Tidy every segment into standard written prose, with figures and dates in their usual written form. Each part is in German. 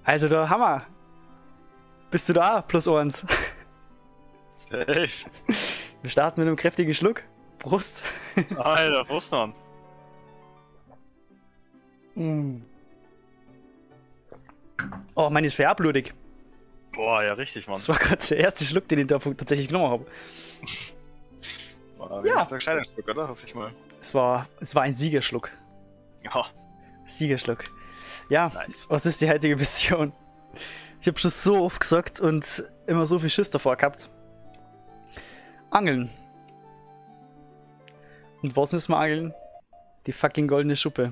Also der Hammer. Bist du da? +1. Safe. Wir starten mit einem kräftigen Schluck. Brust. Alter, Prost, Mann. Oh, meine ist verblutig. Boah, ja, richtig, Mann. Das war gerade der erste Schluck, den ich da tatsächlich genommen habe. War Ja. ein gescheiter Stück, oder? Hoffe ich mal. Es war ein Siegerschluck. Ja, Siegerschluck. Ja, nice. was ist die heutige Mission? Ich habe schon so oft gesagt und immer so viel Schiss davor gehabt. Angeln. Und was müssen wir angeln? Die fucking goldene Schuppe.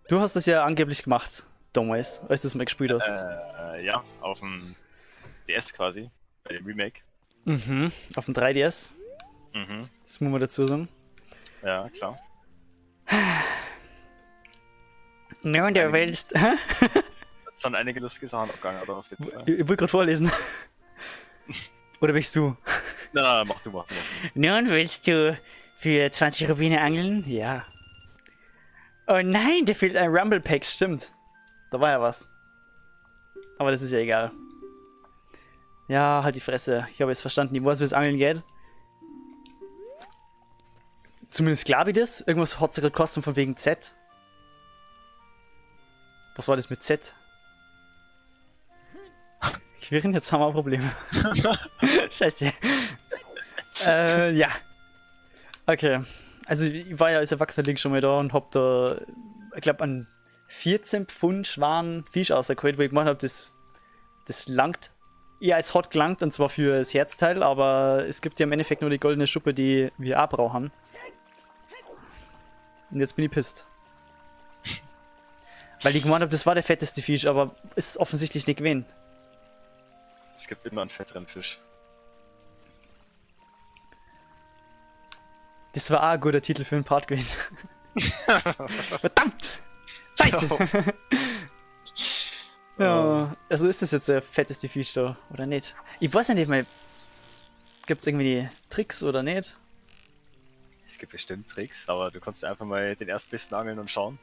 Du hast es ja angeblich gemacht, damals, als du es mal gespielt hast. Ja, auf dem DS quasi. Bei dem Remake. Mhm, auf dem 3DS. Mhm. Das muss man dazu sagen. Ja, klar. Nein, der willst. Hä? Das sind einige lustige Sachen abgegangen, oder? Auf jeden Fall. Ich wollte gerade vorlesen. Oder bist du? Na, mach du. Nun willst du für 20 Rubine angeln? Ja. Oh nein, da fehlt ein Rumble Pack, stimmt. Da war ja was. Aber das ist ja egal. Ja, halt die Fresse. Ich habe jetzt verstanden, ich weiß, wie es Angeln geht. Zumindest glaube ich das. Irgendwas hat es gerade gekostet von wegen Z. Was war das mit Z? Quirren, jetzt haben wir ein Problem. Scheiße. Ja. Okay. Also ich war ja als Erwachsener schon mal da und hab da, ich glaube, einen 14 Pfund schweren Fisch rausgeholt, wo ich gemeint habe, das langt. Ja, es hat gelangt und zwar für das Herzteil, aber es gibt ja im Endeffekt nur die goldene Schuppe, die wir auch brauchen. Und jetzt bin ich pisst. Weil ich gemeint habe, das war der fetteste Fisch, aber ist offensichtlich nicht gewesen. Es gibt immer einen fetteren Fisch. Das war auch ein guter Titel für einen Part gewesen. Verdammt! Scheiße! Ja, also ist das jetzt der fetteste Fisch da, oder nicht? Ich weiß ja nicht mal, gibt es irgendwie Tricks oder nicht? Es gibt bestimmt Tricks, aber du kannst einfach mal den erstbesten angeln und schauen.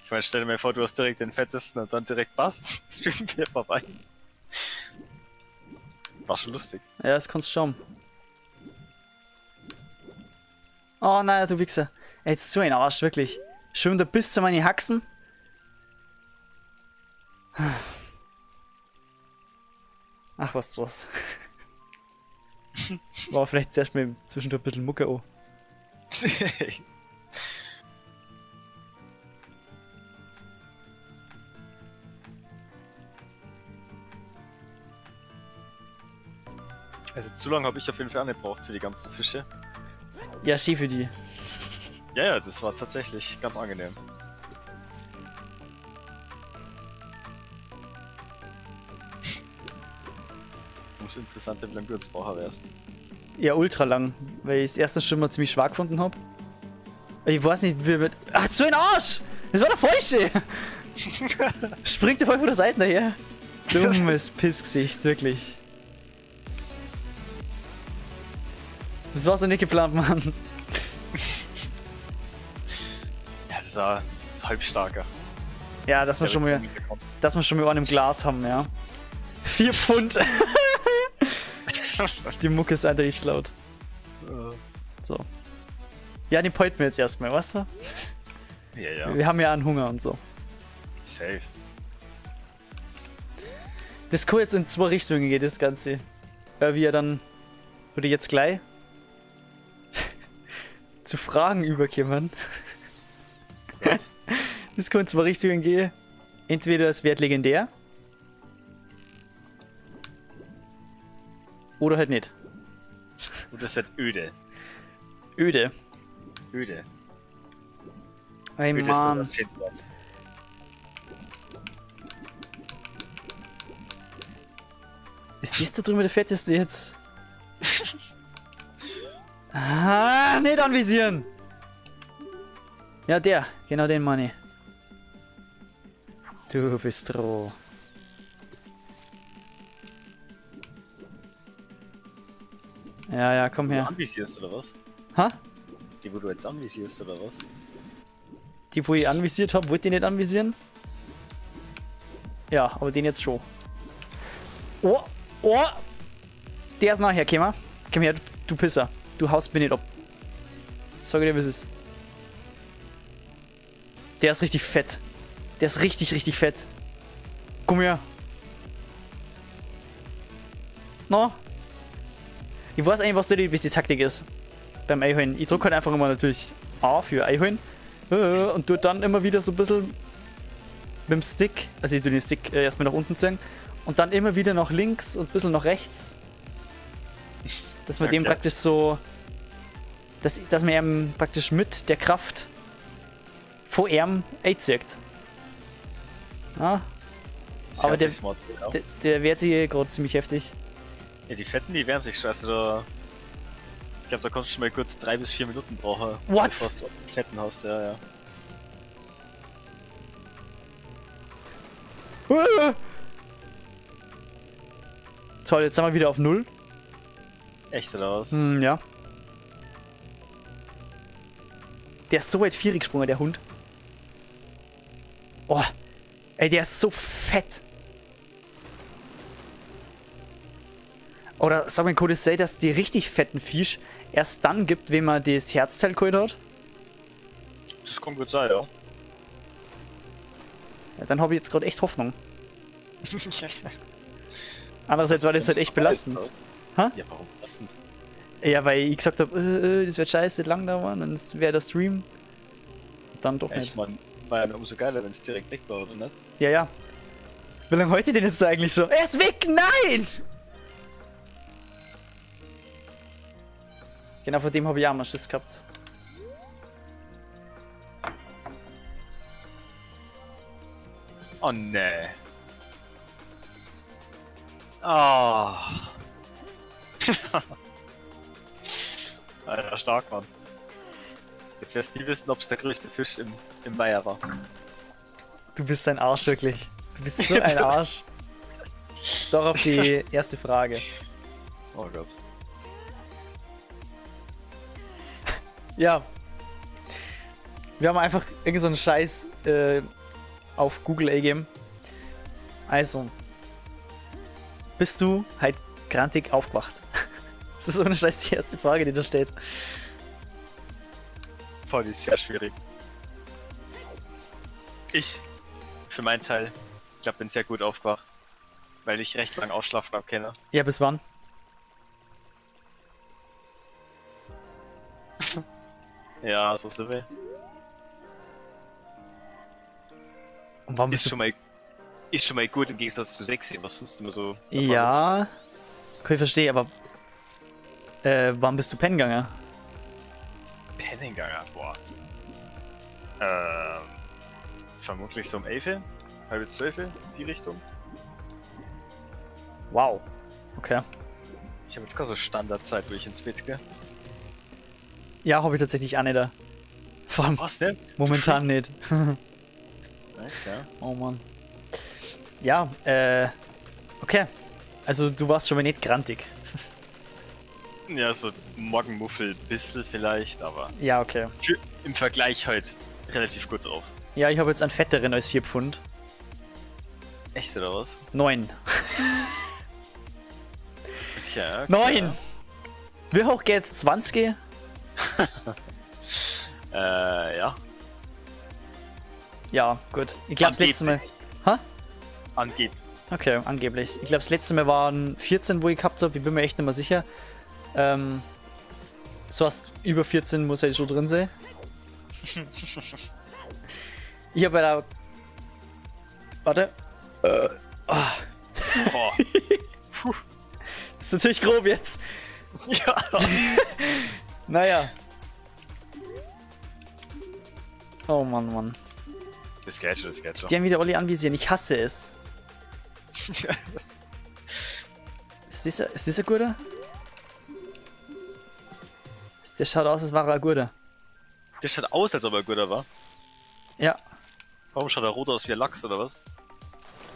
Ich meine, stell dir mal vor, du hast direkt den fettesten und dann direkt passt. Streamen wir vorbei. War schon lustig. Ja, das kannst du schauen. Oh nein, du Wichser. Ey, jetzt so ein Arsch, wirklich. Schön da bis zu meine Haxen. Ach, was. War vielleicht zuerst mal zwischendurch ein bisschen Mucke an. Also zu lange habe ich auf jeden Fall auch nicht gebraucht für die ganzen Fische. Ja, schön für die. Ja, das war tatsächlich ganz angenehm. Muss interessant, wie lange du jetzt Braucher wärst. Ja, ultra lang, weil ich es erstens schon mal ziemlich schwach gefunden habe. Ich weiß nicht, wie mit. Ach, so ein Arsch! Das war der Falsche! Springt der voll von der Seite daher. Dummes Pissgesicht, wirklich. Das war so nicht geplant, Mann. Ja, das war so halbstarker. Ja, dass wir schon mal einen im Glas haben, ja. 4 Pfund. Die Mucke ist eindeutig laut. So. Ja, die peut mir jetzt erstmal, weißt du? Ja. Wir haben ja einen Hunger und so. Safe. Das kann jetzt in 2 Richtungen gehen, das Ganze. Weil wir dann, oder jetzt gleich, zu Fragen überkommen. Was? Das kann in 2 Richtungen gehen. Entweder es wird legendär. Oder halt nicht. Und das wird öde. Öde. Öde. Ey, Öde Mann. ist so das Wort. Ist das da drüben der fetteste jetzt? Ah, nicht anvisieren! Ja, der. Genau den meine ich. Du bist roh. Ja, komm Die, wo du her. anvisierst, oder was? Ha? Die, wo du jetzt anvisierst, oder was? Die, wo ich anvisiert habe, wollte ich nicht anvisieren. Ja, aber den jetzt schon. Oh, oh! Der ist nachher, komm mal. Komm her, du Pisser. Du haust mir nicht ab. Sag dir, wie es ist. Der ist richtig fett. Der ist richtig, richtig fett. Komm her. No? Ich weiß eigentlich, was so die beste Taktik ist. Beim Einholen. Ich drücke halt einfach immer natürlich A für Einholen. Und tue dann immer wieder so ein bisschen mit dem Stick. Also ich tue den Stick erstmal nach unten ziehen. Und dann immer wieder nach links und ein bisschen nach rechts. Dass man dem praktisch so. Dass man ihm praktisch mit der Kraft vor ihm einzieht. Ja. Aber der wehrt sich gerade ziemlich heftig. Ja, die Fetten, die wehren sich schon. Also da, ich glaube, da kannst du schon mal kurz 3 bis 4 Minuten brauchen. What? Bevor du die Fetten hast, ja. Toll, jetzt sind wir wieder auf 0. Echt oder was? Ja. Der ist so weit 4 gesprungen, der Hund. Oh, ey, der ist so fett. Oder sag mal, kann das sein, dass die richtig fetten Fisch erst dann gibt, wenn man das Herzteil geholt hat? Das kann gut sein, ja. Ja, dann habe ich jetzt gerade echt Hoffnung. Andererseits war das halt echt belastend. Ja, warum belastend? Ja, weil ich gesagt habe, das wird scheiße lang dauern, dann wäre der Stream. Dann doch Ja, nicht. ich mein, war ja umso geiler, wenn es direkt weg war, oder nicht? Ja, ja. Wie lange heute denn jetzt eigentlich schon? Er ist weg! Nein! Genau, vor dem habe ich auch mal Schiss gehabt. Oh ne. Oh. Alter, stark, Mann. Jetzt wirst du nie wissen, ob es der größte Fisch im Weiher war. Du bist ein Arsch, wirklich. Du bist so ein Arsch. Doch auf die erste Frage. Oh Gott. Ja. Wir haben einfach irgend so einen Scheiß auf Google eingegeben. Also. Bist du halt grantig aufgewacht? Das ist ohne Scheiß die erste Frage, die da steht. Voll, die ist sehr schwierig. Ich, für meinen Teil, ich glaube, bin sehr gut aufgewacht. Weil ich recht lang ausschlafen habe können. Ja, bis wann? Ja, so sind wir. Und warum bist Ist schon mal gut im Gegensatz zu Sexy, was sonst immer so. Ja. Okay, ich verstehe, aber. Wann bist du pennen gegangen? Pennenganger, boah. Vermutlich so um 11, halb 12, in die Richtung. Wow. Okay. Ich habe jetzt keine so Standardzeit, wo ich ins Bett gehe. Ja, habe ich tatsächlich auch nicht. Vor allem Was nicht? momentan nicht. Okay. Oh Mann. Ja, okay. Also du warst schon mal nicht grantig. Ja, so Morgenmuffel bissel vielleicht, aber Ja, okay. im Vergleich heute relativ gut drauf. Ja, ich habe jetzt einen fetteren als 4 Pfund. Echt oder was? 9. Okay. 9! Wie hoch geht's? 20? Ja. Ja, gut. Ich glaube das letzte Mal. Hä? Angeblich. Okay, angeblich. Ich glaube das letzte Mal waren 14, wo ich gehabt habe. Ich bin mir echt nicht mehr sicher. So hast über 14 muss halt schon drin sein. Ich habe da. Warte. Boah. Das ist natürlich grob jetzt. Ja. Naja. Oh Mann, Mann. Das geht schon, das geht schon. Die haben wieder Olli anvisieren. Ich hasse es. Ist das ein guter? Der schaut aus, als wäre er ein guter. Das schaut aus, als ob er guter war. Ja. Warum schaut er rot aus wie ein Lachs oder was?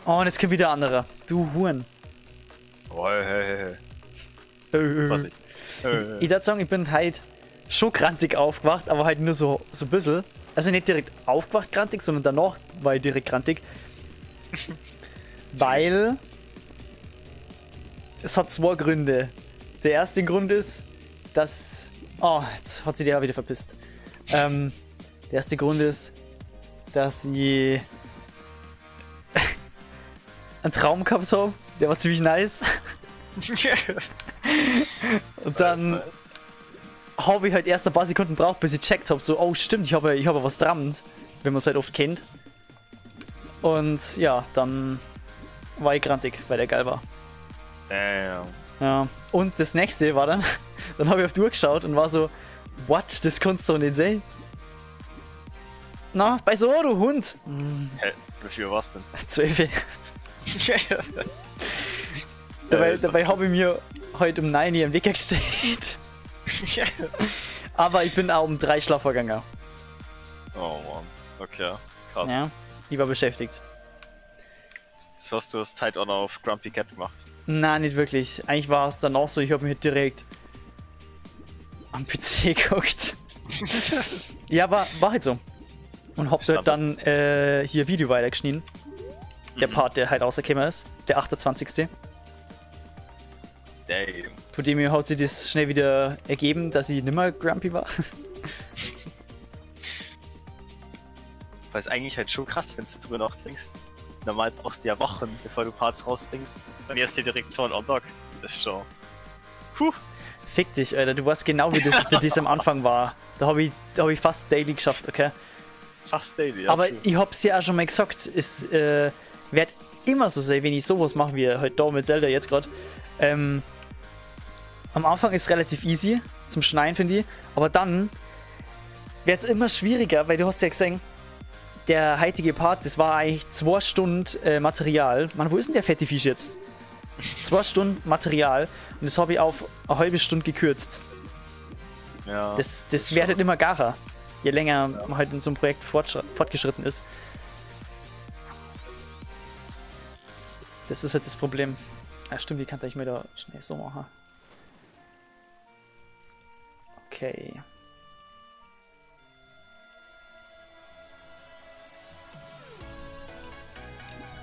Oh, und jetzt kommt wieder ein anderer. Du Huren. Oh, hey. Was ich. Ich würde sagen, ich bin halt schon krantig aufgewacht, aber halt nur so ein bisschen. Also nicht direkt aufgewacht grantig, sondern danach war ich direkt grantig. Weil es hat zwei Gründe. Der erste Grund ist, dass... Oh, jetzt hat sie die ja wieder verpisst. Der erste Grund ist, dass ich einen Traum gehabt habe. Der war ziemlich nice. Und dann habe ich halt erst ein paar Sekunden gebraucht, bis ich gecheckt habe, so, oh stimmt, ich habe was dran, wenn man es halt oft kennt. Und ja, dann war ich grantig, weil der geil war. Damn. Ja. Und das nächste war dann, dann habe ich auf die Uhr geschaut und war so, what, das kannst du doch nicht sehen. Na, bei so, du Hund. Hä? Wie viel war's denn? 12. Dabei habe ich mir heute um 9 Uhr im Wecker gestellt. Aber ich bin auch um 3 schlafen gegangen. Oh Mann. Okay, krass. Ja, ich war beschäftigt. Das heißt, du hast Zeit auch noch auf Grumpy Cat gemacht. Nein, nicht wirklich. Eigentlich war es dann auch so, ich habe mich direkt am PC geguckt. Ja, war halt so. Und hab dort dann hier Video weitergeschnitten. Der Part, der halt rausgekommen ist. Der 28. Damn. Von dem her hat sich das schnell wieder ergeben, dass ich nimmer grumpy war. Weil es eigentlich halt schon krass, wenn du drüber nachdenkst. Normal brauchst du ja Wochen, bevor du Parts rausbringst. Und jetzt hier direkt so ein On-Dog. Das ist schon... Puh. Fick dich, Alter. Du weißt genau, wie das am Anfang war. Da hab ich fast daily geschafft, okay? Fast daily, ja. Aber true. ich hab's ja auch schon mal gesagt, es wird immer so sein, wenn ich sowas mache wie halt da mit Zelda jetzt gerade. Am Anfang ist es relativ easy zum Schneiden, finde ich. Aber dann wird es immer schwieriger, weil du hast ja gesehen, der heutige Part, das war eigentlich 2 Stunden Material. Mann, wo ist denn der fette Fisch jetzt? 2 Stunden Material und das habe ich auf eine halbe Stunde gekürzt. Ja, Das wird halt immer garer, je länger man halt in so einem Projekt fortgeschritten ist. Das ist halt das Problem. Ja, stimmt, wie kann ich mir da schnell so machen? Okay.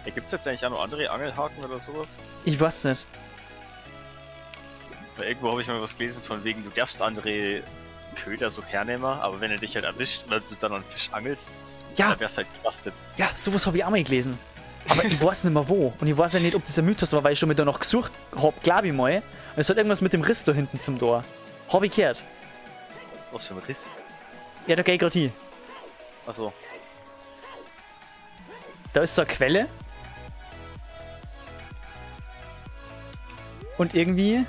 Hey, gibt's jetzt eigentlich auch noch andere Angelhaken oder sowas? Ich weiß nicht. Weil irgendwo habe ich mal was gelesen von wegen, du darfst andere Köder so hernehmen, aber wenn er dich halt erwischt oder du dann einen Fisch angelst, Ja, dann wärst halt gebastelt. ja, sowas habe ich auch mal gelesen. Aber ich weiß nicht mehr wo. Und ich weiß ja nicht, ob das ein Mythos war, weil ich schon mit da noch gesucht habe, glaube ich mal. Und es hat irgendwas mit dem Riss da hinten zum Tor. Hab ich gehört. Was für ein Riss? Ja, da geh ich gerade hin. Achso. Da ist so eine Quelle. Und irgendwie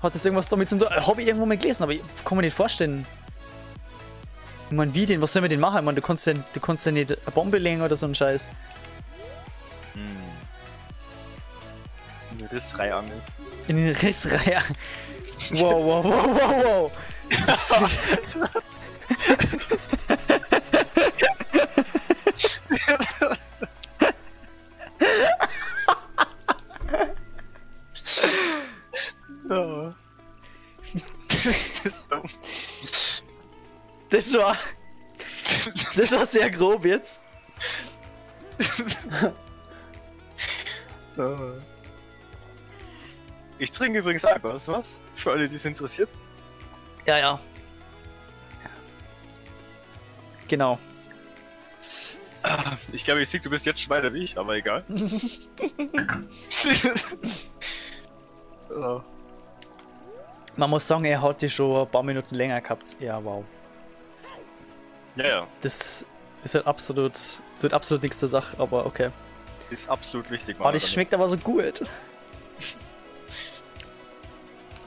hat das irgendwas damit zum Tor. Habe ich irgendwo mal gelesen, aber ich kann mir nicht vorstellen. Ich meine, wie denn? Was soll man denn machen? Ich meine, du kannst ja nicht eine Bombe legen oder so ein Scheiß. Eine Rissreiangel. In den Rissreihe. Wow, wow, wow, wow, wow. Ja. Das war sehr grob jetzt. Ich trinke übrigens auch was? Für alle, die es interessiert. Ja, ja. Genau. Ich glaube, ich sehe, du bist jetzt schon weiter wie ich, aber egal. Ja. Man muss sagen, er hat die schon ein paar Minuten länger gehabt. Ja, wow. Ja, Das ist halt absolut, tut absolut nichts zur Sache, aber okay. ist absolut wichtig. Oh, das schmeckt aber so gut.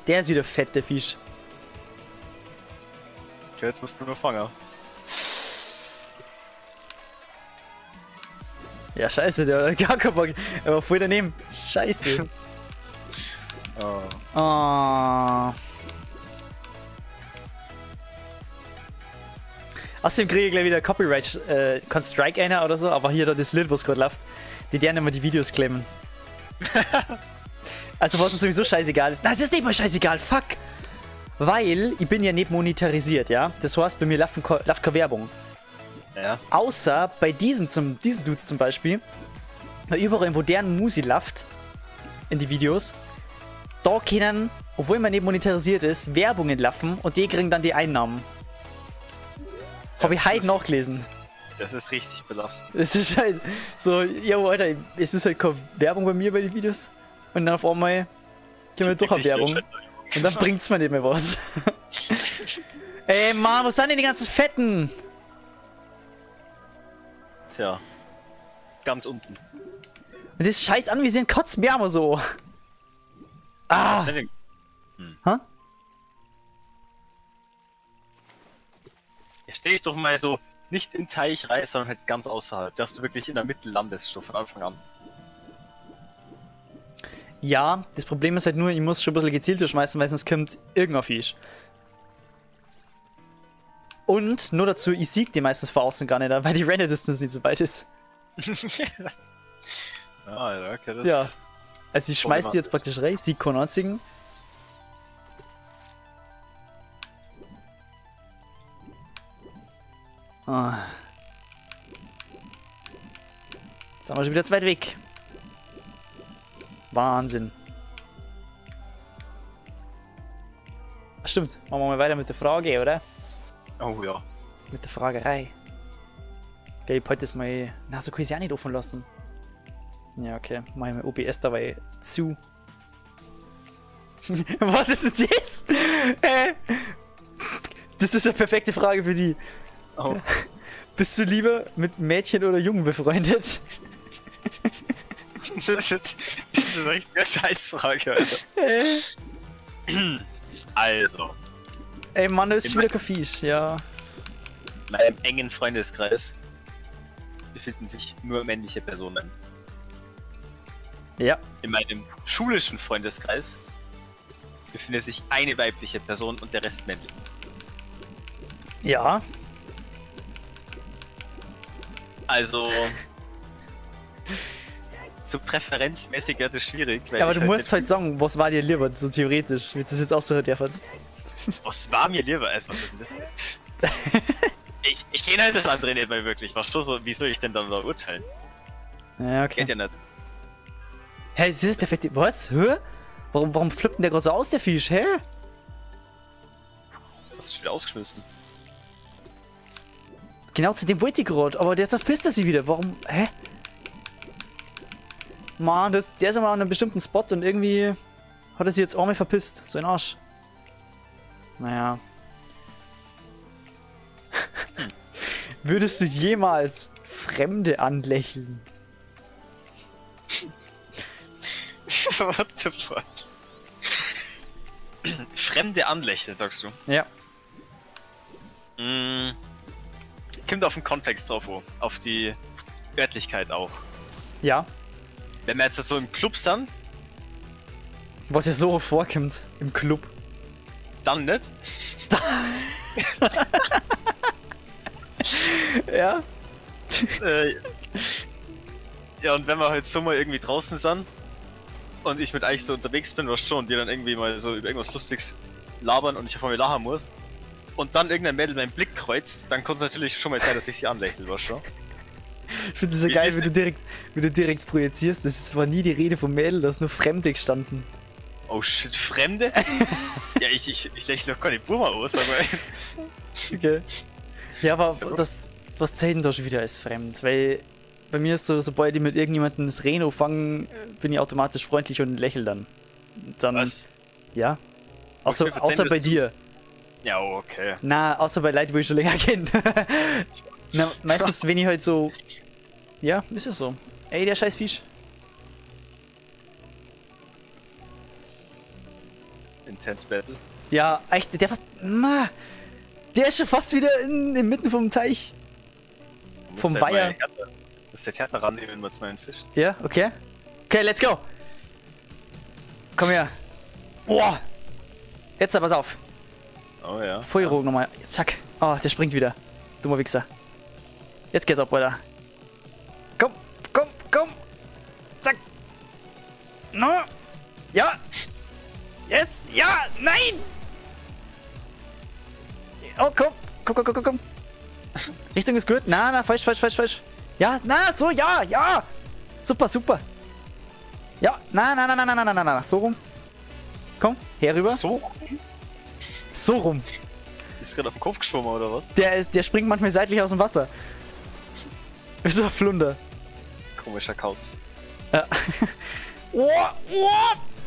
Der ist wieder fett, der Fisch. Okay, jetzt musst du nur fangen. Ja, scheiße, der hat gar keinen Bock. Er war voll daneben. Scheiße. Oh. Oh. Außerdem kriege ich gleich wieder Copyright. Kann Strike einer oder so, aber hier da das Lied, was gerade läuft, die werden immer die Videos klemmen. Also was uns sowieso scheißegal ist. Nein, es ist nicht mal scheißegal, fuck! Weil ich bin ja nicht monetarisiert, ja? Das heißt, bei mir läuft keine Werbung. Ja. Außer bei diesen Dudes zum Beispiel, weil überall, wo deren Musik läuft, in die Videos, da können, obwohl man nicht monetarisiert ist, Werbungen laufen und die kriegen dann die Einnahmen. Habe ich heute nachgelesen. Das ist richtig belastend. Es ist halt so, yo, Alter, es ist halt keine Werbung bei mir bei den Videos. Und dann auf einmal kommt halt doch eine Werbung. Und dann bringt's mir nicht mehr was. Ey, Mann, was sind denn die ganzen Fetten? Tja. Ganz unten. Das ist scheiß an, wie sie kotzen mir immer so. Ah! Was sind denn? Hä? Ja, stell dich doch mal so nicht in Teich rein, sondern halt ganz außerhalb, dass du wirklich in der Mitte landest, schon von Anfang an. Ja, das Problem ist halt nur, ich muss schon ein bisschen gezielter schmeißen, weil sonst kommt irgendein Fisch. Und nur dazu, ich sieg die meistens vor außen gar nicht, weil die Render Distance nicht so weit ist. Ah, ja, okay, das Ja. Also ich schmeiß die jetzt praktisch rein, sieg keinen einzigen. Ah. Jetzt sind wir schon wieder zu weit weg. Wahnsinn. Ach, stimmt, machen wir mal weiter mit der Frage, oder? Oh ja. Mit der Fragerei. Gell, ich heute das mal. Na, so kann ich es ja nicht offen lassen. Ja, okay. Mach ich mal OBS dabei zu. Was ist denn das? Das ist eine perfekte Frage für die. Oh. Bist du lieber mit Mädchen oder Jungen befreundet? Das ist echt eine Scheißfrage, Alter. Also, Ey, Mann, das ist schon wieder kein Fisch, ja. in meinem engen Freundeskreis befinden sich nur männliche Personen. Ja. In meinem schulischen Freundeskreis befindet sich eine weibliche Person und der Rest männlich. Ja. Also, so präferenzmäßig wird es schwierig. Weil Ja, aber ich du musst nicht- halt sagen, was war dir lieber, so theoretisch. Willst du das jetzt auch so darfst? Was war mir lieber? Was ist denn das? Ich kenne halt das andere nicht mehr wirklich. Was so, wie soll ich denn dann da urteilen? Ja, okay. Kennt ihr nicht. Hä, ist das der fette. Was? Hä? Warum flippt denn der gerade so aus, der Fisch? Hä? Das ist schon wieder ausgeschmissen. Genau zu dem wollte ich gerade, aber jetzt verpisst er sich wieder. Warum? Hä? Mann, der ist immer an einem bestimmten Spot und irgendwie hat er sich jetzt auch mal verpisst. So ein Arsch. Naja. Würdest du jemals Fremde anlächeln? What the fuck? Fremde anlächeln, sagst du? Ja. Kommt auf den Kontext drauf, auf die Örtlichkeit auch. Ja. Wenn wir jetzt so im Club sind, Was ja so vorkommt im Club. dann nicht. Ja. Ja, und wenn wir halt so mal irgendwie draußen sind und ich mit euch so unterwegs bin, was schon, und die dann irgendwie mal so über irgendwas Lustiges labern und ich auf einmal lachen muss und dann irgendein Mädel meinen Blick kreuzt, dann kann es natürlich schon mal sein, dass ich sie anlächle, was schon. Ich finde es so Wie geil, ist wie du direkt projizierst. Das war nie die Rede vom Mädel, da ist nur Fremde gestanden. Oh shit, Fremde? Ja, ich lächle doch keine Burma aus, aber Okay. Ja, aber So. was zählt denn da schon wieder als fremd? Weil bei mir ist so, sobald ich mit irgendjemandem das Reno fange, bin ich automatisch freundlich und lächle dann. Dann, was? ja. Okay, Außer, außer bei dir. Ja, okay. Na, außer bei Leuten, wo ich schon länger kenne. Na, meistens, wenn ich halt so. Ja, ist ja so. Ey, der scheiß Fisch. Intense Battle. Ja, echt, der ist schon fast wieder inmitten vom Teich. Du musst Vom halt Weiher. mal härter- Du musst halt härter rannehmen mit meinen Fisch. Ja, okay. Okay, let's go. Komm her. Boah. Jetzt pass auf. Oh ja. Feuerung nochmal. Zack. Oh, der springt wieder. Dummer Wichser. Jetzt geht's ab, Alter. Komm, komm, komm. Zack. No. Ja. Yes. Ja. Nein. Oh, komm. Richtung ist gut. Na, falsch. Ja, na, so, ja. Super. Ja, na. So rum. Komm, herüber. So rum. Ist gerade auf den Kopf geschwommen, oder was? Der springt manchmal seitlich aus dem Wasser. Wie so ein Flunder. Komischer Kauz. Ja. Oh,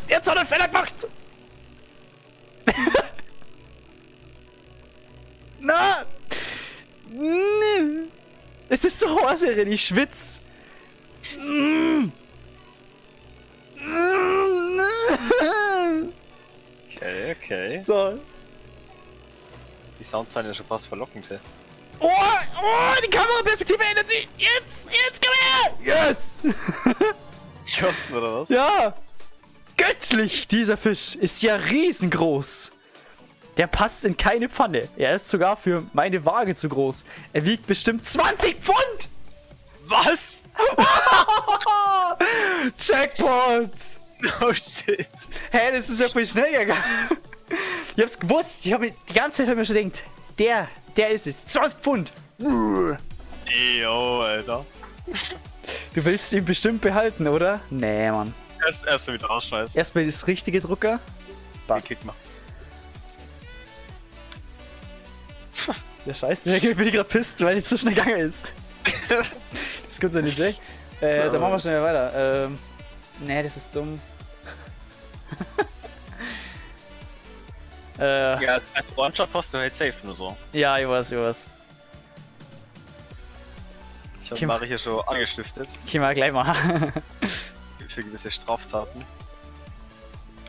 jetzt hat er einen Fehler gemacht. Na! Es ist so heiß, ich schwitz. Okay. So. Die Sounds sind ja schon fast verlockend, hey. Oh, die Kameraperspektive ändert sich. Jetzt, komm her. Yes. Kosten oder was? Ja. Göttlich, dieser Fisch ist ja riesengroß. Der passt in keine Pfanne. Er ist sogar für meine Waage zu groß. Er wiegt bestimmt 20 Pfund. Was? Jackpot. Oh shit. Hä, das ist ja voll schnell gegangen. Ich hab's gewusst. Die ganze Zeit hab ich mir schon gedacht, der ist es. 20 Pfund. Yo, Alter. Du willst ihn bestimmt behalten, oder? Nee, Mann. Erst mal wieder rausschmeißen. Erstmal das richtige Drucker. Passt. Klick mal. Ja, scheiße, ich bin gerade pisst, weil jetzt so schnell gegangen ist. Das ist kurz eine Idee. Dann machen wir schnell weiter. Nee, das ist dumm. Ja, als One-Shot hast du halt safe nur so. Ja, ich weiß. Ich hab Mari hier schon angestiftet. Ich mal gleich mal. Für gewisse Straftaten.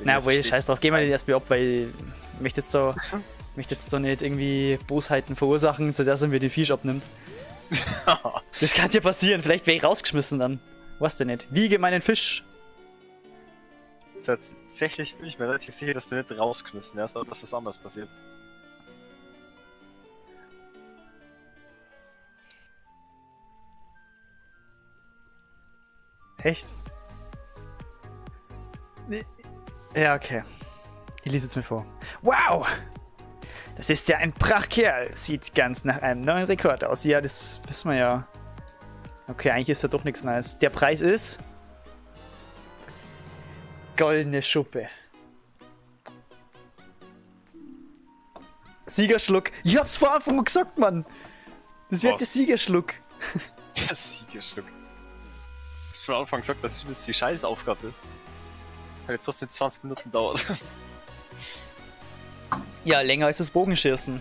Na, wohl, scheiß drauf, geh mal den erstmal ab, weil ich möchte jetzt so nicht irgendwie Bosheiten verursachen, sodass er mir den Fisch abnimmt. Das kann dir passieren, vielleicht wäre ich rausgeschmissen dann. Was denn nicht? Wiege meinen Fisch. Tatsächlich bin ich mir relativ sicher, dass du nicht rausgeschmissen wirst, aber dass was anderes passiert. Echt? Ja, okay. Ich lese jetzt mal vor. Wow! Das ist ja ein Prachtkerl. Sieht ganz nach einem neuen Rekord aus. Ja, das wissen wir ja. Okay, eigentlich ist da doch nichts Neues. Der Preis ist... Goldene Schuppe. Siegerschluck. Ich hab's vor Anfang gesagt, Mann. Das wird der Siegerschluck. Der Siegerschluck. Du hast von Anfang gesagt, dass es jetzt die Scheißaufgabe ist. Weil jetzt hast du mit 20 Minuten dauert. Ja, länger als das Bogenschießen.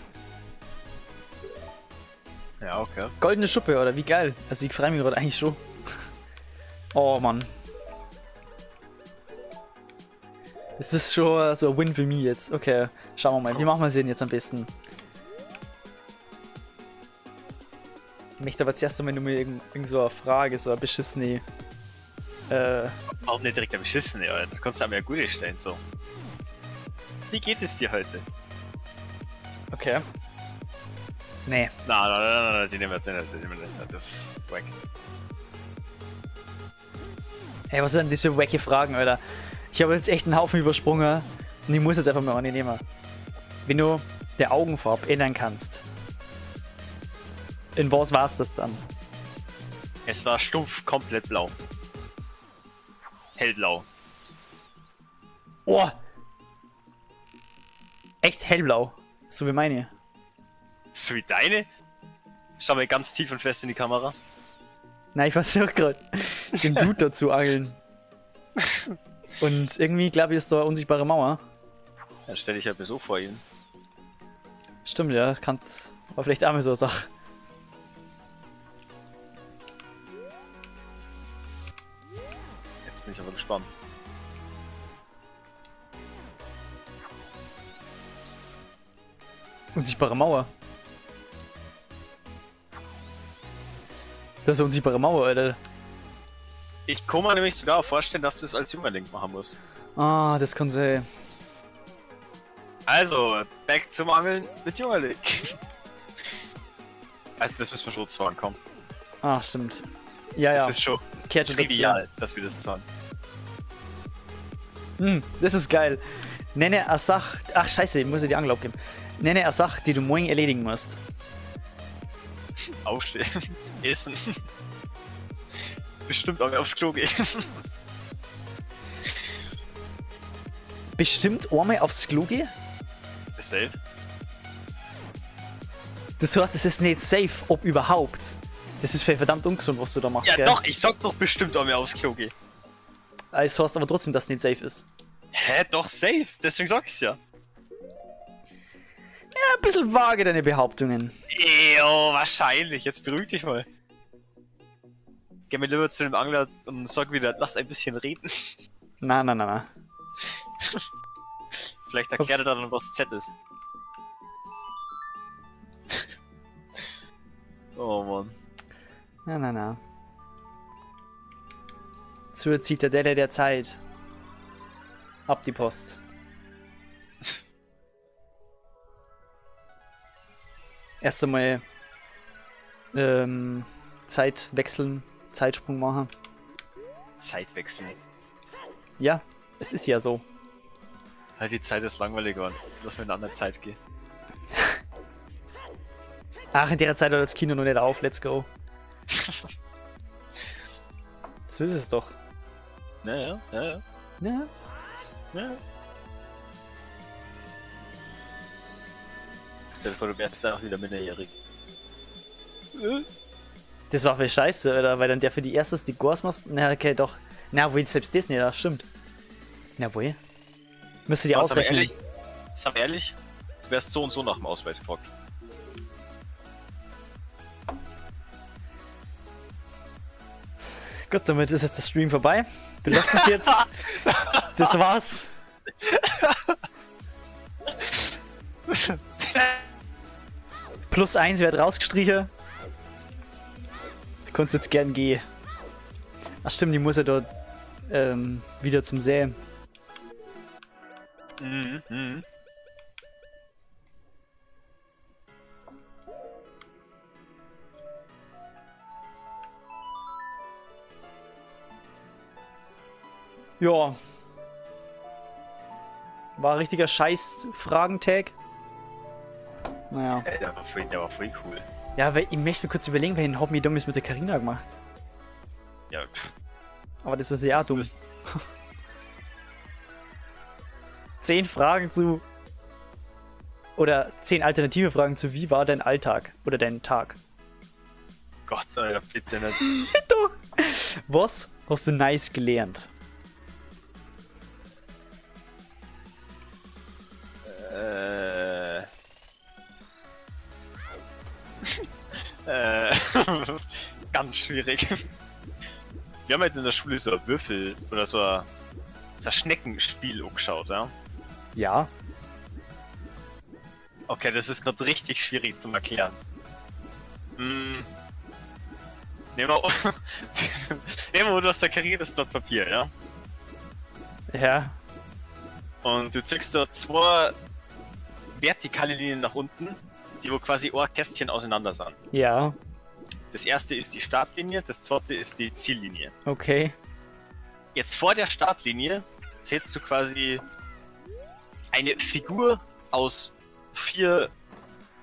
Ja, okay. Goldene Schuppe, oder? Wie geil. Also ich freue mich gerade eigentlich schon. Oh, Mann. Das ist schon so ein Win für mich jetzt. Okay, schauen wir mal. Wie machen wir es denn jetzt am besten? Ich möchte aber zuerst einmal nur mal irgend so eine Frage, so eine beschissene... Auch nicht direkt am Beschissen, ja. Du kannst aber ja gute stellen, so. Wie geht es dir heute? Okay. Nee. Nein, die nehmen wir nicht. Das ist wack. Ey, was sind denn das für wacke Fragen, Alter? Ich habe jetzt echt einen Haufen übersprungen und ich muss jetzt einfach mal eine nehmen. Wenn du der Augenfarbe ändern kannst, in was war's das dann? Es war stumpf komplett blau. Hellblau. Oh! Echt hellblau. So wie meine. So wie deine? Schau mal ganz tief und fest in die Kamera. Nein, ich versuche gerade den Dude dazu angeln. Und irgendwie, glaube ich, ist da eine unsichtbare Mauer. Dann stelle ich halt mir so vor ihn. Stimmt, ja, kann's. Aber vielleicht auch mal so eine Sache. Jetzt bin ich aber gespannt. Unsichtbare Mauer. Das ist eine unsichtbare Mauer, Alter. Ich kann mir nämlich sogar auch vorstellen, dass du es als Jüngerling machen musst. Ah, das kann sein. Also, back zum Angeln mit Jüngerling. Also, das müssen wir schon zwar kommen. Ah, stimmt. Ja, Das ja. ist schon Kehrt schon dazu. trivial, dass wir das zahlen. Das ist geil. Nenne eine Sache. Ach, scheiße, ich muss ja die Angel abgeben. Nenne eine Sache, die du morgen erledigen musst. Aufstehen. Essen. Bestimmt auch aufs Klo gehen. Bestimmt einmal aufs Klo gehen? Safe. Das heißt, es ist nicht safe, ob überhaupt. Das ist verdammt ungesund, was du da machst, Ja gell? doch, ich sag doch bestimmt auch mehr aufs Klo gehen. Es heißt aber trotzdem, dass es nicht safe ist. Hä, doch safe. Deswegen sag ich's ja. Ja, ein bisschen vage, deine Behauptungen. Jo, wahrscheinlich. Jetzt beruhig dich mal. Geh mir lieber zu dem Angler und sag wieder, lass ein bisschen reden. Na. Vielleicht erklärt er dann, was Z ist. Oh Mann. Na. Zur Zitadelle der Zeit. Ab die Post. Erst einmal Zeit wechseln, Zeitsprung machen. Zeitwechsel. Ja, es ist ja so. Halt, die Zeit ist langweilig geworden. Lass mir in eine andere Zeit gehen. Ach, in der Zeit hört das Kino noch nicht auf, let's go. So ist es doch. Ja. Ja. Stell dir vor, du wärst jetzt auch wieder minderjährig. Das war für Scheiße, oder? Weil dann der für die erstes die Gors machst. Na, okay, doch. Na, wohl selbst das nicht, das stimmt. Na, wohl. Müsste die ausrechnen. Sag ehrlich, du wärst so und so nach dem Ausweis gefragt. Gut, damit ist jetzt der Stream vorbei. Wir lassen es jetzt. Das war's. +1 wird rausgestrichen. Du kannst jetzt gern gehen. Ach stimmt, die muss ja dort wieder zum See. Mhm. Ja. War ein richtiger Scheiß-Fragentag. Naja. Der war voll cool. Ja, weil ich möchte mir kurz überlegen, welchen Hobby dummes mit der Carina gemacht. Ja, Aber das ist ja dumm. bist- 10 Fragen zu. Oder 10 alternative Fragen zu, wie war dein Alltag oder dein Tag? Gott sei Dank, bitte nicht. Doch. Was hast du nice gelernt? Ganz schwierig. Wir haben halt in der Schule so ein Würfel oder so ein Schneckenspiel angeschaut, ja? Ja. Okay, das ist gerade richtig schwierig zu erklären. Nehmen wir du hast da kariertes Blatt Papier, ja? Ja. Und du ziehst da 2 vertikale Linien nach unten, die wo quasi ein Kästchen auseinander sind. Ja. Das erste ist die Startlinie, das zweite ist die Ziellinie. Okay. Jetzt vor der Startlinie setzt du quasi eine Figur aus 4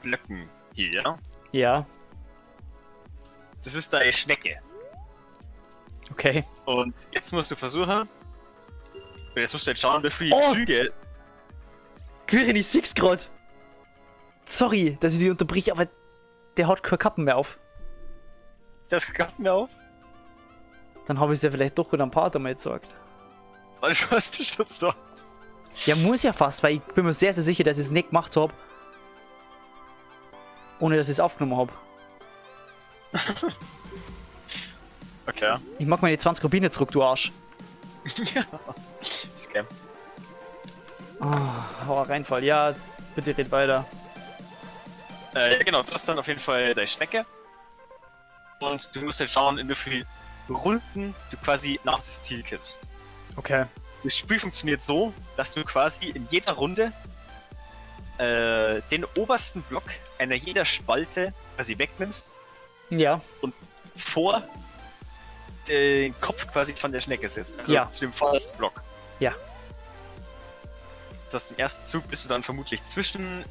Blöcken hier, ja? Ja. Das ist deine Schnecke. Okay. Und jetzt musst du versuchen, jetzt musst du jetzt schauen, wie viele Oh! Züge. Quirin, ich sieg's grad. Sorry, dass ich die unterbrich, aber der hat keine Kappen mehr auf. Das gab mir auf. Dann habe ich es ja vielleicht doch wieder ein paar mal gesagt. Weil du hast du schon so. Ja, muss ja fast, weil ich bin mir sehr, sehr sicher, dass ich es nicht gemacht habe. Ohne dass ich es aufgenommen habe. Okay. Ich mag meine 20 Rubine zurück, du Arsch. Scam. Oh, Reinfall. Ja, bitte red weiter. Ja, genau, du hast dann auf jeden Fall deine Schnecke. Und du musst jetzt schauen, in wie viel Runden du quasi nach das Ziel kippst. Okay. Das Spiel funktioniert so, dass du quasi in jeder Runde den obersten Block einer jeder Spalte quasi wegnimmst Ja. und vor den Kopf quasi von der Schnecke setzt. Also Ja. zu dem vordersten Block. Ja. hast im ersten Zug bist du dann vermutlich zwischen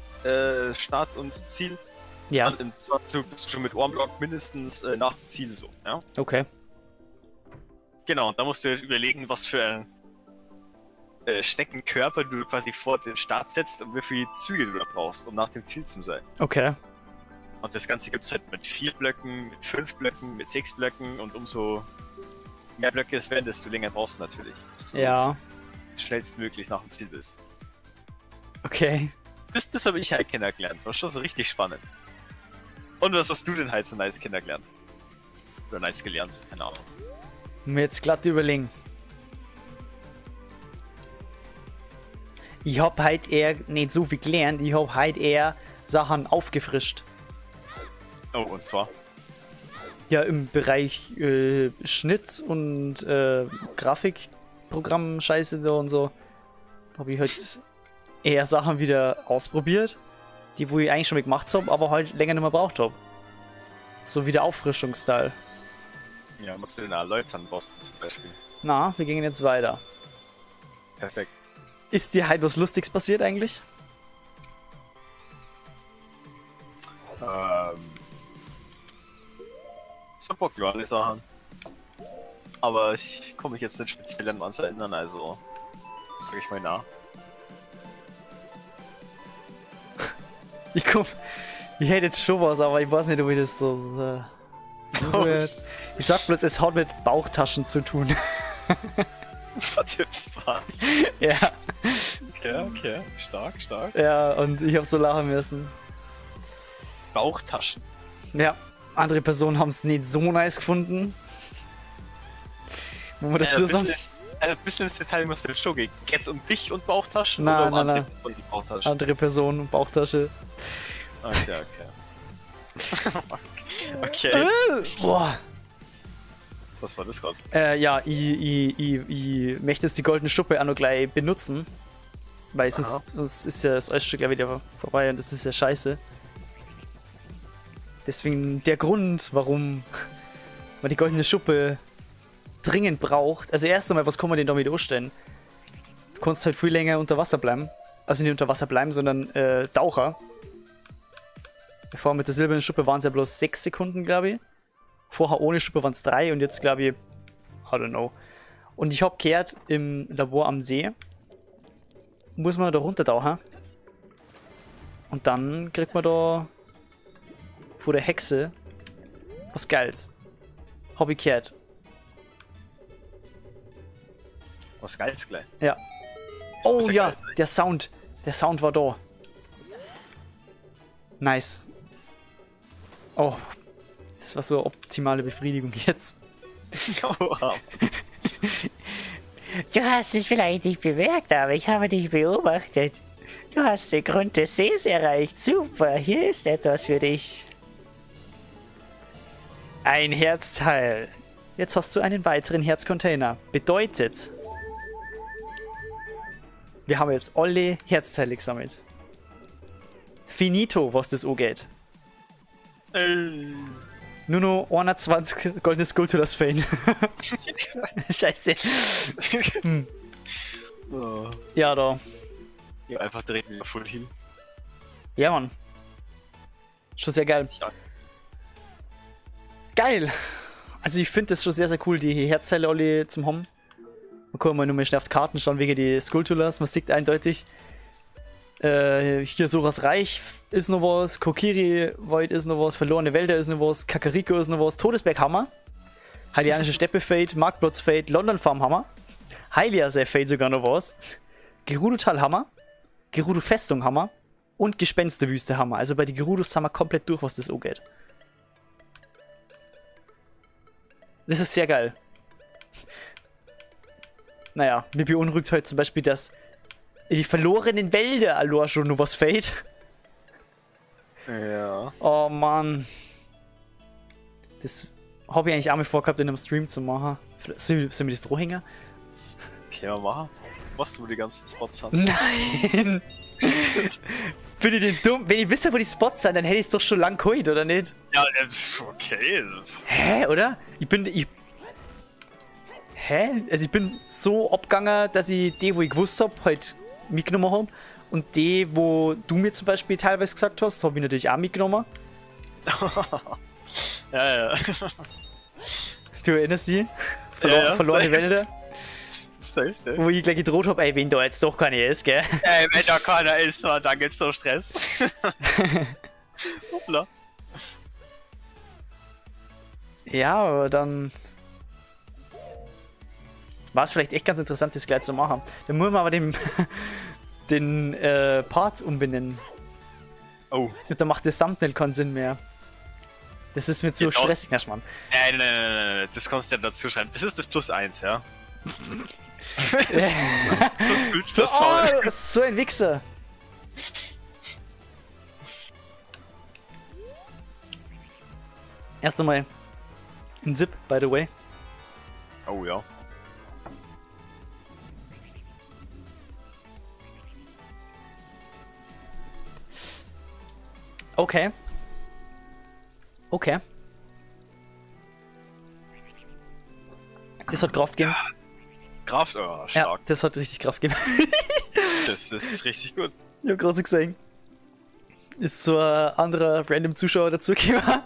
Start und Ziel. Ja, Und im zweiten Zug bist du schon mit Warmblock mindestens nach dem Ziel so, ja? okay. Genau, und da musst du halt überlegen, was für ein Steckenkörper du quasi vor den Start setzt und wie viele Züge du da brauchst, um nach dem Ziel zu sein. Okay. Und das Ganze gibt es halt mit 4 Blöcken, mit 5 Blöcken, mit 6 Blöcken und umso mehr Blöcke es werden, desto länger brauchst du natürlich. Bis du Ja, schnellstmöglich nach dem Ziel bist. okay. Das habe ich halt kennengelernt. Das war schon so richtig spannend. Und was hast du denn halt so nice kennengelernt? Oder nice gelernt? Keine Ahnung. Mir jetzt glatt überlegen. Ich hab halt eher nicht so viel gelernt, ich hab halt eher Sachen aufgefrischt. Oh, und zwar? Ja, im Bereich Schnitt und Grafikprogramm Scheiße da und so. Habe ich halt eher Sachen wieder ausprobiert, die wo ich eigentlich schon mal gemacht habe, aber halt länger nicht mehr braucht habe. So wie der Auffrischungsstyle. Ja, musst du den erläutern, Boston zum Beispiel. Na, wir gehen jetzt weiter. Perfekt. Ist dir halt was Lustiges passiert eigentlich? So Bock, ja, alle Sachen. Aber ich komme mich jetzt nicht speziell an was erinnern, also sag ich mal nach. Ich hätte jetzt schon was, aber ich weiß nicht, ob ich das so ich sag bloß, es hat mit Bauchtaschen zu tun. Warte, was? Ja, Okay. Stark. ja, und ich hab so lachen müssen. Bauchtaschen. Ja, andere Personen haben es nicht so nice gefunden. Wo man dazu sagen. Also ein bisschen ins Detail musst du jetzt schon gehen. Geht's um dich und Bauchtaschen Nein, oder um nein, andere nein. Personen und Bauchtaschen? Andere Personen und Bauchtasche. Okay. Okay. Boah. Was war das gerade? Ja, ich möchte jetzt die goldene Schuppe auch noch gleich benutzen. Weil es ist ja das Eisstück ja wieder vorbei und das ist ja scheiße. Deswegen der Grund, warum man die goldene Schuppe dringend braucht. Also erst einmal, was kann man denn damit anstellen? Du kannst halt viel länger unter Wasser bleiben. Also nicht unter Wasser bleiben, sondern Taucher. Bevor mit der silbernen Schuppe waren es ja bloß 6 Sekunden, glaube ich. Vorher ohne Schuppe waren es 3 und jetzt glaube ich, I don't know. Und ich habe gehört, im Labor am See muss man da runtertauchen. Und dann kriegt man da vor der Hexe was Geiles. Hab ich gehört. Was Geiles gleich. Ja. Das Oh muss ja, geil sein. der Sound war da. Nice. Oh, das war so eine optimale Befriedigung jetzt. Wow. Du hast es vielleicht nicht bemerkt, aber ich habe dich beobachtet. Du hast den Grund des Sees erreicht. Super, hier ist etwas für dich. Ein Herzteil. Jetzt hast du einen weiteren Herzcontainer. Bedeutet, wir haben jetzt alle Herzteile gesammelt. Finito, was das angeht. Nur noch 120 goldene Skulpturas Fane. Scheiße. Oh. Ja, da. Ja, einfach direkt wieder Full Heal. Ja, Mann. Schon sehr geil. Ja. Geil. Also ich finde das schon sehr, sehr cool, die Herzteile alle zum haben. Man kann mal nur mehr schnell auf die Karten schauen wegen die Skulpturas. Man sieht eindeutig, hier Soras Reich ist noch was, Kokiri Void ist noch was, Verlorene Wälder ist noch was, Kakariko ist noch was, Todesberg Hammer, Heilianische Steppe Fate, Marktplatz Fate, London Farm Hammer, Hylia-See Fate sogar noch was, Gerudo-Tal Hammer, Gerudo Festung Hammer und Gespensterwüste Hammer. Also bei den Gerudos haben wir komplett durch, was das angeht. Das ist sehr geil. Naja, mir beunruhigt heute zum Beispiel, dass die verlorenen Wälder allein schon noch was fehlt. Ja. Oh Mann. Das habe ich eigentlich auch mal vorgehabt, in einem Stream zu machen. Sollen wir das drauf hängen? Okay, mal machen. Was du die ganzen Spots haben. Nein! Bin ich denn dumm? Wenn ich wüsste, wo die Spots sind, dann hätte ich es doch schon lang geholt, oder nicht? Ja, okay. Hä, oder? Hä? Also ich bin so abgegangen, dass ich die, wo ich gewusst habe, halt mitgenommen habe. Und die, wo du mir zum Beispiel teilweise gesagt hast, habe ich natürlich auch mitgenommen. Ja. Du erinnerst dich? Ja, Verlorene safe. Wälder. Safe. Wo ich gleich gedroht habe, ey, wenn da jetzt doch keine ist, gell? Ey, wenn da keiner ist, dann gibt's so Stress. Hoppla. Ja, aber dann war es vielleicht echt ganz interessant, das gleich zu machen. Dann muss man aber den Part umbenennen. Oh. Und dann macht der Thumbnail keinen Sinn mehr. Das ist mir zu Genau. stressig, Naschmann. Nein, das kannst du ja dazu schreiben. Das ist das +1, ja? Plus gut, plus faul. Oh, so ein Wichser. Erst einmal ein Zip, by the way. Oh ja. Okay. Okay. Das hat Kraft gegeben. Kraft, oh, Ja, stark. das hat richtig Kraft gegeben. Das ist richtig gut. Ich hab gerade so gesehen. Ist so ein anderer random Zuschauer dazugekommen.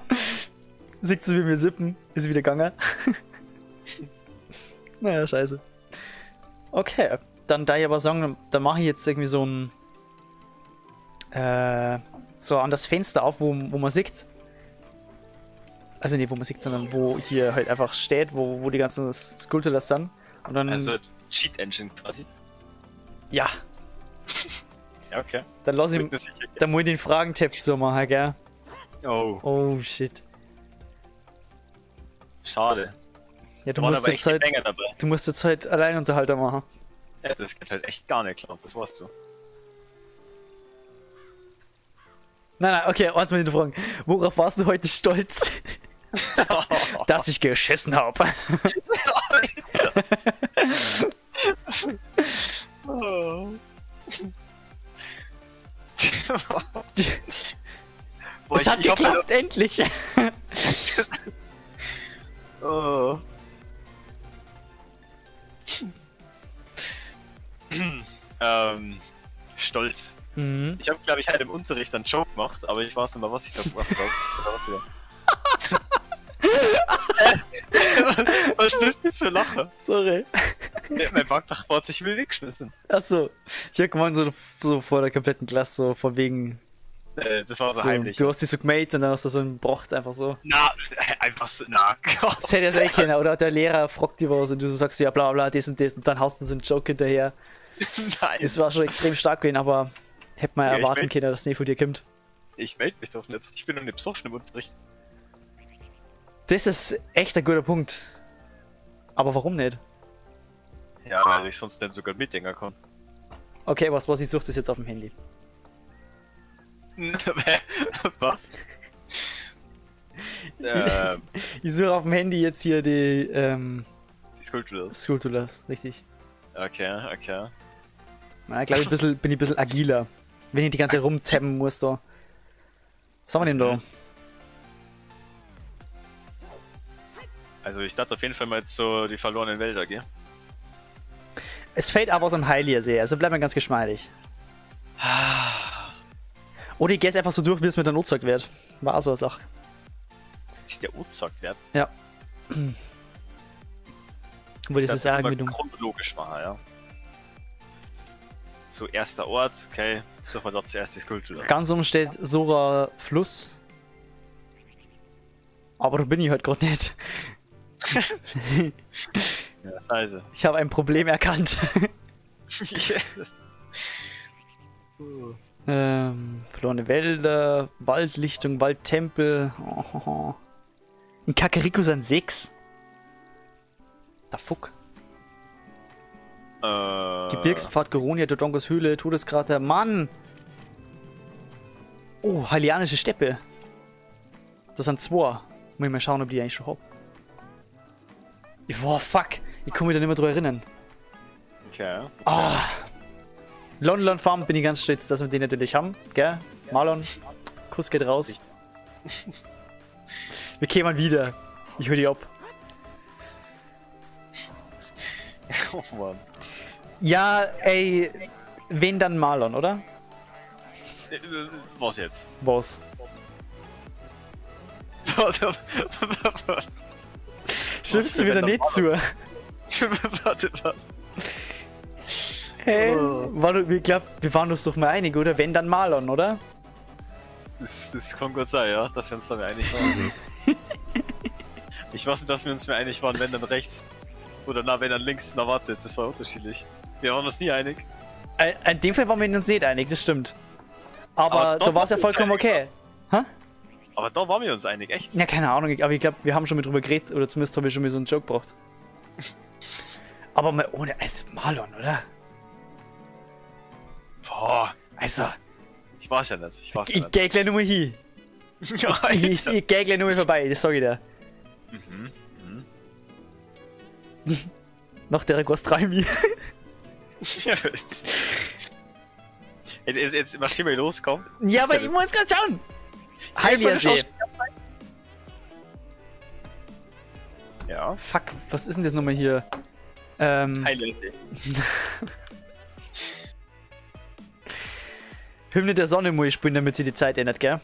Sieht so wie wir sippen. Ist wieder gegangen. Naja, scheiße. Okay, dann da ich aber sagen, dann mache ich jetzt irgendwie so ein so an das Fenster auf, wo man sieht. Also nicht, wo man sieht, sondern wo hier halt einfach steht, wo die ganzen Skulpturas sind. Und dann, Also Cheat Engine quasi. ja, Ja, okay. dann lass ich, Bin mir sicher. dann muss ich den Fragentab so machen, gell? Oh, Oh shit. schade. Ja, Da waren aber echt halt, Banger dabei. du musst jetzt halt Alleinunterhalter machen. Ja, das geht halt echt gar nicht klar, das weißt du. Nein, okay, eins mal fragen. Worauf warst du heute stolz, dass ich geschissen habe? Oh. Es hat geklappt, endlich! Oh. Stolz. Mhm. Ich habe, glaube ich, halt im Unterricht einen Joke gemacht, aber ich weiß nicht mehr, was ich da gemacht habe. Oder was wieder. Was ist das jetzt für Lache? Sorry. Ja, mein Banknachbar hat sich mir weggeschmissen. Achso, ich hab gemeint, so vor der kompletten Klasse, so von wegen. Das war so, So, heimlich. du hast dich so gemacht und dann hast du so einen Brocht einfach so. Na, einfach so, na, Gott. Das hätte ja sein können, oder der Lehrer fragt dir was und du sagst ja bla bla, das und dann haust du so einen Joke hinterher. Nein, Das war schon extrem stark gewesen, aber hätte man Ja, ich erwarten mein- können, dass es nicht von dir kommt. ich melde mich doch nicht. Ich bin doch nicht besoffen im Unterricht. Das ist echt ein guter Punkt. Aber warum nicht? Ja, weil ich sonst nicht so gut mitdenken kann. Okay, was ich suche das jetzt auf dem Handy. Was? Ich suche auf dem Handy jetzt hier die Die Skulptures. Skulpturas, richtig. Okay. Na, glaube ich, bin ich ein bisschen agiler. Wenn ich die ganze Zeit rumzappen muss da. Was haben wir denn da? Also ich dachte auf jeden Fall mal jetzt so die verlorenen Wälder, gell? Es fällt aber aus dem Heilier-See, also bleibt mir ganz geschmeidig. Oder ich gehe es einfach so durch, wie es mit der Not gesagt wird. War auch so eine Sache. Ist der Urzog wert? Ja. Wo das Das ist ja immer irgendwie dumm. chronologisch machen, ja. So, erster Ort, okay. Suchen wir dort zuerst die Skulptur. Ganz oben steht Sora Fluss. Aber da bin ich halt gerade nicht. Ja, scheiße. Ich habe ein Problem erkannt. Verlorene Wälder, Waldlichtung, Waldtempel. Oh. In Kakariko sind 6. Da fuck. Gebirgspfad, Goronia, Dodongos Höhle, Todeskrater. Mann! Oh, Hylianische Steppe. Das sind 2. Muss ich mal schauen, ob die eigentlich schon hab. Boah, fuck. Ich kann mich da nicht mehr dran erinnern. Okay. Ah. London Farm bin ich ganz stolz, dass wir den natürlich haben. Gell? Marlon, Kuss geht raus. Wir kämen wieder. Ich hol die ab. Oh Mann. Ja, ey. wenn dann Marlon, oder? Was jetzt? Was? Schiffst du für wieder wenn nicht dann zu? Warte, was? Hey, Oh. ich glaub, wir waren uns doch mal einig, oder? Wenn dann Marlon, oder? Das kann gut sein, ja, dass wir uns da mehr einig waren. Ich weiß nicht, dass wir uns mehr einig waren, wenn dann rechts. Oder na, wenn dann links. Na warte, das war unterschiedlich. Wir waren uns nie einig. In dem Fall waren wir uns nicht einig, das stimmt. Aber Aber da doch war es ja waren wir uns vollkommen einig, okay. Aber da waren wir uns einig, echt? Ja, keine Ahnung, aber ich glaube, wir haben schon mal drüber geredet, oder zumindest habe ich schon mal so einen Joke gebracht. Aber mal ohne als Marlon, oder? Boah, Also, ich weiß ja nicht. Ich weiß ja ich geh gleich nochmal hin. nicht. Ja, Ich geh gleich nochmal vorbei, das sag ich dir. Mhm. Nach der Gostralmi. Ja, jetzt mach mal los, komm. Ja, aber ich muss grad schauen. Heiligersee. Ja, Fuck, was ist denn das nochmal hier? Heilersee. Hymne der Sonne muss ich spielen, damit sie die Zeit ändert, gell?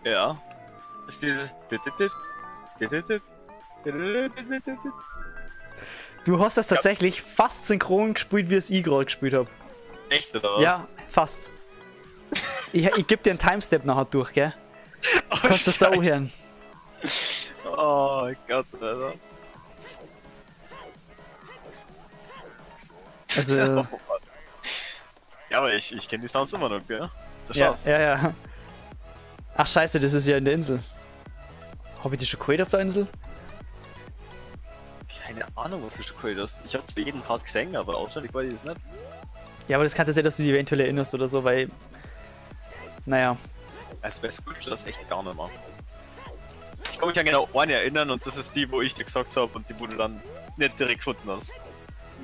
Ja. Das ist dieses. Du hast das tatsächlich fast synchron gespielt, wie es ich gerade gespielt habe. Echt oder was? Ja, fast. Ich geb dir einen Timestep nachher durch, gell? Oh, Kannst du das da auch Scheiße. hören? Oh Gott, Alter. Also, Oh, Mann. Ja, aber ich kenne die Sounds immer noch, gell? Du ja, schaust. ja. Ach scheiße, das ist ja in der Insel. Hab ich die schon geholt auf der Insel? Keine Ahnung, was du schon gehört hast. Ich hab zwar jeden Part gesehen, aber auswendig weiß ich es nicht. Ja, aber das kann ja sein, dass du dich eventuell erinnerst oder so, weil... Naja. Also bei School das echt gar nicht mehr. Ich kann mich an genau eine erinnern und das ist die, wo ich dir gesagt habe und die, wo du dann nicht direkt gefunden hast.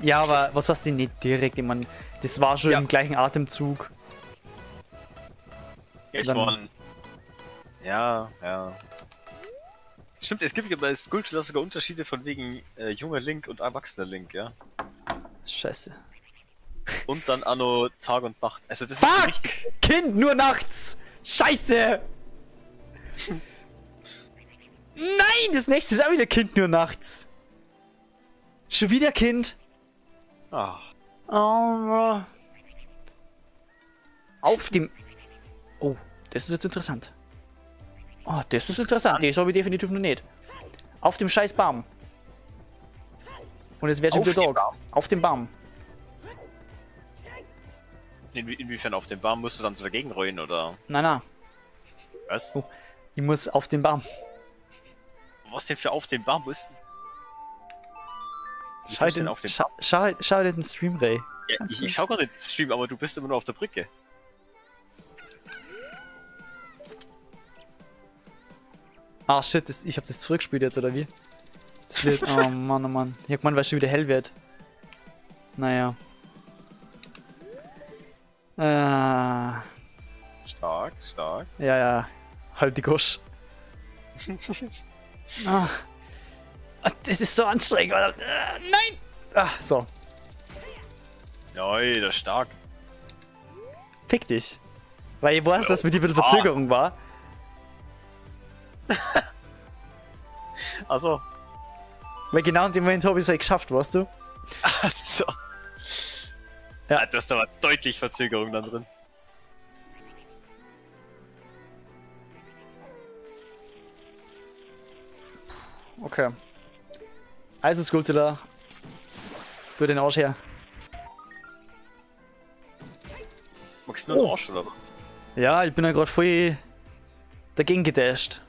Ja, aber was hast du nicht direkt? Ich mein, das war schon Ja. im gleichen Atemzug. Ja, ich Dann- meine. Ja. Stimmt, es gibt ja bei Skull sogar Unterschiede von wegen junger Link und erwachsener Link, ja. Scheiße. Und dann Anno Tag und Nacht. Also das ist so Fuck! richtig. Kind nur nachts! Scheiße! Nein, das nächste ist auch wieder Kind nur nachts. Schon wieder Kind. Ach, Oh. Auf dem... Oh, das ist jetzt interessant. Oh, das ist interessant. Das habe ich definitiv noch nicht. Auf dem scheiß Baum. Und es wird schon Auf wieder dem Tag. Baum? Auf dem Baum. inwiefern auf den Baum musst du dann so dagegen rollen oder Nein. was? Oh. Ich muss auf den Baum. Was denn für auf den Baum musst? Wie Schau kommst du dir denn auf den schau dir den Stream, Ray. Ja, ich schau gerade den Stream, aber du bist immer nur auf der Brücke. Ah shit, ich hab das zurückgespielt jetzt, oder wie? Das wird. Oh Mann, oh Mann. Ich hab gemeint, weil es schon wieder hell wird. Naja. Stark. Ja. Halt die Gosch. Ah. Ah, das ist so anstrengend. Nein! Ah, so. Ja, stark. Fick dich. Weil ich weiß, dass mit dir ein bisschen Verzögerung war. Also. Weil genau in dem Moment habe ich es halt geschafft, weißt du? Achso. Ja. Ja, da ist aber deutlich Verzögerung dann drin. Okay. Also, Skulptula. Tu den Arsch her. Magst du nur einen Oh. Arsch oder was? Ja, ich bin ja gerade voll dagegen gedasht.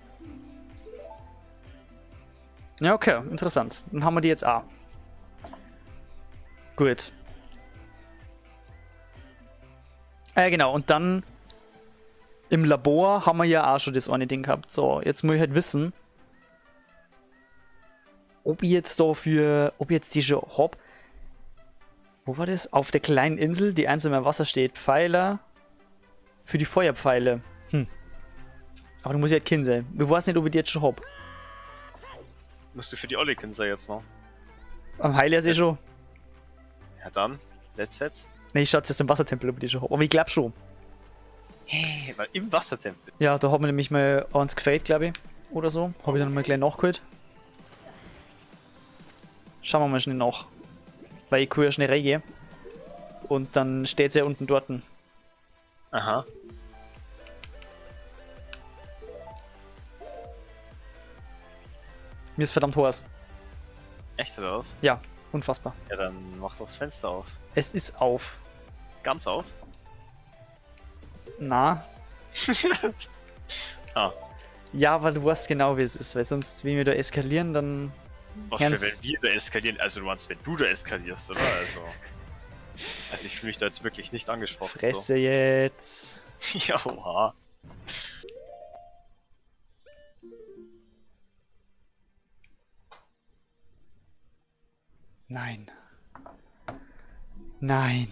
Ja, okay, interessant. Dann haben wir die jetzt auch. Gut. Genau, und dann im Labor haben wir ja auch schon das eine Ding gehabt. So, jetzt muss ich halt wissen, ob ich jetzt die schon hab. Wo war das? Auf der kleinen Insel, die einsam im Wasser steht. Pfeiler für die Feuerpfeile. Aber du musst ja halt Kind sein. Du weißt nicht, ob ich die jetzt schon hab. Musst du für die Ollikinser jetzt noch? Am Heilersee schon. Ja dann. Let's Fetz? Ne, ich schaue jetzt im Wassertempel, ob ich die schon habe. Aber ich glaube schon. Hey, weil im Wassertempel. Ja, da haben wir nämlich mal eins gefällt, glaube ich. Oder so. Habe ich dann mal gleich nachgeholt. Schauen wir mal schnell nach. Weil ich kann ja schnell reingehen. Und dann steht sie ja unten dort. Aha. Mir ist verdammt heiß. Echt oder was? Ja, unfassbar. Ja, dann mach doch das Fenster auf. Es ist auf. Ganz auf? Na. Ah. Ja, weil du weißt genau, wie es ist. Weil sonst, wenn wir da eskalieren, dann... Was Ernst? für, wenn wir da eskalieren? Also du meinst, wenn du da eskalierst, oder? Also ich fühle mich da jetzt wirklich nicht angesprochen. Fresse jetzt. So. Ja, oha. Nein. Nein.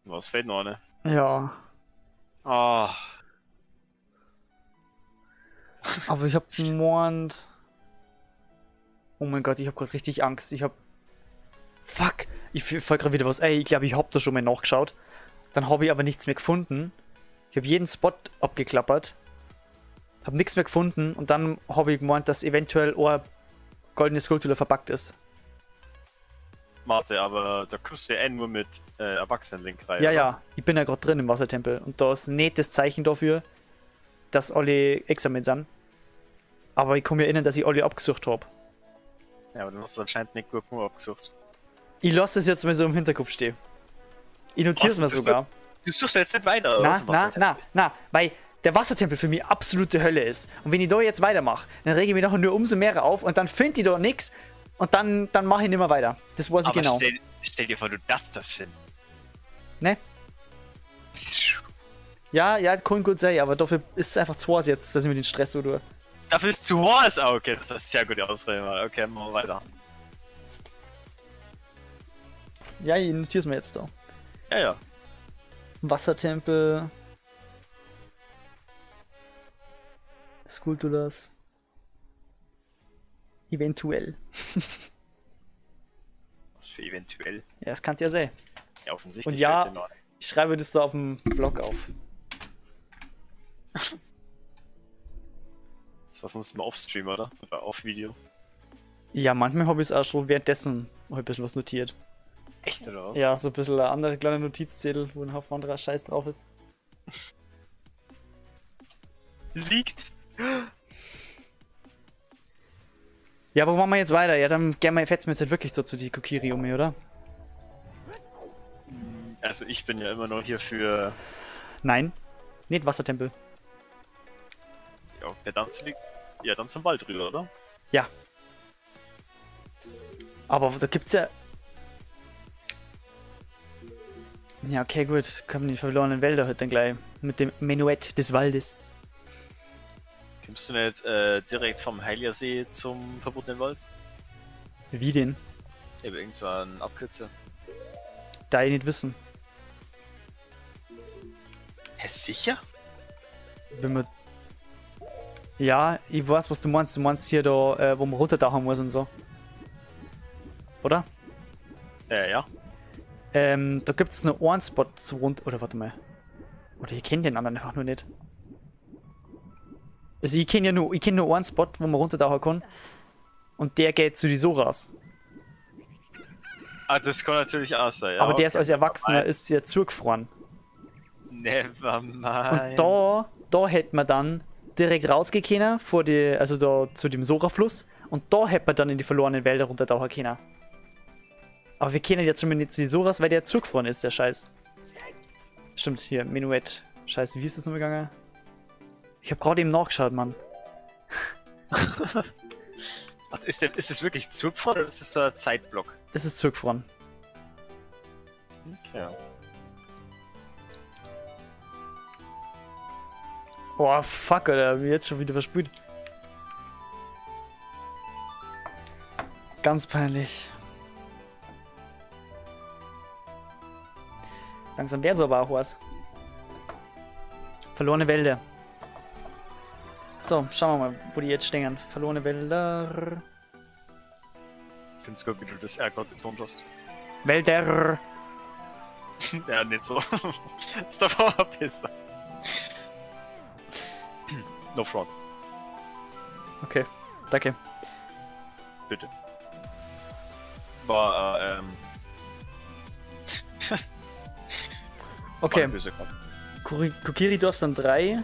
Was fehlt noch, ne? Ja. Ah. Aber ich hab gemeint... Oh mein Gott, ich hab gerade richtig Angst. Ich hab... Fuck! Ich fall gerade wieder was. Ey, ich glaube, ich hab da schon mal nachgeschaut. Dann habe ich aber nichts mehr gefunden. Ich habe jeden Spot abgeklappert. Hab nichts mehr gefunden. Und dann habe ich gemeint, dass eventuell ein goldene Skulptur verpackt ist. Warte, aber da kommst du ja nur mit Erwachsenen-Link rein. Ja, oder? ja. Ich bin ja gerade drin im Wassertempel. Und da ist nicht das Zeichen dafür, dass alle Examen sind. Aber ich kann mir erinnern, dass ich alle abgesucht habe. Ja, aber du hast es anscheinend nicht gut genug abgesucht. Ich lasse das jetzt mal so im Hinterkopf stehen. Ich notiere es Was? mir Das sogar. Du suchst jetzt nicht weiter, Na, aus dem na, Wassertempel. na, weil der Wassertempel für mich absolute Hölle ist. Und wenn ich da jetzt weitermache, dann rege ich mich nachher nur umso mehr auf und dann finde ich da nichts und dann mache ich nicht mehr weiter. Das weiß ich Aber genau. stell dir vor, du darfst das finden. Ne? Ja, kann gut sein, aber dafür ist es einfach zu heiß jetzt, dass ich mir den Stress so tue. Dafür ist zu heiß. Ah, okay, das ist eine sehr gute Ausrede. Mal. Okay, machen wir weiter. Ja, ich notiere es mir jetzt da. Ja, ja. Wassertempel. Skulpturas. Eventuell. Was für eventuell. Ja, das kann ja sein. Ja, offensichtlich. Und ja, fällt dir noch ein. ich schreibe das so auf dem Blog auf. Das war sonst mal Offstream, oder? Oder auf Video. Ja, manchmal habe ich es auch schon währenddessen hab ich ein bisschen was notiert. Echt, oder was? Ja, so ein bisschen eine andere kleine Notizzettel, wo ein Haufen anderer Scheiß drauf ist. Liegt. Ja, aber wo machen wir jetzt weiter? Ja, dann gehen wir jetzt halt wirklich so zu die Kokiri um mich, oder? Also ich bin ja immer noch hier für... Nein. Nicht Wassertempel. Ja, der Tanz liegt... Ja, dann zum Wald rüber, oder? Ja. Aber da gibt's ja... Ja, okay, gut. Kommen die verlorenen Wälder heute dann gleich. Mit dem Menuett des Waldes. Kommst du nicht direkt vom Heiligersee zum verbotenen Wald? Wie denn? Eben irgend so ein Abkürzer. Da ich nicht wissen. Hä, sicher? Wenn man... Ja, ich weiß, was du meinst. Du meinst hier da, wo man runtertauchen muss und so. Oder? Ja. Da gibt's nur einen Spot zu rund... Oder warte mal. Oder ich kenne den anderen einfach nur nicht. Also ich kenne nur einen Spot, wo man runtertauchen kann. Und der geht zu die Soras. Ah, das kann natürlich auch sein, ja. Aber der ist okay. als Erwachsener ist ja zugefroren. Nevermind. Und da hätte man dann direkt rausgehen können, vor die, also da zu dem Sora-Fluss. Und da hätte man dann in die verlorenen Wälder runtertauchen können. Aber wir kennen jetzt schon mal nicht zu die Soras, weil der zugefroren ist, der Scheiß. Stimmt, hier, Menuett. Scheiße, wie ist das nochmal gegangen? Ich habe gerade eben nachgeschaut, Mann. Warte, ist das wirklich zugefroren oder ist das so ein Zeitblock? Das ist zugefroren. Okay. Boah, fuck, Alter, wie jetzt schon wieder verspült. Ganz peinlich. Langsam werden sie aber auch was. Verlorene Wälder. So, schauen wir mal, wo die jetzt stehen. Verlorene Wälder. Ich find's gut, wie du das R gerade betont hast. Wälder. Ja, nicht so. Ist doch Powerpista. No front. Okay, danke. Bitte. War, Okay, war böse Gott. Kokiridorf sind 3,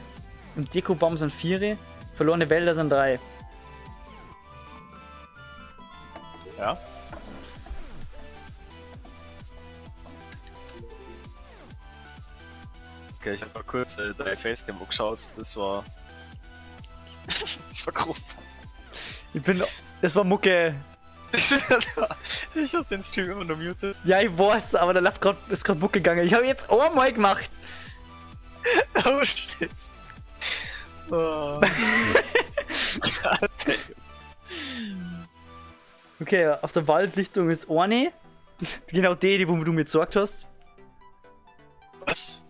im Dekobaum sind 4, verlorene Wälder sind 3. Ja? Okay, ich hab mal kurz 3 Facecam geschaut, das war... das war grob. Das war Mucke. Ich hab den Stream immer nur muted. Ja, ich weiß, aber da ist gerade Mucke gegangen. Ich habe jetzt einmal gemacht. Oh shit. Oh. Okay, auf der Waldlichtung ist eine. Genau die, wo du mir gesagt hast. Was?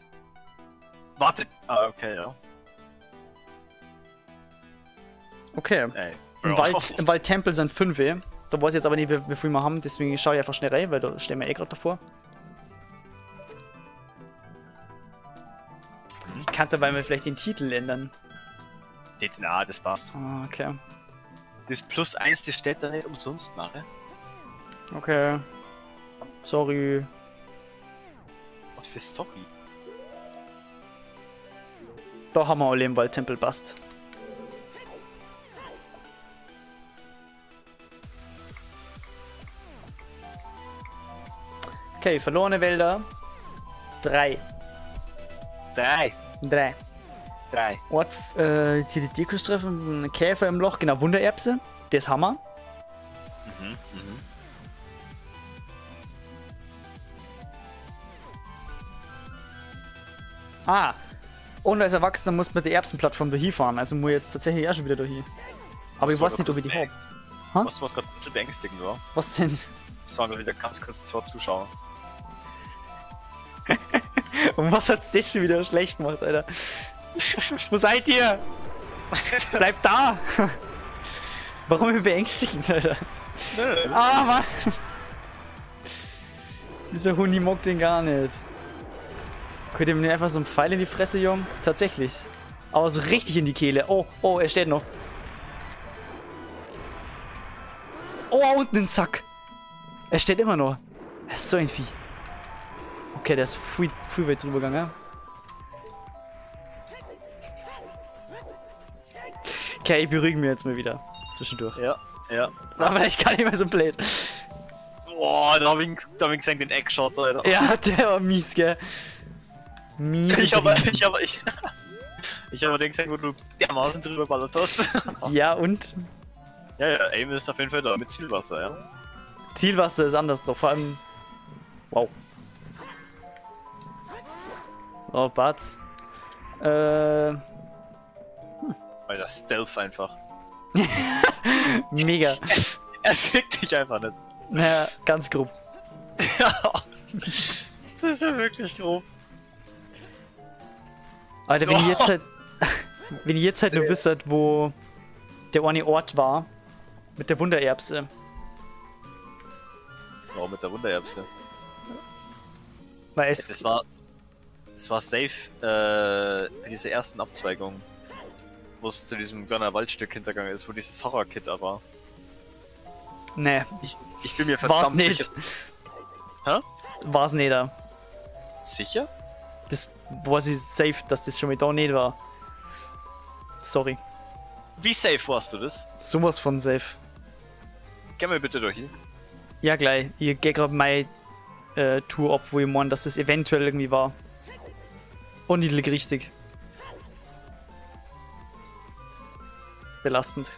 Warte. Ah, okay, ja. Okay. Ey. Im Waldtempel sind 5. Da weiß ich jetzt aber nicht, wie viel wir haben, deswegen schaue ich einfach schnell rein, weil da stehen wir eh gerade davor. Ich kann dabei mal vielleicht den Titel ändern. Na, das passt. Ah, okay. Das +1, das steht da nicht umsonst nachher. Okay. Sorry. Was für Sorry. Da haben wir alle im Waldtempel, passt. Okay, verlorene Wälder. 3. 3. 3. Ort, hier die Dekos treffen, Käfer im Loch, genau, Wundererbse. Das haben wir. Ah, und als Erwachsener muss man die Erbsenplattform da hinfahren, also muss ich jetzt tatsächlich auch schon wieder da hin. Aber ich weiß nicht, ob ich die habe. Was gerade ein bisschen beängstigend war? Was denn? Das waren wieder ganz kurz 2 Zuschauer. Und was hat's das schon wieder schlecht gemacht, Alter? Wo seid ihr? Bleibt da! Warum bin beängstigend, Alter? Ah, Mann! Dieser Huni mag den gar nicht. Könnt ihr mir einfach so einen Pfeil in die Fresse, Jung? Tatsächlich. Aber so richtig in die Kehle. Oh, oh, er steht noch. Oh, unten im Sack. Er steht immer noch. Er ist so ein Vieh. Okay, der ist viel weit drüber gegangen. Okay, ich beruhige mich jetzt mal wieder. Zwischendurch. Ja, ja. Aber ich kann nicht mehr so blöd. Boah, da hab ich gesehen, den Eckshot, Alter. Ja, der war mies, gell. Mies. Ich hab den gesehen, wo du dermaßen drüber ballert hast. Ja, und? Ja, Aim ist auf jeden Fall da mit Zielwasser, ja. Zielwasser ist anders doch, vor allem. Wow. Oh, Batz. Weil das Stealth einfach. Mega. Er sieht dich einfach nicht. Naja, ganz grob. Ja. Das ist ja wirklich grob. Alter, wenn ihr jetzt halt nur wisst, wo der eine Ort war, mit der Wundererbse. Warum mit der Wundererbse? Weil es. Das war safe bei dieser ersten Abzweigung, wo es zu diesem kleinen Waldstück hintergegangen ist, wo dieses Horror-Kit war. Nee, Ich bin mir war's verdammt nicht. sicher. Hä? War's nicht da. Sicher? Das weiß ich safe, dass das schon mal da nicht war. Sorry. Wie safe warst du das? Sowas von safe. Geh mal bitte durch hier. Ja, gleich. Ich geh grad meine Tour ab, wo ich meine, dass das eventuell irgendwie war. Und ich lieg richtig. Belastend.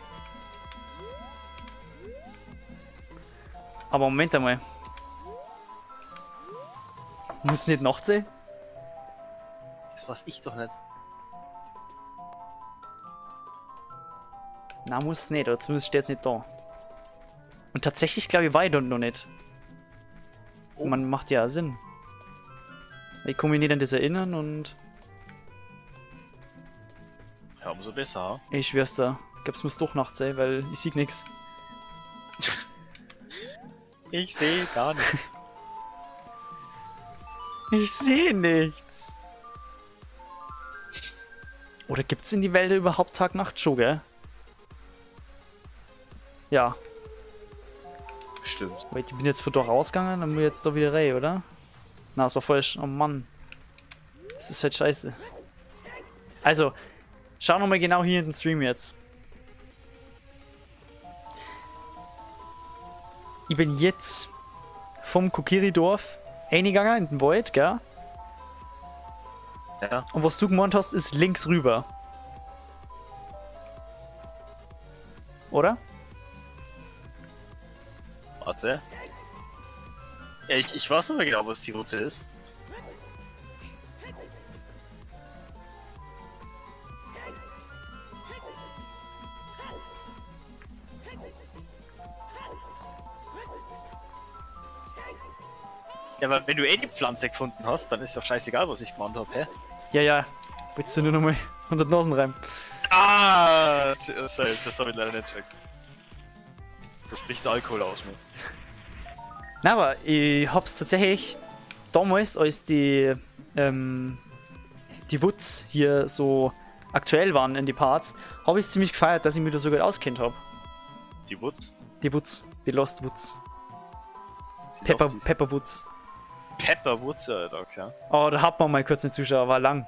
Aber Moment einmal. Muss nicht nachts sein? Das weiß ich doch nicht. Na, muss es nicht, oder zumindest steht es nicht da. Und tatsächlich glaube ich, war ich dort noch nicht. Oh. Man macht ja Sinn. Ich kann mich nicht an das erinnern und Ja, umso besser. ich schwör's da. Ich glaube, es muss doch nachts sein, weil ich sehe nichts. Ich sehe gar nichts. Ich sehe nichts. Oder gibt's in die Wälder überhaupt Tag-Nacht schon, gell? Ja. Stimmt. Weil ich bin jetzt von da rausgegangen, dann muss ich jetzt da wieder rein, oder? Na, das war falsch. Oh Mann. Das ist halt scheiße. Also, schau nochmal genau hier in den Stream jetzt. Ich bin jetzt vom Kokiri-Dorf eingegangen in den Wald, gell? Ja. Und was du gemeint hast, ist links rüber. Oder? Warte. Ja, ich weiß nicht mehr genau, was die Route ist. Ja, aber wenn du eh die Pflanze gefunden hast, dann ist doch scheißegal, was ich gemacht habe, hä? Ja, ja. Willst du nur nochmal 100 Nasen rein? Ah! Sorry, das habe ich leider nicht checkt. Da spricht der Alkohol aus mir. Na, aber ich hab's tatsächlich damals, als die Woods hier so aktuell waren in die Parts, habe ich ziemlich gefeiert, dass ich mich da so gut auskennt habe. Die Woods? Die Woods, die Lost Woods. Die Lofties. Pepper Woods. Pepper Woods, Alter, okay. Oh, da hat man mal kurz einen Zuschauer, war lang.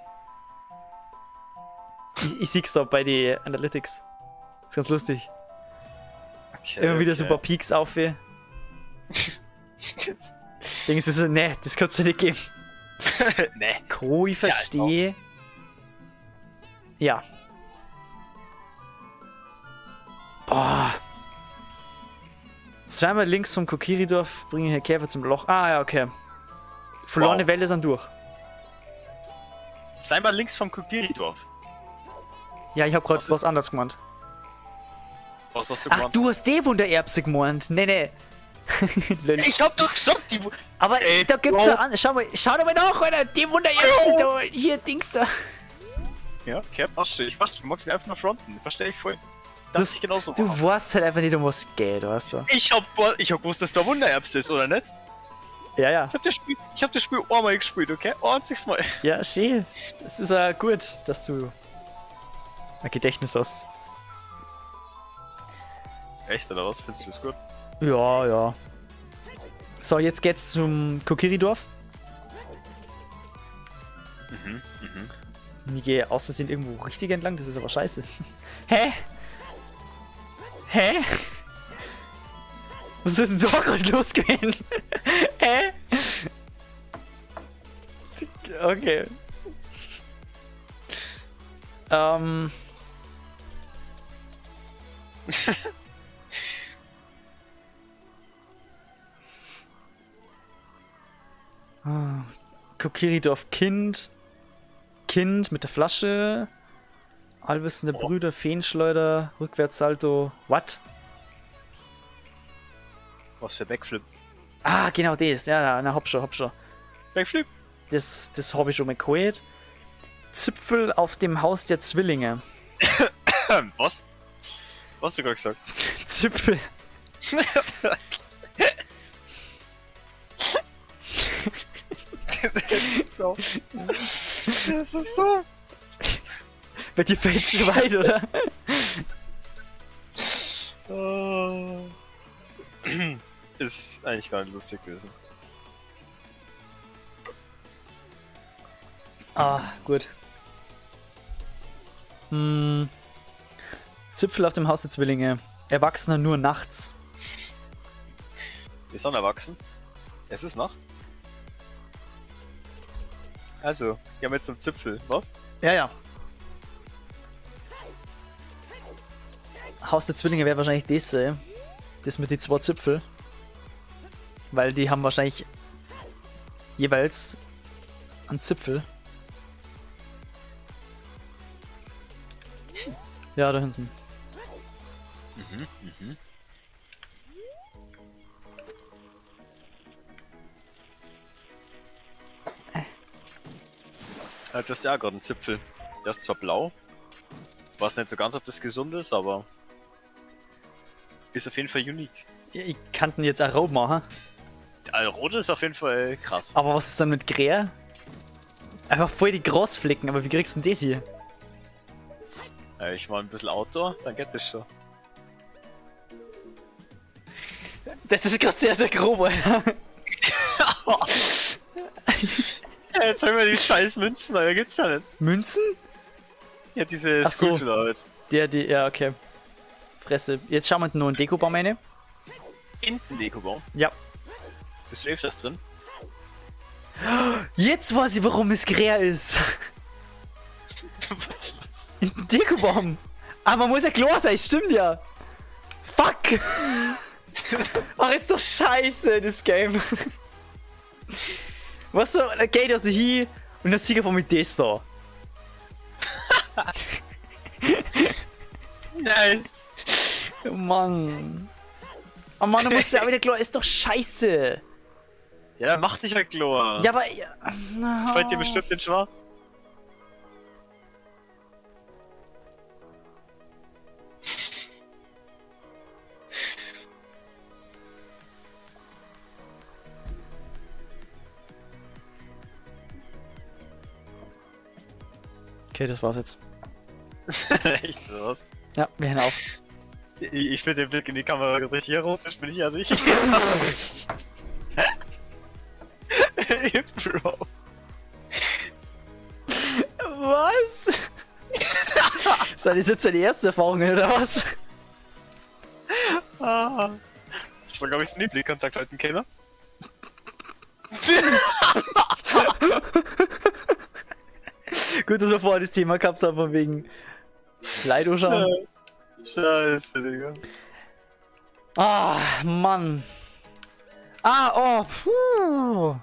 Ich sieh's da bei den Analytics. Das ist ganz lustig. Okay, Immer wieder so ein paar Peaks auf. Irgendwie so, ne, das kannst du nicht geben. Nee. Cool, ich verstehe. Ja. Boah. Zweimal links vom Kokiri-Dorf bringen Herr Käfer zum Loch. Ah, ja, okay. Verlorene Wow. Welle sind durch. Zweimal links vom Kokiri-Dorf. Ja, ich hab grad Was was ist- anderes gemeint. Was hast du Ach, gemacht? du hast die Wundererbse gemeint. Nee, nee. Lol. Ich hab doch gesagt, die Aber da gibt's ja an. Schau doch mal nach, Alter. Die Wundererbse da. Hier, Dings da. Ja, okay, passt schon. Ich weiß, du magst mich einfach nur fronten. Verstehe ich voll. Das ist genauso. Du weißt halt einfach nicht, um was es geht, weißt du. Ich hab gewusst, dass da Wundererbs ist, oder nicht? Ja, ja. Ich hab das Spiel einmal gespielt, okay? Einziges Mal. Ja, schön. Es ist ja gut, dass du ein Gedächtnis hast. Echt, oder was? Findest du das gut? Ja, ja. So, jetzt geht's zum Kokiri-Dorf. Ich gehe aus Versehen irgendwo richtig entlang, das ist aber scheiße. Hä? Hä? Was ist denn so gerade los gewesen? Hä? Okay. Kokiridorf Kind. Kind mit der Flasche. Allwissende Brüder, Feenschleuder, Rückwärtssalto. What? Was für Backflip? Ah, genau das. Ja, na, hab schon. Backflip? Das habe ich schon mal geholt. Zipfel auf dem Haus der Zwillinge. Was? Was hast du gerade gesagt? Zipfel. Das ist so. Bei dir fällt's schon weit, oder? Ist eigentlich gar nicht lustig gewesen. Ah, gut. Zipfel auf dem Haus der Zwillinge. Erwachsener nur nachts. Wir sind erwachsen. Es ist Nacht. Also, wir haben jetzt einen Zipfel. Was? Ja, ja. Haus der Zwillinge wäre wahrscheinlich das, das mit den zwei Zipfel. Weil die haben wahrscheinlich jeweils einen Zipfel. Ja, da hinten. Du hast ja auch gerade einen Zipfel. Der ist zwar blau. Weiß nicht so ganz, ob das gesund ist, aber ist auf jeden Fall unique. Ich kann den jetzt auch rot machen. Rot ist auf jeden Fall krass. Aber was ist dann mit Gräer? Einfach voll die Großflecken, aber wie kriegst du denn das hier? Ich war ein bisschen Outdoor, dann geht das schon. Das ist gerade sehr, sehr grob, Alter. Ja, jetzt haben wir die scheiß Münzen, aber gibt's ja nicht. Münzen? Ja, diese Ach so. Skulptur halt. Ja, okay. Fresse. Jetzt schauen wir nur einen Dekobaum rein. Hinten Dekobaum. Ja. Bist du öfters drin? Jetzt weiß ich, warum es Gräer ist. Was? In den Dekobaum. Aber man muss ja klar sein, stimmt ja. Fuck. Ach, ist doch scheiße, das Game. Was so, da geht also hier und dann sieht er von mit das da. Nice. Oh Mann. Oh Mann, du musst ja auch wieder klar, ist doch scheiße. Ja, dann mach dich halt klar. Ja, aber. Ja, Freut dir bestimmt den Schwarz. Okay, das war's jetzt. Echt was? Ja, wir hören auf. Ich finde den Blick in die Kamera richtig erotisch, bin ich ja nicht. Bro. Was? Seid ihr jetzt deine erste Erfahrung, oder was? Ah. Das war, glaube ich, nie Blickkontakt halten können. Gut, dass wir vorher das Thema gehabt haben, von wegen Leido schauen. Scheiße, Digga. Ah, Mann. Oh, puh.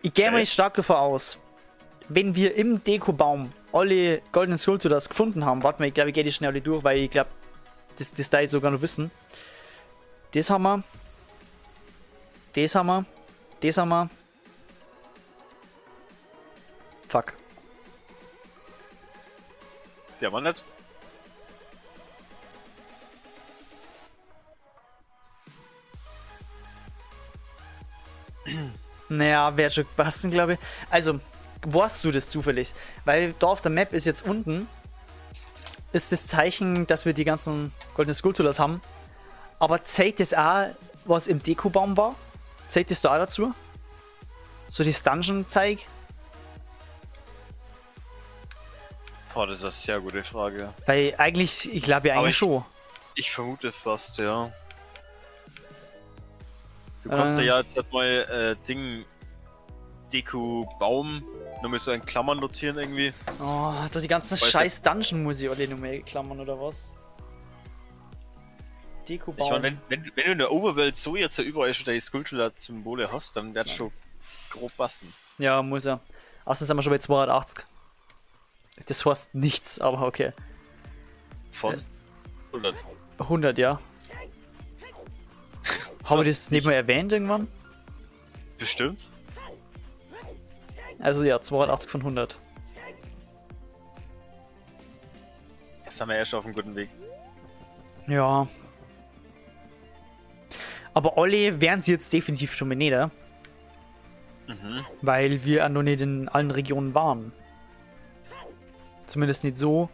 Ich gehe mal stark davon aus, wenn wir im Dekobaum alle goldenen Skulpturas gefunden haben, warte mal, ich glaube, ich gehe die schnell alle durch, weil ich glaube, das da ich sogar noch wissen. Das haben wir. Das haben wir. Das haben wir. Fuck. Die haben wir nicht. Naja, wäre schon passen, glaube ich. Also, weißt du das zufällig? Weil da auf der Map ist jetzt unten ist das Zeichen, dass wir die ganzen goldenen Skulpturas haben. Aber zählt das auch, was im Dekobaum war? Zählt das da auch dazu? So das Dungeon-Zeig? Boah, das ist eine sehr gute Frage. Weil eigentlich, ich glaube ja Aber eigentlich schon. Ich vermute fast, ja. Du kannst ja jetzt halt mal Deko Baum nur mit so in Klammern notieren irgendwie. Oh, da die ganzen Weiß scheiß Dungeon muss ich alle nur mehr klammern oder was? Dekobaum. Ich meine, wenn du in der Oberwelt so jetzt ja überall schon deine Skulptur-Symbole hast, dann wird schon grob passen. Ja, muss ja. Außerdem sind wir schon bei 280. Das heißt nichts, aber okay. Von 100. 100, ja. Haben wir das nicht mal erwähnt irgendwann? Bestimmt. Also ja, 280 von 100. Jetzt haben wir ja schon auf einem guten Weg. Ja. Aber alle wären sie jetzt definitiv schon mal nicht, Mhm. weil wir ja noch nicht in allen Regionen waren. Zumindest nicht so.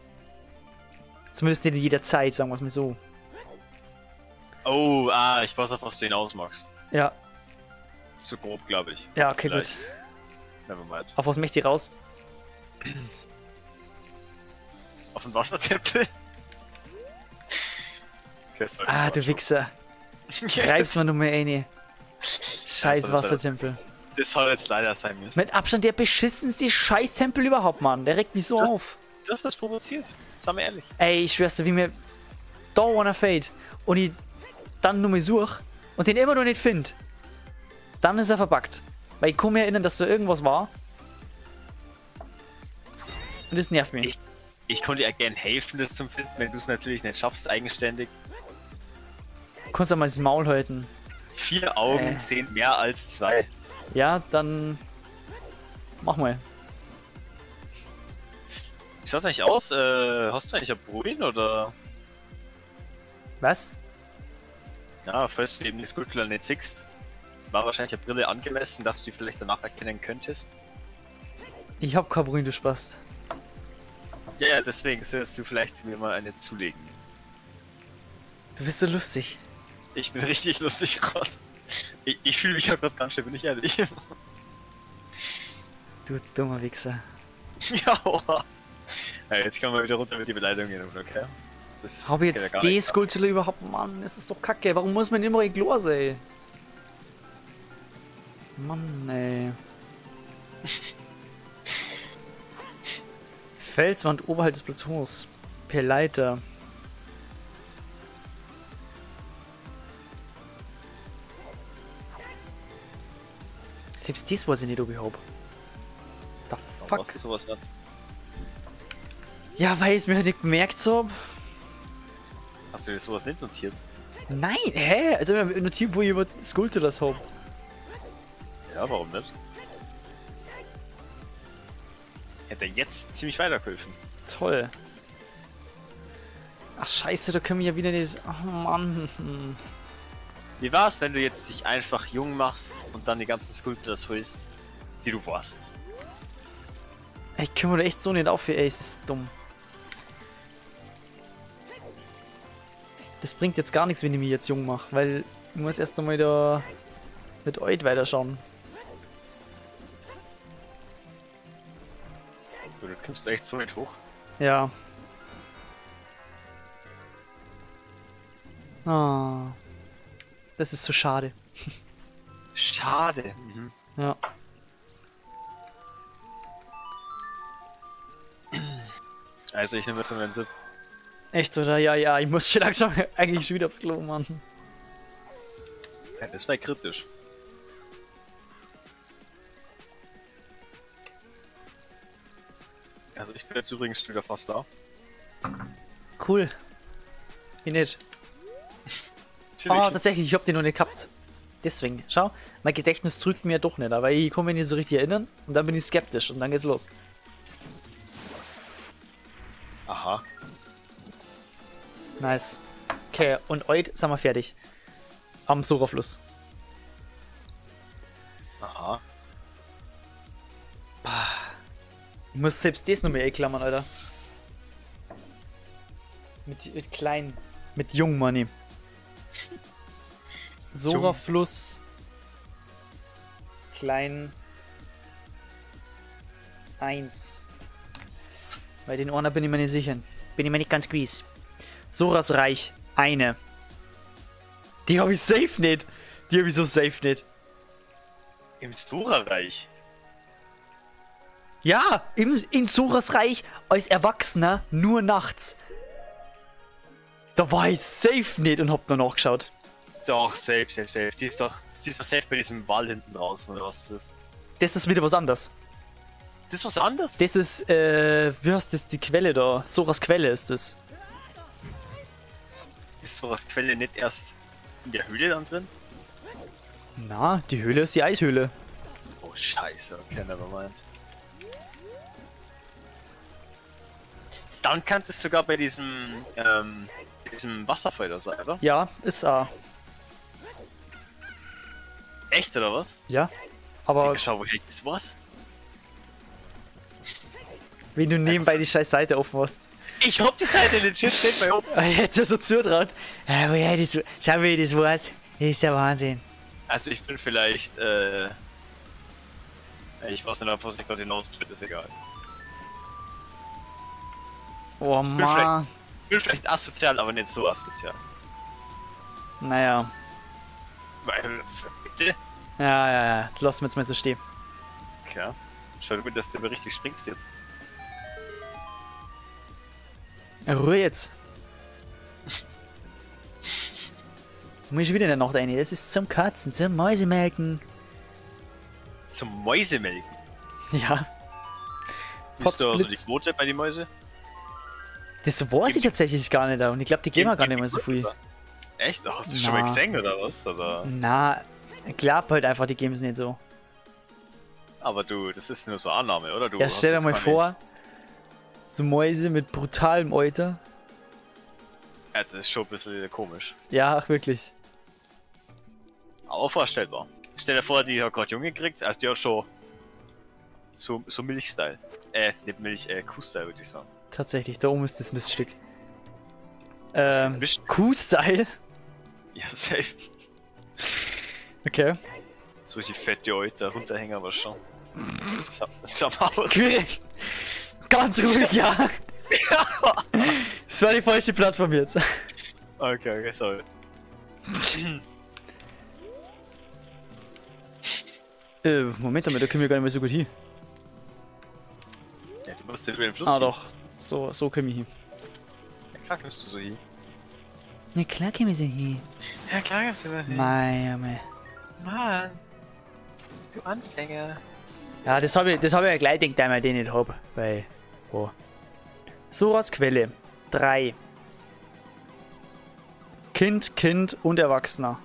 Zumindest nicht in jeder Zeit, sagen wir es mal so. Oh, ich weiß auf was du hinaus magst. Ja, Zu grob, glaube ich. ja, okay, Vielleicht. gut. Nevermind. Auf was möchte ich raus? Auf den Wassertempel? Okay, sorry, das war Du schon. Wichser. Reib's mir nur mal eine. Scheiß das- Wassertempel. Das soll jetzt leider sein müssen. Mit Abstand der beschissenste Scheißtempel überhaupt, Mann. Der regt mich so Das- auf. Du hast das provoziert. Sagen wir ehrlich. Ey, ich schwör's dir, wie mir da einer fällt und ich dann nur mal suche und den immer noch nicht finde, dann ist er verbuggt. Weil ich kann mich erinnern, dass da irgendwas war. Und das nervt mich. Ich konnte dir ja gern helfen, das zu finden, wenn du es natürlich nicht schaffst, eigenständig. Kannst du mal das Maul halten. 4 Augen sehen mehr als 2. Ja, dann mach mal. Wie schaut's eigentlich aus? Hast du eigentlich ein Bruin oder? Was? Ja, falls du eben die Skulptur nicht siehst. War wahrscheinlich eine Brille angemessen, dass du die vielleicht danach erkennen könntest. Ich hab kein Brühen, du Spast. Ja, deswegen solltest du vielleicht mir mal eine zulegen. Du bist so lustig. Ich bin richtig lustig gerade. Ich fühle mich ja gerade ganz schön, bin ich ehrlich. Du dummer Wichser. Ja, oha. Ja, jetzt können wir wieder runter mit die Beleidigungen, okay? Habe geht jetzt gar die nicht. Skulltülle überhaupt, Mann, es ist doch kacke. Warum muss man immer Glas, ey? Mann, ey. Felswand oberhalb des Plateaus. Per Leiter. Selbst das weiß ich nicht, ob ich hab. The Warum fuck? hast du sowas nicht? Ja, weil ich es mir halt nicht gemerkt habe. Hast du dir sowas nicht notiert? Nein, hä? Also notiert, wo ich über Skulltülle das hab. Ja, warum nicht? Hätte er jetzt ziemlich weitergeholfen. Toll. Ach scheiße, da können wir ja wieder nicht... Ach Mann. Wie war's, wenn du jetzt dich einfach jung machst und dann die ganzen Sculptors holst, die du warst? Ich kümmere echt so nicht auf, ey, es ist dumm. Das bringt jetzt gar nichts, wenn ich mich jetzt jung mache, weil ich muss erst einmal da mit euch weiterschauen. Du kommst echt so nicht hoch. Ja. Ah. Das ist so schade. Schade. Ja. Also ich nehme jetzt mal einen Tipp. Echt, oder? Ja, ja, ich muss schon langsam eigentlich schon wieder aufs Klo, Mann. Ja, das war kritisch. Also ich bin jetzt übrigens schon wieder fast da. Cool. Ich nicht. Oh, tatsächlich, ich hab den noch nicht gehabt. Deswegen, schau, mein Gedächtnis drückt mir doch nicht, aber ich kann mich nicht so richtig erinnern und dann bin ich skeptisch und dann geht's los. Aha. Nice. Okay, und heute sind wir fertig. Am Sora-Fluss. Aha. Ich muss selbst das nochmal einklammern, Alter. Mit klein. Mit jung, Money. Sora-Fluss. Klein. 1. Bei den Ordner bin ich mir nicht sicher. Bin ich mir nicht ganz gewiss. Soras Reich. Eine. Die habe ich safe nicht. Die habe ich so safe nicht. Im Sora-Reich. Ja, in Soras Reich als Erwachsener nur nachts. Da war ich safe nicht und hab nur nachgeschaut. Doch, safe. Die ist doch safe bei diesem Wall hinten draußen, oder was ist das? Das ist wieder was anderes. Das ist was anderes? Das ist, wie heißt das, die Quelle da? Soras Quelle ist das. Ist Soras Quelle nicht erst in der Höhle dann drin? Na, die Höhle ist die Eishöhle. Oh, scheiße, okay, nevermind. Dann kann es sogar bei diesem Wasserfall da sein, oder? Ja, ist Echt, oder was? ja. Aber Digga, schau, woher das was? wenn du nebenbei die scheiß Seite offen hast. Ich hab die Seite legit nicht bei oben. Jetzt ist er so zutraut. Woher das, schau wie das war's. Das ist der Wahnsinn. Also ich bin vielleicht, ich weiß nicht, was ich gerade hinaus will, ist egal. Oh Mann. Ich bin vielleicht asozial, aber nicht so asozial. Naja. Weil, bitte? Ja. Lass mir jetzt mal so stehen. Okay. Schau gut, dass du aber richtig springst jetzt. Ruhe jetzt. Du musst wieder in der Nacht rein. Das ist zum Katzen, zum Mäusemelken. Zum Mäusemelken. Ja. Wie ist da so die Potzblitz. Quote bei den Mäuse? Das weiß ich tatsächlich gar nicht. Und ich glaube, die gehen gar nicht mehr so viel. Echt? Hast du schon mal Na. gesehen oder was? Oder? Na, ich glaube halt einfach, die geben es nicht so. Aber du, das ist nur so Annahme, oder? Du Ja, hast stell dir jetzt mal keine- vor, so Mäuse mit brutalem Euter. Ja, das ist schon ein bisschen komisch. Ja, ach, wirklich. Aber vorstellbar. Stell dir vor, die hat gerade Junge gekriegt, also die hat schon so Milch-Style. Nicht Milch, Kuh-Style würde ich sagen. Tatsächlich, da oben ist das Miststück. Das ist ein Miststück. Kuh-Style? Ja, safe. Okay. So die fette Alte, Runterhänger war schon. Sag mal aus. Ganz ruhig, ja. Das war die falsche Plattform jetzt. Okay, sorry. Moment mal, da können wir gar nicht mehr so gut hin. Ja, du musst über den Fluss Ah hin. doch, so können wir hin. Ja, klar kommst du so hin. Ja klar können wir so hin. Ja, klar kommst du da hin. Mei. Mann. Du Anfänger. Ja, das hab ich ja gleich gedacht, dass ich den nicht hab. Bei. Oh. Soras Quelle. 3. Kind und Erwachsener.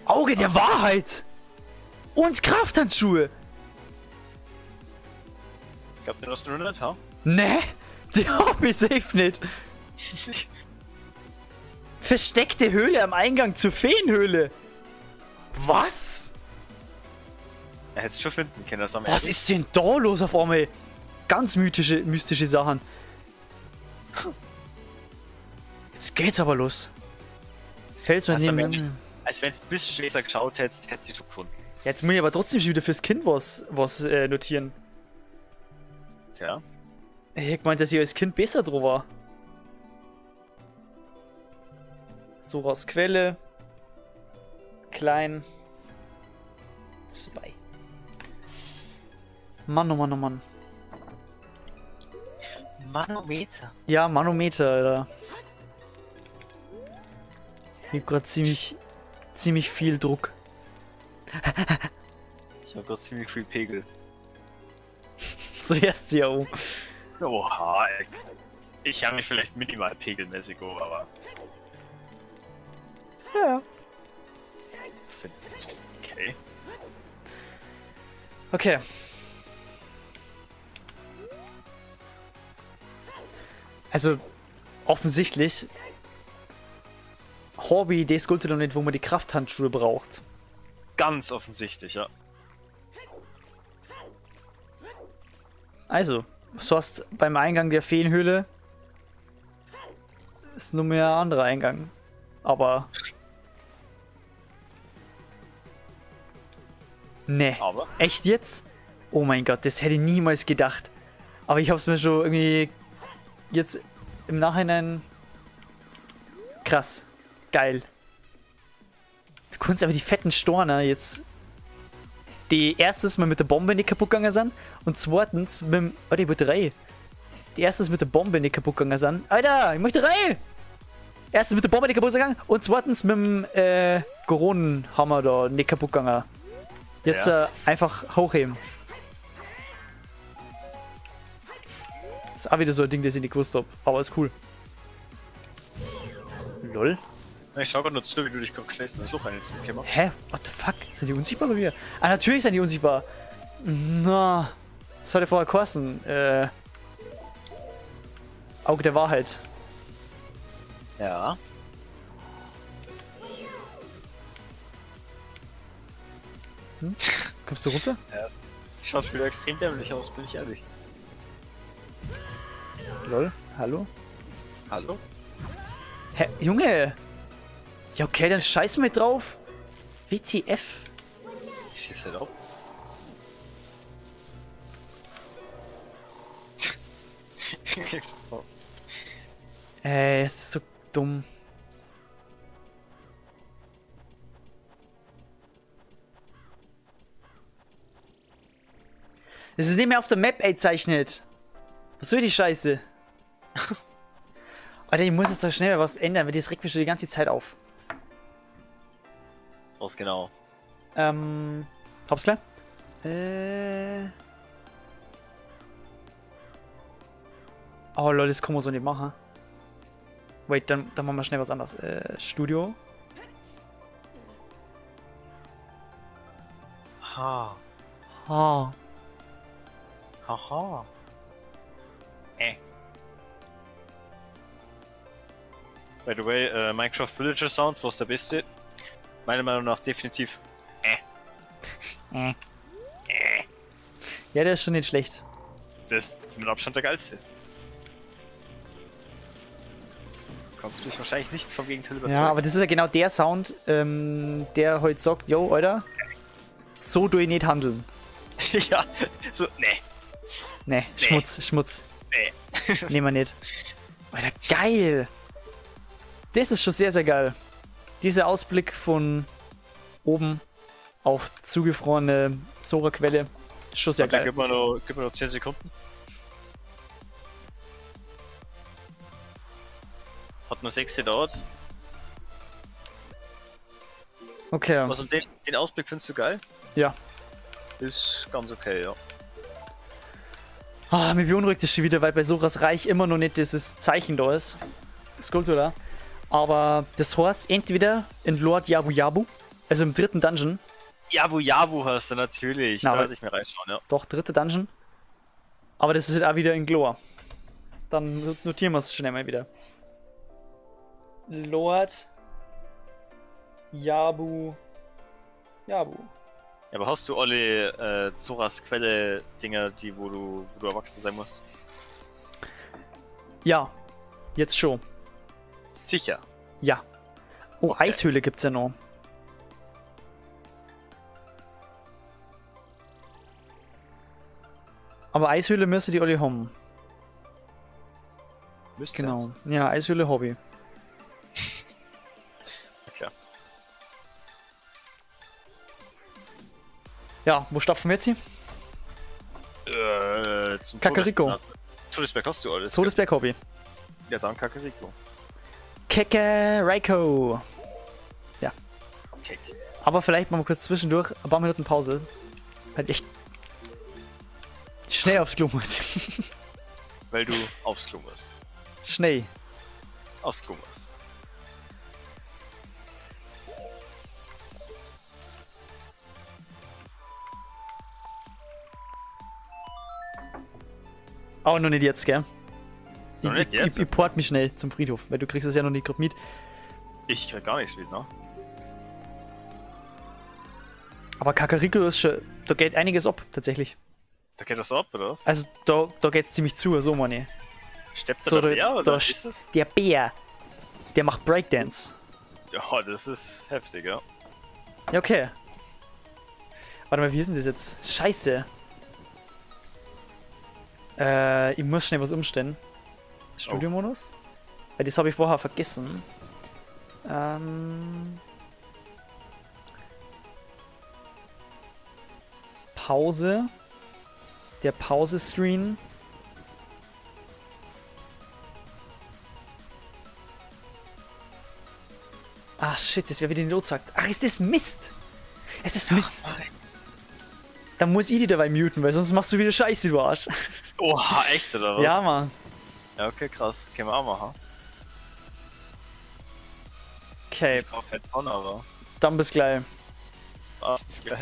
Auge der Wahrheit! Und Krafthandschuhe! Ich glaub, den hast du noch nicht, ha? Ne? Die hab ich safe nicht. Versteckte Höhle am Eingang zur Feenhöhle. Was? Er hätte es schon finden können, das am Was ist denn da los auf einmal? Ganz mystische Sachen. Jetzt geht's aber los. Fällt's mir Also, neben. Als wenn es ein bisschen besser geschaut hättest, hättest du schon gefunden. Jetzt muss ich aber trotzdem schon wieder fürs Kind was notieren. Ja. Ich hab gemeint, dass ich als Kind besser drauf war. Soras Quelle. Klein. 2. Mann, oh Mann, oh Mann. Manometer. Ja, Manometer, Alter. Ich hab grad ziemlich viel Druck. Ich hab gerade ziemlich viel Pegel. So erst ja um. Oha, echt. Ich habe mich vielleicht minimal pegelmäßig hoch, aber. Ja. Okay. Okay. Also, offensichtlich Hobby, das gilt doch nicht, wo man die Krafthandschuhe braucht. Ganz offensichtlich, ja. Also, du hast beim Eingang der Feenhöhle ist nur mehr ein anderer Eingang. Aber. Ne. Aber. Echt jetzt? Oh mein Gott, das hätte ich niemals gedacht. Aber ich hab's mir schon irgendwie jetzt im Nachhinein. Krass. Geil. Du kannst aber die fetten Storner jetzt. Die erstens mal mit der Bombe nicht kaputt gegangen sind und zweitens mit dem. Alter, ich wollte Reihe. Die erstens mit der Bombe nicht kaputt gegangen sind. Alter, ich möchte Reihe! Erstens mit der Bombe nicht kaputt gegangen und zweitens mit dem Goronenhammer da nicht kaputt gegangen. Jetzt Ja. einfach hochheben. Das ist auch wieder so ein Ding, das ich nicht gewusst hab. Aber ist cool. Lol. Ich schau grad nur zu, wie du dich gerade schnellst in das Loch reingekommen. Hä? What the fuck? Sind die unsichtbar oder wie? Ah, natürlich sind die unsichtbar. Na. Das hat ja vorher kosten. Auge der Wahrheit. Ja. Kommst du runter? Schaut wieder extrem dämlich aus, bin ich ehrlich. Lol. Hallo? Hallo? Hä? Junge! Ja, okay, dann scheiß mit drauf. WTF? Ich schieße halt auf. Es ist so dumm. Es ist nicht mehr auf der Map zeichnet. Was soll die Scheiße? Alter, ich muss jetzt doch schnell was ändern, weil das regt mich schon die ganze Zeit auf. Was genau? Hab's klar? Oh lol, das kann man so nicht machen. Wait, dann machen wir schnell was anderes. Studio. Ha. Ah. Haha. By the way, Minecraft Villager Sound, was der beste? Meiner Meinung nach definitiv. Ja, der ist schon nicht schlecht. Das ist mit Abstand der geilste. Kannst du mich wahrscheinlich nicht vom Gegenteil überzeugen. Ja, aber das ist ja genau der Sound, der heute sagt, yo, Alter, so tue ich nicht handeln. ja, so, nee. Nee, Schmutz. Nee. Nehmen wir nicht. Alter, geil. Das ist schon sehr, sehr geil. Dieser Ausblick von oben auf zugefrorene Sora-Quelle ist schon sehr Okay, geil. gib mir noch 10 Sekunden. Hat nur 6 gedauert. Okay, Also den Ausblick findest du geil? ja. Ist ganz okay, ja. Ah, mich beunruhigt das schon wieder, weil bei Soras Reich immer noch nicht dieses Zeichen da ist. Skulptur da. Aber das heißt entweder in Lord Yabu Yabu, also im dritten Dungeon, Jabu hast du natürlich. Na, Da aber- werde ich mir reinschauen, ja. doch dritte Dungeon. Aber das ist halt auch wieder in Glor. Dann notieren wir es schnell mal wieder. Lord Yabu Yabu. Ja, aber hast du alle Zoras Quelle-Dinger, wo du erwachsen sein musst? Ja, jetzt schon. Sicher. Ja. Oh, Okay. Eishöhle gibt's ja noch. Aber Eishöhle müsste die alle haben. Müsste Genau. Ja, Eishöhle Hobby. Ja, klar. Ja, wo stapfen wir jetzt hier? Zum Kakariko. Todesberg. Todesberg hast du alles. Todesberg Hobby. Ja, dann Kakariko. Kakariko. Okay. Aber vielleicht machen wir kurz zwischendurch ein paar Minuten Pause. Halt echt schnell aufs Klo muss. Weil du aufs Klo musst. Schnell. Aufs Klo musst. Aber noch nicht jetzt, gell? Noch nicht jetzt? Ich port mich schnell zum Friedhof, weil du kriegst es ja noch nicht gerade mit. Ich krieg gar nichts mit, ne? Aber Kakariko ist schon, da geht einiges ab, tatsächlich. Da geht das ab, oder was? Also da geht's ziemlich zu, so meine ich. Steppt da So, der Bär, oder da ist es? der Bär, der macht Breakdance. Ja, das ist heftig, ja. Ja, okay. Warte mal, wie ist denn das jetzt? Scheiße. Ich muss schnell was umstellen. Studiomodus? Weil das habe ich vorher vergessen. Pause. Der Pause-Screen. Ah, shit, das wäre wieder die sagt. Ach, ist das Mist? Es ist Mist. Dann muss ich die dabei muten, weil sonst machst du wieder Scheiße, du Arsch. Oha, echt, oder was? Ja, Mann. Ja, okay, krass. Können wir auch machen. Okay, Ich brauch Headphone, aber... dann bis gleich. Bis gleich.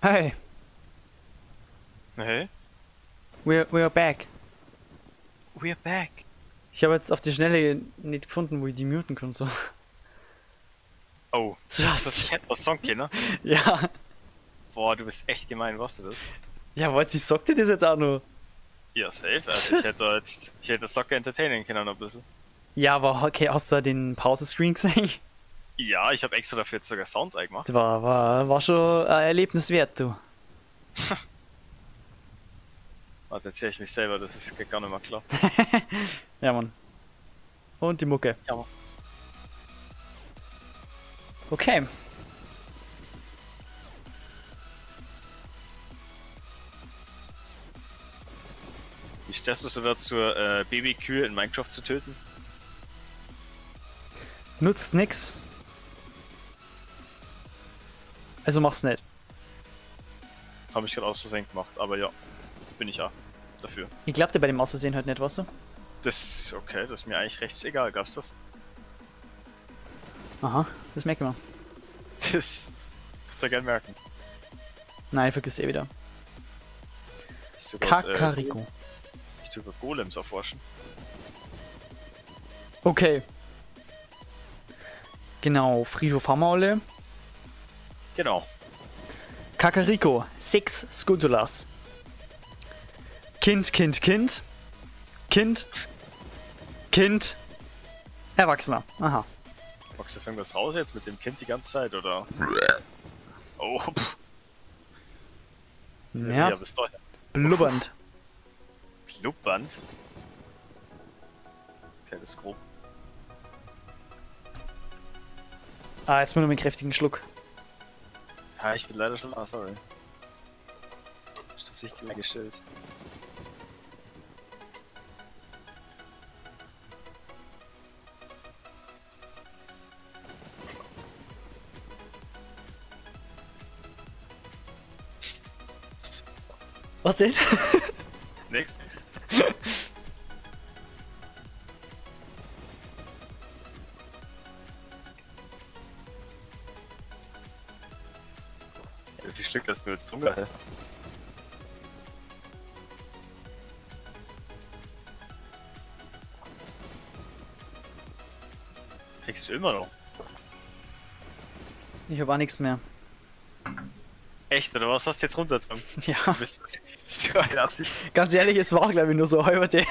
Hey, Hey, we're back. we're back. Ich habe jetzt auf die Schnelle nicht gefunden, wo ich die muten kann. So. Oh, Just. ich hätte was sagen können. Ja. Boah, du bist echt gemein, weißt du das? Ja, warte, ich sag dir das jetzt auch noch. Ja, safe. Also ich hätte das locker entertainen können ein bisschen. Ja, aber okay, hast du den Pause-Screen gesehen? Ja, ich habe extra dafür jetzt sogar Sound gemacht. Das war schon ein Erlebnis wert, du. Warte, jetzt sehe ich mich selber, das ist gar nicht mehr klar. Ja, Mann. Und die Mucke. Ja, Mann. Okay. Wie stehst du so dazu, Babykühe in Minecraft zu töten? Nutzt nix. Also mach's nicht. Habe ich gerade aus Versehen gemacht, aber ja, bin ich ja dafür. Ich glaub dir bei dem Aussehen halt nicht, weißt du? Das okay, das ist mir eigentlich recht egal, gab's das? Aha, das merken wir. Das kannst du ja gerne merken. Nein, ich vergiss eh wieder. Ich tu grad, Kakariko. ich tu über Golems erforschen. Okay. Genau, Friedhof haben wir alle. Genau. Kakariko, 6 Skutulas. Kind. Erwachsener. Aha. Magst du auf irgendwas raus jetzt mit dem Kind die ganze Zeit, oder? Oh, Ja, bis dahin. blubbernd. Blutband. Okay, das ist grob. Ah, jetzt mal noch einen kräftigen Schluck. Ja, ich bin leider schon sorry. Ich hab sich mehr gestellt. Was denn? Nix. Ja, wie viel Stück hast du jetzt rumgehalten? Kriegst du immer noch? Ich hab auch nichts mehr. Echt, oder was hast du jetzt runtergezogen? Ja, Du bist so ein Assi. ganz ehrlich, es war glaube ich nur so halber der.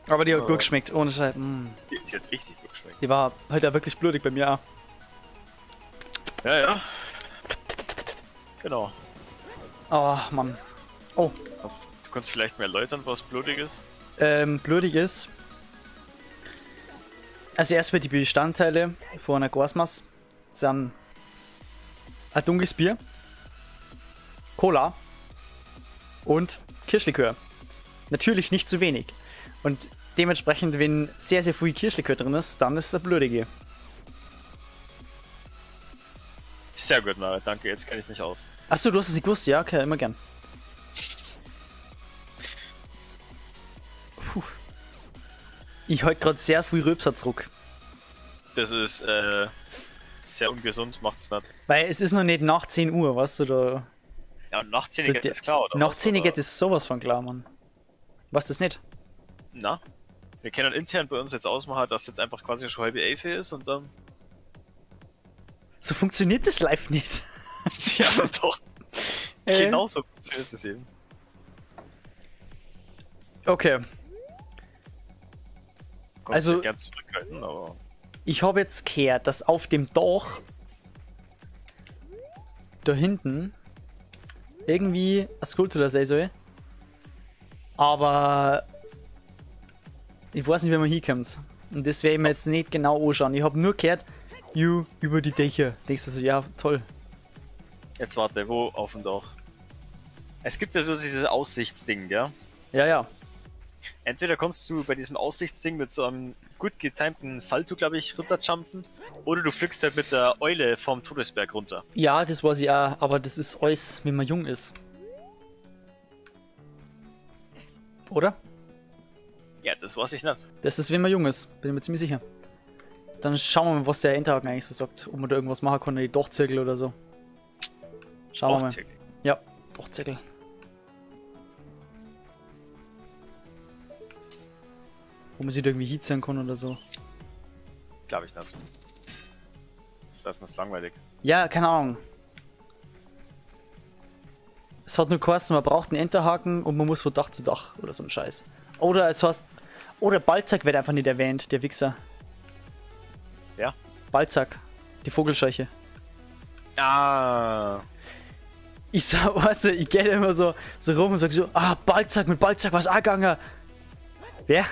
Aber die hat gut geschmeckt, ohne Scheiß. Die hat richtig gut geschmeckt. Die war halt auch wirklich blutig bei mir auch. Ja, ja. Genau. Oh, Mann. Oh, Du kannst vielleicht mehr erläutern, was blutig ist? blutig ist. Also erstmal die Bestandteile von einer Gasmasse sind ein dunkles Bier, Cola und Kirschlikör. Natürlich nicht zu wenig. Und dementsprechend, wenn sehr, sehr viel Kirschlikör drin ist, dann ist es eine blutige. Sehr gut, Marit, danke, jetzt kenne ich mich aus. Achso, du hast es nicht gewusst? Ja, okay, immer gern. Puh. Ich halte gerade sehr viel Rülpser zurück. Das ist sehr ungesund, macht es nicht. Weil es ist noch nicht nach 10 Uhr, weißt du, da... Ja, und nach 10 geht das klar, oder? Nach was, 10 oder? geht das sowas von klar, Mann. Was das nicht? Na? Wir können intern bei uns jetzt ausmachen, dass jetzt einfach quasi schon halbe 11 ist und dann. So funktioniert das live nicht. Ja, doch. Genau so funktioniert das eben. Okay, Kannst Also- du gerne zurückhalten, aber. ich habe jetzt gehört, dass auf dem Dach da hinten irgendwie eine Skulptur sein soll. Aber ich weiß nicht, wie man hinkommt. Und das werde ich mir jetzt nicht genau anschauen. Ich habe nur gehört, über die Dächer. Denkst du so, ja, toll. Jetzt warte, wo auf dem Dach? Es gibt ja so dieses Aussichtsding, ja? Ja, ja. Entweder kannst du bei diesem Aussichtsding mit so einem gut getimten Salto, glaube ich, runterjumpen, oder du fliegst halt mit der Eule vom Todesberg runter. Ja, das weiß ich auch, aber das ist alles, wenn man jung ist. Oder? Ja, das weiß ich nicht. Das ist, wenn man jung ist, bin ich mir ziemlich sicher. Dann schauen wir mal, was der Endhaken eigentlich so sagt. Ob man da irgendwas machen kann, die Dachzirkel oder so. Schauen wir Auch mal. Zirkel. Ja, doch Zirkel. Wo man sich irgendwie hinziehen kann oder so. Glaube ich nicht. Das wäre sonst langweilig. Ja, keine Ahnung. Es hat nur geheißen, man braucht einen Enterhaken und man muss von Dach zu Dach oder so ein Scheiß. Oder es heißt. Oder Balzac wird einfach nicht erwähnt, der Wichser. Ja? Balzac, die Vogelscheuche. Ah. Ich sag, weißt du, ich gehe immer so rum und sag so, Balzac, mit Balzac was angegangen. Wer?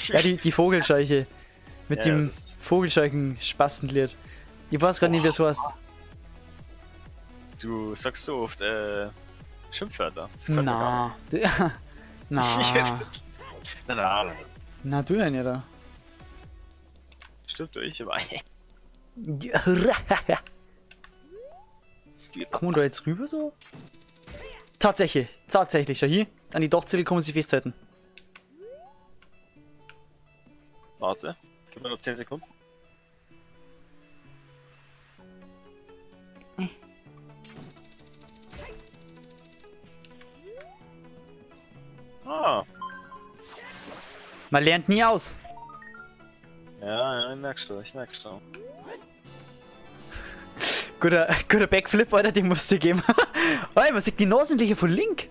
Ja, die Vogelscheuche. Mit Ja, dem das- Vogelscheuchen-Spastenlied. Ich weiß gar nicht, wie es heißt. Du sagst so oft, Schimpfwörter. Das gefällt mir gar Na. Na. nicht. Na. Na, du ja nicht, da. Stimmt, ich aber. Es geht. Kommen wir da jetzt rüber so? Tatsächlich, schau hier. An die Dachzettel kommen sie festhalten. Warte. Gib mir noch 10 Sekunden. Ah. Man lernt nie aus. Ja, ich merk's schon, Guter Backflip, Alter, den musst du geben. Ey, man sieht die Nasenlöcher von Link.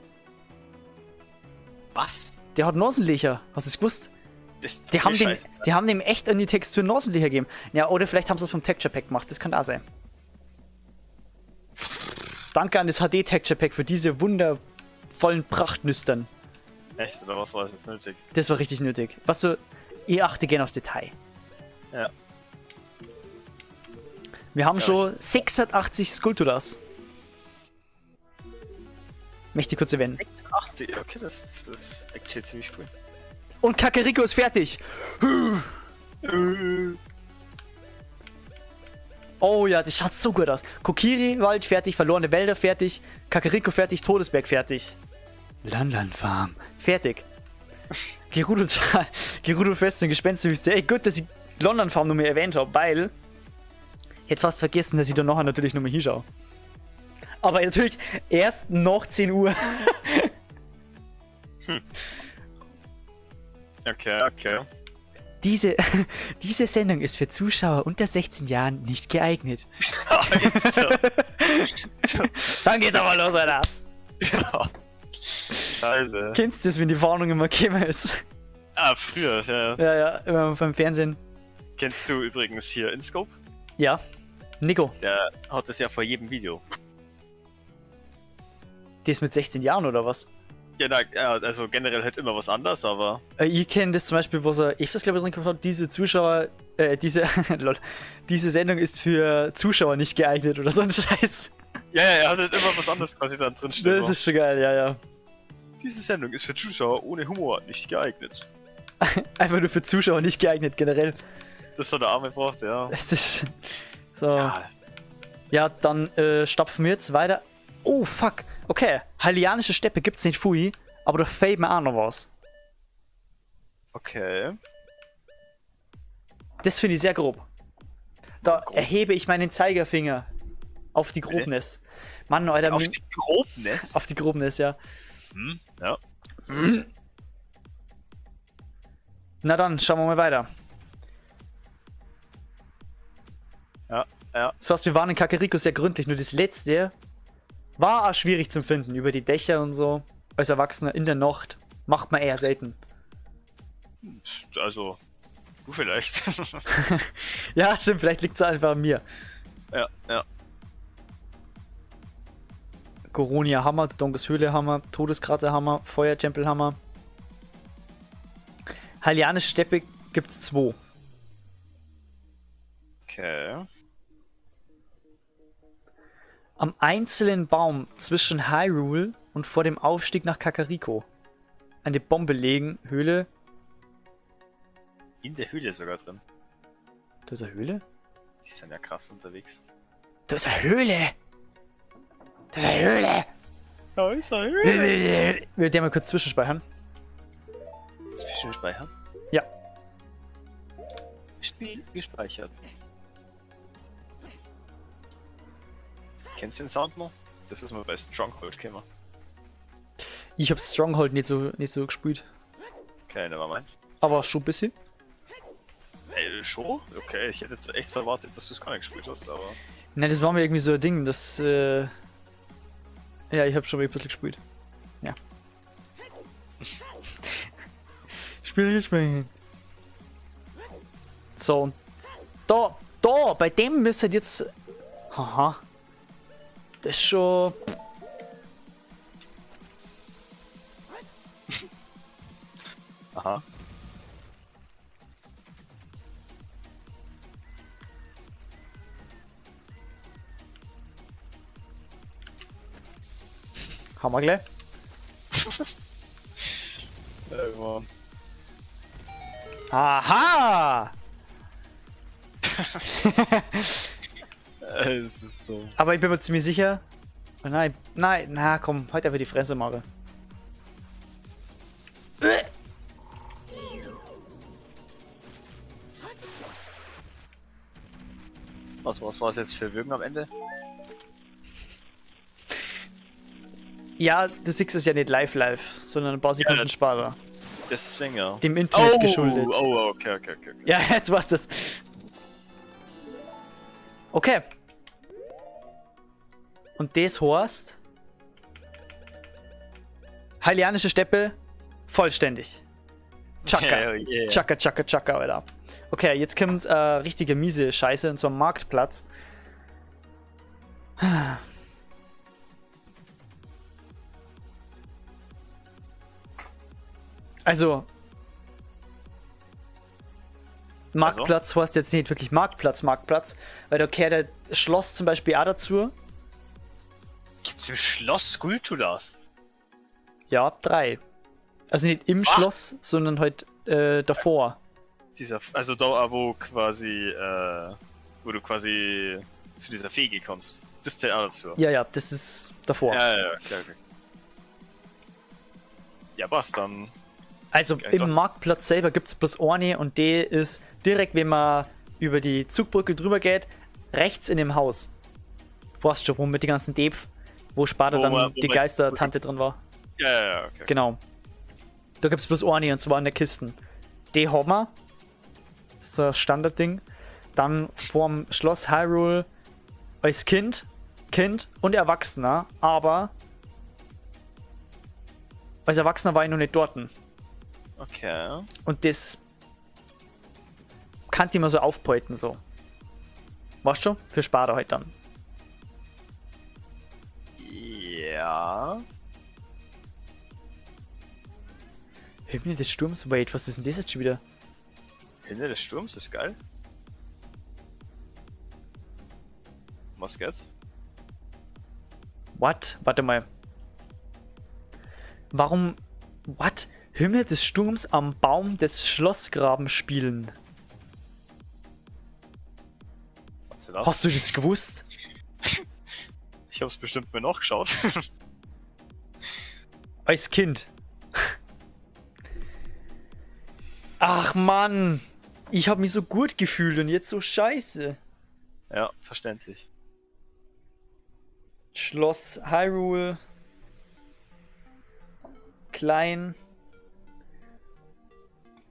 Was? Der hat Nasenlöcher. Hast du es gewusst? Das Die haben, dem, Scheiße. die haben dem echt an die Textur Nasenlöcher gegeben. Ja, oder vielleicht haben sie das vom Texture Pack gemacht. Das kann auch sein. Danke an das HD Texture Pack für diese wundervollen Prachtnüstern. Echt, oder was war das jetzt nötig? Das war richtig nötig. Was du, ich achte gerne aufs Detail. Ja. Wir haben Ja, schon 86 Skulpturas. Möchte ich kurz erwähnen. 86, okay, das ist actually ziemlich cool. Und Kakariko ist fertig. Oh ja, das schaut so gut aus. Kokiri-Wald fertig, verlorene Wälder fertig, Kakariko fertig, Todesberg fertig. Lanlan Farm fertig. Gerudo-Tal, Gerudo-Festung, Gespensterwüste. Ey, gut, dass ich London Farm nochmal erwähnt habe, weil ich hätte fast vergessen, dass ich da nachher natürlich nochmal hinschaue. Aber natürlich erst nach 10 Uhr. Okay. Diese Sendung ist für Zuschauer unter 16 Jahren nicht geeignet. Dann geht's aber los, Alter. Ja. Scheiße. Kennst du das, wenn die Warnung immer gekommen ist? Ah, früher, ja. Ja, immer beim Fernsehen. Kennst du übrigens hier InScope? Ja. Nico, Der hat das ja vor jedem Video. die ist mit 16 Jahren oder was? Ja, also generell halt immer was anderes, aber. Ich kenne das zum Beispiel, wo er öfters, glaube ich, drin gehabt hat, diese Zuschauer, lol, diese Sendung ist für Zuschauer nicht geeignet oder so ein Scheiß. Ja, er hat halt immer was anderes quasi dann drin stehen. Das So. ist schon geil, ja. Diese Sendung ist für Zuschauer ohne Humor nicht geeignet. Einfach nur für Zuschauer nicht geeignet, generell. Das hat der Arme gebraucht, ja. Das ist so. Ja, Ja, dann stapfen wir jetzt weiter. Oh, fuck. Okay, Hylianische Steppe gibt's nicht Fui, aber da fällt mir auch noch was. okay. Das finde ich sehr grob. Da Grob. erhebe ich meinen Zeigefinger auf die Grobness. Mann, Alter, Auf die Grobness. auf die Grobness, ja. Ja. Na dann, schauen wir mal weiter. Ja. So was, wir waren in Kakariko sehr gründlich, nur das letzte war auch schwierig zu finden. Über die Dächer und so. Als Erwachsener in der Nacht macht man eher selten. Also, du vielleicht. Ja, stimmt, vielleicht liegt es einfach an mir. ja. Goronia Hammer, Donkes Höhle Hammer, Todeskrater Hammer, Feuertempel Hammer. Hylianische Steppe gibt's 2. Okay. Am einzelnen Baum zwischen Hyrule und vor dem Aufstieg nach Kakariko. Eine Bombe legen, Höhle. In der Höhle sogar drin. Da ist eine Höhle? Die sind ja krass unterwegs. Da ist eine Höhle! Da ist eine Höhle! Da ist eine Höhle. Wir werden mal kurz zwischenspeichern. Zwischenspeichern? Ja. Spiel gespeichert. Kennst du den Sound noch? Das ist mal bei Stronghold gekommen. Ich hab Stronghold nicht so gespielt. Okay, nevermind. Aber schon ein bisschen. Schon? Okay, ich hätte jetzt echt erwartet, dass du es gar nicht gespielt hast, aber... Ne, das war mir irgendwie so ein Ding, das, ja, ich hab schon mal ein bisschen gespielt. Ja. Spiel gespielt. So, und da, bei dem müsst ihr jetzt... Haha. Das ist schon... Aha. Haben wir gleich. Irgendwann. Aha! Es ist dumm. Aber ich bin mir ziemlich sicher... Oh nein, na komm, heute einfach die Fresse mache. Was war es jetzt für Würgen am Ende? Ja, du siehst es ja nicht live, sondern ein paar Sekunden das- später. Deswegen ja. Dem Internet geschuldet. Oh, okay. Ja, jetzt war's das. Okay. Und das heißt... Heilianische Steppe vollständig. Chaka. Hell yeah. Chaka, Alter. Okay, jetzt kommt richtige miese Scheiße, und zwar Marktplatz. Also... Marktplatz heißt jetzt nicht wirklich Marktplatz, weil da gehört das Schloss zum Beispiel auch dazu. Gibt's im Schloss Skulpturas? Ja, 3. Also nicht im Was? Schloss, sondern halt davor. Also da, wo du quasi zu dieser Fee kommst. Das zählt auch dazu. Ja, das ist davor. Ja, okay. Ja, was dann? Also Ja, im doch. Marktplatz selber gibt es bloß eine und die ist direkt, wenn man über die Zugbrücke drüber geht, rechts in dem Haus. Weißt schon, wo mit die ganzen Deep, wo später Wo dann man- die Geistertante drin war. Ja, okay. Genau. Da gibt es bloß eine und zwar in der Kisten. Die haben wir. Das ist so ein Standardding. Dann vorm Schloss Hyrule als Kind und Erwachsener, aber als Erwachsener war ich noch nicht dort. Okay. Und das kann ich mir so aufbeuten, so. Weißt du? Für später halt dann. Ja. Hymne des Sturms, wait, was ist denn das jetzt schon wieder? Hände des Sturms ist geil. Was geht's? What? Warte mal. Warum? What? Himmel des Sturms am Baum des Schlossgraben spielen. Was ist das? Hast du das gewusst? Ich hab's bestimmt mir nachgeschaut. Als Kind. Ach Mann. Ich habe mich so gut gefühlt und jetzt so scheiße. Ja, verständlich. Schloss Hyrule. Klein.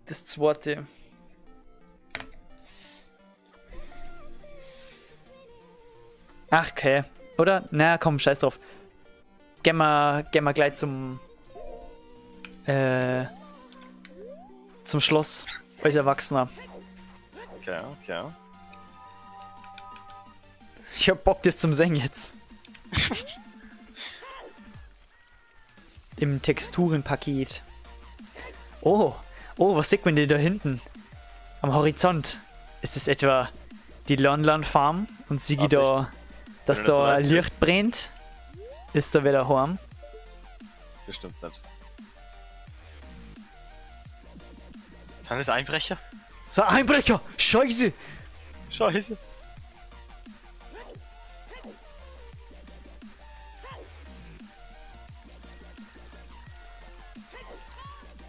Das zweite. Ach, okay. Oder? Na komm, scheiß drauf. Gehen wir gleich zum Schloss als Erwachsener. Okay. Ich hab Bock, das zum Singen jetzt. Im Texturenpaket. Oh, was sieht man denn da hinten? Am Horizont. Ist es etwa die Lon Farm und Sigi da, dass Wenn du nicht so da weit Licht brennt? Ist da wieder heim? Bestimmt nicht. Sind das Einbrecher? So, Einbrecher! Scheiße! Scheiße.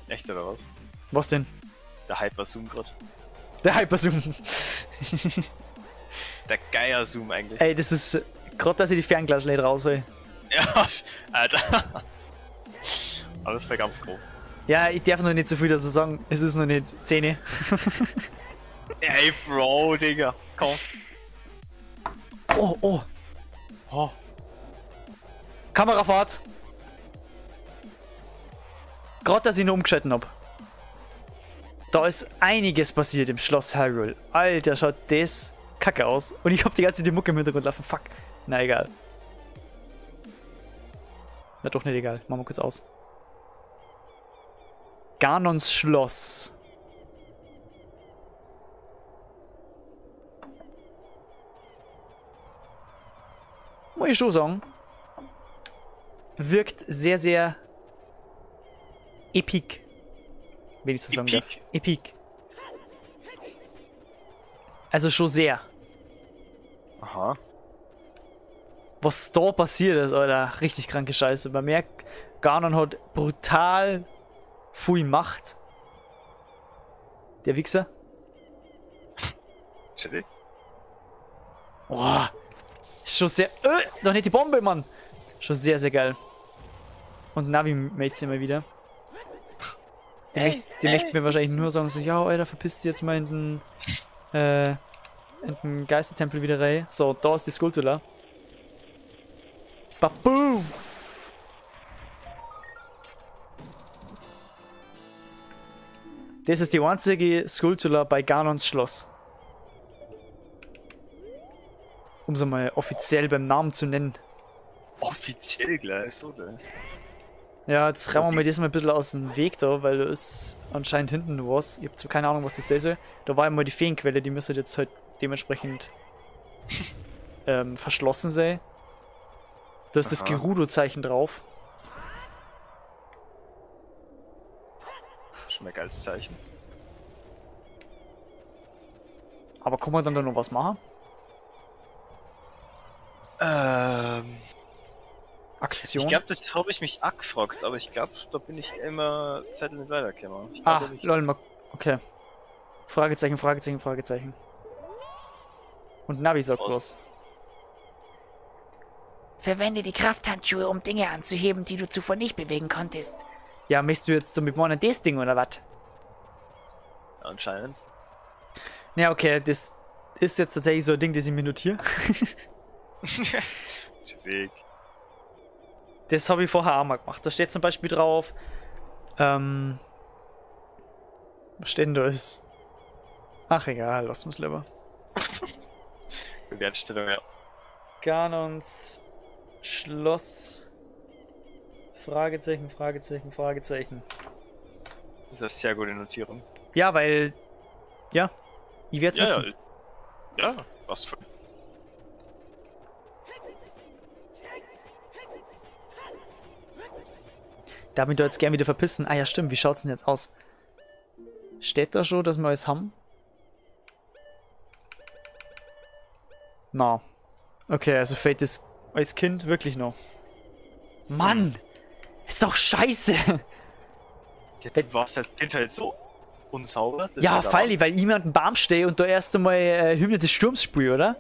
Echt oder was? Was denn? Der Hyper-Zoom gerade. Der Hyperzoom. Der Geier-Zoom eigentlich. Ey, das ist Gerade, dass ich die Fernglasschläge raushol. Ja, Alter. Aber das wäre ganz grob. Ja, ich darf noch nicht so viel dazu sagen. Es ist noch nicht 10. Ey, Bro, Digga. Komm. Oh, oh. Oh. Kamerafahrt. Gerade, dass ich ihn umgeschalten hab. Da ist einiges passiert im Schloss Hyrule. Alter, schaut das kacke aus. Und ich hab die ganze Zeit die Mucke im Hintergrund laufen. Fuck. Na egal. Na doch nicht egal. Machen wir kurz aus. Ganons Schloss. Muss ich schon sagen. Wirkt sehr, sehr epic. Wenn ich so sagen darf. Epic. Also schon sehr. Aha. Was da passiert ist, Alter. Richtig kranke Scheiße. Man merkt, Ganon hat brutal viel Macht. Der Wichser. Chillig. Boah. Ist schon sehr. Doch nicht die Bombe, Mann. Schon sehr, sehr geil. Und Navi mates immer wieder. Die möchten mir wahrscheinlich nur sagen, so, ja, Alter, verpisst jetzt mal in den Geistertempel wieder rein. So, da ist die Skulltula. Baboom! Das ist die einzige Skulltula bei Ganons Schloss. Um sie mal offiziell beim Namen zu nennen. Offiziell gleich, oder? Ja, jetzt rammen wir mal das mal ein bisschen aus dem Weg da, weil da ist anscheinend hinten was. Ich habe zwar keine Ahnung, was das ist. Da war einmal die Feenquelle, die müsste jetzt halt dementsprechend verschlossen sein. Da ist das Gerudo-Zeichen drauf. Schon mal geiles Zeichen. Aber kann man dann da noch was machen? Aktion? Ich glaube, das habe ich mich auch gefragt, aber ich glaube, da bin ich immer Zeit nicht weitergekommen. Ich Ah, glaub, ich- lol, okay. Fragezeichen, Fragezeichen, Fragezeichen. Und Navi sagt was. Verwende die Krafthandschuhe, um Dinge anzuheben, die du zuvor nicht bewegen konntest. Ja, möchtest du jetzt so mit meinen das Ding oder was? Anscheinend. Ja, okay, das ist jetzt tatsächlich so ein Ding, das ich mir notiere. Weg. Das habe ich vorher auch mal gemacht. Da steht zum Beispiel drauf, was steht denn da ist? Ach egal, lass uns lieber. Bewertstellung, ja. Ganons Schloss. Fragezeichen, Fragezeichen, Fragezeichen. Das ist eine sehr gute Notierung. Ja, weil. Ja, ich werde es wissen. Ja, passt voll. Darf mich da jetzt gern wieder verpissen? Ah ja, stimmt, wie schaut's denn jetzt aus? Steht da schon, dass wir alles haben? Na. Okay, also fehlt das als Kind wirklich noch. Mann! Ist doch scheiße! Ja, du warst als Kind halt so unsauber. dass Ja, du da freilich, weil ich mir an den Baum stehe und da erst einmal Hymne des Sturms spiele, oder?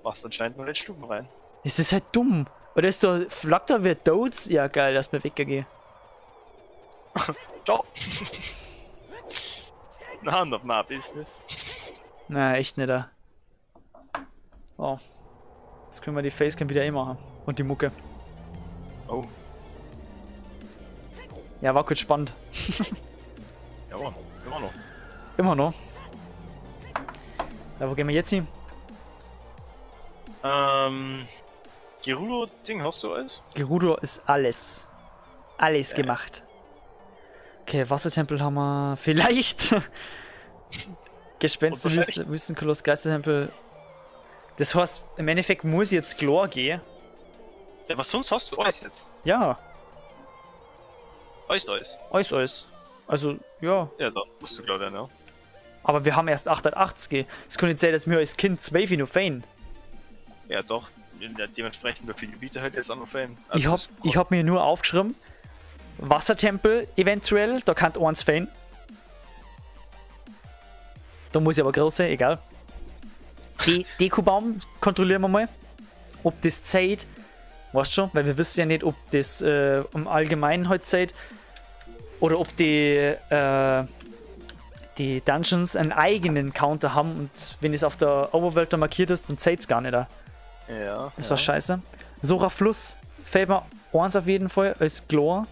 Machst anscheinend nur den Stuben rein. Es ist halt dumm. Oder ist da flackt da wer Toads? Ja, geil, lass mir weggehen. Ciao. Na, noch mal Business. Na, echt nicht da. Oh. Jetzt können wir die Facecam wieder machen. Und die Mucke. Oh, Ja, war kurz spannend. ja, Mann. Immer noch. Immer noch. Ja, wo gehen wir jetzt hin? Gerudo-Ding hast du alles? Gerudo ist alles. Alles gemacht. Okay, Wassertempel haben wir. Vielleicht. Gespenster, wahrscheinlich- Wüstenkoloss, Geistertempel. Das heißt, im Endeffekt muss ich jetzt klar gehen. Ja, was sonst hast du alles jetzt? Ja, Alles. alles. Also, ja. Ja, da musst du klar werden, ja. Aber wir haben erst 880. Es kann nicht sein, dass wir als Kind 12 noch fein. Ja, doch. Ja, dementsprechend wie viele Gebiete halt jetzt auch noch fehlen. Ich hab mir nur aufgeschrieben, Wassertempel eventuell, da kann eins fein. Da muss ich aber groß sein, egal. Dekubaum kontrollieren wir mal. ob das Zeit, weißt du schon, weil wir wissen ja nicht, ob das im Allgemeinen heute Zeit oder ob die Dungeons einen eigenen Counter haben und wenn es auf der Overworld da markiert ist, dann zählt es gar nicht. Ja. Das war scheiße. Sora Fluss fällt mir eins auf jeden Fall als Glor.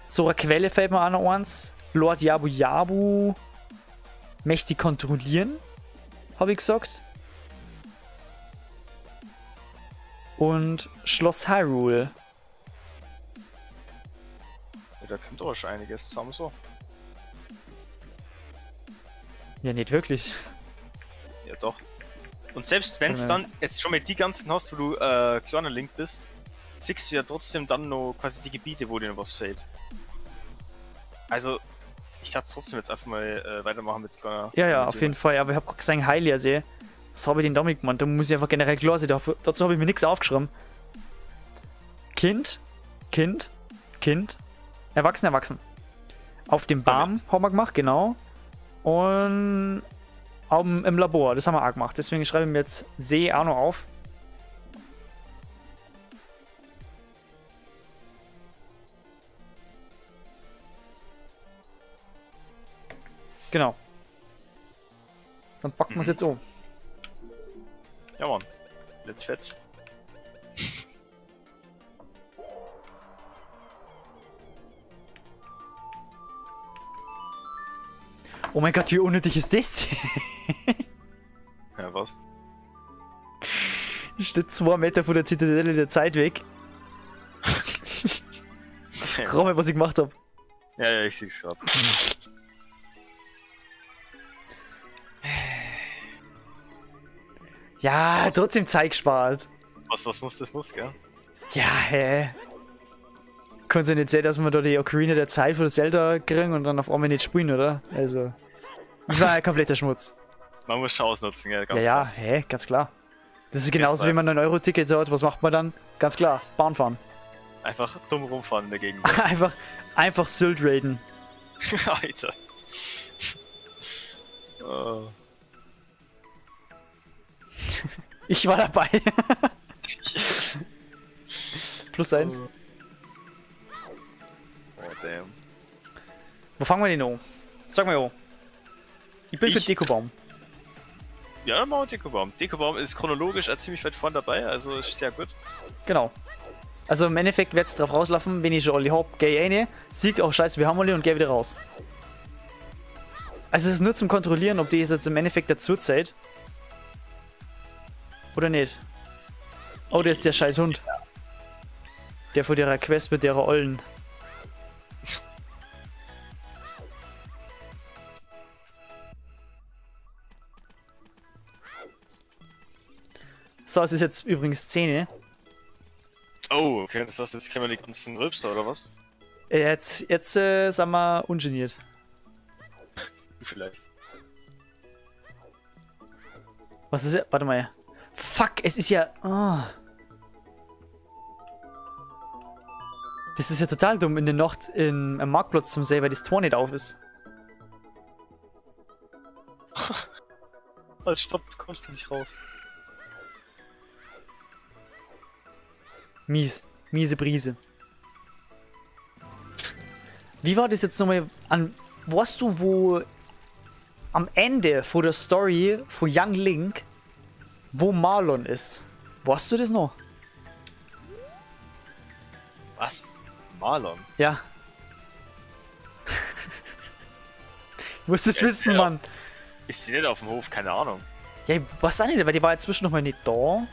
Sora Quelle fällt mir auch noch eins. Lord Yabu Yabu möchte ich kontrollieren, habe ich gesagt. Und Schloss Hyrule. Ja, da kommt auch schon einiges zusammen so. Ja, nicht wirklich. Ja, doch. Und selbst wenn es dann jetzt schon mit die ganzen hast, wo du kleiner Link bist, siehst du ja trotzdem dann noch quasi die Gebiete, wo dir noch was fehlt. Also, ich darf trotzdem jetzt einfach mal weitermachen mit kleiner. Ja, auf jeden Fall. Aber ich habe gerade gesagt, Heilia See. Was habe ich denn damit gemacht? Da muss ich einfach generell klar sein. Dazu habe ich mir nichts aufgeschrieben. Kind. Erwachsen. Auf dem Baum haben wir gemacht, genau. Und im Labor, das haben wir auch gemacht. Deswegen schreibe ich mir jetzt See auch noch auf. Genau. Dann packen wir es jetzt um. Ja, Mann. Let's fetz. Oh mein Gott, wie unnötig ist das? Ja, was? Steht 2 Meter von der Zitadelle der Zeit weg. Raum, was ich gemacht habe. Ja, ich sehe es gerade. Ja, trotzdem Zeit gespart. Was muss, das muss, gell? Ja, hä? Kannst du nicht sehen, dass wir da die Ocarina der Zeit von Zelda kriegen und dann auf einmal nicht spielen, oder? Also. Das war ein kompletter Schmutz. Man muss schon ausnutzen, gell? Ganz Ja, klar. hä? Ganz klar. Das ist genauso, wie man ein 9-Euro-Ticket hat. Was macht man dann? Ganz klar, Bahn fahren. Einfach dumm rumfahren in der Gegend. einfach Sylt raiden. Alter. Oh. Ich war dabei. +1. Oh, damn. Wo fangen wir denn an? Sag mal, ich bin für Ich? Dekobaum. Ja, dann machen wir Dekobaum. Dekobaum ist chronologisch ziemlich weit vorne dabei, also ist sehr gut. Genau. Also im Endeffekt wird es drauf rauslaufen, wenn ich schon alle hab, geh ich rein, sieg, oh scheiße, wir haben alle und geh wieder raus. Also es ist nur zum Kontrollieren, ob die jetzt im Endeffekt dazu zählt. Oder nicht. Oh, der ist der scheiß Hund. Der von der Quest mit der Ollen. So, es ist jetzt übrigens 10. Oh, okay, das heißt, jetzt kennen wir die ganzen Rülpster, oder was? Jetzt sind wir ungeniert. Vielleicht. Was ist Warte mal. Fuck, es ist ja. Oh. Das ist ja total dumm, in der Nacht am Marktplatz zum sehen, weil das Tor nicht auf ist. Halt, stopp, du kommst nicht raus. Miese Brise. Wie war das jetzt nochmal weißt du, wo am Ende von der Story von Young Link, wo Marlon ist? Weißt du das noch? Was? Marlon? Ja. Ich muss das Ja, wissen, ja. Mann. Ist die nicht auf dem Hof? Keine Ahnung. Ja, ich weiß auch nicht, weil die war ja zwischen noch mal nicht da.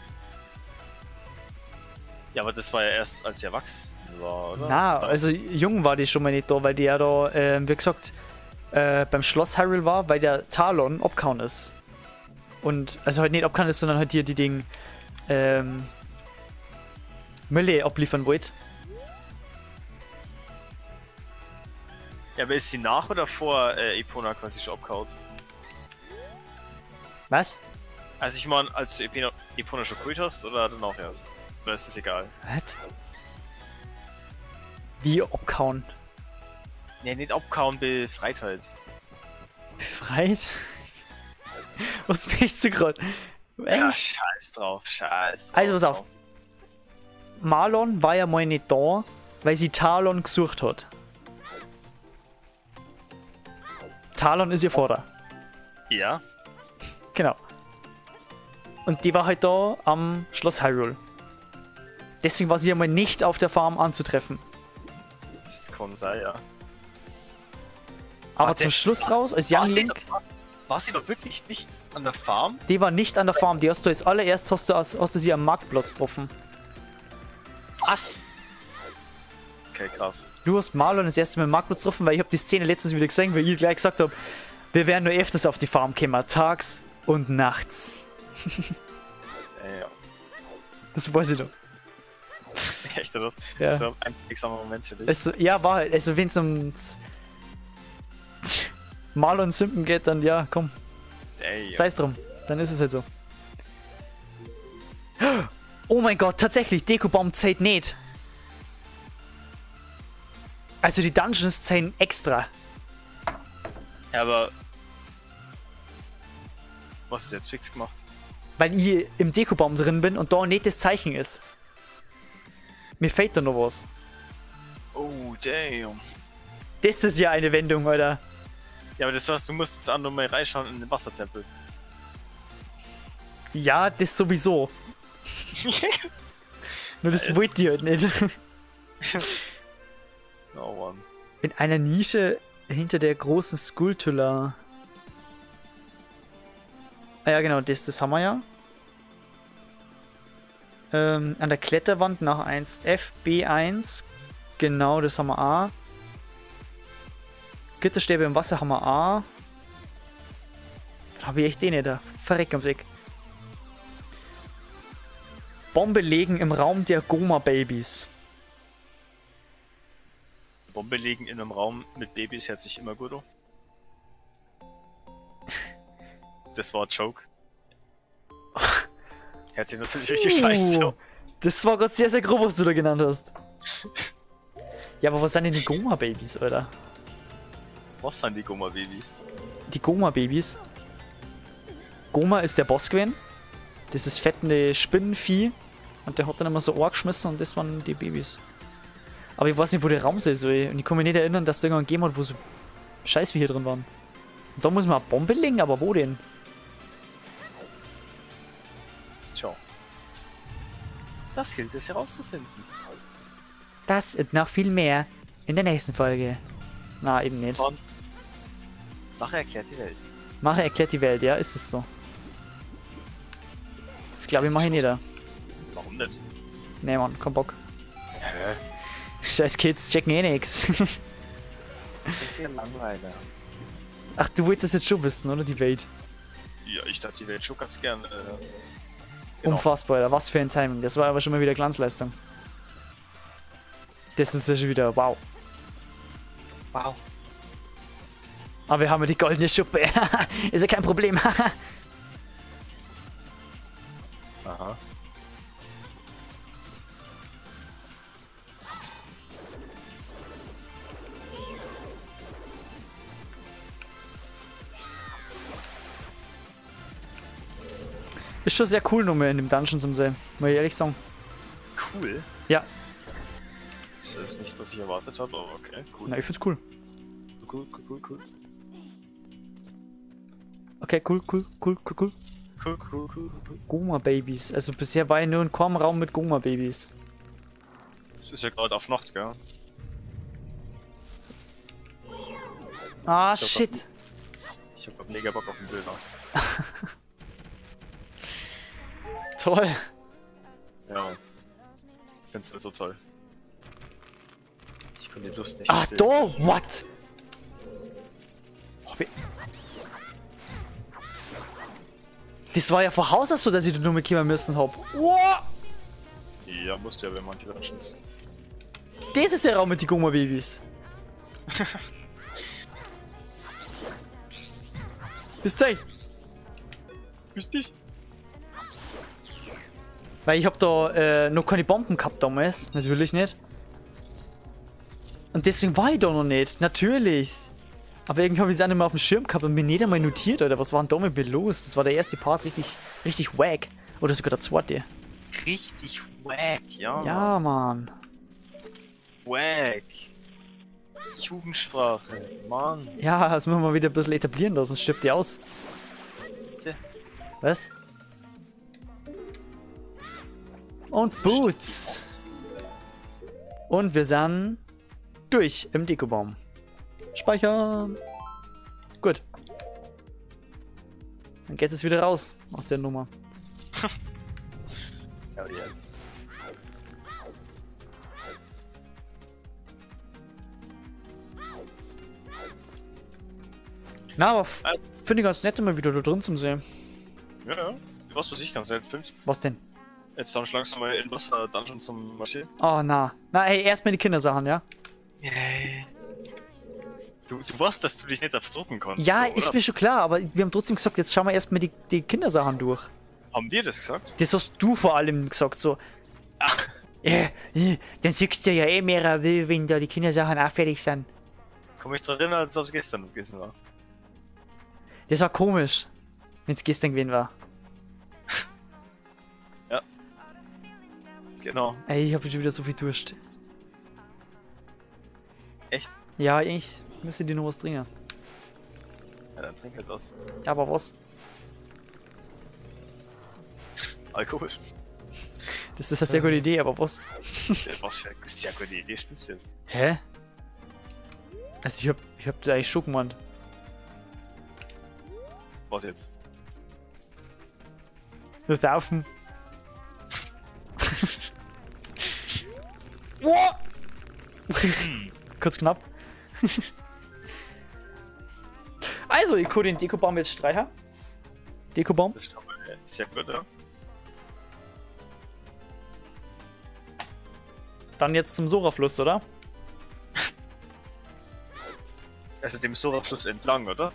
Ja, aber das war ja erst, als sie erwachsen war, oder? Na, Da- also jung war die schon mal nicht da, weil die ja da, wie gesagt, beim Schloss Hyrule war, weil der Talon abgehauen ist. Und, also halt nicht abgehauen ist, sondern halt hier die Ding, Melee abliefern wollte. Ja, aber ist sie nach oder vor Epona quasi schon abgehauen? Was? Also ich meine, als du Epona schon geholt hast, oder danach erst? Oder ist das egal? Was? Wie abgehauen? Ne, nicht abgehauen, befreit halt. Befreit? Was bist du gerade? Ja, scheiß drauf, scheiß drauf. Also pass auf. Marlon war ja mal nicht da, weil sie Talon gesucht hat. Talon ist ihr Vater. Ja, Genau. Und die war halt da am Schloss Hyrule. Deswegen war sie ja mal nicht auf der Farm anzutreffen. das kann sein, ja. Aber Warte, zum Schluss raus, als War Young sie Link, doch- War sie doch wirklich nicht an der Farm? die war nicht an der Farm. Die hast du als allererst hast du sie am Marktplatz getroffen. Was? Okay, krass. Du hast Marlon das erste Mal am Marktplatz getroffen, weil ich habe die Szene letztens wieder gesehen, weil ich gleich gesagt habe, wir werden nur öfters auf die Farm kommen, tags und nachts. Ja. Das weiß ich noch. Echt, oder? Ja. Das war ein examer Moment für dich. Also, ja, war halt, also wenn es ums Marlon Simpen geht, dann ja, komm, Ey, sei es drum. Dann ist es halt so. Oh mein Gott, tatsächlich, Dekobomb zählt nicht. Also die Dungeons zählen extra. ja, aber... Was ist jetzt fix gemacht? Weil ich im Dekobaum drin bin und da nicht das Zeichen ist. Mir fehlt da noch was. Oh, damn. Das ist ja eine Wendung, Alter. Ja, aber das heißt, du musst jetzt auch noch mal reinschauen in den Wassertempel. Ja, das sowieso. Nur das Nice. wollte ich halt nicht. Oh Mann. In einer Nische hinter der großen Skulptula. Ah ja, genau, das haben wir ja. An der Kletterwand nach 1F, B1. Genau, das haben wir A. Gitterstäbe im Wasser haben wir A. Habe ich echt den nicht da. Verreck am Weg. Bombe legen im Raum der Goma-Babys. Bombe legen in einem Raum mit Babys hört sich immer gut an. Das war ein Joke. Hört sich natürlich richtig scheiße an. Das war gerade sehr, sehr grob, was du da genannt hast. Ja, aber was sind denn die Goma-Babys, Alter? Was sind die Goma-Babys? Die Goma-Babys. Goma ist der Boss gewesen. Das ist fettende Spinnenvieh. Und der hat dann immer so Ohr geschmissen und das waren die Babys. Aber ich weiß nicht, wo der Raum sein soll. Und ich kann mich nicht erinnern, dass es irgendwann gegeben hat, wo so Scheiß wie hier drin waren. Und da muss man eine Bombe legen, aber wo denn? Tja. Das gilt es herauszufinden. Das und noch viel mehr in der nächsten Folge. Na, eben nicht. Und Mache erklärt die Welt. Mache erklärt die Welt, ja, ist es so. Das glaube ich mache ich nicht. Warum nicht? Nee, Mann, kein Bock. Hä? Scheiß Kids checken eh nix. Das ist ja langweilig. Ach, du willst das jetzt schon wissen, oder? Die Welt. Ja, ich dachte, die Welt schon ganz gern. Genau. Unfassbar, Alter. Was für ein Timing. Das war aber schon mal wieder Glanzleistung. Das ist ja schon wieder wow. Wow. Aber wir haben ja die goldene Schuppe. Ist ja kein Problem. Aha. Ist schon sehr cool nochmal in dem Dungeon zum sehen. Muss ich ehrlich sagen. Cool. Ja, Das ist nicht, was ich erwartet habe, aber okay, cool. na, ich find's cool. Cool. Okay, cool. Cool. Goma-Babys. Also bisher war ja nur ein Raum mit Goma-Babys. Das ist ja gerade auf Nacht, gell? Ah, Ich hab shit. Ich hab grad mega Bock auf den Döner. Toll. Ja. Ich find's nicht so toll. Ich kann die Lust nicht Ach, stillen. da, what? Oh, das war ja von Haus aus so, dass ich die Nummer kommen müssen hab. Wow. Ja, musst du ja, wenn man die Dungeons. Das ist der Raum mit den Goma-Babys. Bis 10. Bist dich? Weil ich hab da noch keine Bomben gehabt damals. Natürlich nicht. Und deswegen war ich da noch nicht. Natürlich. Aber irgendwie habe ich es auch nicht mehr auf dem Schirm gehabt und mir nicht einmal notiert, Alter. Was war denn da mit mir los? Das war der erste Part richtig wack. Oder sogar der zweite. Richtig wack, ja. Ja, Mann. Wack. Jugendsprache, Mann. Ja, das müssen wir mal wieder ein bisschen etablieren, da, sonst stirbt die aus. Bitte. Was? Und Boots. Und wir sind durch im Dekobaum. Speichern. Gut. Dann geht es wieder raus aus der Nummer. Ja, ja. Na, aber finde ich ganz nett, immer wieder da drin zu sehen. Ja, ja. Was ich ganz nett finde. Was denn? Jetzt dann langsam mal in Wasser Dungeon zum Marschieren. Oh, na. Na, ey, erstmal die Kindersachen, ja? Yay. Du weißt, dass du dich nicht erfruchten kannst. Ja, so, ist oder? mir schon klar, aber wir haben trotzdem gesagt, jetzt schauen wir erstmal die Kindersachen durch. Haben wir das gesagt? Das hast du vor allem gesagt, so. Ach. Dann siehst du ja eh mehr, wenn da die Kindersachen auch fertig sind. Komm mich daran erinnern, als ob es gestern gewesen war. Das war komisch, wenn es gestern gewesen war. Genau. Ey, ich habe schon wieder so viel Durst. Echt? Ja, ich müsste dir noch was trinken. Ja, dann trink halt was. Ja, aber was? Alkohol. Das ist eine sehr gute Idee, aber was? Ja, was für eine sehr gute Idee spielst du jetzt? Hä? Also ich hab da eigentlich schon gemeint. Was jetzt? Wir saufen. Wow. Kurz knapp. Also, ich kann den Dekobaum jetzt streichen. Dekobaum. Das ist schon mal sehr gut, ja. Dann jetzt zum Sora-Fluss, oder? Also dem Sora-Fluss entlang, oder?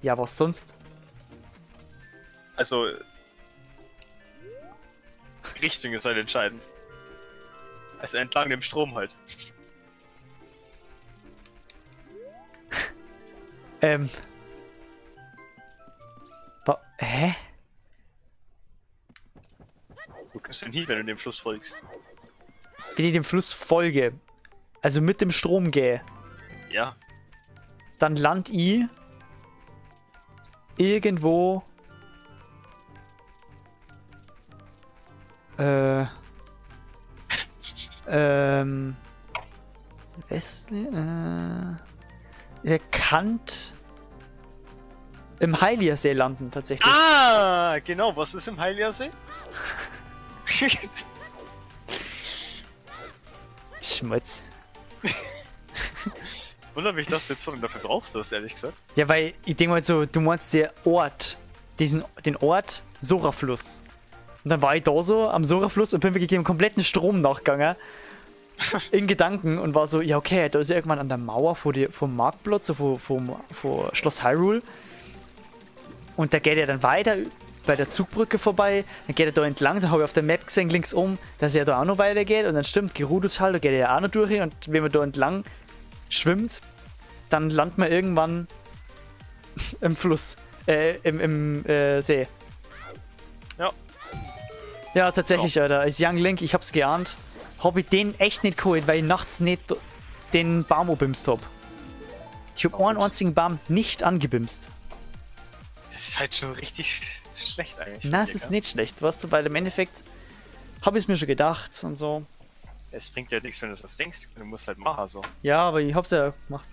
Ja, was sonst? Also... Richtung ist halt entscheidend. Also entlang dem Strom halt. Hä? Wo kommst du denn hin, wenn du dem Fluss folgst? Wenn ich dem Fluss folge, also mit dem Strom gehe, Ja. dann land ich irgendwo westlich, Kant im Heiligersee landen tatsächlich. Ah, genau. Was ist im Heiligersee? Schmutz. Wundert mich, dass du jetzt so lange dafür brauchst, das ehrlich gesagt. Ja, weil ich denke mal so, du meinst den Ort, den Ort Sora-Fluss. Und dann war ich da so am Sora-Fluss und bin wirklich dem kompletten Strom nachgegangen. In Gedanken und war so, ja okay, da ist er irgendwann an der Mauer vom Marktplatz, so vor Schloss Hyrule. Und da geht er dann weiter bei der Zugbrücke vorbei, dann geht er da entlang, da habe ich auf der Map gesehen, links oben, dass er da auch noch weitergeht und dann stimmt, Gerudo-Tal, da geht er ja auch noch durch und wenn man da entlang schwimmt, dann landet man irgendwann im Fluss, im See. Ja. Ja, tatsächlich, Alter, als Young Link, ich hab's geahnt, habe ich den echt nicht geholt, weil ich nachts nicht den Baum abimst hab. Ich hab einen einzigen Baum nicht angebimst. Das ist halt schon richtig schlecht eigentlich. Na, es ist nicht schlecht, weißt du, weil im Endeffekt habe ich es mir schon gedacht und so. Es bringt ja nichts, wenn du das denkst. Du musst halt machen so. Ja, aber ich hab's ja gemacht.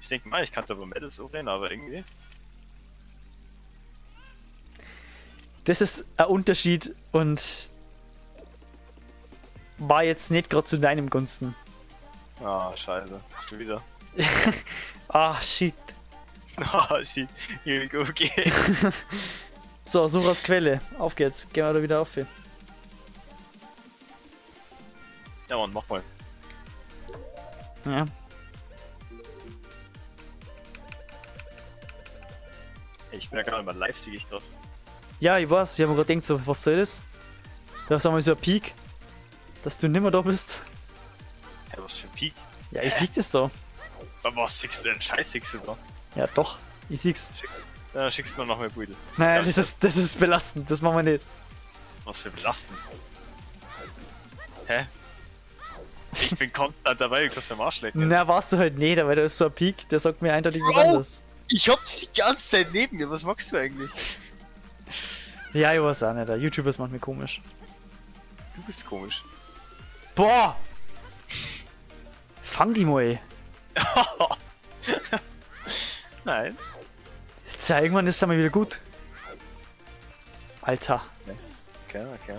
Ich denke mal, ich kannte aber Medals auch rein, aber irgendwie. Das ist ein Unterschied und war jetzt nicht gerade zu deinem Gunsten. Ah, scheiße. Schon wieder. Ah, shit. Ah, shit. Here we go again. So, Soras Quelle. Auf geht's. Gehen wir da wieder auf. Ja, Mann, mach mal. Ja. Ich merke gerade, mein Live sieg ich gerade. Ja, ich weiß. Ich habe mir gerade gedacht, so, was soll das? Da ist einmal so ein Peak, dass du nimmer da bist. Ja, was für ein Peak. Ja, ich sieg das da. Aber was siehst du denn? Scheiß siehst du da? Ja, doch. Ich sieg's. Ja, schickst du mir noch mehr Beutel. Nein, das ist belastend. Das machen wir nicht. Was für belastend. Hä? Ich bin konstant dabei, du kannst mir am Arsch lecken. Na, warst du halt nicht, aber da ist so ein Peak, der sagt mir eindeutig was Oh! anderes. Ich hab dich die ganze Zeit neben mir, was magst du eigentlich? Ja, ich weiß auch nicht. Der YouTuber ist manchmal komisch. Du bist komisch. Boah! Fang die mal. Nein. Jetzt ja, irgendwann ist es mal wieder gut. Alter. Okay, okay.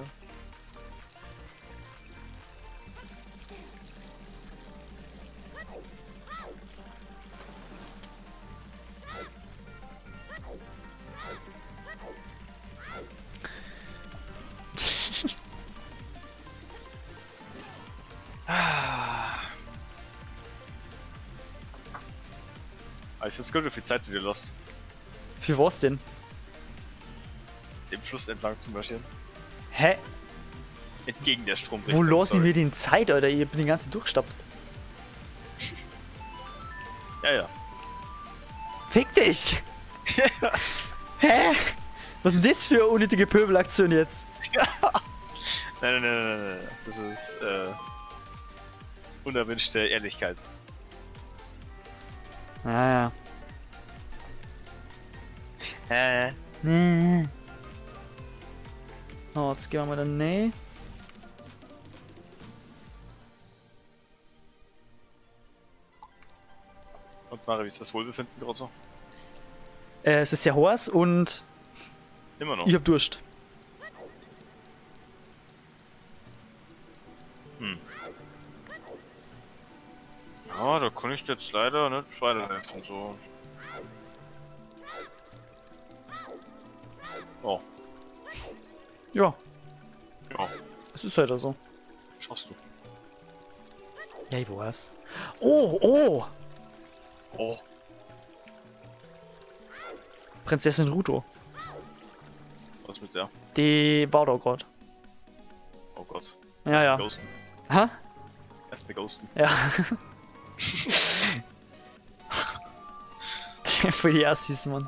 Aber ich find's gut, wie viel Zeit du dir lässt, Für was denn? dem Fluss entlang zu marschieren. Hä? Entgegen der Stromrichtung. Wo lasse ich sorry. mir den Zeit, Alter? Ich bin den ganzen durchstapft. Ja, ja. Fick dich! Hä? Was ist denn das für eine unnötige Pöbelaktion jetzt? Nein. Das ist, unerwünschte Ehrlichkeit. Ah, Hä? nee. Oh, jetzt gehen wir mal dann nee. Und Mari, wie ist das Wohlbefinden gerade so? Es ist sehr heiß und Immer noch. ich hab Durst. Ja, da kann ich jetzt leider nicht weiterhelfen, so. Oh, Ja, ja, es ist halt so. schaffst du. Ja, ich weiß. Oh! Oh, Prinzessin Ruto. was mit der? Die baut auch grad. Oh Gott. Ja, ja. Ghosten. Ha? Erst mir ghosten. Ja. Für die Assis, Mann.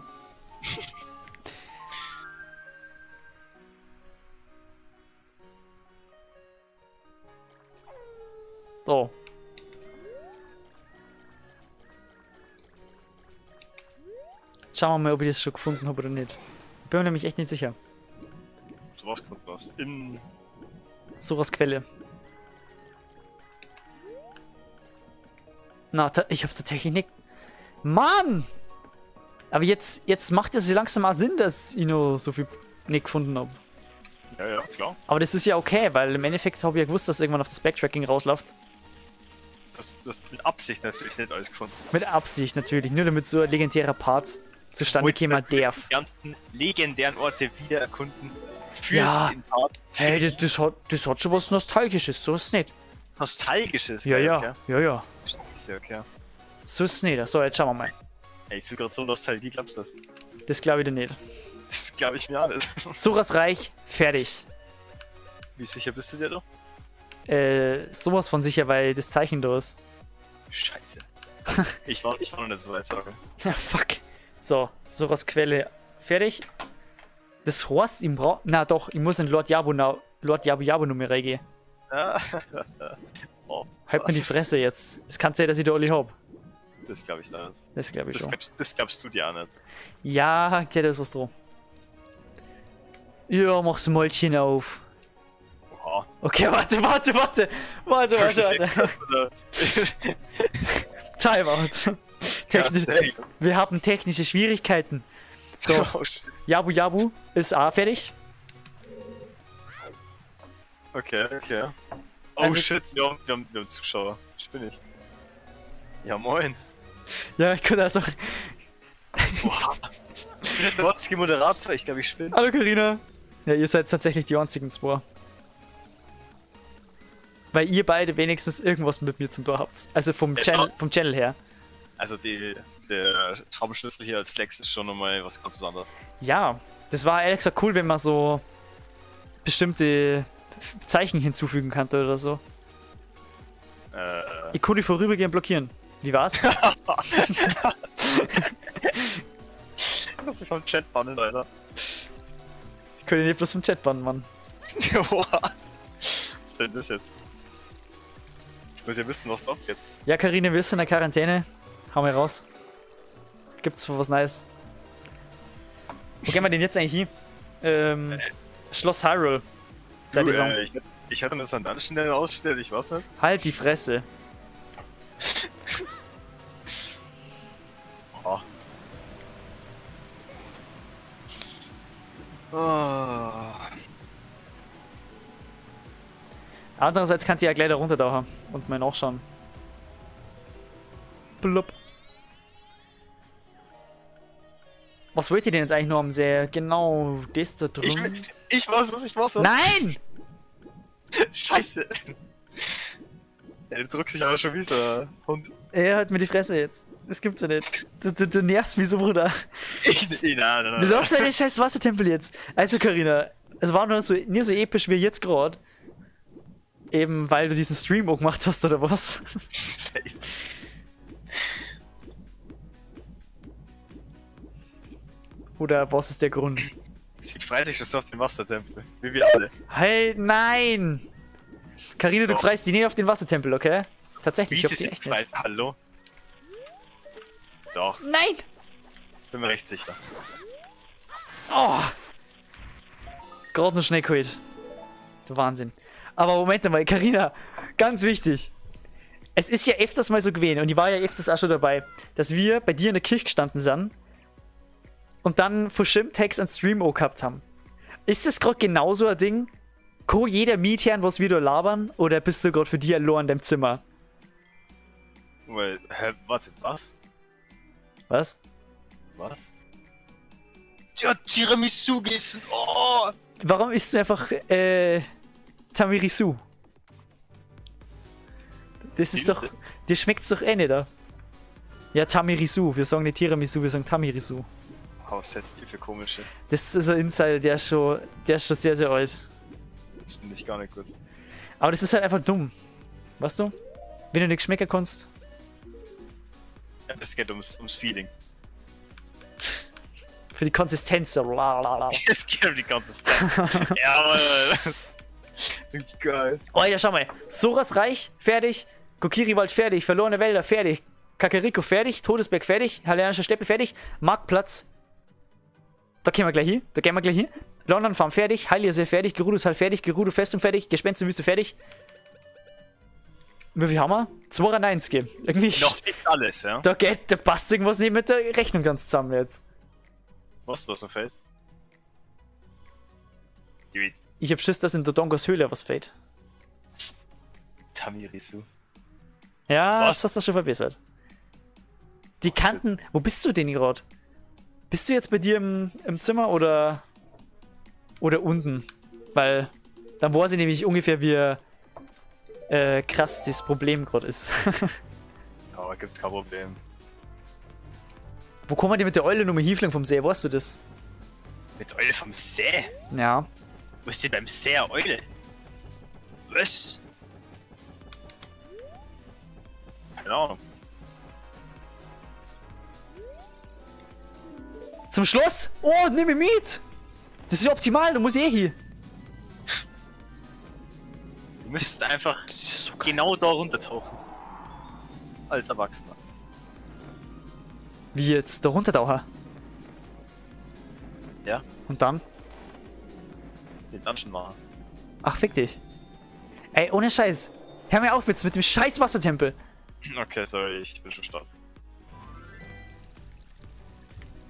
So. Schauen wir mal, ob ich das schon gefunden habe oder nicht. Bin mir nämlich echt nicht sicher. Du warst gefunden hast. In. Soras Quelle. Na, ich hab's tatsächlich nicht. Mann! Aber jetzt macht es so langsam mal Sinn, dass ich noch so viel nicht gefunden habe. Ja, ja, klar. Aber das ist ja okay, weil im Endeffekt habe ich ja gewusst, dass irgendwann auf das Backtracking rausläuft. Du hast mit Absicht natürlich nicht alles gefunden. Mit Absicht natürlich, nur damit so ein legendärer Part zustande Wolltest käme natürlich darf. Die ganzen legendären Orte wieder erkunden. Für Ja. den Part. Hey, das hat schon was Nostalgisches, so ist es nicht. Nostalgisches. Ja, geil, ja, Okay. ja. Ist ja okay. So ist es nicht. So, jetzt schauen wir mal. Ey, ich fühle gerade so Nostalgie, glaubst du das? Das glaube ich dir nicht. Das glaube ich mir alles. Soras Reich, fertig. Wie sicher bist du dir doch? Sowas von sicher, weil das Zeichen da ist. Scheiße. Ich war noch nicht so weit, sorry. Ja, fuck. So, Soras Quelle, fertig. Das heißt, ich brauch... Na doch, ich muss in Lord Yabu Nummer reingehen. Ja. Oh, Halt mir die Fresse jetzt. Es kann sein, dass ich da alle hab. das glaube ich da nicht. Das glaube ich schon. Das glaubst du dir auch nicht. Ja, okay, da ist was dran. Ja, mach's Mäulchen auf. Oha. Okay, warte. Timeout. Wir haben technische Schwierigkeiten. So, Oh, shit. Yabu ist auch fertig. Okay. Oh Also- shit, wir haben Zuschauer. Spinne ich. Ja, moin. Ja, ich könnte also. Wow. Ich bin der einzige Moderator, ich glaube, ich spinne. Hallo Carina. Ja, ihr seid tatsächlich die einzigen zwei. Weil ihr beide wenigstens irgendwas mit mir zum Tor habt. Also vom Ja, Channel her. Also der Schraubenschlüssel hier als Flex ist schon nochmal was ganz anderes. Ja, das war ehrlich gesagt cool, wenn man so bestimmte Zeichen hinzufügen kann oder so. Ich konnte vorübergehend blockieren. Wie war's? Lass mich vom Chat bannen, Alter. Ich könnte nicht bloß vom Chat bannen, Mann. Was ist denn das jetzt? Ich muss ja wissen, was da abgeht. Ja, Karine, wir sind in der Quarantäne. Hau mal raus. Gibt's was Neues? Wo gehen wir denn jetzt eigentlich hin? Schloss Hyrule. Da die Song. Ich hatte das dann schnell ausgestellt, ich weiß nicht. Halt die Fresse. Oh. Oh. Andererseits kann die ja gleich da runter tauchen und mal nachschauen. Blub. Was wollt ihr denn jetzt eigentlich noch am See? Genau, das da drüben. Ich weiß was. Nein! Scheiße. Ja, du drückst dich aber schon wie so ein Hund. Er hat mir die Fresse jetzt. Das gibt's ja nicht. Du nervst mich so, Bruder. Nein. Du lass mir den scheiß Wassertempel jetzt. Also, Carina, es war nur so, nie so episch wie jetzt gerade. Eben, weil du diesen Stream auch gemacht hast, oder was? Safe. Oder was ist der Grund? Sie freut sich schon so auf den Wassertempel. Wie wir alle. Hey, nein! Carina, du Doch. freust dich nicht auf den Wassertempel, okay? Tatsächlich, Wie ich sie hab die sich echt nicht. freut. Hallo? Doch, Nein! bin mir recht sicher. Oh! Gerade noch schnell geholt. Der Wahnsinn. Aber Moment mal, Carina, ganz wichtig. Es ist ja öfters mal so gewesen, und ich war ja öfters auch schon dabei, dass wir bei dir in der Kirche gestanden sind und dann vor Shimtex einen Stream auch gehabt haben. Ist das gerade genauso ein Ding? Kann jeder mithören, was wir da labern? Oder bist du gerade für dich allein in deinem Zimmer? Well, warte, was? Was? Was? Die hat Tiramisu gegessen. Oh! Warum isst du einfach Tamirisu? Das ist doch. Dir schmeckt's doch eh nicht, da. Ja, Tamirisu. Wir sagen nicht Tiramisu, wir sagen Tamirisu. Was setzt ihr für komische? Das ist ein Insider, der ist schon sehr, sehr alt. Das finde ich gar nicht gut. Aber das ist halt einfach dumm. Weißt du? Wenn du nicht schmecken kannst. Ja, es geht ums Feeling. Für die Konsistenz. So. Lalalala. Es geht um die ganze Zeit. Ja, Mann. Richtig geil. Alter, schau mal. Soras Reich, fertig. Kokiriwald fertig. Verlorene Wälder, fertig. Kakariko fertig. Todesberg fertig. Hallianischer Steppe fertig. Marktplatz. Da gehen wir gleich hin. London Farm fertig. Heiligersee fertig. Gerudo-Tal fertig. Gerudo Festung fertig. Gespensterwüste fertig. Wie viel haben wir? 92. Irgendwie. Noch nicht alles, ja? Da passt irgendwas nicht mit der Rechnung ganz zusammen jetzt. Was noch fällt? Die Ich hab Schiss, dass in der Dongos Höhle was fällt. Tamirisu. Ja, Was? das hast du schon verbessert. Die Kanten. Wo bist du denn gerade? Bist du jetzt bei dir im Zimmer oder unten? Weil dann weiß ich nämlich ungefähr, wie krass das Problem gerade ist. Ja, gibt's kein Problem. Wo kommen wir denn mit der Eule nochmal hinfliegen vom See? Weißt du das? Mit Eule vom See? Ja. Wo ist denn beim See eine Eule? Was? Keine Ahnung. Zum Schloss? Oh, nimm mich mit! Das ist ja optimal, da muss ich eh hin. Du müsstest einfach Das ist so geil. genau da runtertauchen. Als Erwachsener. Wie jetzt? Da runtertauchen? Ja? Und dann? Den Dungeon machen. Ach, fick dich. Ey, ohne Scheiß. Hör mir auf jetzt mit dem scheiß Wassertempel. Okay, sorry, ich bin schon stark.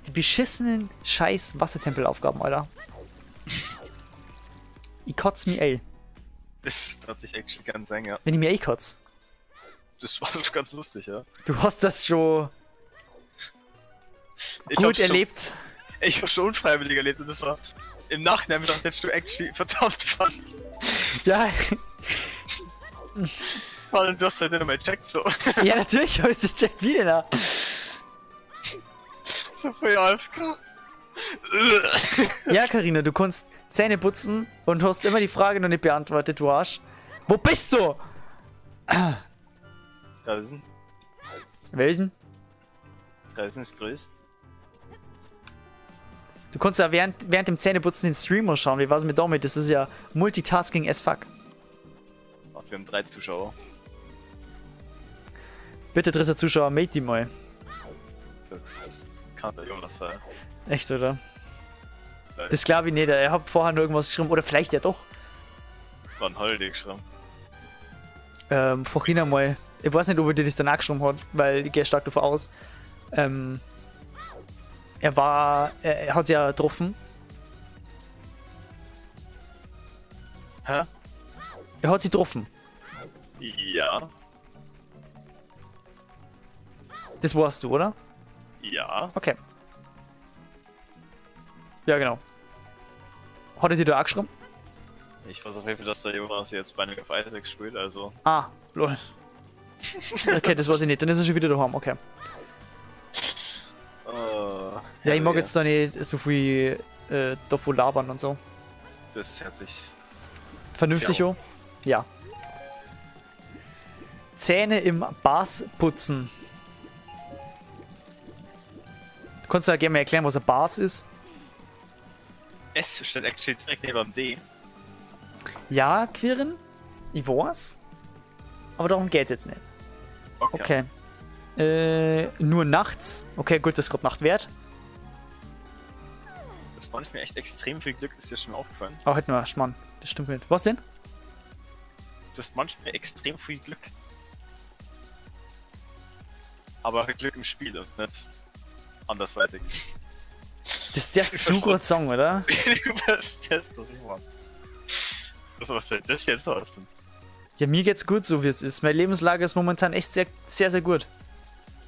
Die beschissenen scheiß Wassertempelaufgaben, Alter. Ich kotz mich, ey. Das hat sich actually ganz eng, ja. Wenn ich mir eh kotz. Das war schon ganz lustig, ja. Du hast das schon Ich gut hab's erlebt. Ich hab schon unfreiwillig erlebt und das war im Nachhinein gedacht, hättest du actually verdammt fun. Ja, Weil du hast halt nicht einmal gecheckt, so. ja, natürlich habe ich das checkt wieder da. So voll AFK. Ja, Karina, du kannst Zähne putzen und hast immer die Frage noch nicht beantwortet, du Arsch. Wo bist du? Ja, wir sind. Welchen? Draußen ist größer. Du kannst ja während dem Zähneputzen den Streamer schauen. Wie war's mit damit? Das ist ja Multitasking as fuck. Ach, wir haben 3 Zuschauer. Bitte, dritter Zuschauer, mate die mal. Das kann der Jonas sein. Echt, oder? Nein. Das glaube ich nicht. Er hat vorher nur irgendwas geschrieben. Oder vielleicht ja doch. Wann Holiday geschrieben? Vorhin einmal. Ich weiß nicht, ob er dir das danach geschrieben hat, weil ich gehe stark davon aus. Er hat sie ja getroffen. Hä? Er hat sie getroffen. Ja. Das warst du, oder? Ja. Okay. Ja, genau. Hat er dir da auch geschrieben? Ich weiß auf jeden Fall, dass der Jonas jetzt Binding of Isaac spielt, also. Ah, lol. Okay, das weiß ich nicht. Dann ist er schon wieder daheim, okay. Ja, ich mag jetzt da nicht so viel davon labern und so. Das hört sich. Vernünftig, Ja. jo? Ja. Zähne im Bas putzen. Du kannst ja gerne mal erklären, was ein Bas ist. S steht actually direkt neben dem D. Ja, Quirin, ich weiß. Aber darum geht's jetzt nicht. Okay. Nur nachts. Okay, gut, das ist gerade Nacht wert. Das war nicht mir echt extrem viel Glück, ist dir schon aufgefallen. Aber halt nur, Mann. Das stimmt nicht. Was denn? Du hast manchmal extrem viel Glück. Aber Glück im Spiel und nicht andersweitig. Das darfst du gerade sagen, oder? Du verstehst das immer. Was denn das jetzt hast du? Ja, mir geht's gut, so wie es ist. Meine Lebenslage ist momentan echt sehr, sehr, sehr gut.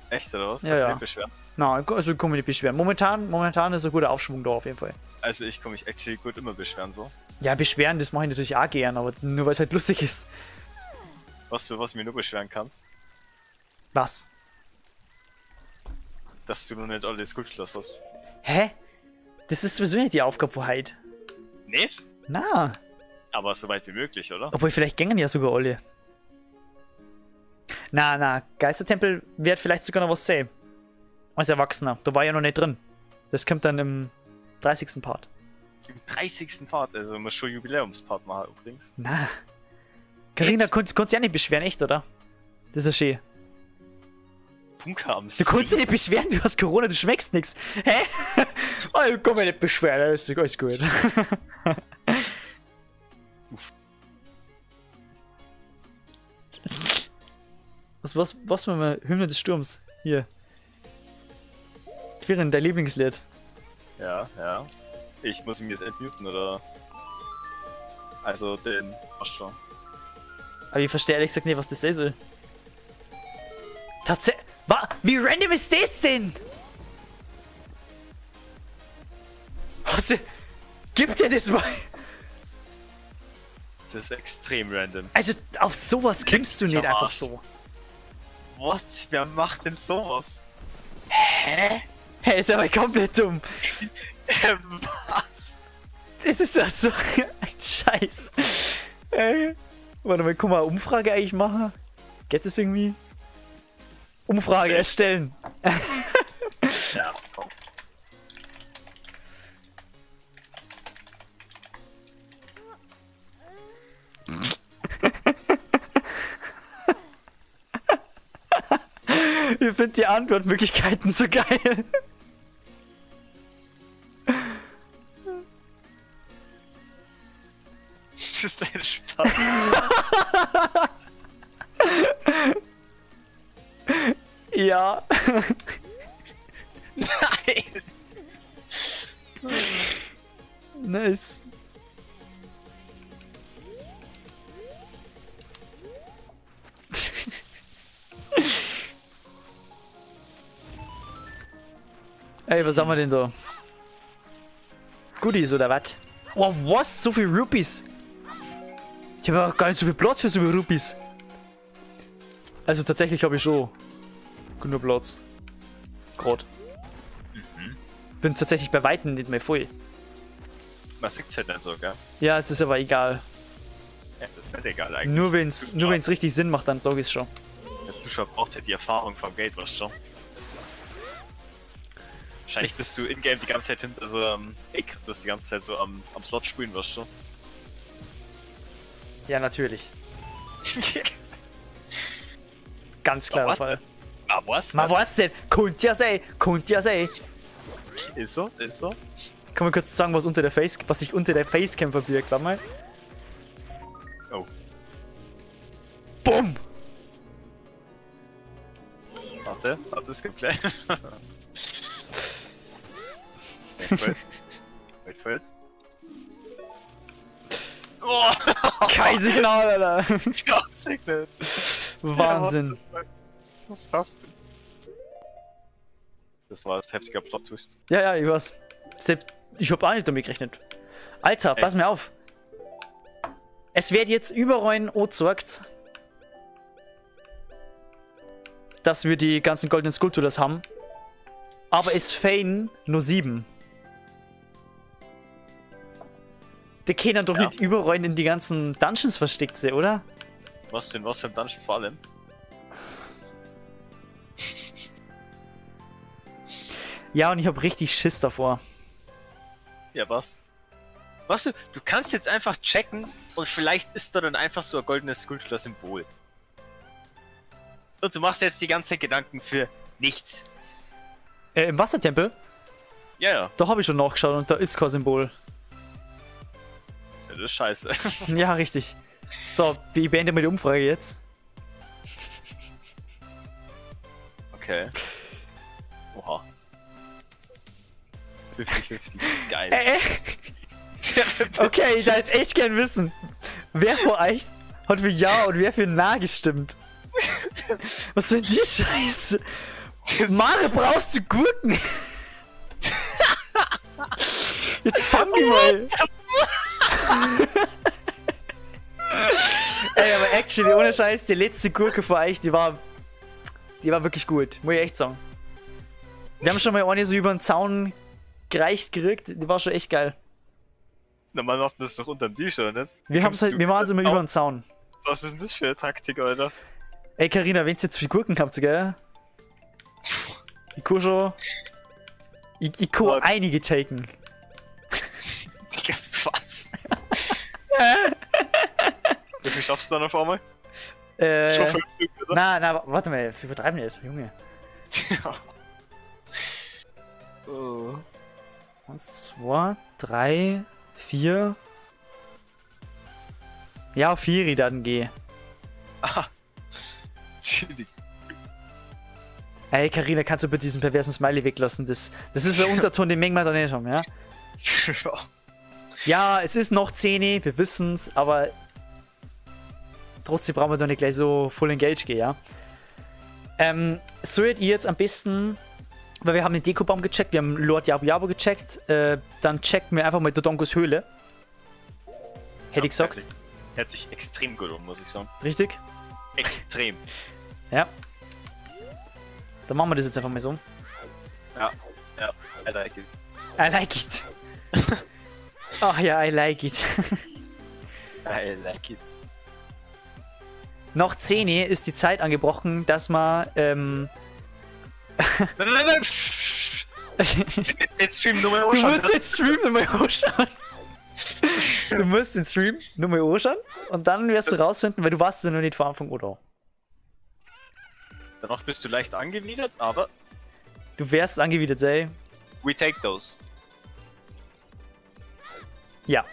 Echt oder was? Ja, Kannst du ja. dich beschweren? Na, also ich kann mich nicht beschweren. Momentan ist ein guter Aufschwung da auf jeden Fall. Also ich kann mich actually gut immer beschweren so. Ja, beschweren, das mache ich natürlich auch gern, aber nur weil es halt lustig ist. Was du mir nur beschweren kannst, Was? dass du noch nicht alles gut geschlossen hast. Hä? Das ist sowieso nicht die Aufgabe von heute. Nicht? Na, Aber so weit wie möglich, oder? obwohl vielleicht gängen ja sogar alle. Na, Geistertempel wird vielleicht sogar noch was sehen. Als Erwachsener. Da war ja noch nicht drin. Das kommt dann im 30. Part. Im 30. Part, also muss schon Jubiläumspart machen übrigens. Na. Carina, Echt? kannst dich ja nicht beschweren, echt, oder? Das ist ja schön. Punker am Du kannst dich nicht beschweren, du hast Corona, du schmeckst nichts. Hä? Oh, ich kann mich nicht beschweren, alles gut. Was war mal Hymne des Sturms? Hier. Quirin, dein Lieblingslied. Ja. Ich muss ihn jetzt entmuten, oder? Also den. Ach schon. Aber ich verstehe ehrlich gesagt nicht, was das sein soll. Tatsächlich. Wie random ist das denn? Was? Gib dir das mal! Das ist extrem random. Also, auf sowas kommst du Ich nicht am einfach Arsch. so. What? Wer macht denn sowas? Hä, ist aber komplett dumm. Was? Das ist ja so ein Scheiß. Warte mal, kann man eine Umfrage eigentlich machen? Geht das irgendwie? Umfrage Safe. erstellen. Ja, komm. Ich finde die Antwortmöglichkeiten so geil. Das ist ein Spaß. Ja. Nein! Nice. Ey, was haben wir denn da? Goodies oder was? Oh, was? So viel Rupees? Ich habe ja gar nicht so viel Platz für so viele Rupees. Also tatsächlich habe ich schon genug Platz. Gerade. Bin tatsächlich bei Weitem nicht mehr voll. Man sieht's halt nicht so, gell? Ja, es ist aber egal. Ja, das ist halt egal eigentlich. Nur wenn's richtig Sinn macht, dann sag ich's schon. Der Zuschauer braucht halt die Erfahrung vom Geld, was schon. Wahrscheinlich Es- bist du in-game die ganze Zeit hinter so Eck, du bist die ganze Zeit so am Slot spielen, was schon. Ja, natürlich. Ganz klarer was? Fall. Ah, was? Mal was denn? Könnte ja sein, könnte ja sein. Ist so, ist so. Kann man kurz sagen, was sich unter der Facecam verbirgt? Warte mal. Oh. Bumm! Warte, es gibt gleich. Wait. Oh! Kein Signal, Alter. Signal. Wahnsinn. Ja, was ist das denn? Das war das heftiger Plot-Twist. Ja, ich weiß. Selbst, ich hab auch nicht damit gerechnet. Alter, pass mir auf. Es wird jetzt überall angezeigt, dass wir die ganzen goldenen Skulpturas haben. Aber es fehlen nur 7. Die können doch nicht überall in die ganzen Dungeons versteckt sein, oder? Was denn, was für ein Dungeon vor allem? Ja, und ich hab richtig Schiss davor. Ja, was? Was du kannst jetzt einfach checken und vielleicht ist da dann einfach so ein goldenes Skulptur-Symbol. Und du machst jetzt die ganze Zeit Gedanken für nichts. Im Wassertempel, Ja, da habe ich schon nachgeschaut und da ist kein Symbol. ja, das ist scheiße. Ja, richtig. So, ich beende mal die Umfrage jetzt. Okay. Oha. 50-50. Geil. Okay, ich hätte jetzt echt gern wissen, wer von euch hat für Ja und wer für Na gestimmt. Was soll die Scheiße? Mare, brauchst du Gurken? Jetzt fang die mal. Ey, aber actually, ohne Scheiß, die letzte Gurke für euch, die war wirklich gut. Muss ich echt sagen. Wir haben schon mal eine so über den Zaun gereicht gekriegt, die war schon echt geil. Normal macht man das doch unterm Tisch, oder nicht? Wir machen es immer über den Zaun. Was ist denn das für eine Taktik, Alter? Ey, Carina, wenn ihr jetzt viel Gurken habt, gell? Ich kann schon. Ich kann What? einige taken. Digga, was? Wie viel schaffst du dann auf einmal? Schon 5 Stück, oder? Na, warte mal, wir übertreiben das, Junge. Ja. Oh. 1, 2, 3, 4. Ja, 4 dann geh. Chillig. Ey, Carina, kannst du bitte diesen perversen Smiley weglassen? Das ist der Unterton, den mengen wir da nicht haben, ja? Ja, es ist noch 10, wir wissen's, aber trotzdem brauchen wir doch nicht gleich so full engage gehen, ja? Solltet ihr jetzt am besten, weil wir haben den Dekobaum gecheckt, wir haben Lord Yabu Yabu gecheckt, dann checken wir einfach mal Dodonkos Höhle. Hätte ich gesagt. Hört sich extrem gut um, muss ich sagen. Richtig? Extrem. Ja. Dann machen wir das jetzt einfach mal so. Ja, I like it. I like it. Ach ja, I like it. I like it. Nach 10 ist die Zeit angebrochen, dass man, Nein. Jetzt Stream nur mal Du musst den Stream nochmal anschauen. Du musst den Stream nochmal anschauen und dann wirst du rausfinden, weil du warst ja noch nicht vor Anfang oder. Danach bist du leicht angewidert, aber Du wärst angewidert, ey. we take those. Ja.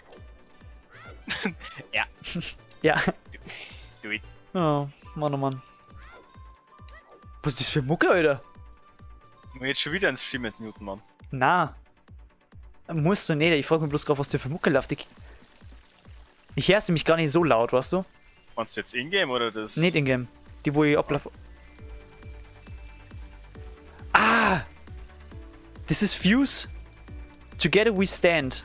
Ja. Ja. Do it. Oh, Mann, oh Mann. Was ist das für Mucke, Alter? Und jetzt schon wieder ein Stream entmuten, Mann. Na. Musst du nicht, ich frag mich bloß gerade, was dir für Mucke läuft. Ich hör's nämlich gar nicht so laut, weißt du? Meinst du jetzt in-game oder das? Nicht in-game. Die, wo ich ablaufe. Ah! Das ist Fuse. Together we stand.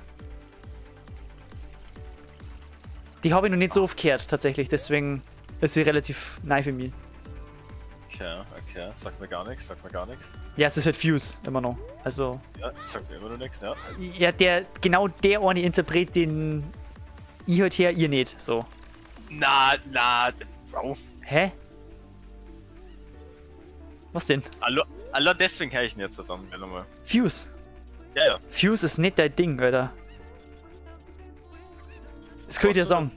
Die habe ich noch nicht so oft gehört, tatsächlich. Deswegen ist sie relativ neu für mich. Okay. Sagt mir gar nichts, Ja, es ist halt Fuse, immer noch. Also, Ja, sagt mir immer noch nichts, ja. ja, genau der eine Interpret, den ich halt her, ihr nicht. So. Na, Bro. Hä? Was denn? Alter, deswegen kann ich ihn jetzt dann nochmal. Fuse. Ja, ja. Fuse ist nicht dein Ding, Alter. Das kann ich dir sagen.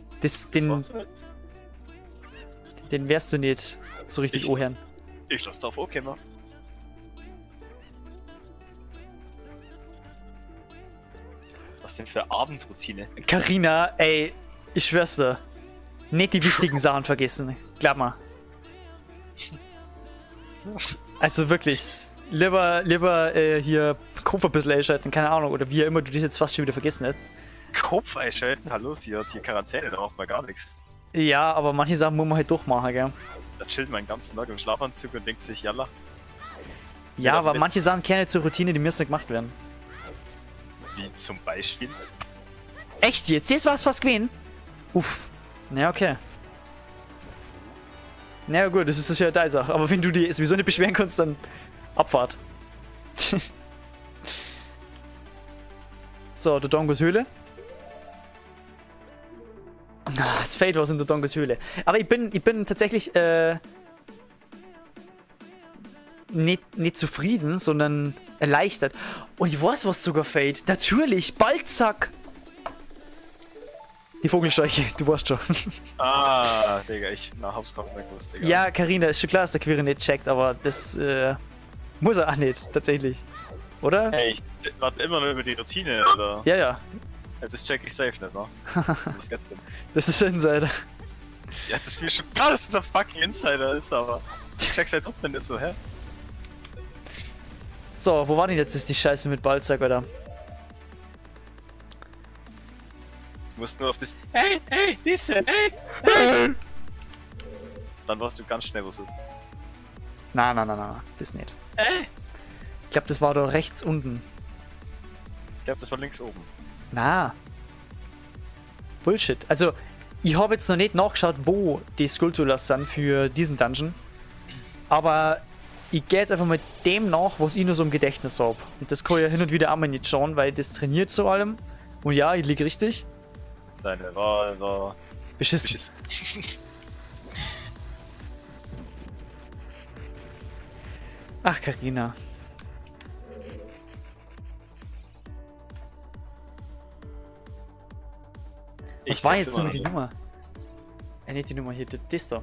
Den wärst du nicht so richtig ohren. Ich lass drauf okay machen. Was denn für Abendroutine? Carina, ey, ich schwör's dir. Nicht die wichtigen Sachen vergessen. Glaub mal. Also wirklich. Lieber hier Kopf ein bisschen einschalten, keine Ahnung, oder wie immer du das jetzt fast schon wieder vergessen hättest. Kopf einschalten? Hallo, sie hat hier Quarantäne, da macht man gar nichts. Ja, aber manche Sachen muss man halt durchmachen, gell? Da chillt man den ganzen Tag im Schlafanzug und denkt sich, jalla. Ja, das aber mit- manche Sachen kehren nicht zur Routine, die müssen gemacht werden. Wie zum Beispiel. Echt jetzt? Das war's fast gewesen? Uff. Na, okay. Na ja, gut, das ist ja deine Sache. Aber wenn du die sowieso nicht beschweren kannst, dann Abfahrt. So, der Dongos Höhle. Ah, es fehlt was in der Dongos Höhle. Aber ich bin tatsächlich nicht zufrieden, sondern erleichtert. Und ich weiß, was sogar fehlt. Natürlich, Balzac! Die Vogelscheuche, du weißt schon. Ah, Digga, hab's gerade nicht gewusst, Digga. Ja, Carina, ist schon klar, dass der Queere nicht checkt, aber das muss er auch nicht, tatsächlich. Oder? Hey, ich warte immer nur über die Routine, oder? Ja, ja. Ja, das check ich safe nicht, ne? Das ganz denn. Das ist Insider. Ja, das ist mir schon klar, dass das ein fucking Insider ist, aber ich check's halt trotzdem nicht so, hä? So, wo war denn jetzt die Scheiße mit Balzac, oder? Du musst nur auf das Hey, listen, hey! Dann weißt du ganz schnell, was es ist. Na, das nicht. Ich glaube, das war da rechts unten. Ich glaube, das war links oben. Na. Bullshit. Also, ich habe jetzt noch nicht nachgeschaut, wo die Skulltulas sind für diesen Dungeon. Aber ich gehe jetzt einfach mal dem nach, was ich nur so im Gedächtnis habe. Und das kann ich ja hin und wieder auch mal nicht schauen, weil das trainiert zu allem. Und ja, ich liege richtig. Deine Wahl war... Beschissen. Ach, Carina. Was war jetzt nur die Nummer? Nicht die Nummer hier, das da.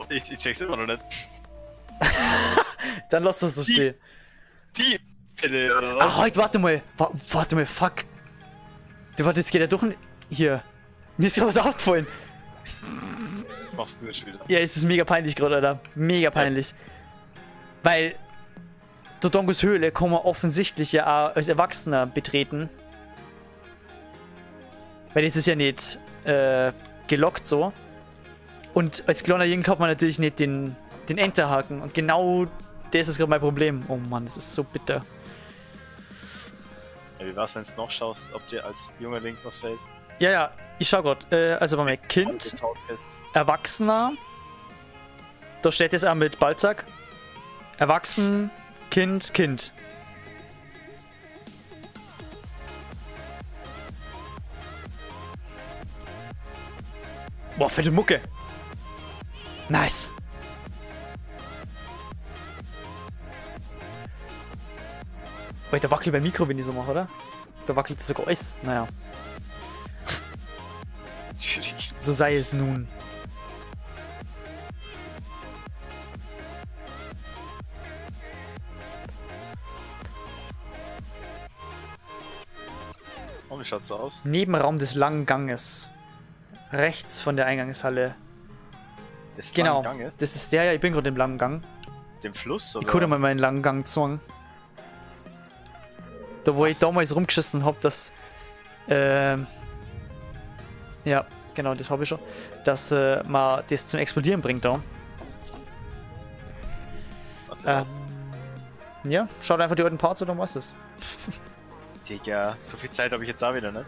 Ich check's immer noch nicht. Dann lass das so stehen. Die Pille, oder was? Ach, halt, warte mal. Warte mal, fuck. Warte, jetzt geht er doch hier. Mir ist gerade was aufgefallen. Das machst du jetzt wieder. Ja, es ist mega peinlich gerade, Alter. Mega peinlich. Weil der Dongos Höhle kann man offensichtlich ja auch als Erwachsener betreten. Weil das ist ja nicht gelockt so. Und als kleiner Junge hat man natürlich nicht den Enterhaken. Und genau das ist gerade mein Problem. Oh Mann, das ist so bitter. Ja, wie war's, wenn du noch schaust, ob dir als junger Link was fällt? Ja, ja, ich schau gerade. Also bei mir Kind, Jetzt haut jetzt. Erwachsener. Da steht jetzt auch mit Balzac. Erwachsen, Kind, Kind. Boah, fette Mucke. Nice. Wait, da wackelt beim Mikro, wenn ich so mache, oder? Da wackelt sogar alles. Naja, Entschuldigung. so sei es nun. Und wie schaut's so aus? Nebenraum des langen Ganges. Rechts von der Eingangshalle. Das Genau. Gang ist? Das ist der, ja, ich bin gerade im langen Gang. Dem Fluss, oder? Ich konnte mal meinen langen Gang zwang. Da wo ich damals rumgeschissen hab, dass ja, genau, das habe ich schon. Dass man das zum Explodieren bringt da. Warte, Ja, schaut einfach die alten Parts oder was ist. Digga, so viel Zeit habe ich jetzt auch wieder nicht.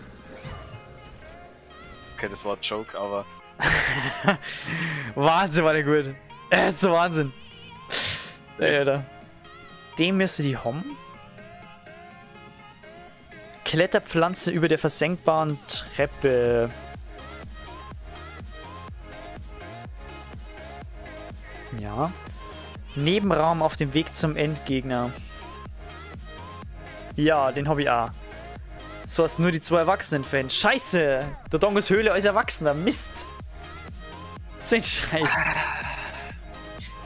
Okay, das war ein Joke, aber... Wahnsinn, war der gut. Ist so Wahnsinn. Alter. Den müsste die haben. Kletterpflanze über der versenkbaren Treppe. Ja. Nebenraum auf dem Weg zum Endgegner. Ja, den habe ich auch. So hast nur die 2 Erwachsenen-Fans. Scheiße! Der Dongos Höhle als Erwachsener. Mist! So ein Scheiß.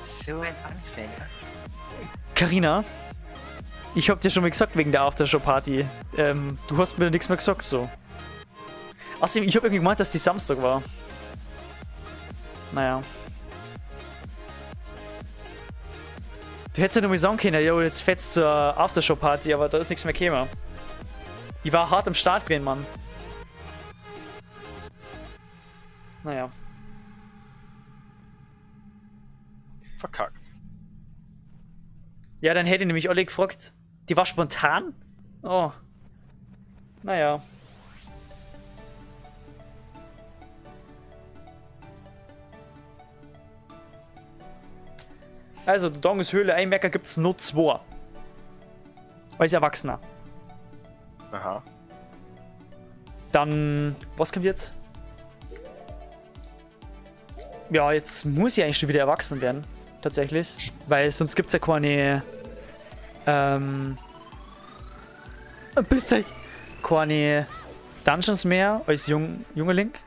So ein Anfänger. Carina, ich hab dir schon mal gesagt wegen der Aftershow-Party. Du hast mir nichts mehr gesagt, so. Außerdem, ich hab irgendwie gemeint, dass die Samstag war. Naja. Du hättest ja nur mal sagen können, jo, jetzt fetzt zur Aftershow-Party, aber da ist nichts mehr gekommen. Ich war hart am Start drin, Mann. Naja. Verkackt. Ja, dann hätte ich nämlich alle gefragt. Die war spontan? Oh. Naja. Also, der Dongos Höhle Einmerker gibt es nur 2. Als Erwachsener. Aha. Dann, was kommt jetzt? Ja, jetzt muss ich eigentlich schon wieder erwachsen werden. Tatsächlich. Weil sonst gibt es ja keine. Bisschen. Keine Dungeons mehr als junger Link.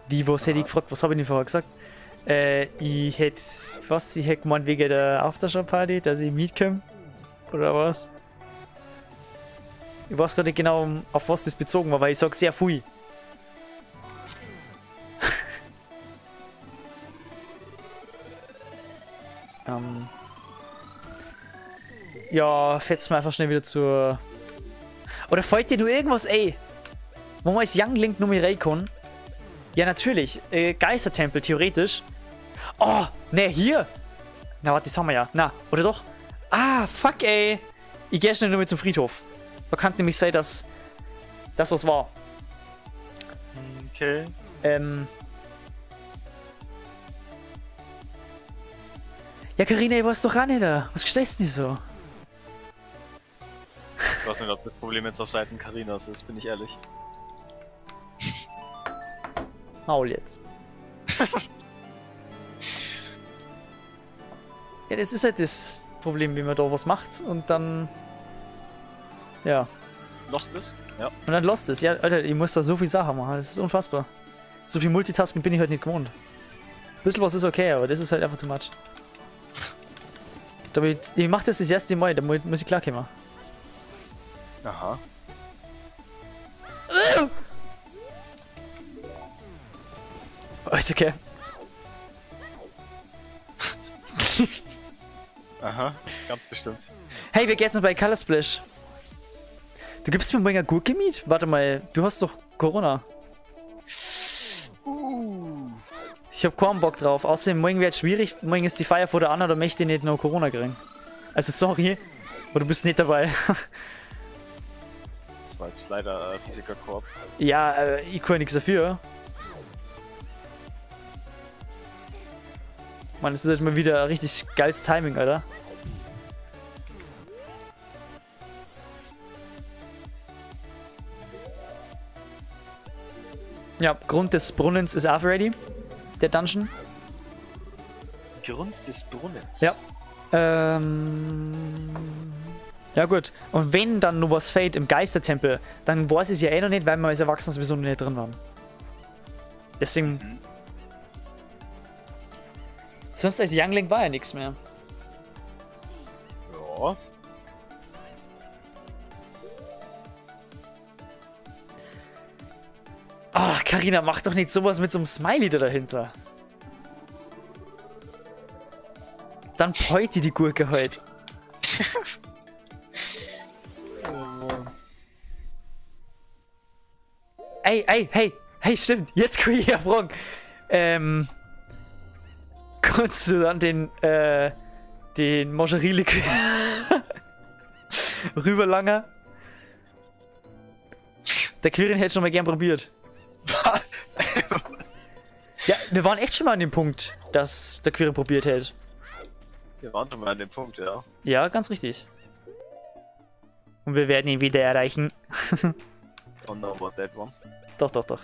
Wie, was hätte ich gefragt? Was habe ich denn vorher gesagt? Ich hätte. Was? Ich hätte gemeint wegen der Aftershow-Party, dass ich mitkomme? Oder was? Ich weiß gerade nicht genau, auf was das bezogen war, weil ich sage sehr viel. Ja, fetzt mir einfach schnell wieder zur. Oder fällt dir nur irgendwas, ey? Wo man als Young Link nur mehr rein kann? Ja, natürlich. Geistertempel, theoretisch. Oh, ne, hier. Na, warte, das haben wir ja. Na, oder doch? Ah, fuck, ey. Ich gehe schnell nur mit zum Friedhof. Da kann nämlich sein, dass das was war. Okay. Ja, Carina, ich weiß doch auch nicht da. Was stellst du denn so? Ich weiß nicht, ob das Problem jetzt auf Seiten Carinas ist, bin ich ehrlich. Maul jetzt. Ja, das ist halt das Problem, wie man da was macht und dann. Ja. Lost ist? Ja. Und dann lost es. Ja, Alter, ich muss da so viel Sachen machen. Das ist unfassbar. So viel Multitasking bin ich halt nicht gewohnt. Ein bisschen was ist okay, aber das ist halt einfach too much. Ich mach das erste Mal, da muss ich klarkommen. Aha. Oh, ist okay. Aha, ganz bestimmt. Hey, wie geht's denn bei Color Splash? Du gibst mir morgen eine Gurke mit? Warte mal, du hast doch Corona. Ich hab keinen Bock drauf. Außerdem, morgen wird schwierig. Morgen ist die Feier vor der Anna, da möchte ich nicht noch Corona kriegen. Also, sorry. Aber du bist nicht dabei. Das war jetzt leider Physiker-Korb. Ja, ich kann nichts dafür. Mann, das ist jetzt mal wieder richtig geiles Timing, Alter. Ja, Grund des Brunnens ist auch ready. Der Dungeon. Grund des Brunnens? Ja. Ja gut. Und wenn dann nur was fehlt im Geistertempel, dann weiß ich es ja eh noch nicht, weil wir als Erwachsene sowieso noch nicht drin waren. Deswegen. Sonst als Youngling war ja nichts mehr. Ja. Ach, Carina, mach doch nicht sowas mit so einem Smiley da dahinter. Dann peut die Gurke heute. Hey, stimmt. Jetzt kann ich ja fragen. Kannst du dann den Mangerie-Likör rüberlangen? Der Quirin hätte schon mal gern probiert. Ja, wir waren echt schon mal an dem Punkt, dass der Quirin probiert hätte. Wir waren schon mal an dem Punkt, ja. Ja, ganz richtig. Und wir werden ihn wieder erreichen. Don't know about that one. Doch.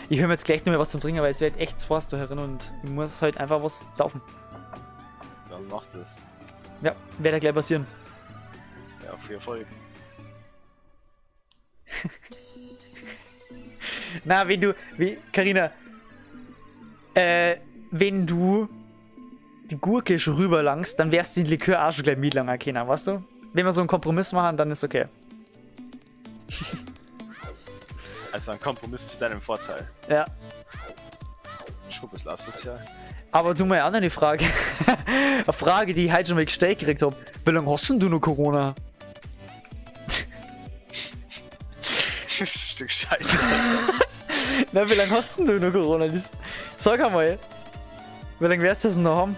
Ich höre mir jetzt gleich noch mal was zum Trinken, weil es wird echt zu heiß da herin und ich muss halt einfach was saufen. Dann macht es. Ja, wird ja gleich passieren. Ja, viel Erfolg. Na, wenn du, wie, Carina, wenn du die Gurke schon rüberlangst, dann wärst du den Likör auch schon gleich mitlanger können, weißt du? Wenn wir so einen Kompromiss machen, dann ist okay. Also ein Kompromiss zu deinem Vorteil. Ja. Schon ein bisschen asozial. Aber du mal auch noch eine Frage. Eine Frage, die ich halt schon mal gestellt gekriegt habe. Wie lange hast denn du noch Corona? Das ist ein Stück Scheiße, Alter. Na, wie lange hast denn du noch Corona? Sag einmal. Wie lange wirst du das denn noch haben?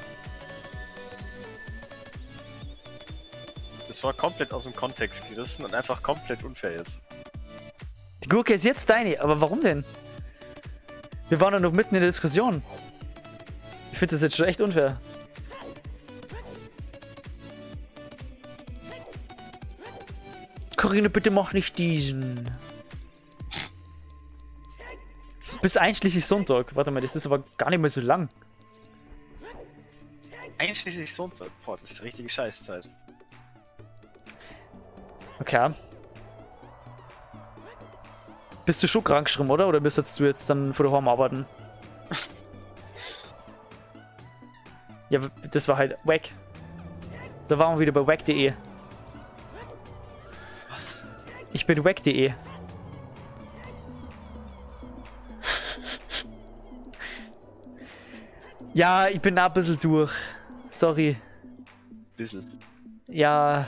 Das war komplett aus dem Kontext gerissen und einfach komplett unfair jetzt. Die Gurke ist jetzt deine, aber warum denn? Wir waren doch noch mitten in der Diskussion. Ich finde das jetzt schon echt unfair. Carina, bitte mach nicht diesen. Bis einschließlich Sonntag. Warte mal, das ist aber gar nicht mehr so lang. Einschließlich Sonntag. Boah, das ist die richtige Scheißzeit. Okay. Bist du schon krank geschrieben, oder? Oder bist du jetzt dann vor daheim arbeiten? Ja, das war halt wack. Da waren wir wieder bei wack.de. Was? Ich bin wack.de. Ja, ich bin auch ein bisschen durch. Sorry. Bisschen. Ja.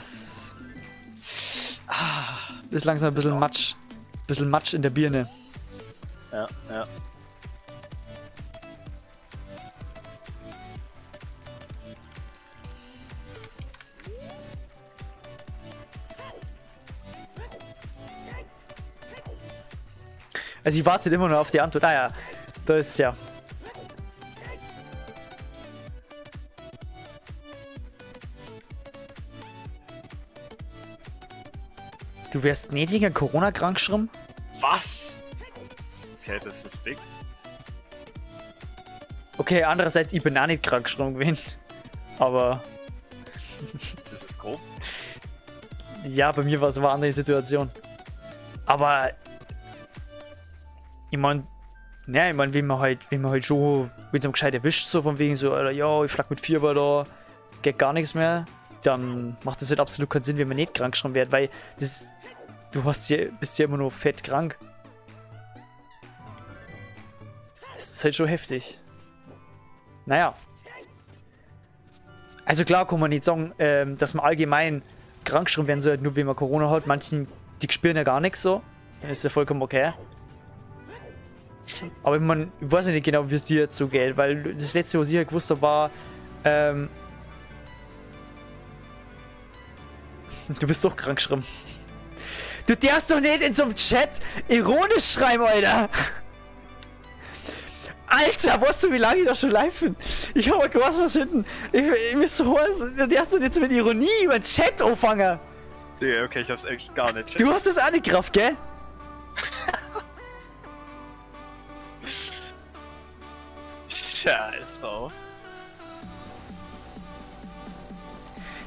Ist langsam ein bisschen Matsch. Bisschen Matsch in der Birne. Ja, ja. Also ich warte immer noch auf die Antwort. Ah ja, da ist ja. Du wärst nicht wegen Corona krank geschrieben? Was? Okay, das ist big. Okay, andererseits, ich bin auch nicht krank geschrieben gewesen. Aber Das ist grob. ja, bei mir war es eine andere Situation. Aber ich meine, ja, ich meine, wenn man halt schon mit so einem gescheit erwischt, so von wegen so, Alter, ja, ich flag mit Fieber da, geht gar nichts mehr, dann macht das halt absolut keinen Sinn, wenn man nicht krank geschrieben wird, weil das, bist ja immer nur fett krank. Das ist halt schon heftig. Naja. Also klar kann man nicht sagen, dass man allgemein krank geschrieben werden soll, nur wenn man Corona hat. Manchen, die spüren ja gar nichts so. Dann ist ja vollkommen okay. Aber ich weiß nicht genau, wie es dir jetzt so geht, weil das letzte, was ich ja gewusst habe, war, du bist doch krank geschrieben. Du darfst doch nicht in so einem Chat ironisch schreiben, Alter! Alter, weißt du, wie lange ich da schon live bin? Ich habe gewusst, was hinten. Ich bin so heiß. Du darfst doch nicht so mit Ironie über den Chat anfangen. Ja, okay, ich hab's echt gar nicht. Du hast das auch nicht gerafft, gell? Scheiß drauf.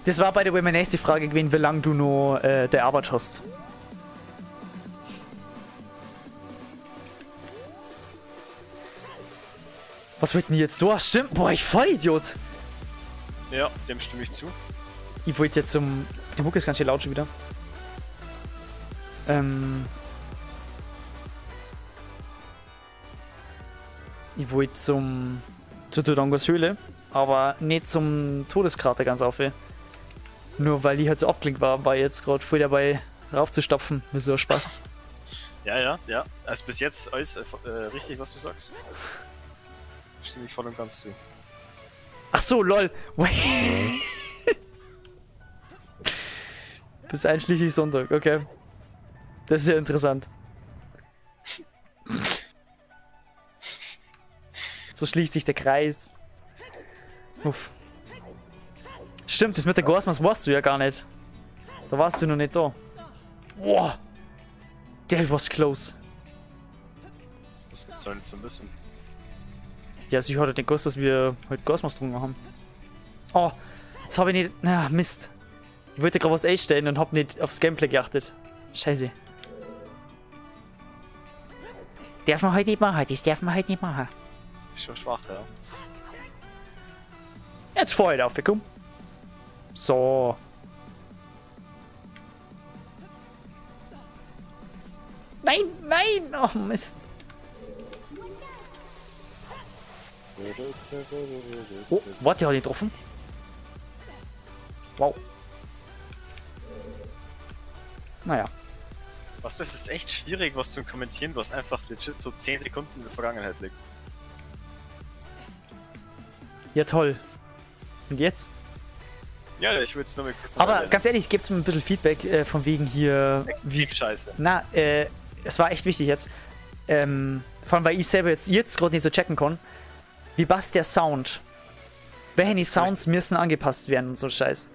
Das war by the way meine nächste Frage gewesen, wie lange du noch der Arbeit hast. Was wird denn jetzt so? Stimmt, boah, ich voll Idiot. Ja, dem stimme ich zu. Ich wollte jetzt zum. Die Mucke ist ganz schön laut schon wieder. Ich wollte zur Dodongos Höhle, aber nicht zum Todeskrater ganz auf. Nur weil ich halt so abgelenkt war ich jetzt gerade voll dabei raufzustapfen, mir so Spaß. Ja, ja, ja. Also bis jetzt alles richtig, was du sagst. Stimme ich voll und ganz zu. Ach so, lol. Bis einschließlich Sonntag, okay. Das ist ja interessant. So schließt sich der Kreis. Uff. Stimmt, das mit der Ghostmas warst du ja gar nicht. Da warst du noch nicht da. Boah. That was close. Soll nicht so ein bisschen. Ja, also ich hatte den Ghost, dass wir heute Gasmas drungen haben. Oh, jetzt habe ich nicht. Na, Mist. Ich wollte gerade was einstellen und habe nicht aufs Gameplay geachtet. Scheiße. Darf man heute nicht machen, das darf man heute nicht machen. Ist schon schwach, ja. Jetzt fahr ich drauf, komm. So. Nein, nein! Oh, Mist. Oh, warte, hat ihn getroffen? Wow. Naja. Was, das ist echt schwierig, was zu kommentieren, was einfach legit so 10 Sekunden in der Vergangenheit liegt. Ja, toll. Und jetzt? Ja, ich will jetzt nur mit kurz Aber ganz ehrlich, gebt mir ein bisschen Feedback von wegen hier. extrem scheiße. Na, es war echt wichtig jetzt. Vor allem, weil ich selber jetzt gerade nicht so checken kann. Wie passt der Sound? Welche Sounds müssen angepasst werden und so Scheiß.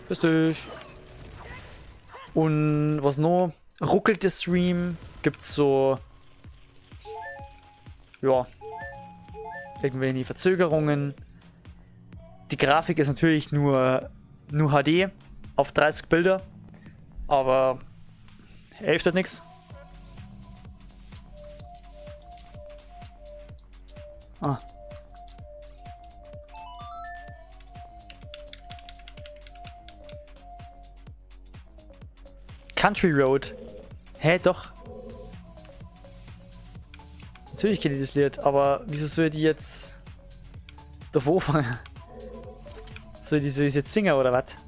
Grüß dich. Und was noch? Ruckelt der Stream? Gibt's so. Ja. Irgendwelche Verzögerungen. Die Grafik ist natürlich nur HD auf 30 Bilder. Aber hilft halt nichts. Ah. Country Road. Hä, doch. Natürlich kenne ich das Lied, aber wieso soll die jetzt davor fangen? Soll die jetzt singen oder was?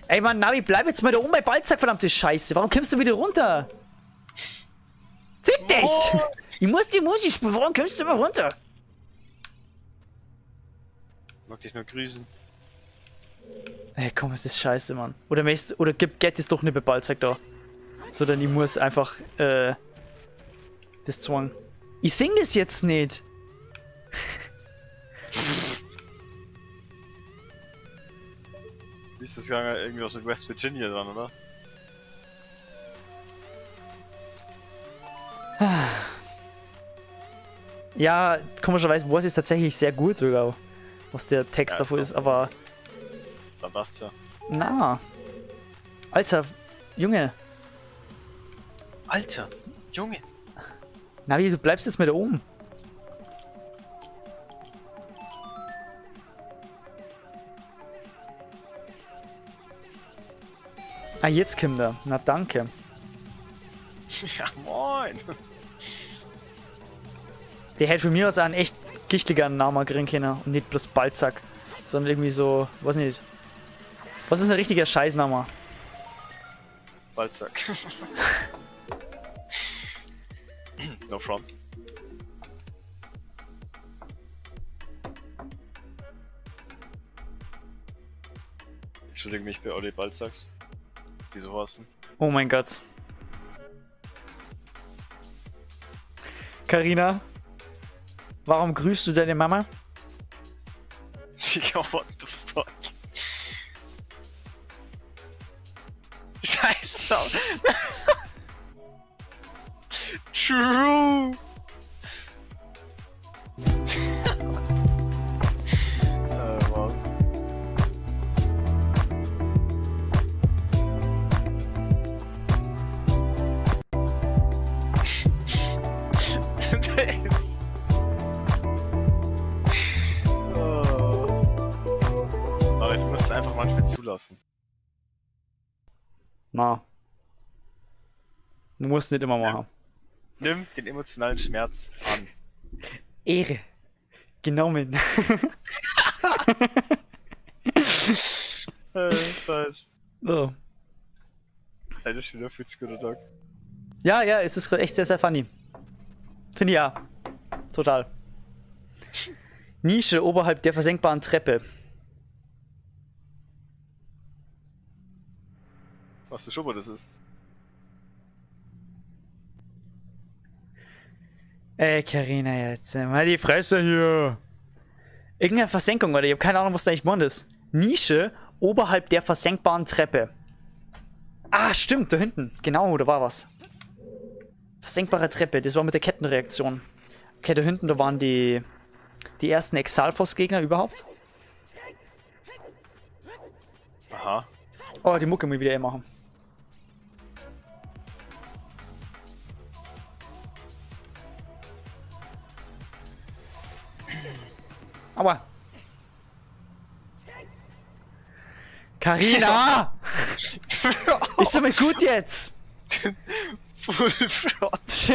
Ey Mann, Navi, bleib jetzt mal da oben bei Balzac, verdammte Scheiße. Warum kommst du wieder runter? Fick dich! Oh. Ich muss die Musik spielen, warum kommst du immer runter? Mag dich nur grüßen. Ey, komm, es ist scheiße, Mann. Oder geht es doch nicht bei Balzac da. Sondern ich muss einfach, das Zwang. Ich sing das jetzt nicht. Wie ist das gegangen? Irgendwas mit West Virginia dran, oder? Ja, komischerweise weiß ich es tatsächlich sehr gut sogar, was der Text Ja, davor doch. ist, aber Dann passt's ja. na. Alter, Junge. Alter, Junge. Navi, du bleibst jetzt mal da oben. Ah, jetzt kommt er. Na danke. Ja, moin. Der hätte von mir aus einen echt gichtigeren Namen kriegen können und nicht bloß Balzac, sondern irgendwie so, weiß nicht. Was ist ein richtiger Scheißname? Balzac. No front. Entschuldige mich bei Olli Balzacs. Die so hassen. Oh mein Gott. Carina, warum grüßt du deine Mama? Digga, what the fuck? Scheiße. True. Wow. Aber ich muss es einfach manchmal zulassen. Na. Du musst nicht immer machen. Nimm den emotionalen Schmerz an. Ehre. Genommen. Scheiß. So. Ey, das ist wieder viel zu guter Tag. Ja, ja, es ist gerade echt sehr, sehr funny. Finde ich ja. Total. Nische oberhalb der versenkbaren Treppe. Was du schon, wo das ist? Ey, Carina, jetzt mal die Fresse hier. Irgendeine Versenkung, oder? Ich habe keine Ahnung, was da eigentlich gemeint ist. Nische oberhalb der versenkbaren Treppe. Ah, stimmt, da hinten. Genau, da war was. Versenkbare Treppe, das war mit der Kettenreaktion. Okay, da hinten, da waren die ersten Exalfos-Gegner überhaupt. Aha. Oh, die Mucke muss ich wieder machen. Aua. Carina! Ist doch mal gut jetzt! Full Front.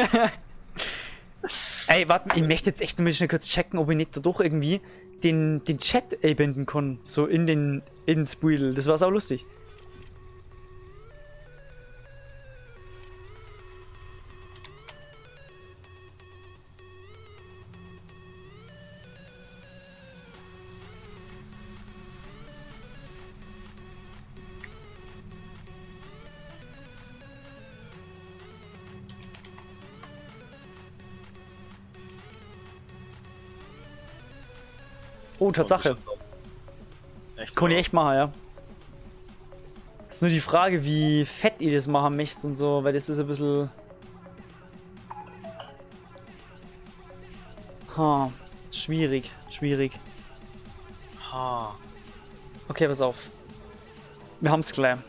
Ey, warte, ich möchte jetzt echt nur mal schnell kurz checken, ob ich nicht da doch irgendwie den Chat einbinden kann. So ins Spiel. Das war sau lustig. Oh, Tatsache. Das kann ich echt machen, ja. Das ist nur die Frage, wie fett ihr das machen möchtet und so, weil das ist ein bisschen... Ha, schwierig, schwierig. Ha. Okay, pass auf. Wir haben's gleich.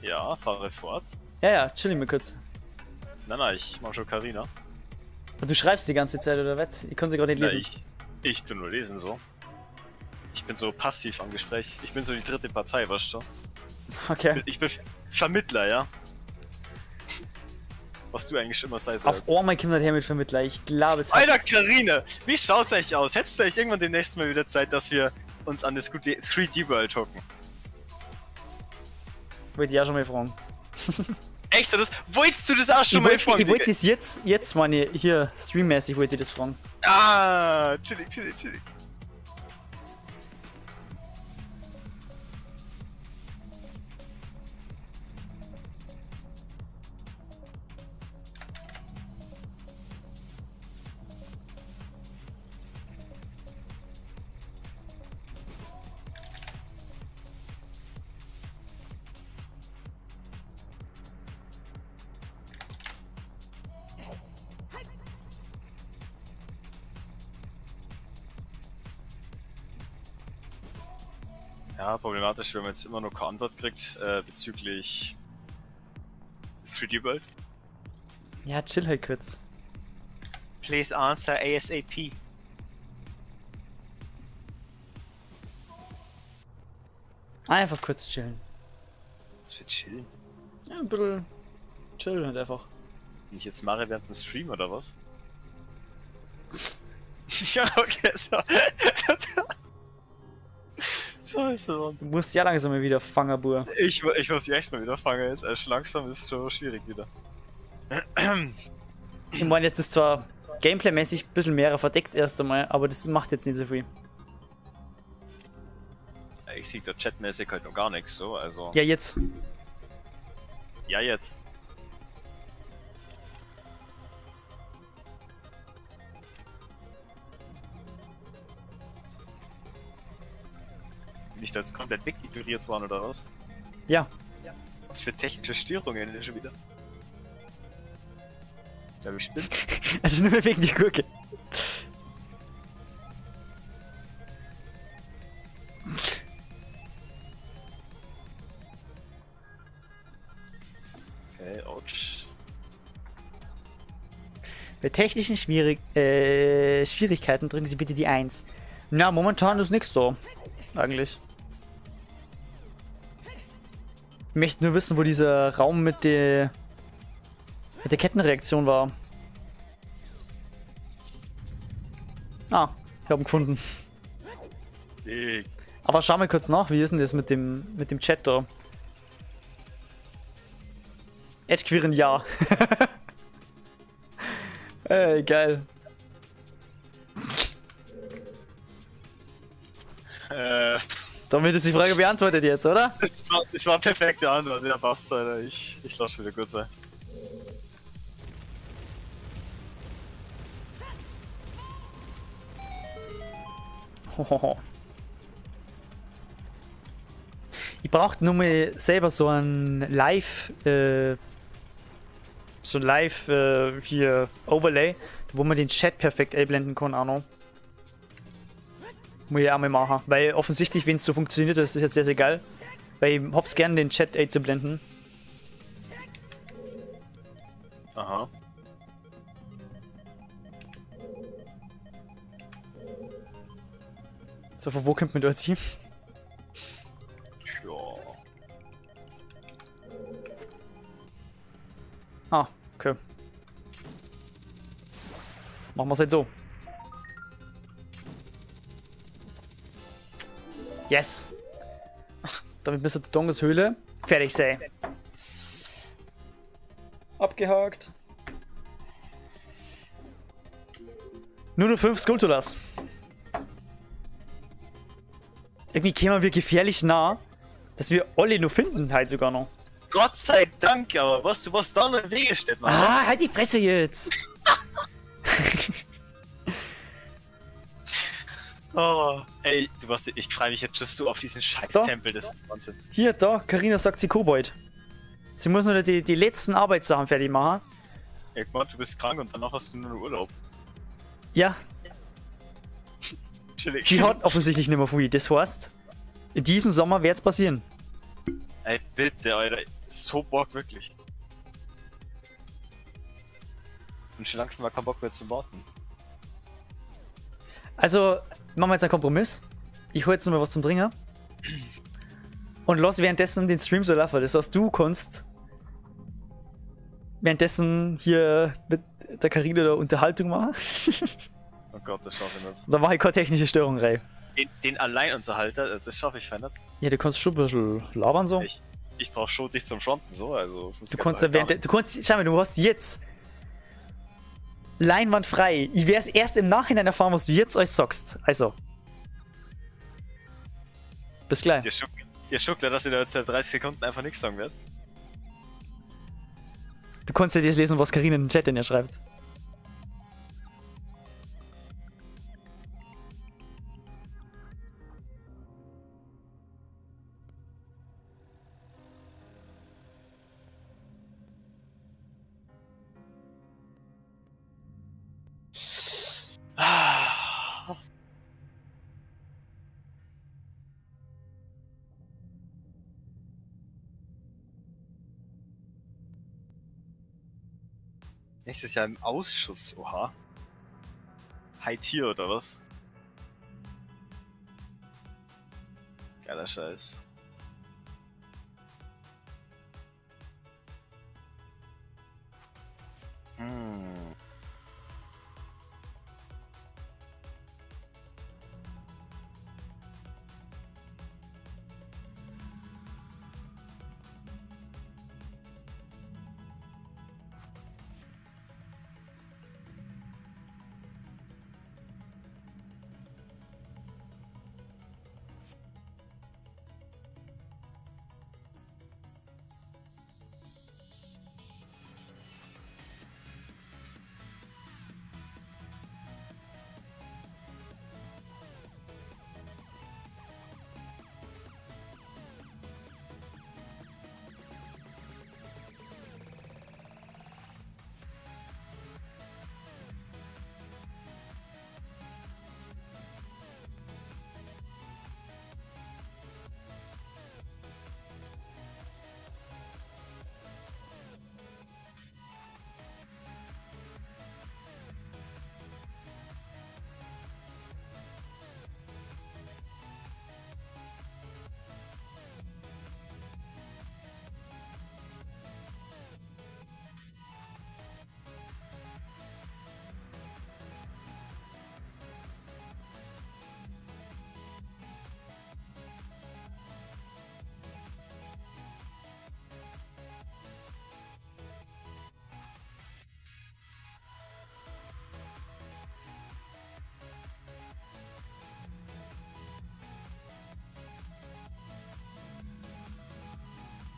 Ja, fahre fort. Ja, chill mal kurz. Nein, ich mach schon Carina. Du schreibst die ganze Zeit, oder was? Ich kann sie gerade nicht Ja, lesen. ich tu nur lesen so. Ich bin so passiv am Gespräch. Ich bin so die dritte Partei, weißt du? Okay. Ich bin Vermittler, ja? Was du eigentlich immer sei Auf sollst. einmal kommt das her mit Vermittler. Ich glaube, es Alter, Carina! Wie schaut's eigentlich aus? Hättest du eigentlich irgendwann demnächst mal wieder Zeit, dass wir uns an das gute 3D-World hocken? wollte ich ja schon mal fragen. Echt? Wolltest du das auch schon mal fragen? Ich wollte das jetzt meine, hier, streammäßig wollte ich das fragen. Ah, chillig, chillig, chillig. Ja, problematisch, wenn man jetzt immer noch keine Antwort kriegt bezüglich 3D World. Ja, chill halt kurz. Please answer ASAP. Einfach kurz chillen. Was für chillen? Ja, ein bisschen chillen halt einfach. Bin ich jetzt mache während dem Stream oder was? Ja, okay, so. Scheiße, Mann. Du musst ja langsam mal wieder fangen, Bur. Ich muss mich echt mal wieder fangen jetzt. Erst langsam ist schon schwierig wieder. Ich meine, jetzt ist zwar Gameplay-mäßig ein bisschen mehr verdeckt erst einmal, aber das macht jetzt nicht so viel. Ich sehe da chatmäßig halt noch gar nichts so, also. Ja, jetzt. Ja, jetzt. Bin ich da jetzt komplett wegignoriert worden oder was? Ja. Was für technische Störungen denn schon wieder? Ja, ich bin. Also nur wegen der Gurke. Okay, ouch. Bei technischen Schwierigkeiten drücken Sie bitte die 1. Na, momentan ist nichts da. Eigentlich. Ich möchte nur wissen, wo dieser Raum mit der Kettenreaktion war. Ah, ich habe ihn gefunden. Dick. Aber schau mal kurz nach, wie ist denn das mit dem Chat da? Edgequieren, ja. Ey, geil. Damit ist die Frage beantwortet jetzt, oder? Das war perfekte Antwort, ja passt, Alter. Ich lasse wieder gut sein. Hohoho. Ich brauche nur mal selber so ein Live, hier Overlay, wo man den Chat perfekt einblenden kann, auch noch. Muss ich auch mal machen, weil offensichtlich, wenn es so funktioniert, das ist jetzt sehr, sehr geil. Weil ich hab's gern, den Chat einzublenden. Aha. So, von wo kommt man da jetzt hin? Ja. Ah, okay. Machen wir es halt so. Yes! Damit müsste die Donges Höhle fertig sein. Abgehakt. Nur noch 5 Skulptulas. Irgendwie kämen wir gefährlich nah, dass wir alle nur finden, halt sogar noch. Gott sei Dank, aber was da noch im Wege steht, Mann. Ah, halt die Fresse jetzt! Oh, ey, ich freue mich jetzt schon so auf diesen scheiß Da. Tempel, das ist Wahnsinn. Hier, da, Carina sagt sie Kobold. Sie muss nur die letzten Arbeitssachen fertig machen. Ey, guck mal, du bist krank und danach hast du nur Urlaub. Ja, Chillig. sie hat offensichtlich nicht mehr viel. Das heißt, in diesem Sommer wird es passieren. Ey, bitte, Alter. So Bock, wirklich. Und schon langsam mal kein Bock mehr zum Warten. Also, machen wir jetzt einen Kompromiss. Ich hol jetzt noch mal was zum Trinken. Und lass währenddessen den Stream so laufen. Das heißt, du kannst währenddessen hier mit der Carina da Unterhaltung machen. Oh Gott, das schaffe ich nicht. Da mache ich keine technische Störung rein. Den Alleinunterhalter, das schaffe ich nicht. Ja, du kannst schon ein bisschen labern so. Ich brauche schon dich zum Fronten, so, also. sonst Du geht kannst halt ja gar während, du kannst, schau mal, du hast jetzt Leinwand frei. Ich werde es erst im Nachhinein erfahren, was du jetzt euch sagst. Also. Bis gleich. Dir Schuckler, dass ich da jetzt seit 30 Sekunden einfach nichts sagen werde. Du kannst ja jetzt lesen, was Carina in den Chat in ihr schreibt. Nächstes Jahr im Ausschuss, oha. High Tier oder was? Geiler Scheiß. Hm.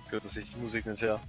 gehört sich die Musik nicht her.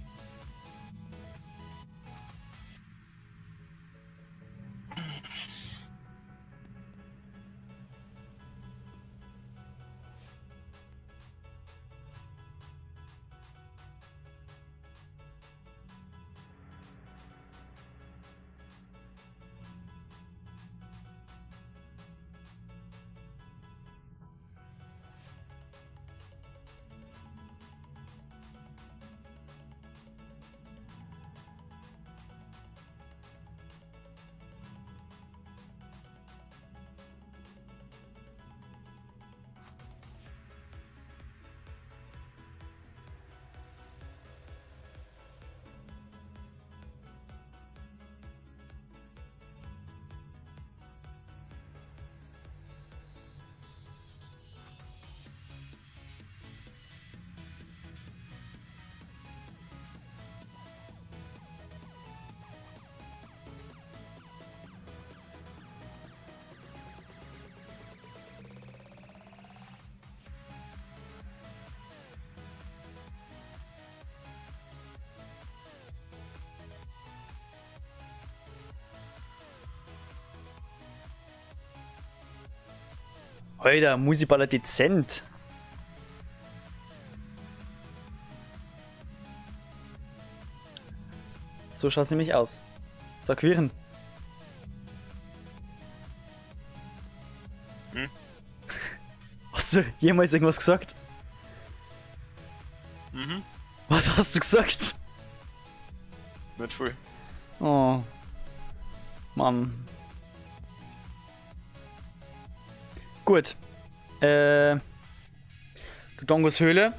Alter, Musiballer dezent. So schaut's nämlich aus. So, Queeren. Hm? Hast du jemals irgendwas gesagt? Mhm. Was hast du gesagt? Nicht viel. Oh. Mann. Gut. Dodongos Höhle.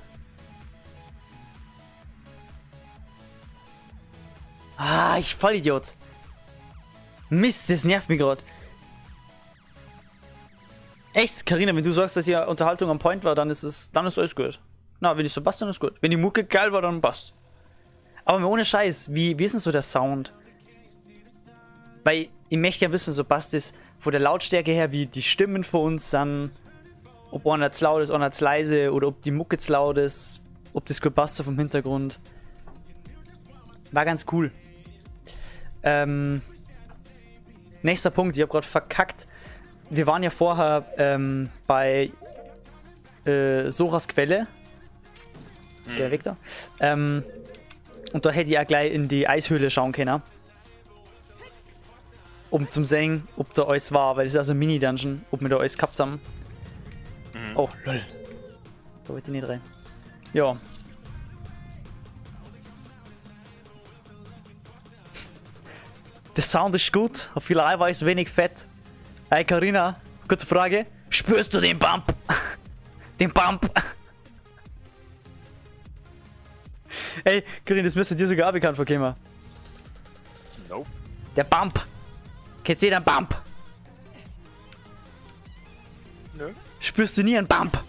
Ah, ich Vollidiot. Mist, das nervt mich gerade. Echt, Carina, wenn du sagst, dass die Unterhaltung am Point war, dann ist alles gut. Na, wenn es so passt, dann ist gut. Wenn die Mucke geil war, dann passt. Aber ohne Scheiß, wie ist denn so der Sound? Weil ich möchte ja wissen, so passt es von der Lautstärke her, wie die Stimmen von uns sind. Ob einer zu laut ist, einer zu leise, oder ob die Mucke zu laut ist. Ob das gut passt so vom Hintergrund. War ganz cool. Nächster Punkt, ich habe gerade verkackt. Wir waren ja vorher bei Soras Quelle. Der Weg da. Und da hätte ich auch gleich in die Eishöhle schauen können. Um zu sehen, ob da alles war, weil das ist also ein Mini-Dungeon, ob wir da alles gehabt haben. Mhm. Oh, lol. Da wollte ich nicht rein. Ja. Der Sound ist gut, auf viel Eiweiß, wenig Fett. Hey Carina, kurze Frage. Spürst du den Bump? Den Bump? Hey, Carina, das müsste dir sogar auch bekannt vorkommen. Nope. Der Bump. Kennst du den Bump? Nö. Spürst du nie einen Bump?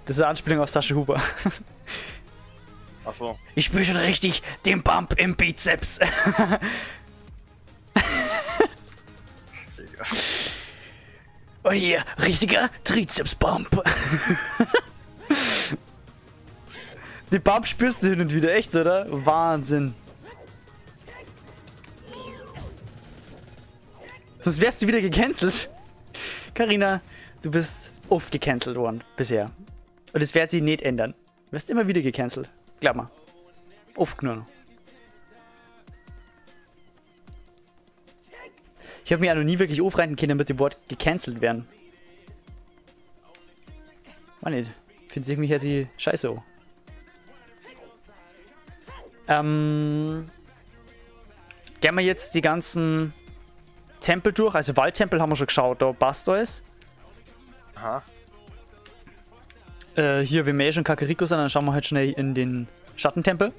Das ist eine Anspielung auf Sascha Huber. Achso. Ich spüre schon richtig den Bump im Bizeps. Und hier, richtiger Trizeps-Bump. Die Bump spürst du hin und wieder, echt, oder? Wahnsinn. Sonst wärst du wieder gecancelt. Carina, du bist oft gecancelt worden bisher. Und das wird sich nicht ändern. Du wirst immer wieder gecancelt. Glaub mal. Oft genug. Ich habe mich auch noch nie wirklich aufreiten können mit dem Wort gecancelt werden. Mann nicht. Finde ich irgendwie hört sich scheiße an. Gehen wir jetzt die ganzen Tempel durch. Also Waldtempel haben wir schon geschaut, da passt alles. Aha. Hier, wenn wir eh schon Kakariko sind, dann schauen wir halt schnell in den Schattentempel.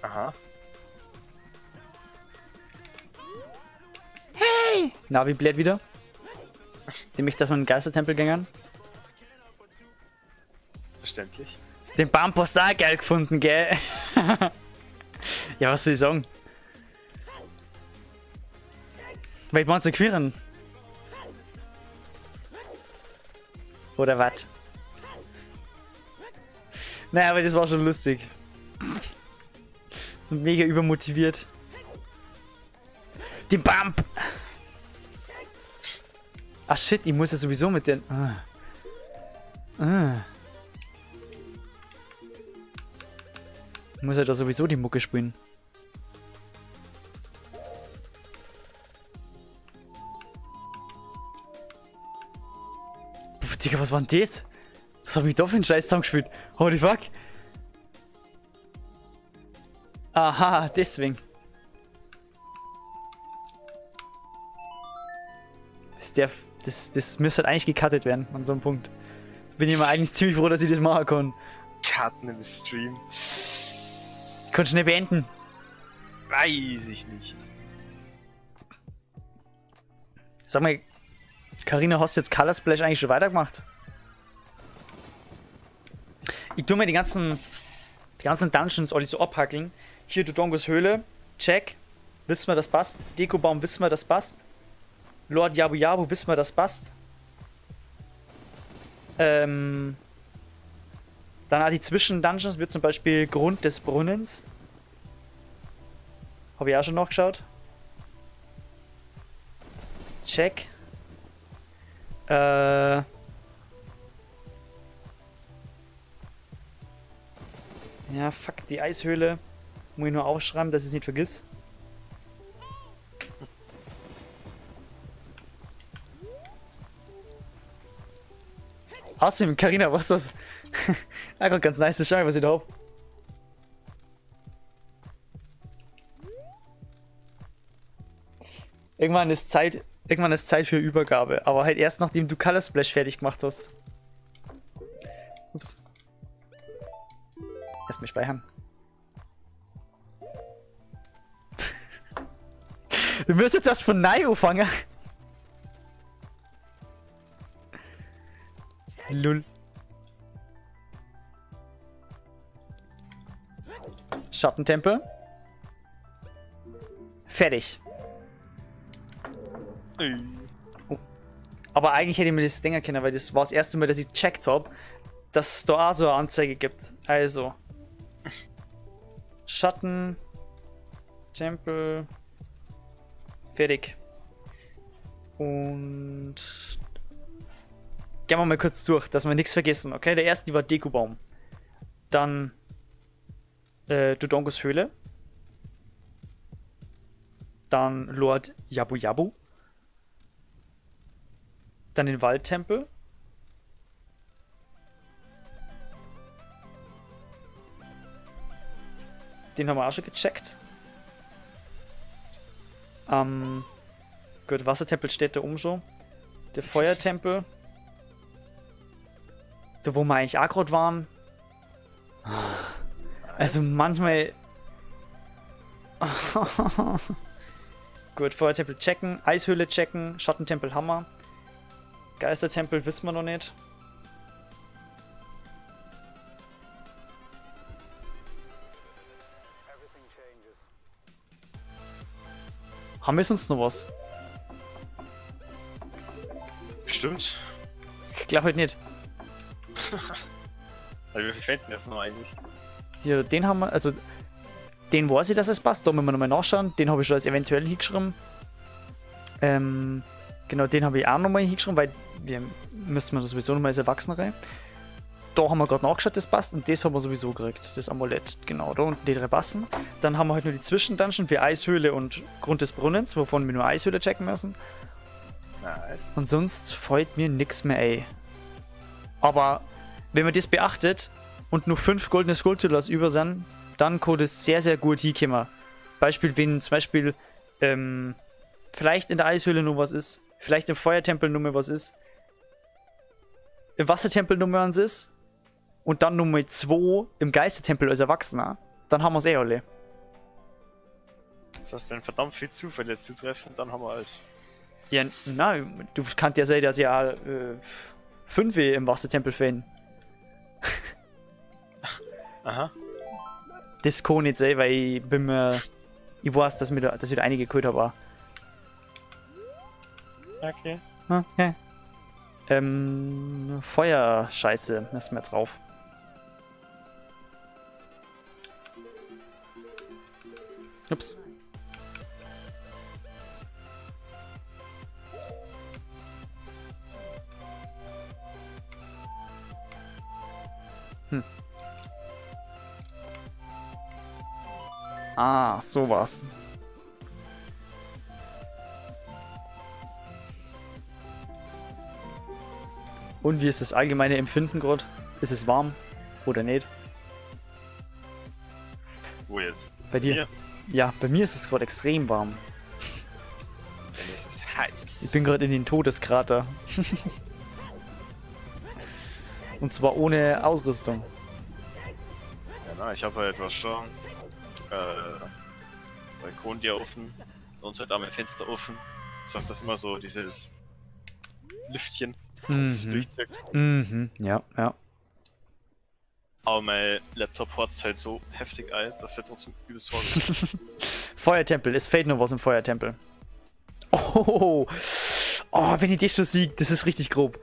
Aha. Hey! Navi bläht wieder. Nämlich, dass wir in den Geistertempel gingen. Verständlich. Den Bump hast du auch geil gefunden, gell? Ja, was soll ich sagen? Weil ich meine zu queeren. Oder was? Naja, aber das war schon lustig. So mega übermotiviert. Die Bump! Ach shit, ich muss ja sowieso mit den... Ich muss ja da sowieso die Mucke spielen. Puh, Digga, was war denn das? Was hab ich da für einen Scheiß-Song gespielt? Holy fuck! Aha, deswegen. Das müsste halt eigentlich gecuttet werden an so einem Punkt. Bin ich mir eigentlich ziemlich froh, dass ich das machen kann. Karten im Stream. Ich kann schnell beenden. Weiß ich nicht. Sag mal, Carina, hast du jetzt Color Splash eigentlich schon weitergemacht? Ich tue mir die ganzen Dungeons alle so abhackeln. Hier Dodongos Höhle, check. Wissen wir, das passt. Dekobaum, wissen wir, das passt. Lord Yabu Yabu, wissen wir, das passt. Dann auch die Zwischendungeons, wie zum Beispiel Grund des Brunnens. Habe ich auch schon nachgeschaut. Check. Ja, fuck, die Eishöhle. Muss ich nur aufschreiben, dass ich es nicht vergiss. Außerdem, Carina, was ist das? Einfach ganz nice, schau mal, was ich da hab. Irgendwann ist Zeit für Übergabe, aber halt erst nachdem du Color Splash fertig gemacht hast. Ups. Erstmal speichern. Du müsst jetzt das von Nayo fangen. Lull. Schattentempel. Fertig. Oh. Aber eigentlich hätte ich mir das denken können, weil das war das erste Mal, dass ich gecheckt habe, dass es da auch so eine Anzeige gibt. Also. Schatten. Tempel. Fertig. Und gehen wir mal kurz durch, dass wir nichts vergessen, okay? Der erste war Dekobaum. Dann Dodongos Höhle. Dann Lord Yabu Yabu. Dann den Waldtempel. Den haben wir auch schon gecheckt. Gut, Wassertempel steht da oben schon. Der Feuertempel. Da wo wir eigentlich auch gerade waren. Also manchmal... Gut, Feuertempel checken, Eishöhle checken, Schattentempel Hammer. Geistertempel wissen wir noch nicht. Haben wir sonst noch was? Stimmt. Ich glaube halt nicht. Also wie viel fällt denn jetzt noch eigentlich? Hier, den haben wir, also den weiß ich, dass es passt. Da müssen wir nochmal nachschauen. Den habe ich schon als eventuell hingeschrieben. Genau, den habe ich auch nochmal hingeschrieben, weil wir müssen das sowieso nochmal als Erwachsenere. Da haben wir gerade nachgeschaut, das passt. Und das haben wir sowieso gekriegt, das Amulett. Genau, da unten die drei passen. Dann haben wir halt nur die Zwischendungeon für Eishöhle und Grund des Brunnens, wovon wir nur Eishöhle checken müssen. Nice. Und sonst fällt mir nichts mehr ein. Aber wenn man das beachtet und nur 5 goldene Skulltulas über sind, dann kann das sehr, sehr gut hinkommen. Beispiel, wenn zum Beispiel vielleicht in der Eishöhle noch was ist, vielleicht im Feuertempel noch mal was ist, im Wassertempel noch mal was ist und dann Nummer 2 im Geistertempel als Erwachsener, dann haben wir es eh alle. Das heißt, wenn verdammt viel Zufälle zutreffen, dann haben wir alles. Ja, nein, du kannst ja sehen, dass ja 5 im Wassertempel fehlen. Aha. Das kann ich nicht sehen, weil ich bin mir. Ich weiß, dass ich da einige geholt habe. Okay. Okay. Feuerscheiße. Lassen wir jetzt drauf. Ups. Ah, sowas. Und wie ist das allgemeine Empfinden gerade? Ist es warm oder nicht? Wo jetzt? Bei dir? Hier? Ja, bei mir ist es gerade extrem warm. Dann ist es heiß. Ich bin gerade in den Todeskrater. Und zwar ohne Ausrüstung. Ja, na, ich habe halt was schon. Balkon dir offen. Und halt mein Fenster offen. Das heißt, das immer so dieses Lüftchen, das durchzieht. Mhm, ja, ja. Aber mein Laptop horzt halt so heftig ein, dass er trotzdem übelst warm ist. Feuertempel, es fehlt noch was im Feuertempel. Oh, oh, wenn ich das schon sieg, das ist richtig grob.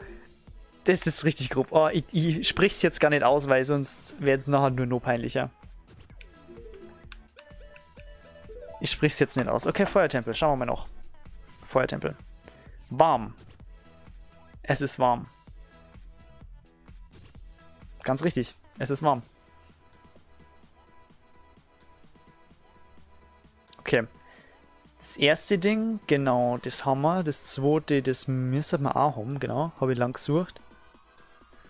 Das ist richtig grob. Oh, ich sprich's jetzt gar nicht aus, weil sonst wäre es nachher nur noch peinlicher. Ich sprich's jetzt nicht aus. Okay, Feuertempel, schauen wir mal noch. Feuertempel. Warm. Es ist warm. Ganz richtig, es ist warm. Okay. Das erste Ding, genau, das haben wir. Das zweite, das müssen wir auch haben, genau. Habe ich lang gesucht.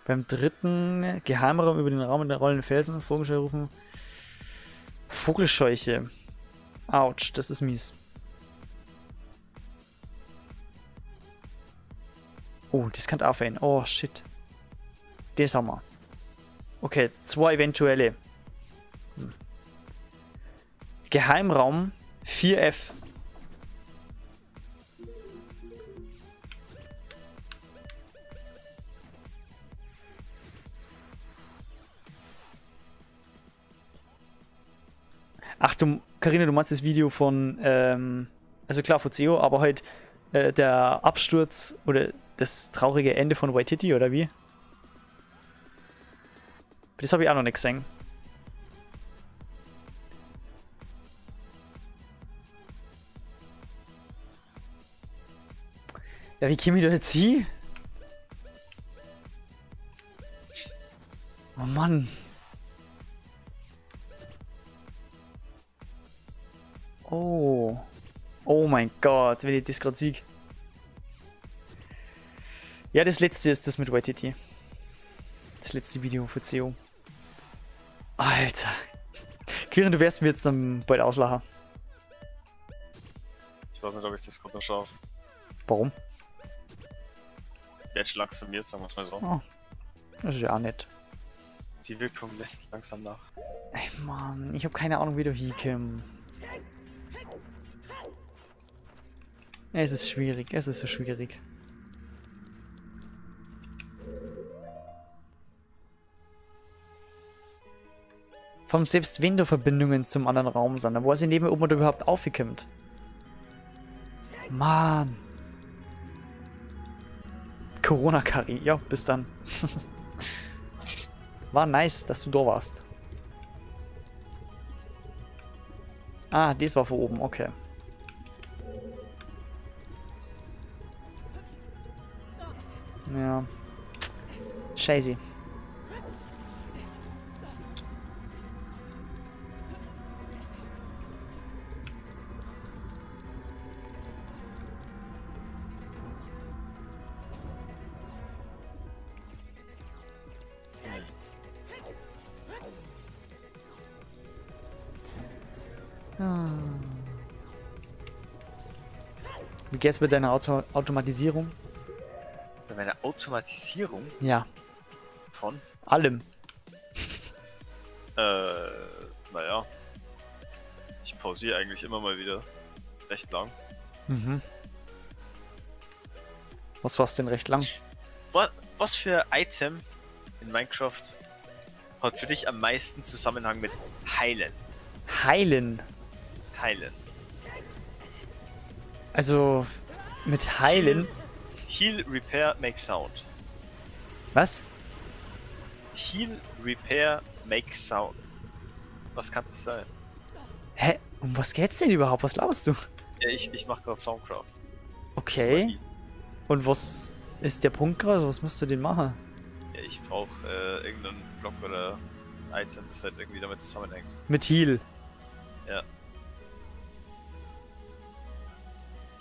Beim dritten, Geheimraum über den Raum in der rollenden Felsen, Vogelscheu rufen. Vogelscheuche. Autsch, das ist mies. Oh, das kann aufhören. Oh, shit. Das haben wir. Okay, 2 eventuelle. Geheimraum 4F. Ach du, Carina, du meinst das Video von, also klar von CEO, aber halt der Absturz oder das traurige Ende von Waititi, oder wie? Das habe ich auch noch nicht gesehen. Ja, wie komme ich da jetzt hin? Oh Mann. Oh. Oh mein Gott, wenn ich das gerade sieg. Ja, das letzte ist das mit YTT. Das letzte Video für CO. Alter. Quirin, du wirst mir jetzt dann bald auslachen. Ich weiß nicht, ob ich das gerade noch schaffe. Warum? Jetzt langsam jetzt, sagen wir es mal so. Oh. Das ist ja auch nett. Die Wirkung lässt langsam nach. Ey, Mann, ich habe keine Ahnung, wie du hinkommst. Es ist schwierig, es ist so schwierig. Vom selbst wenn da Verbindungen zum anderen Raum sind, dann weiß ich nicht mehr, ob man da überhaupt aufkommt. Mann. Corona-Kari, ja, bis dann. War nice, dass du da warst. Ah, das war von oben, okay. Ja. Scheiße. Wie geht's mit deiner Automatisierung? Bei meiner Automatisierung Ja, von, allem. naja. Ich pausiere eigentlich immer mal wieder recht lang. Mhm. Was war's denn recht lang? Was für Item in Minecraft hat für dich am meisten Zusammenhang mit Heilen? Heilen. Heilen. Also mit Heilen. Heal, Repair, Make Sound. Was? Heal, Repair, Make Sound. Was kann das sein? Hä? Um was geht's denn überhaupt? Was laberst du? Ja, ich mach gerade Soundcraft. Okay. Und was ist der Punkt gerade? Was musst du denn machen? Ja, ich brauche irgendeinen Block oder Item, das halt irgendwie damit zusammenhängt. Mit Heal. Ja.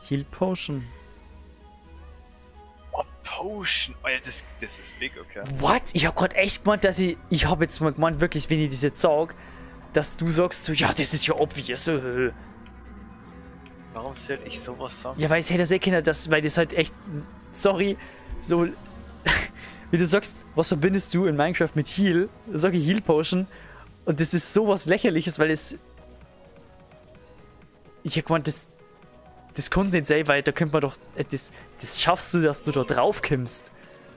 Heal Potion. Oh, Potion. Oh ja, das ist big, okay. What? Ich hab grad echt gemeint, dass ich hab jetzt mal gemeint, wirklich, wenn ich das jetzt sag, dass du sagst so, ja, das ist ja obvious. Warum soll ich sowas sagen? Ja, weil ich hätte das eh können, weil das halt echt, sorry, so, wie du sagst, was verbindest du in Minecraft mit Heal? Da sag ich Heal Potion und das ist sowas Lächerliches, weil es, ich hab gemeint, das kann nicht sein, weil da könnte man doch, das schaffst du, dass du da drauf kommst.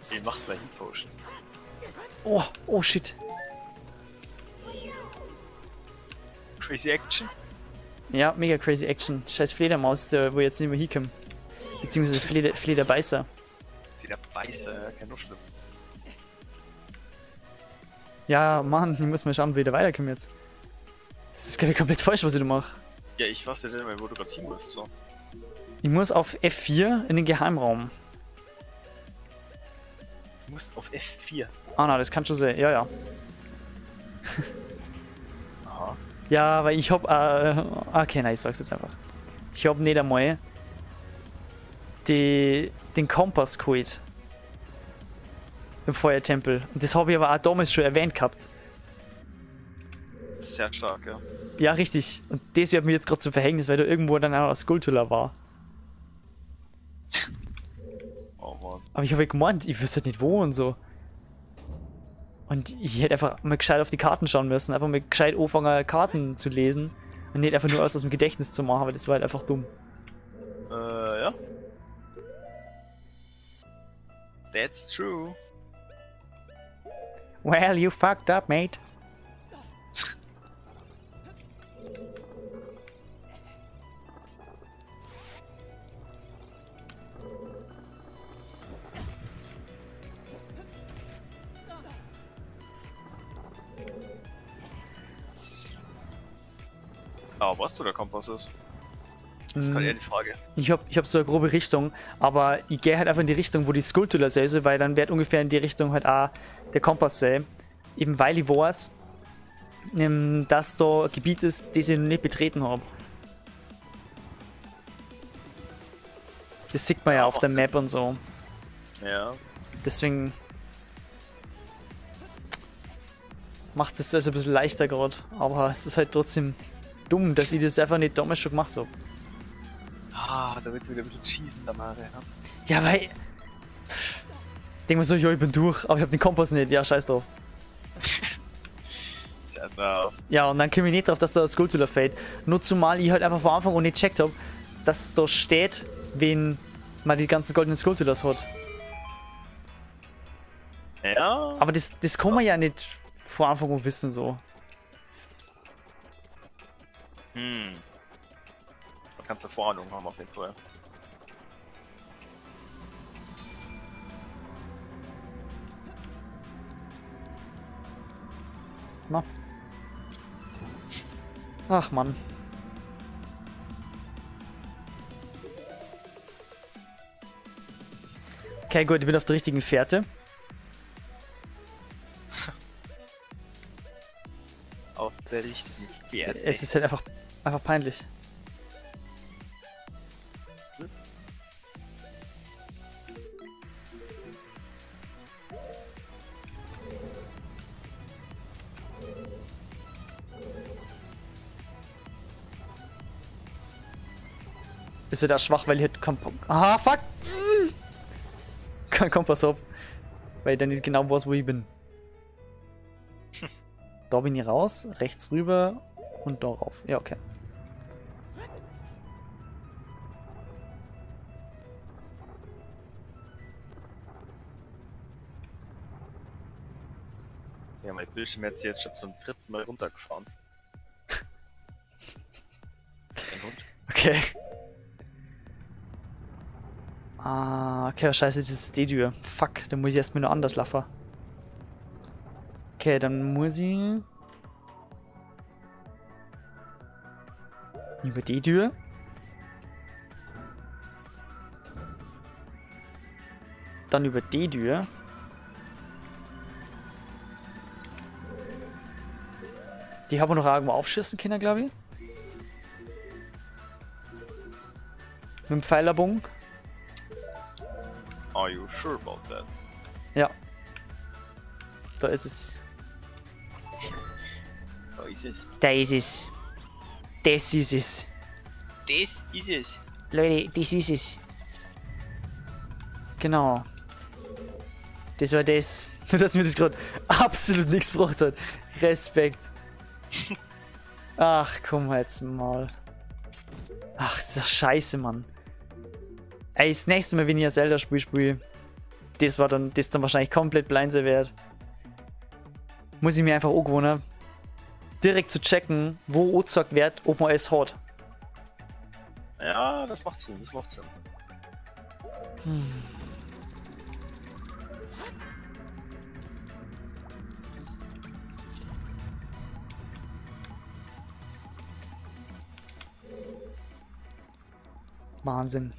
Wie macht man Heal Potion? Oh shit. Crazy Action? Ja, mega crazy Action. Scheiß Fledermaus, der wo jetzt nicht mehr hinkommt. Beziehungsweise Flederbeißer. Wie der Beißer, ja, kein noch schlimm. Ja, Mann, ich muss mal schauen, wie der weiterkommt jetzt. Das ist glaube ich komplett falsch, was ich da mache. Ja, ich weiß ja nicht mehr, wo du gerade hin musst, so. Ich muss auf F4 in den Geheimraum. Du musst auf F4. Ah, na, das kann schon sein. Ja, ja. Aha. Ja, weil ich hab, okay, nein, ich sag's jetzt einfach. Ich hab nicht einmal den Kompass geholt. Im Feuertempel. Und das habe ich aber auch damals schon erwähnt gehabt. Sehr stark, ja. Ja, richtig. Und das wird mir jetzt gerade zum Verhängnis, weil da irgendwo dann auch ein Skulltula war. Oh Mann. Aber ich habe gemeint, ich wüsste nicht wo und so. Und ich hätte einfach mal gescheit auf die Karten schauen müssen, einfach mal gescheit anfangen, Karten zu lesen und nicht einfach nur aus dem Gedächtnis zu machen, weil das war halt einfach dumm. Ja. That's true. Well, you fucked up, mate. Aber was du der Kompass ist? Das ist gerade eher die Frage. Ich hab so eine grobe Richtung, aber ich gehe halt einfach in die Richtung, wo die Skulltula sind, weil dann wird ungefähr in die Richtung halt auch der Kompass sein. Eben weil ich weiß, dass da ein Gebiet ist, das ich noch nicht betreten habe. Das sieht man ja auf der Map und so. Ja. Deswegen macht es also ein bisschen leichter gerade. Aber es ist halt trotzdem dumm, dass ich das einfach nicht damals schon gemacht habe. Ah, da wird wieder ein bisschen schießen danach, ja. Ja, weil. Denk mir so, ja, ich bin durch, aber ich hab den Kompass nicht. Ja, scheiß drauf. Scheiß drauf. Ja, und dann komme ich nicht drauf, dass da das Skulltula fällt. Nur zumal ich halt einfach von Anfang an nicht gecheckt habe, dass es da steht, wen man die ganzen goldenen Skulptulas hat. Ja. Aber das kann man ja nicht von Anfang an wissen, so. Da kannst du Vorahnung haben auf jeden Fall. Na. Ach, Mann. Okay, gut, ich bin auf der richtigen Fährte. Auf der richtigen Fährte. Es ist halt einfach peinlich. Ist ja da schwach, weil ich halt aha, fuck! Kein Kompass ab. Weil ich dann nicht genau weiß, wo ich bin. Da bin ich raus, rechts rüber und darauf. Ja, okay. Ja, mein Bildschirm hat sich jetzt schon zum 3. Mal runtergefahren. Ein Hund. Okay. Ah, okay, scheiße, das ist die Tür. Fuck, dann muss ich erstmal nur anders laufen. Okay, dann muss ich... über die Tür. Dann über die Tür. Die haben wir noch irgendwo aufschießen können, glaube ich. Mit dem Pfeilerbogen. Are you sure about that? Ja. Da ist es. Da ist es. Da ist es. Das ist es. Das ist es. Leute, das ist es. Genau. Das war das. Nur, dass mir das gerade absolut nichts gebracht hat. Respekt. Ach, komm jetzt mal. Ach, das ist doch scheiße, Mann. Ey, das nächste Mal, wenn ich ein Zelda-Spiel spiele, das dann wahrscheinlich komplett blind sein wird. Muss ich mir einfach angewöhnen, direkt zu checken, wo angezeigt wird, ob man es hat. Ja, das macht Sinn, das macht Sinn. Wahnsinn.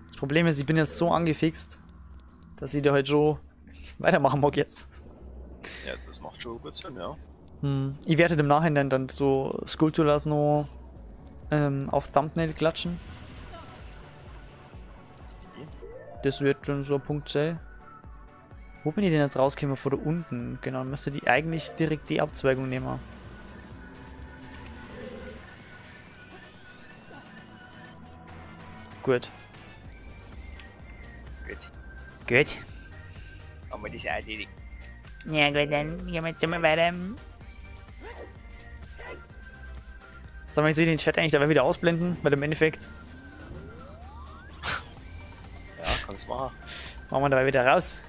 Das Problem ist, ich bin jetzt so angefixt, dass ich da halt schon weitermachen mag jetzt. Ja, das macht schon gut Sinn, ja. Ich werde im Nachhinein dann so Skulpturas noch auf Thumbnail klatschen. Das wird schon so ein Punkt sein. Wo bin ich denn jetzt rausgekommen? Von da unten. Genau, dann müsste die eigentlich direkt die Abzweigung nehmen. Gut. Gut. Gut. Haben wir das erledigt. Ja gut, dann gehen wir jetzt mal weiter. Sollen wir den Chat eigentlich dabei wieder ausblenden? Weil im Endeffekt Ja, kannst machen. machen wir dabei wieder raus.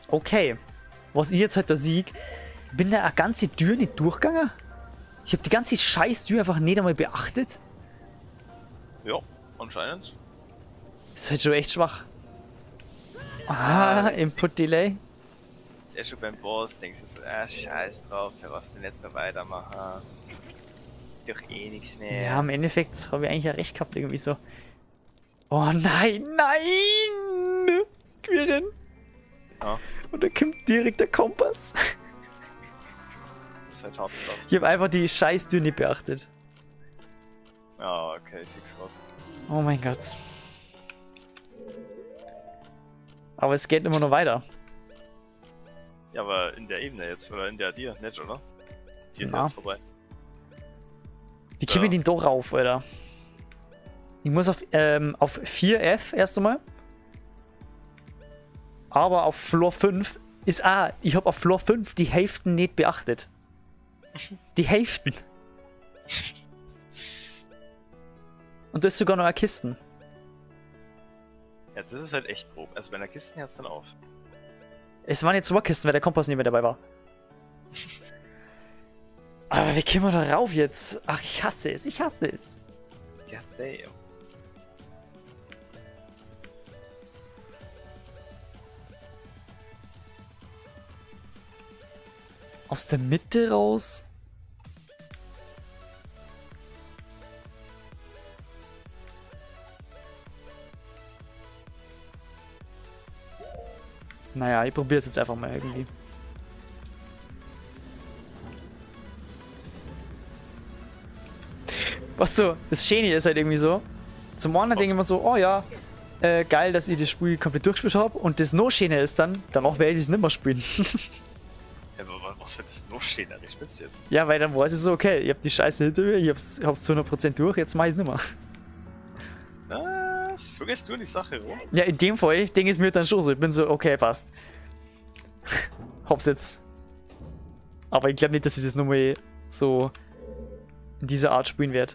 Okay. Was ich jetzt halt da sehe, bin da eine ganze Tür nicht durchgegangen. Ich habe die ganze scheiß Tür einfach nicht einmal beachtet. Ja, anscheinend. Das ist halt schon echt schwach. Ah, Input Delay. Ist schon beim Boss, denkst du so, scheiß drauf, für was denn jetzt noch weitermachen? Doch eh nichts mehr. Ja, im Endeffekt habe ich eigentlich ja recht gehabt, irgendwie so. Oh nein, nein! Quirin! Ja, Und da kommt direkt der Kompass. das ist halt hart krass. Ich habe einfach die Scheißtür nicht beachtet. Ja, okay, ich sieh's raus. Oh mein Gott. Aber es geht immer noch weiter. Ja, aber in der Ebene jetzt, oder in der dir, nicht, oder? Die ist Na. jetzt vorbei. Wie kriegen wir den doch rauf, Alter? Ich muss auf 4F erst einmal. Aber auf Floor 5 ist... ich habe auf Floor 5 die Hälften nicht beachtet. Die Hälften. Und da ist sogar noch eine Kisten. Ja, das ist halt echt grob. Also bei einer Kiste hört's dann auf. Es waren jetzt 2 Kisten, weil der Kompass nicht mehr dabei war. Aber wie kommen wir da rauf jetzt? Ach, ich hasse es, ich hasse es. God damn. Aus der Mitte raus? Naja, ich probiere es jetzt einfach mal irgendwie. Was so, das Schöne ist halt irgendwie so. Zum einen denke ich mir so, oh ja, geil, dass ich das Spiel komplett durchgespielt habe. Und das noch Schöne ist dann, danach werde ich es nicht mehr spielen. Ja, aber was für das noch stehen da? Ich spielst jetzt. Ja, weil dann weiß ich so, okay, ich habe die Scheiße hinter mir, ich hab's zu 100% durch, jetzt mach ich es nicht mehr. Was? Wo gehst du in die Sache rum? Ja, in dem Fall denke ich mir dann schon so, ich bin so, okay, passt. Hab's jetzt. Aber ich glaube nicht, dass ich das nochmal so in dieser Art spielen werde.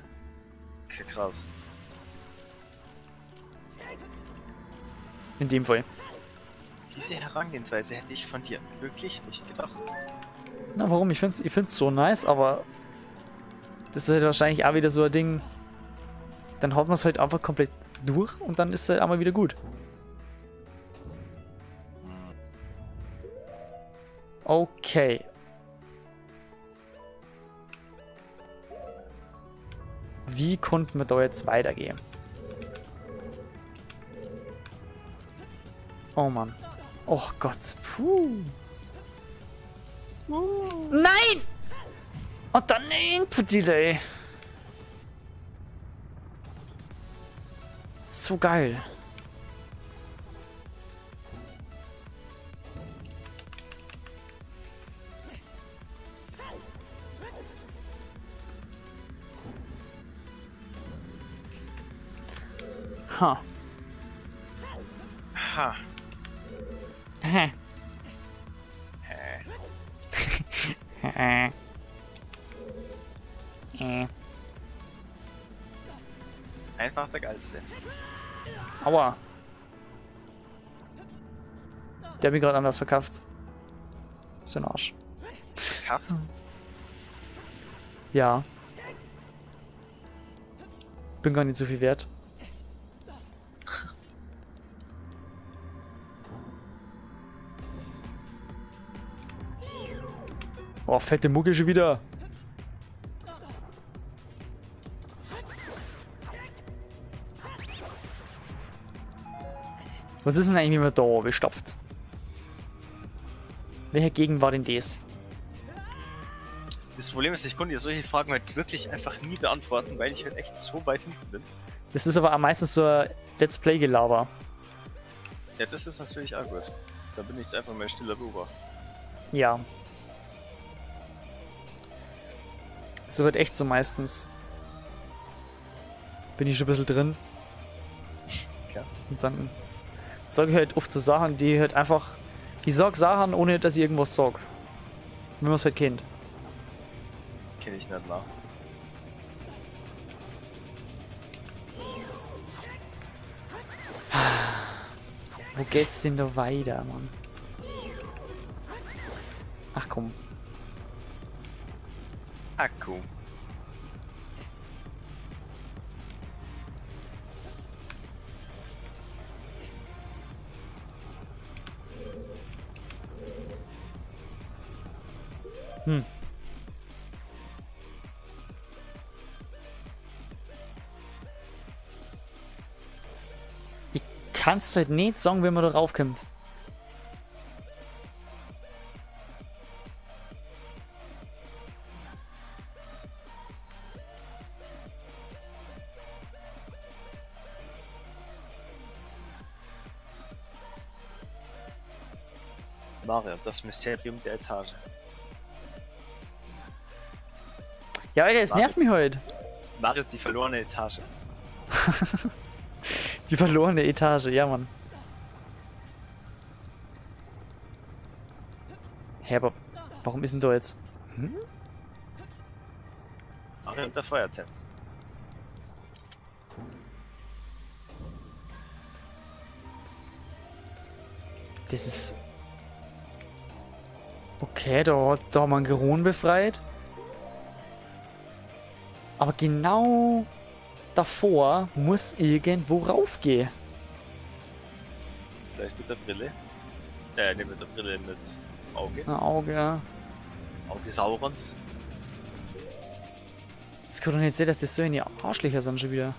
Okay, krass. In dem Fall. Diese Herangehensweise hätte ich von dir wirklich nicht gedacht. Na, warum? Ich find's so nice, aber das ist halt wahrscheinlich auch wieder so ein Ding. Dann haut man es halt einfach komplett durch und dann ist es halt einmal wieder gut. Okay. Wie konnten wir da jetzt weitergehen? Oh Mann. Oh Gott. Puh. Nein! Und dann Input-Delay. So geil. Ha. Ha. Hä. Einfach der Geilste. Aua. Der hat mich gerade anders verkauft. So ein Arsch. Kraft. Ja. Bin gar nicht so viel wert. Oh, fette Mucke schon wieder. Was ist denn eigentlich immer da gestopft? Welcher Gegend war denn das? Das Problem ist, ich konnte dir solche Fragen halt wirklich einfach nie beantworten, weil ich halt echt so weit hinten bin. Das ist aber auch meistens so ein Let's Play-Gelaber. Ja, das ist natürlich auch gut. Da bin ich einfach mal stiller Beobachter. Ja. Das wird echt so meistens. Bin ich schon ein bisschen drin. Klar. Und dann sage ich halt oft so Sachen, die halt einfach. Ich sag Sachen, ohne dass ich irgendwas sag. Wenn man es halt kennt. Kenn ich nicht nach. Wo geht's denn da weiter, Mann? Ach komm. Akku. Hm. Ich kann's halt nicht sagen, wenn man da raufkommt. Mario, das Mysterium der Etage. Ja, Alter, es nervt mich halt. Mario, die verlorene Etage. Die verlorene Etage, ja, Mann. Hä, aber warum ist denn da jetzt? Hm? Mario und der Feuertent. Das ist. Okay, da haben wir einen Geron befreit. Aber genau davor muss irgendwo raufgehen. Vielleicht mit der Brille. Nicht mit der Brille, mit Auge. Ein Auge, ja. Auge Saurons. Das kann doch nicht sein, dass das so in die Arschlöcher sind schon wieder.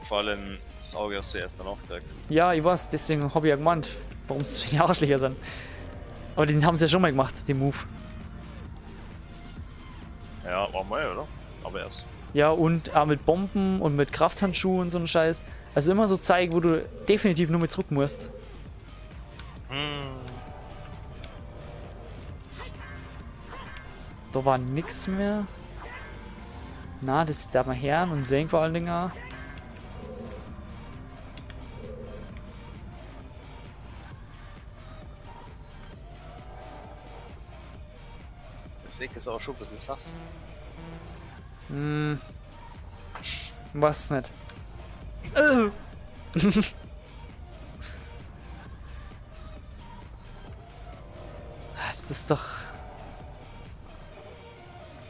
Vor allem das Auge hast du erst danach gekriegt. Ja, ich weiß, deswegen habe ich ja gemeint, warum es so in die Arschlöcher sind. Aber den haben sie ja schon mal gemacht, den Move. Ja, war mal, oder? Aber erst. Ja, und auch mit Bomben und mit Krafthandschuhen und so ein Scheiß. Also immer so zeigen, wo du definitiv nur mit zurück musst. Da war nix mehr. Na, das ist da mal her und sehen vor allen Dingen auch. Das Eck ist auch schon ein bisschen sass. Hm. Was nicht. Es ist doch...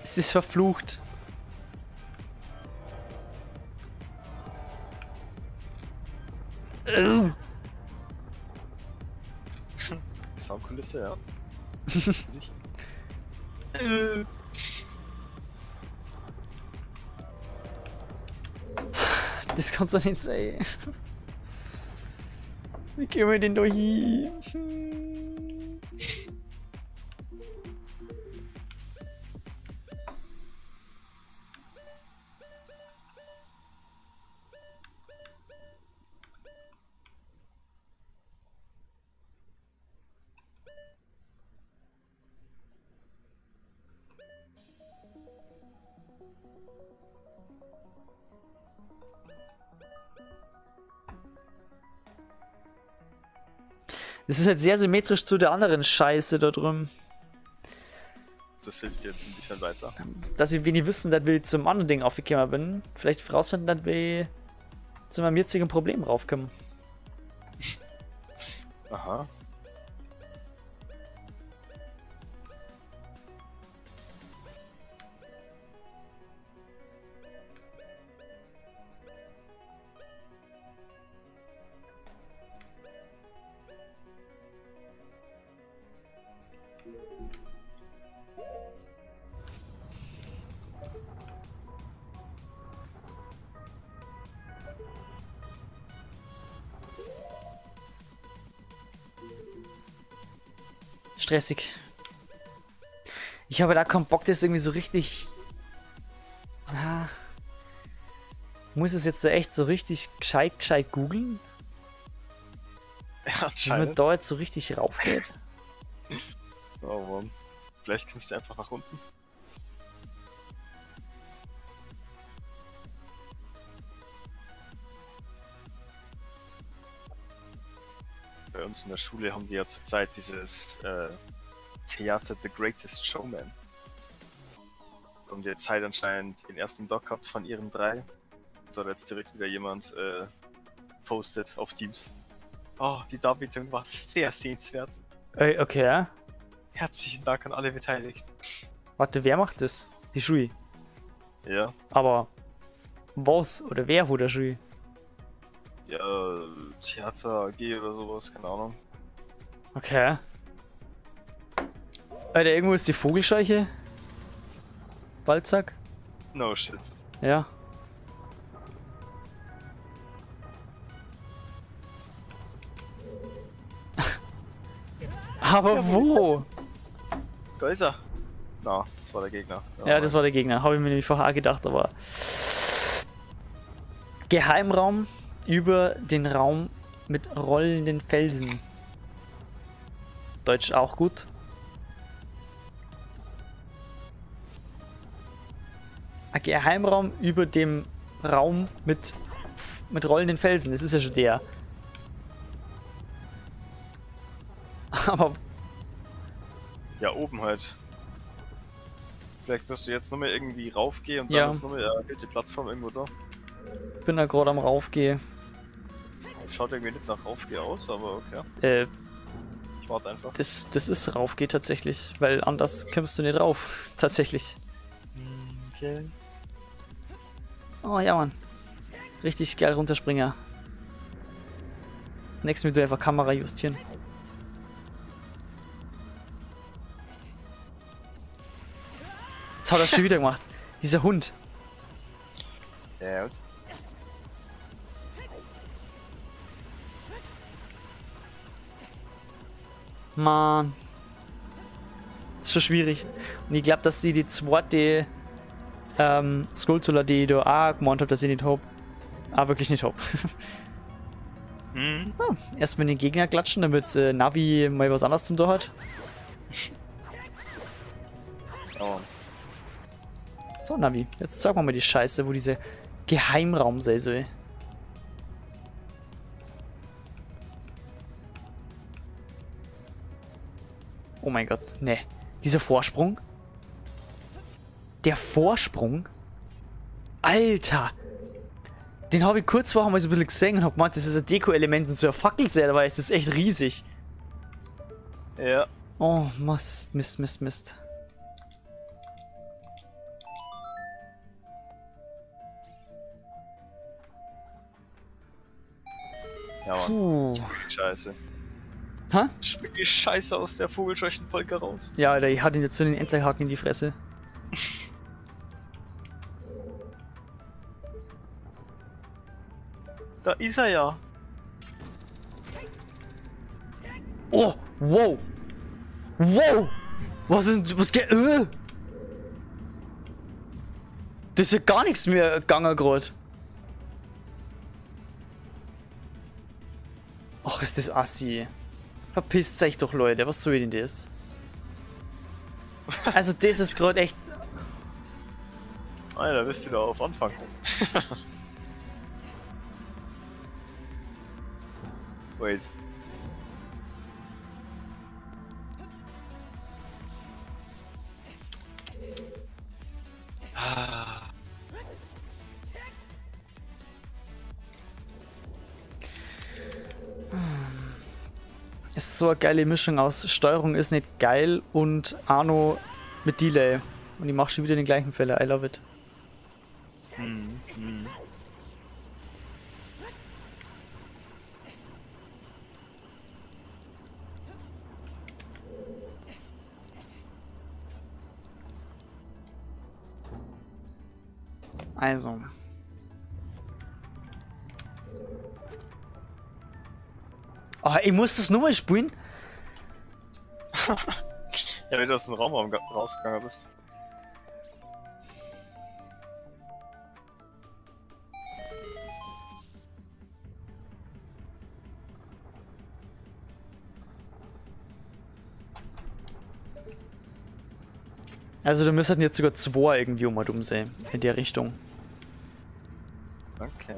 Es ist verflucht. Soundkulisse, ja. Das kannst du nicht sein. Wie können wir denn da hin? Das ist halt sehr symmetrisch zu der anderen Scheiße da drüben. Das hilft dir jetzt ein bisschen weiter. Dass wir wenig wissen, dass wir zum anderen Ding aufgekommen bin. Vielleicht rausfinden, dass wir zu meinem jetzigen Problem raufkommen. Aha. Stressig. Ich habe da keinen Bock, das irgendwie so richtig... Ah. Muss es jetzt so echt so richtig gescheit googeln? Ja, Wie man anscheinend. da jetzt so richtig rauf geht? Oh Mann. Vielleicht kommst du einfach nach unten. Bei uns in der Schule haben die ja zurzeit dieses Theater The Greatest Showman. Da haben die jetzt halt anscheinend den ersten Doc gehabt von ihren 3. Da hat jetzt direkt wieder jemand postet auf Teams. Oh, die Darbietung war sehr sehenswert. Okay. Herzlichen Dank an alle Beteiligten. Warte, wer macht das? Die Schule. Ja, Aber was oder wer wo der Schule? ja, Theater AG oder sowas, keine Ahnung. Okay. Alter, irgendwo ist die Vogelscheuche. Balzac? No shit. Ja. Aber wo? Da ist er. Na, das war der Gegner. Ja, das war der Gegner. Habe ich mir nämlich vorher auch gedacht, aber... Geheimraum über den Raum mit rollenden Felsen. Deutsch auch gut. Ein Geheimraum über dem Raum mit rollenden Felsen. Das ist ja schon der. Aber Ja, oben halt. Vielleicht musst du jetzt nochmal irgendwie raufgehen und Ja. dann ist nochmal eine erhöhte Plattform irgendwo da. ich bin da gerade am Raufgehen. Schaut irgendwie nicht nach Raufgeh aus, aber okay. Ich warte einfach. Das ist Raufgeh tatsächlich, weil anders kommst du nicht rauf. Tatsächlich. Okay. Oh ja, Mann. Richtig geil Runterspringer. Nächstes Mal du einfach Kamera justieren. Jetzt hat er schon wieder gemacht. Dieser Hund. Sehr gut. Mann. Das ist schon schwierig. Und ich glaube, dass sie die zweite Skulltula, die ich da auch gemeint habe, dass ich nicht hab. Wirklich nicht hab. Hm. Erst mit den Gegner klatschen, damit Navi mal was anderes zum Tor hat. Oh. So, Navi, jetzt sag mal die Scheiße, wo dieser Geheimraum sei soll. Oh mein Gott, ne. Dieser Vorsprung? Der Vorsprung? Alter! Den habe ich kurz vorher mal so ein bisschen gesehen und habe gemeint, das ist ein Deko-Element und so ein Fackel sehr, dabei ist das echt riesig. Ja. Oh, Mist, Mist, Mist, Mist. Ja, Mann. Puh. Scheiße. Hä? Spiel die Scheiße aus der Vogelscheuchenpolka raus. Ja, Alter, ich hatte ihn jetzt so den Endlerhaken in die Fresse. Da ist er ja. Oh, wow. Wow. Was geht? Das ist ja gar nichts mehr gegangen gerade. Ach, ist das assi. Verpisst euch doch, Leute. Was soll denn das? Also, das ist gerade echt... Alter, bist du da auf Anfang. Wait. Ah. Ist so eine geile Mischung aus Steuerung ist nicht geil und Arno mit Delay. Und ich mache schon wieder den gleichen Fehler. I love it. Also. Oh, ich muss das nur mal spielen. Ja, wenn du aus dem Raum rausgegangen bist. Also da müssten jetzt sogar zwei irgendwie umsehen. In der Richtung. Okay.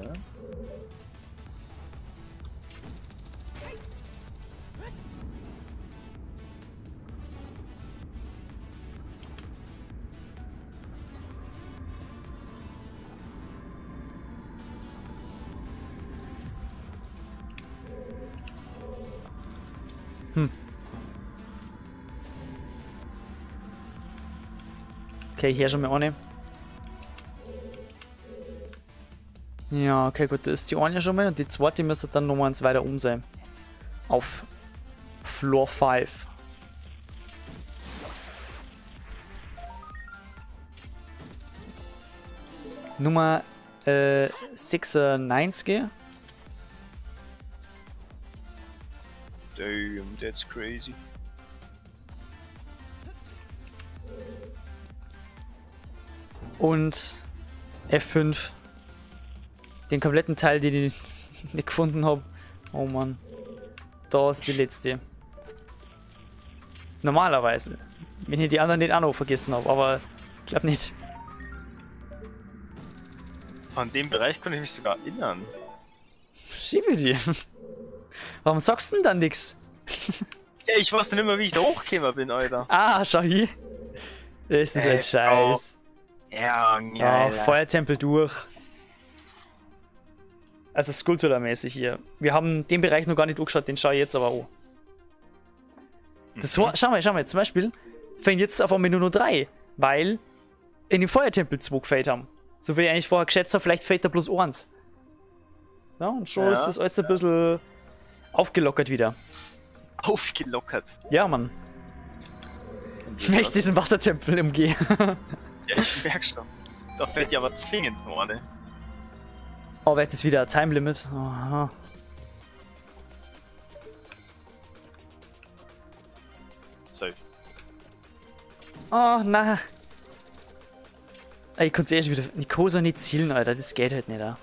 Okay, hier schon mal eine. Ja, okay, gut, das ist die eine schon mal und die zweite müsste dann nochmal eins weiter sein. Auf Floor 5. Nummer 96. Damn, that's crazy. Und F5. Den kompletten Teil, den ich nicht gefunden habe. Oh Mann. Da ist die letzte. Normalerweise. Wenn ich die anderen nicht auch noch vergessen habe, aber ich glaube nicht. An dem Bereich konnte ich mich sogar erinnern. Schiebe die. Warum sagst du denn dann nix? Ja, ich weiß nicht mehr, wie ich da hochgekommen bin, Alter. Ah, schau hier. Das ist ein Scheiß. Ja, Ja, Feuertempel durch. Also Skulpturmäßig hier. Wir haben den Bereich noch gar nicht angeschaut, den schaue ich jetzt aber an. Das war, schau mal, zum Beispiel fängt jetzt auf einmal nur noch 3, weil in den Feuertempel 2 gefällt haben. So wie ich eigentlich vorher geschätzt habe, vielleicht fällt da bloß 1. Ja, und schon ist das alles ein bisschen aufgelockert wieder. Aufgelockert. Ja, Mann. Ich möchte diesen Wassertempel umgehen. Ja, ich merk schon. Da fällt ja aber zwingend vorne. Oh, wird das wieder ein Time Limit? Aha. Safe. Oh, na. Ich konnte es eh schon wieder. Nico soll nicht zielen, Alter. Das geht halt nicht, da.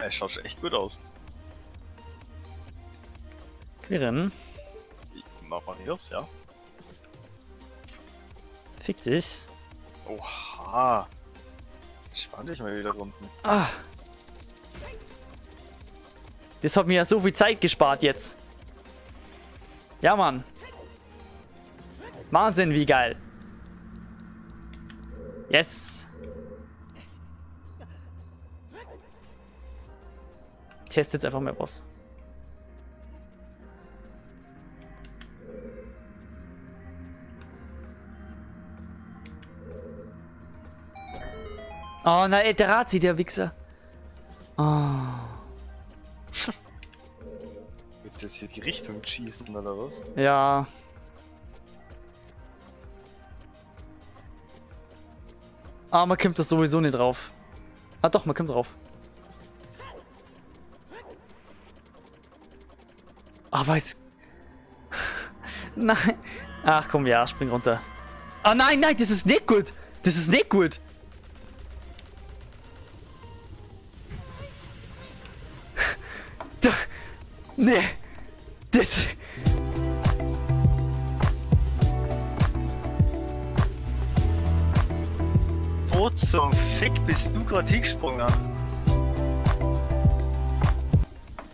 Es schaut schon echt gut aus. Quirin. Mach mal Hilfs, ja. Fick dich. Oha. Jetzt entspann dich mal wieder unten. Ah. Das hat mir ja so viel Zeit gespart jetzt. Ja, Mann. Wahnsinn, wie geil. Yes. Test jetzt einfach mal was. Oh nein, der Razi, der Wichser. Oh. Willst du jetzt hier die Richtung schießen oder was? Ja. Ah, man kommt das sowieso nicht drauf. Ah doch, man kommt drauf. Aber jetzt... Nein. Ach komm, ja, spring runter. Ah nein, nein, das ist nicht gut. Das ist nicht gut. Nee. Das... Wo zum Fick bist du gerade hingesprungen?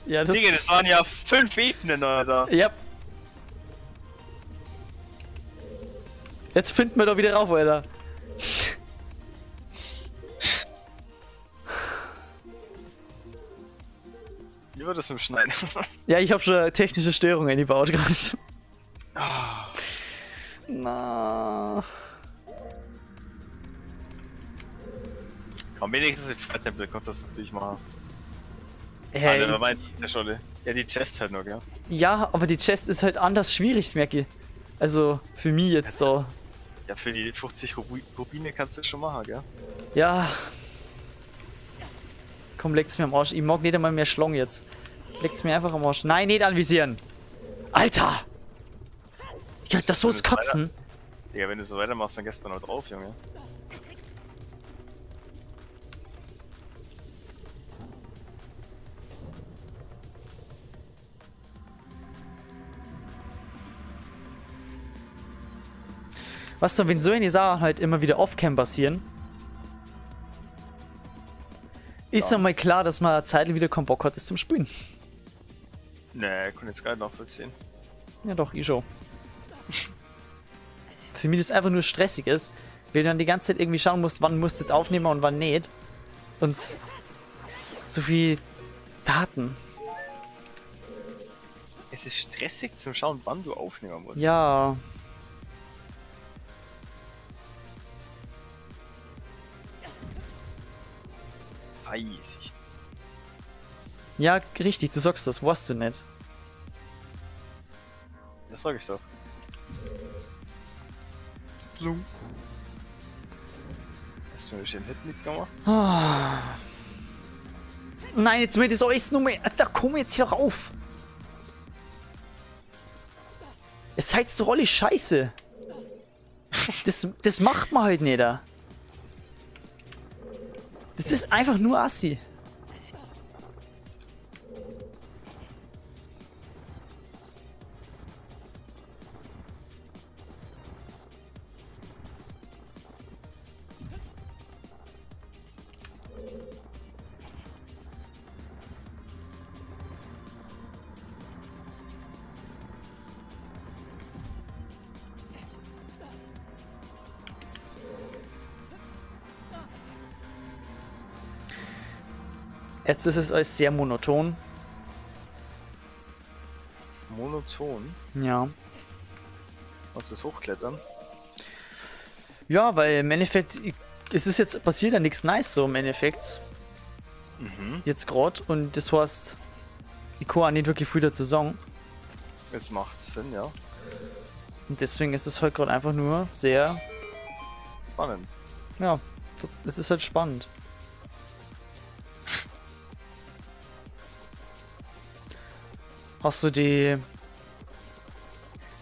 Ja, das... Digga, das waren ja 5 Ebenen, oder? Ja. Jetzt finden wir doch wieder rauf, Alter. Wie war das mit dem Schneiden? Ja, ich habe schon technische Störungen eingebaut gerade. Na. Komm, wenigstens im Freitempel kannst du das natürlich machen. Hey. Alter, meint der Scholle. Ja, die Chest halt noch, gell? Ja, aber die Chest ist halt anders schwierig, merke ich. Also, für mich jetzt da. Ja, für die 50 Rubine kannst du das schon machen, gell? Ja. Komm, leckt's mir am Arsch. Ich mag nicht einmal mehr Schlong jetzt. Leckt's mir einfach am Arsch. Nein, nicht anvisieren. Alter! Ich krieg das so ins Kotzen. Digga, wenn du so weitermachst, dann gehst du noch drauf, Junge. Was so, wenn so eine Sachen halt immer wieder off-cam passieren, ist ja mal klar, dass man eine Zeit wieder keinen Bock hat, das zum Spielen. Nee, ich kann jetzt gar nicht nachvollziehen. Ja doch, ich schon. Für mich das einfach nur stressig ist, weil du dann die ganze Zeit irgendwie schauen musst, wann musst du jetzt aufnehmen und wann nicht. Und so viel Daten. Es ist stressig zum Schauen, wann du aufnehmen musst. Ja. Weiß ich. Ja, richtig, du sagst das, weißt du nicht. Das sag ich doch. Blum. Hast du mir schön Hit mitgemacht? Ah. Nein, jetzt wird das alles nur mehr. Da komm jetzt hier rauf. Es seid so alle Scheiße. Das macht man halt nicht. Das ist einfach nur Assi. Jetzt ist es alles sehr monoton. Monoton? Ja. Kannst du es hochklettern? Ja, weil im Endeffekt, es ist jetzt passiert ja nichts Nice so im Endeffekt. Mhm. Jetzt gerade. Und das heißt, ich kann auch nicht wirklich viel dazu sagen. Es macht Sinn, ja. Und deswegen ist es halt gerade einfach nur sehr, Spannend. ja, es ist halt spannend. Hast du die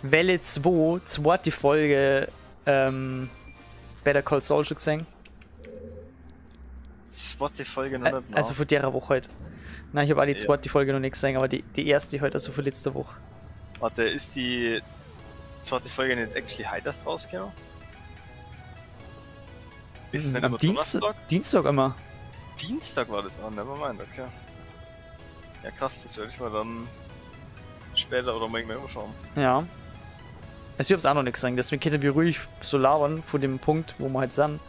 Welle 2, zweite Folge Better Call Saul schon gesehen? Zweite Folge noch nicht. Also von der Woche halt. Nein, ich habe auch die Ja. zweite Folge noch nicht gesehen, aber die erste halt, also von letzter Woche. Warte, ist die zweite Folge nicht actually heute erst rausgekommen? Ist es nicht Am immer Dienstag, Donnerstag? Dienstag immer. Dienstag war das. Oh, nevermind, okay. Ja krass, das werde ich mal dann später oder mal irgendwann schauen. Ja. Also ich hab's auch noch nicht gesagt, deswegen können wir ruhig so labern von dem Punkt, wo wir halt sind.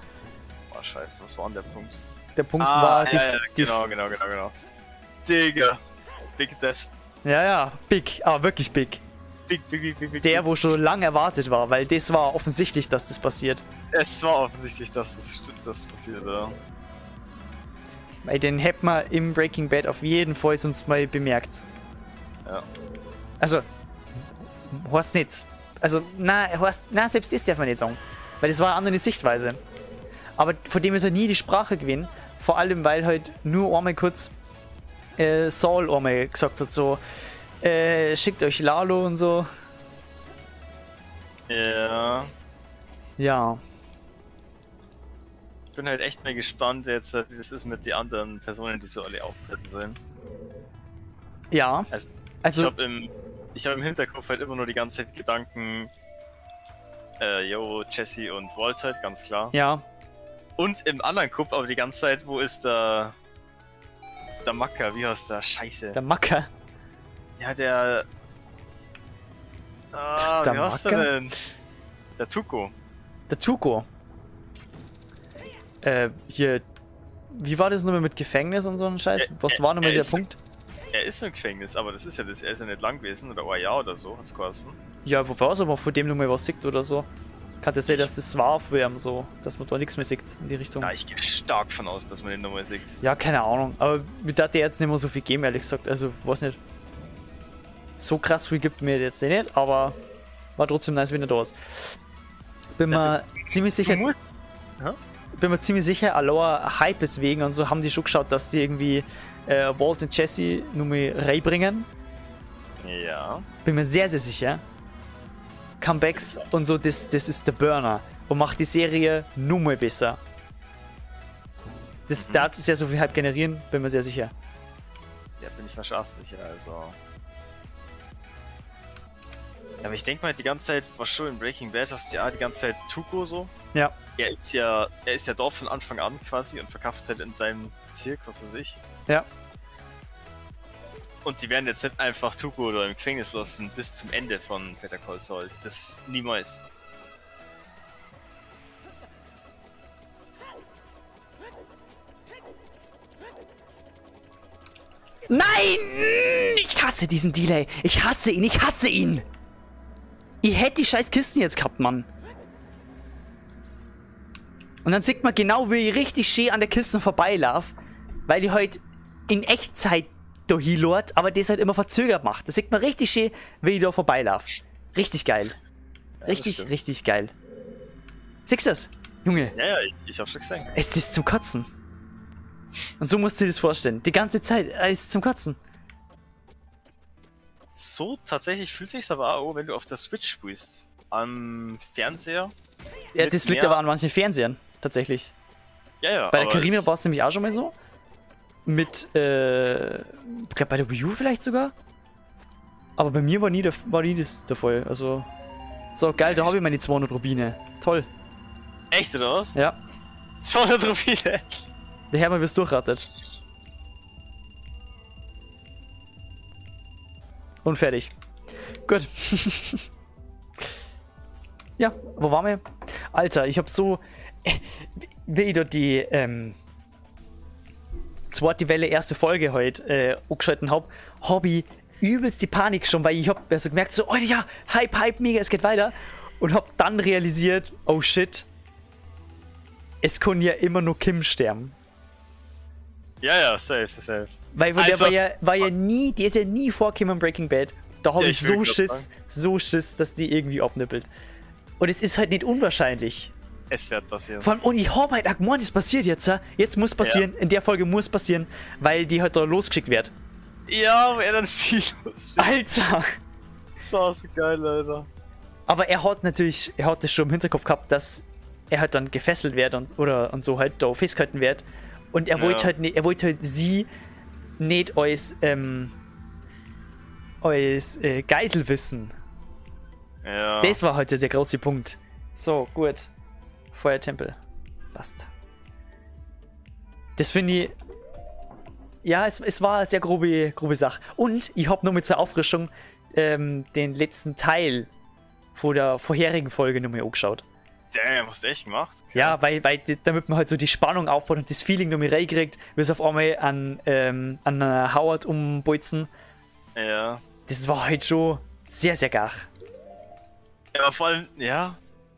Oh, scheiße, was war denn der Punkt? Der Punkt war ja, genau. Digga. Big Death. Ja, big, aber wirklich big. Big. Der, wo schon lange erwartet war, weil das war offensichtlich, dass das passiert. Es war offensichtlich, dass das passiert, ja. Weil den hätte man im Breaking Bad auf jeden Fall sonst mal bemerkt. Ja. Also, Horst nicht. Also, selbst das darf man nicht sagen. Weil das war eine andere Sichtweise. Aber von dem ist er nie die Sprache gewesen. Vor allem, weil halt nur einmal kurz Saul einmal gesagt hat, so, schickt euch Lalo und so. Ja. Ja. Ich bin halt echt mal gespannt jetzt, wie das ist mit den anderen Personen, die so alle auftreten sollen. Ja. Also ich hab im Hinterkopf halt immer nur die ganze Zeit Gedanken, Jesse und Walt halt, ganz klar. Ja. Und im anderen Kopf aber die ganze Zeit, wo ist der Macker, wie heißt der? Scheiße. Der Macker. Ja, der... Der wie heißt der Macker? denn? Der Tuco. Der Tuco. Hier. Wie war das nochmal mit Gefängnis und so ein Scheiß? Was war nochmal der Punkt? Er ist im Gefängnis, aber das ist ja das. Er ist ja nicht lang gewesen oder ein Jahr oder so, hat's geheißen. Ja, wo war es aber von dem nochmal was sieht oder so? Kann das sein, dass das war für ihn so, dass man da nichts mehr sieht in die Richtung? Ja, ich gehe stark von aus, dass man den nochmal sieht. Ja, keine Ahnung. Aber mir hat der jetzt nicht mehr so viel geben, ehrlich gesagt. Also, weiß nicht. So krass viel gibt mir jetzt nicht, aber war trotzdem nice, wenn er da ist. Bin mir ziemlich sicher. Bin mir ziemlich sicher, allein Hype wegen und so haben die schon geschaut, dass die irgendwie Walt und Jesse nur mal reinbringen. Ja. Bin mir sehr, sehr sicher. Comebacks und so, das ist der Burner und macht die Serie nur mal besser. Das darf sehr so viel Hype generieren, bin mir sehr sicher. Ja, bin ich mir schon sicher, also. Ja, aber ich denke mal die ganze Zeit, was schon in Breaking Bad hast du ja die ganze Zeit Tuco so. Ja. Er ist ja dort von Anfang an quasi und verkauft halt in seinem Bezirk, was weiß ich. Ja. Und die werden jetzt nicht einfach Tuco oder im Gefängnis lassen bis zum Ende von Better Call Saul. Das niemals. Nein! Ich hasse diesen Delay. Ich hasse ihn, ich hasse ihn. Ich hätte die scheiß Kisten jetzt gehabt, Mann. Und dann sieht man genau, wie ich richtig schön an der Kiste vorbeilaufe, weil die halt in Echtzeit da hinlort, aber das halt immer verzögert macht. Da sieht man richtig schön, wie ich da vorbeilaufe. Richtig geil. Richtig geil. Siehst du das, Junge? Ja, ich hab's schon gesehen. Es ist zum Kotzen. Und so musst du dir das vorstellen. Die ganze Zeit, es ist zum Kotzen. So tatsächlich fühlt sich's aber auch, wenn du auf der Switch spielst. Am Fernseher. Ja, das liegt aber an manchen Fernsehern, tatsächlich. Ja. Bei der Carina war es nämlich auch schon mal so. Mit, ich glaube bei der Wii U vielleicht sogar. Aber bei mir war nie das der Fall. Also, so geil, da habe ich meine 200 Rubine. Toll. Echt oder was? Ja. 200 Rubine. Der Herr mal wir's durchrattet. Und fertig. Gut. Ja, wo waren wir? Alter, ich hab so... Wie ich dort die zweite Welle, erste Folge heute angeschalten hab ich übelst die Panik schon, weil ich hab also gemerkt so, oh ja, Hype, mega, es geht weiter. Und hab dann realisiert, oh shit, es kann ja immer nur Kim sterben. Ja, safe. Weil Also, der war ja nie, die ist ja nie vorgekommen in Breaking Bad. Da habe Ja, ich ich will so Schiss, dass die irgendwie abnippelt. Und es ist halt nicht unwahrscheinlich. es wird passieren. Vor allem, und ich hab halt gemeint, es passiert jetzt, jetzt muss passieren, in der Folge muss passieren, weil die halt da losgeschickt wird. Ja, aber er dann sieht. Alter! Das war so geil, Alter. Aber er hat das schon im Hinterkopf gehabt, dass er halt dann gefesselt wird und so halt da festgehalten wird. Und er wollte halt nicht, sie nicht als Geisel wissen. Ja. Das war heute der große Punkt. So, gut. Feuertempel. Passt. Das finde ich. Ja, es war eine sehr grobe Sache. Und ich habe nur mit zur Auffrischung den letzten Teil von der vorherigen Folge nochmal angeschaut. Damn, hast du echt gemacht? Ja, weil damit man halt so die Spannung aufbaut und das Feeling nochmal reinkriegt, wie es auf einmal an Howard umbolzen. Ja. Das war halt schon sehr, sehr gar. Ja, aber vor allem, ja.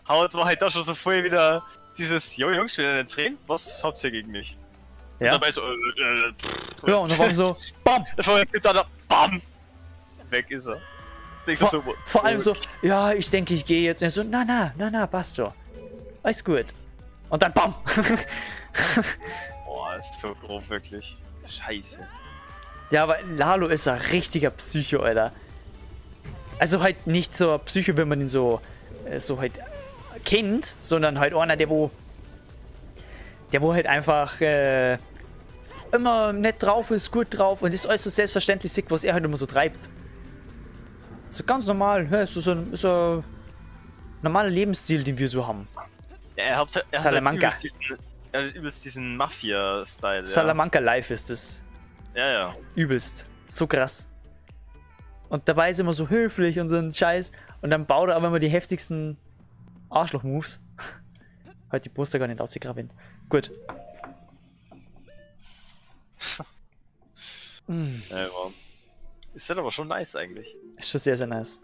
Howard war halt da schon so voll wieder dieses, jo Jungs, wieder eine Tränen? Was habt ihr gegen mich? Ja, Und dabei so, ja und dann waren wir so, BAM! Dann, BAM! Weg ist er. Denkst du so, Vor allem so, ja, ich denke, ich gehe jetzt. Und er so, na, passt schon. Alles gut. Und dann BAM! Boah, ist so grob, wirklich. Scheiße. Ja, aber Lalo ist ein richtiger Psycho, Alter. Also halt nicht so ein Psycho, wenn man ihn so halt kennt, sondern halt einer, der wo halt einfach immer nett drauf ist, gut drauf und ist alles so selbstverständlich sieht, was er halt immer so treibt. So ganz normal, ja, so ein normaler Lebensstil, den wir so haben. Ja, er hat Salamanca. übelst diesen Mafia-Style. Salamanca Life ist es. Ja, ja. Übelst. So krass. Und dabei ist immer so höflich und so ein Scheiß. Und dann baut er aber immer die heftigsten Arschloch-Moves. Halt die Poster gar nicht ausgegraben. Gut. Ja, Mann. Ist das aber schon nice eigentlich. Ist schon sehr, sehr nice.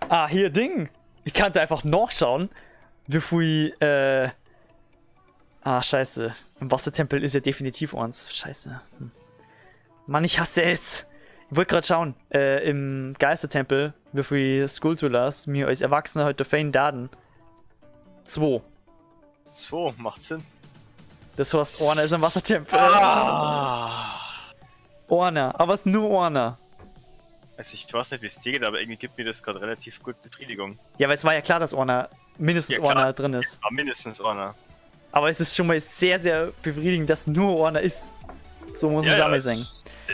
Ah, hier Ding. Ich kannte einfach nachschauen, wie viel, scheiße. Im Wassertempel ist ja definitiv eins. Scheiße. Mann, ich hasse es. Ich wollte gerade schauen, im Geistertempel, wie viel Skulptulas mir als Erwachsener heute fein daten. 2. 2, macht Sinn. Das heißt, einer ist im Wassertempel. Einer, aber es ist nur einer. Also ich weiß nicht, wie es dir geht, aber irgendwie gibt mir das gerade relativ gut Befriedigung. Ja, weil es war ja klar, dass einer, mindestens Ja, klar. einer drin ist. Aber mindestens einer. Aber es ist schon mal sehr, sehr befriedigend, dass nur einer ist. So muss man es einmal sagen.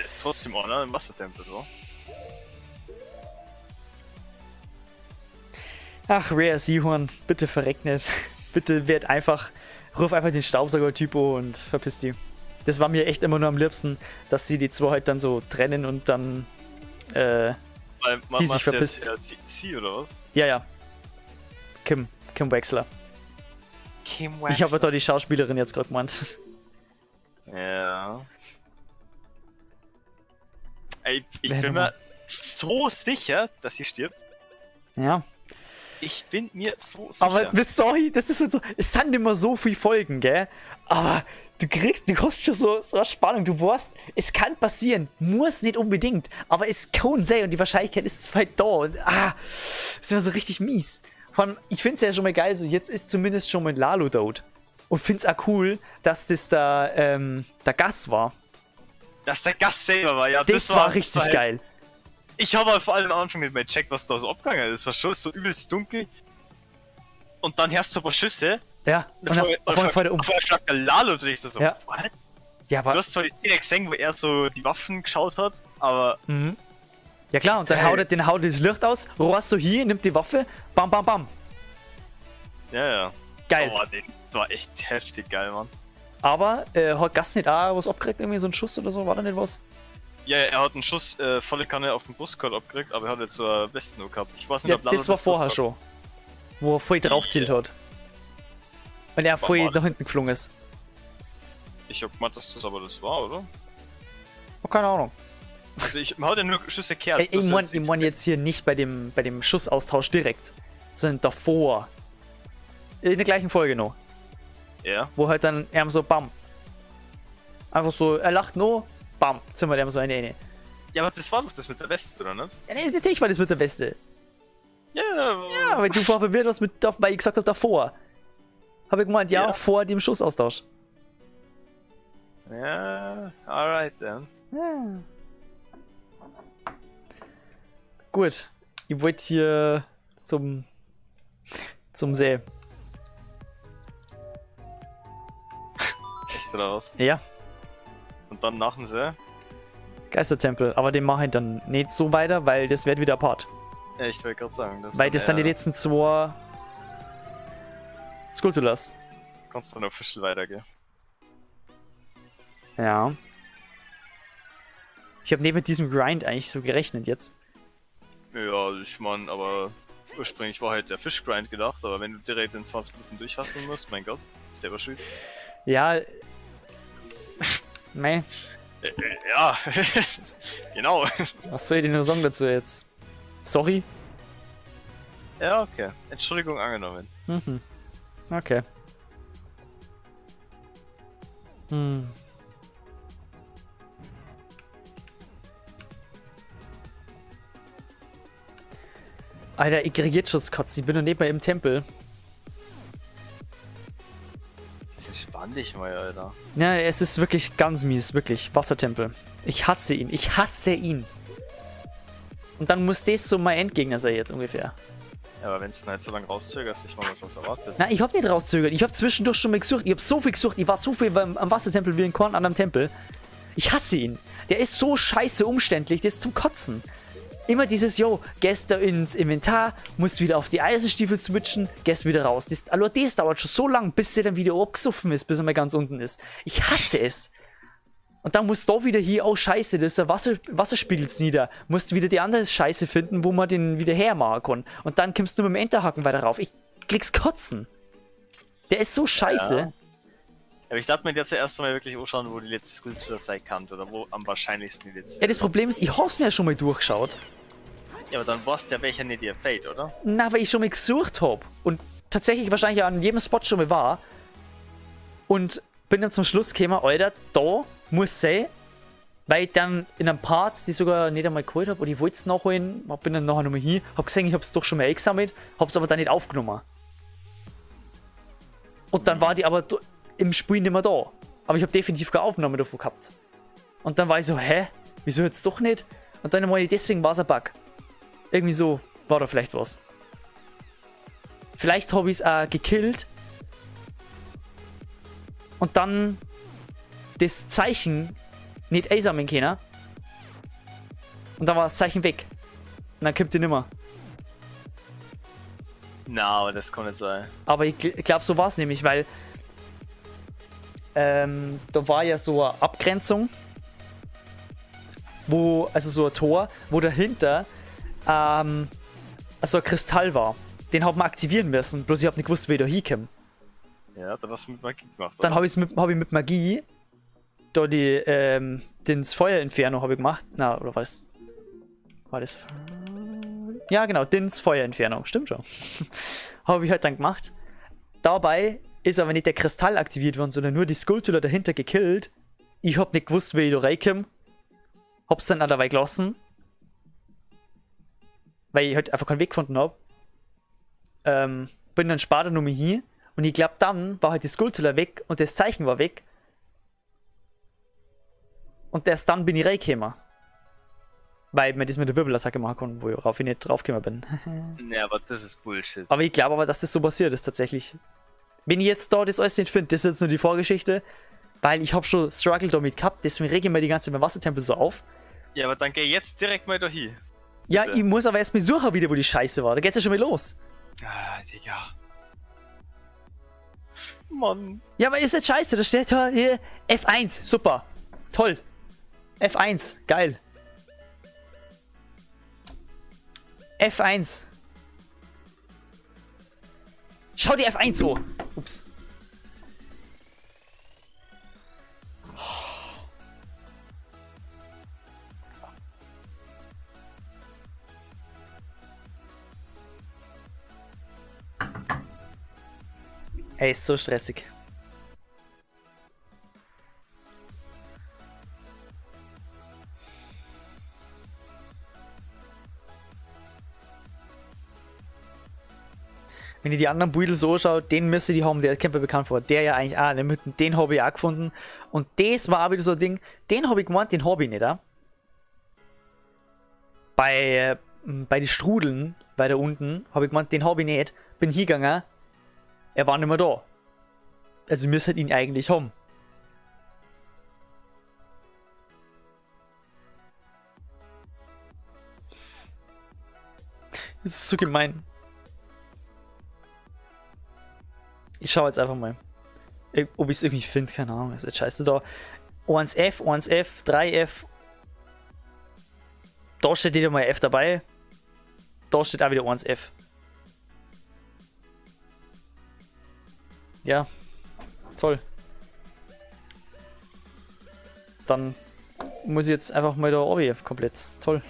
Ist trotzdem einer im Wassertempel, so. Ach, Rare Seahorn, bitte verreck nicht. Bitte ruf einfach den Staubsauger-Typ und verpiss die. Das war mir echt immer nur am liebsten, dass sie die zwei halt dann so trennen und dann Weil sie sich verpisst. Sie oder was? Ja. Kim Wexler. Kim Ich habe da die Schauspielerin jetzt gerade gemeint. Ja. Ey, ich Wer bin nochmal? mir so sicher, dass sie stirbt. Ja. Ich bin mir so sicher. Aber bis sorry, das ist halt so. Es sind immer so viele Folgen, gell? Aber du hast schon so eine Spannung. Du weißt, es kann passieren. Muss nicht unbedingt. Aber es kann sein und die Wahrscheinlichkeit ist halt da. Und das ist immer so richtig mies. Vor allem, ich finde es ja schon mal geil, so jetzt ist zumindest schon mal Lalo tot. Und finde es auch cool, dass das der Gast war. Dass der Gast selber war, ja. Das war richtig geil. Ich habe halt vor allem am Anfang nicht mehr gecheckt, was da so abgegangen ist. Es war schon so übelst dunkel. Und dann hörst du ein paar Schüsse. Ja, und auf einmal fällt er um. Auf einmal schlagt der Lalo und ich so, Ja. what? Ja, aber. Du hast zwar die Szene gesehen, wo er so die Waffen geschaut hat, aber Mhm. Ja klar, und dann Geil. haut das Licht aus, rohrst so hier, nimmt die Waffe, bam, bam, bam. ja. Geil. Boah, das war echt heftig geil, Mann. Aber hat Gast nicht auch was abgekriegt, irgendwie so ein Schuss oder so, war da nicht was? Ja, er hat einen Schuss volle Kanne auf den Brustkorb abgekriegt, aber er hat jetzt so eine Weste nur gehabt. Ich weiß nicht, Ja, ob Lalo das war vorher gewusst schon. Wo er voll draufzielt hat. Und er voll war nach das? hinten geflogen ist. hat. Ich hab gemeint, dass das aber das war, oder? Oh, keine Ahnung. Also man hat ja nur Schüsse kehrt. Ey, ich mein jetzt hier nicht bei dem Schussaustausch direkt, sondern davor. In der gleichen Folge noch. Ja. Wo halt dann er so bam. Einfach so, er lacht nur, bam, zimmert er so eine. Ja, aber das war doch das mit der Weste, oder nicht? Ja, nee, natürlich war das mit der Weste. Ja, Ja, weil du vorher verwirrt warst, weil ich gesagt habe davor. Habe ich gemeint, ja, Ja. vor dem Schussaustausch. Ja, alright then. Ja. Gut. Ich wollte hier zum See. Echt raus. Ja, Und dann nach dem See? Geistertempel. Aber den mache ich dann nicht so weiter, weil das wird wieder Part. Ja, ich wollte gerade sagen. Weil das sind die letzten zwei Skulptulas. Kannst dann official weitergehen. Ja. Ich habe nicht mit diesem Grind eigentlich so gerechnet jetzt. Ja, ich mein, aber ursprünglich war halt der Fischgrind gedacht, aber wenn du direkt in 20 Minuten durchhasseln musst, mein Gott, selber schuld. Ja. Mei, Ja, genau. was soll ich denn nur sagen dazu jetzt? Sorry? Ja, okay. Entschuldigung angenommen. Mhm. Okay. Hm. Alter, ich krieg jetzt schon das Kotzen. Ich bin noch nicht mal im Tempel. Jetzt entspann dich mal, Alter. Ja, es ist wirklich ganz mies, wirklich. Wassertempel. Ich hasse ihn. Ich hasse ihn. Und dann muss das so mein Endgegner sein jetzt ungefähr. Ja, aber wenn du halt so lange rauszögerst, ich mal was erwartet. Na, ich hab nicht rauszögert. Ich hab zwischendurch schon mal gesucht. Ich hab so viel gesucht. Ich war so viel am Wassertempel wie ein Korn an einem Tempel. Ich hasse ihn. Der ist so scheiße umständlich. Der ist zum Kotzen. Immer dieses, gehst da ins Inventar, musst wieder auf die Eisenstiefel switchen, gehst wieder raus. Das dauert schon so lang, bis er dann wieder abgesoffen ist, bis er mal ganz unten ist. Ich hasse es. Und dann musst du da wieder hier, oh scheiße, das ist der Wasserspiegel nieder. Musst wieder die andere Scheiße finden, wo man den wieder hermachen kann. Und dann kommst du mit dem Enterhaken weiter rauf. Ich krieg's kotzen. Der ist so scheiße. Ja. Aber ich dachte mir jetzt zuerst mal wirklich anschauen, wo die letzte Skulptur sein kann oder wo am wahrscheinlichsten die letzte. Ja, das Problem ist, ich hab's mir ja schon mal durchgeschaut. Ja, aber dann weißt du ja, welcher nicht dir fällt, oder? Na, weil ich schon mal gesucht hab. Und tatsächlich wahrscheinlich an jedem Spot schon mal war. Und bin dann zum Schluss gekommen, Alter, da muss sein, weil ich dann in einem Part, die sogar nicht einmal geholt habe, oder ich wollte es nachholen, bin dann nachher nochmal hier, hab gesehen, ich hab's doch schon mal eingesammelt, hab's aber dann nicht aufgenommen. Und dann war die aber im Spiel nicht mehr da. Aber ich habe definitiv keine Aufnahme davon gehabt. Und dann war ich so, hä? Wieso jetzt doch nicht? Und dann meine ich, deswegen war es ein Bug. Irgendwie so war da vielleicht was. Vielleicht habe ich es auch gekillt. Und dann das Zeichen nicht einsammeln können. Und dann war das Zeichen weg. Und dann kommt die nimmer. Na, aber das kann nicht sein. Aber ich glaube, so war es nämlich, weil da war ja so eine Abgrenzung, also so ein Tor, wo dahinter so ein Kristall war. Den hat man aktivieren müssen, bloß ich habe nicht gewusst, wie ich da hinkomme. Ja, dann hast du mit Magie gemacht. Dann habe ich mit Magie da das Feuerinferno habe ich gemacht. Na, oder war das? Ja, genau, das Feuerinferno. Stimmt schon. Habe ich halt dann gemacht. Dabei ist aber nicht der Kristall aktiviert worden, sondern nur die Skulptur dahinter gekillt. Ich hab nicht gewusst, wie ich da reinkomme. Hab's dann auch dabei gelassen. Weil ich halt einfach keinen Weg gefunden hab. Bin dann später nochmal hier. Und ich glaube, dann war halt die Skulptur weg und das Zeichen war weg. Und erst dann bin ich reingekommen. Weil man das mit der Wirbelattacke machen kann, worauf ich nicht draufgekommen bin. Ja, aber das ist Bullshit. Aber ich glaube aber, dass das so passiert ist tatsächlich. Wenn ich jetzt da das alles nicht finde, das ist jetzt nur die Vorgeschichte. Weil ich habe schon Struggle damit gehabt, deswegen rege ich mir die ganze Zeit beim Wassertempel so auf. Ja, aber dann geh jetzt direkt mal da hin. Ja, Bitte. ich muss aber erst mal suchen wieder, wo die Scheiße war. Da geht's ja schon mal los. Ah, Digga. Mann. Ja, aber ist jetzt scheiße. Da steht da hier F1. Super. Toll. F1. Geil. F1. Schau die F1 so. Ups. Ey, ist so stressig. Wenn ihr die anderen Beutel so anschaut, den müsste die haben, der kommt mir bekannt vor. Der ja eigentlich auch, den habe ich auch gefunden. Und das war auch wieder so ein Ding, den habe ich gemeint, den habe ich nicht. Bei den Strudeln, weiter unten, habe ich gemeint, den habe ich nicht. Bin hingegangen, er war nicht mehr da. Also ihr müsstet ihn eigentlich haben. Das ist so gemein. Ich schaue jetzt einfach mal, ob ich es irgendwie finde, keine Ahnung, ist jetzt scheiße da. 1F, 1F, 3F, Da steht wieder mal F dabei. Da steht auch wieder 1F. Ja. Toll. Dann muss ich jetzt einfach mal da oben komplett. Toll.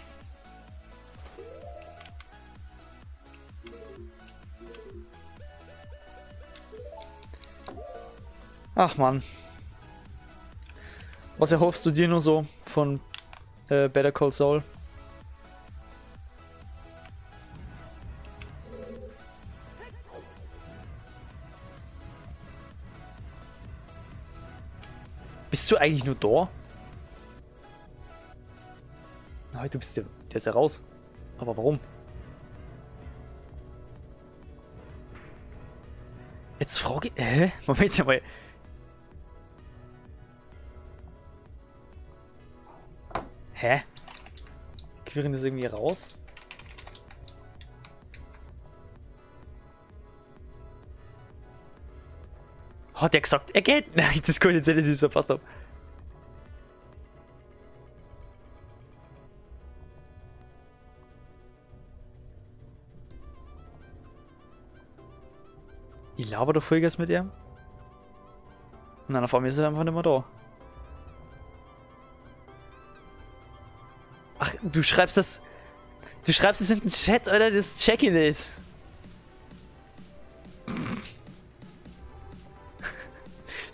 Ach man. Was erhoffst du dir nur so von Better Call Saul? Bist du eigentlich nur da? Nein, du bist ja, der ist ja raus. Aber warum? Jetzt frage ich... Moment mal. Hä? Quirin ist irgendwie raus? Hat er gesagt, er geht? Nein, das kann nicht sein, dass ich es verpasst habe. Ich laber doch Vollgas mit ihm. Und dann auf einmal ist er einfach nicht mehr da. Ach, du schreibst das in den Chat, oder? Das check ich nicht.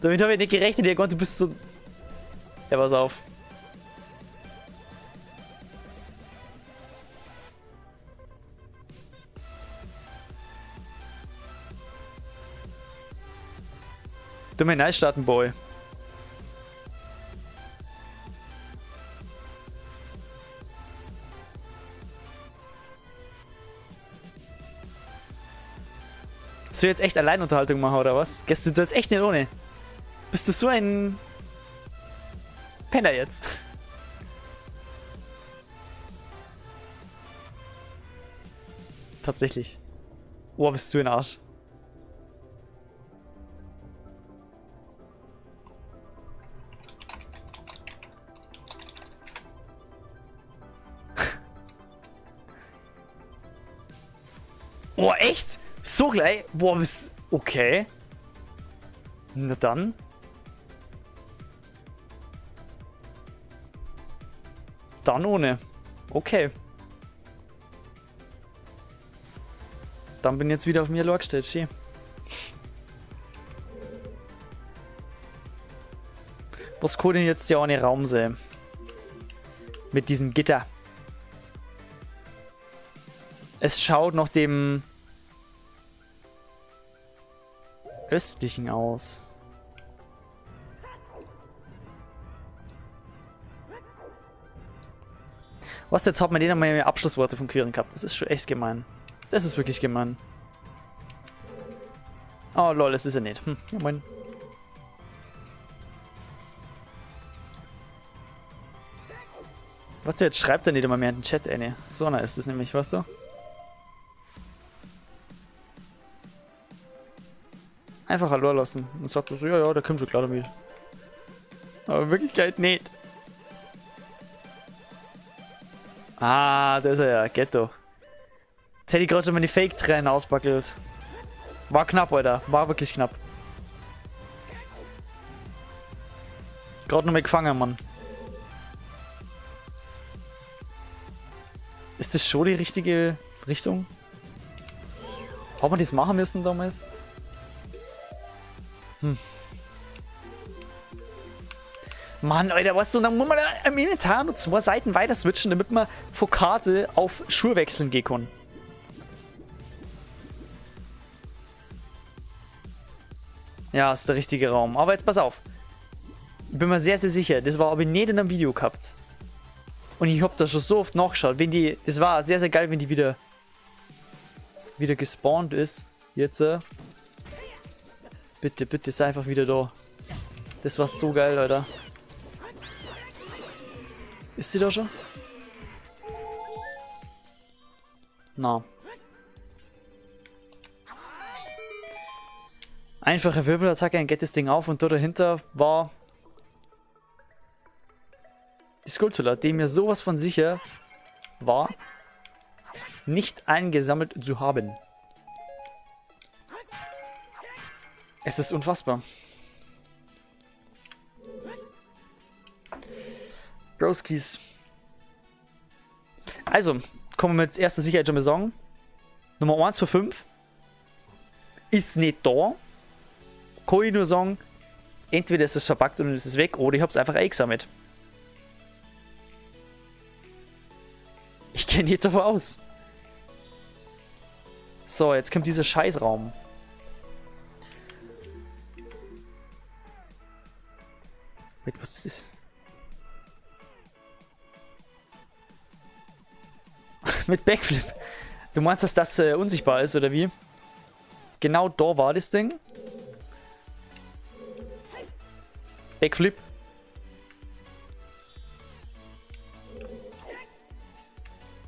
Damit habe ich nicht gerechnet, ja Gott, du bist so... Ja, pass auf. Du mein Nice starten, Boy. Soll ich jetzt echt Alleinunterhaltung machen, oder was? Gehst du jetzt echt nicht ohne? Bist du so ein Penner jetzt? Tatsächlich. Oh, bist du ein Arsch. Oh, echt? So gleich? Boah, bist... Okay. Na dann. Dann ohne. Okay. Dann bin ich jetzt wieder auf mir gestellt. Schön. Was kann denn jetzt der eine Raum sein? Mit diesem Gitter. Es schaut nach dem östlichen aus. Was, jetzt hat man den einmal Abschlussworte von Quirin gehabt. Das ist schon echt gemein. Das ist wirklich gemein. Oh lol, das ist er nicht. Ja moin. Was du jetzt schreibt er nicht immer mehr in den Chat, ey. So einer ist es nämlich, weißt du? Einfach Hallo lassen und sagt so, ja, der kommt schon klar damit. Aber in Wirklichkeit nicht. Ah, da ist er ja, Ghetto. Jetzt hätte ich gerade schon meine Fake-Tränen ausbackelt. War knapp, Alter. War wirklich knapp. Gerade noch mal gefangen, Mann. Ist das schon die richtige Richtung? Hat man das machen müssen damals? Mann, Alter, was so, dann muss man da im Inventar nur 2 Seiten weiter switchen, damit man von Karte auf Schuhe wechseln gehen kann. Ja, ist der richtige Raum. Aber jetzt pass auf. Ich bin mir sehr, sehr sicher, das war aber nicht in einem Video gehabt. Und ich hab da schon so oft nachgeschaut, wenn die, das war sehr, sehr geil, wenn die wieder gespawnt ist. Jetzt, bitte, bitte, sei einfach wieder da. Das war so geil, Leute. Ist sie da schon? Na. Einfache Wirbelattacke, ein geht das Ding auf und da dahinter war die Skulltula, dem mir sowas von sicher war, nicht eingesammelt zu haben. Es ist unfassbar. Broskis. Also, kommen wir mit erster Sicherheit schon mal sagen. Nummer 1 für 5 ist nicht da. Kann ich nur sagen, entweder ist es verpackt und es ist weg, oder ich habe es einfach eingesammelt. Ich gehe nicht davon aus. So, jetzt kommt dieser Scheißraum. Wait, was ist das? Mit Backflip. Du meinst, dass das unsichtbar ist, oder wie? Genau da war das Ding. Backflip.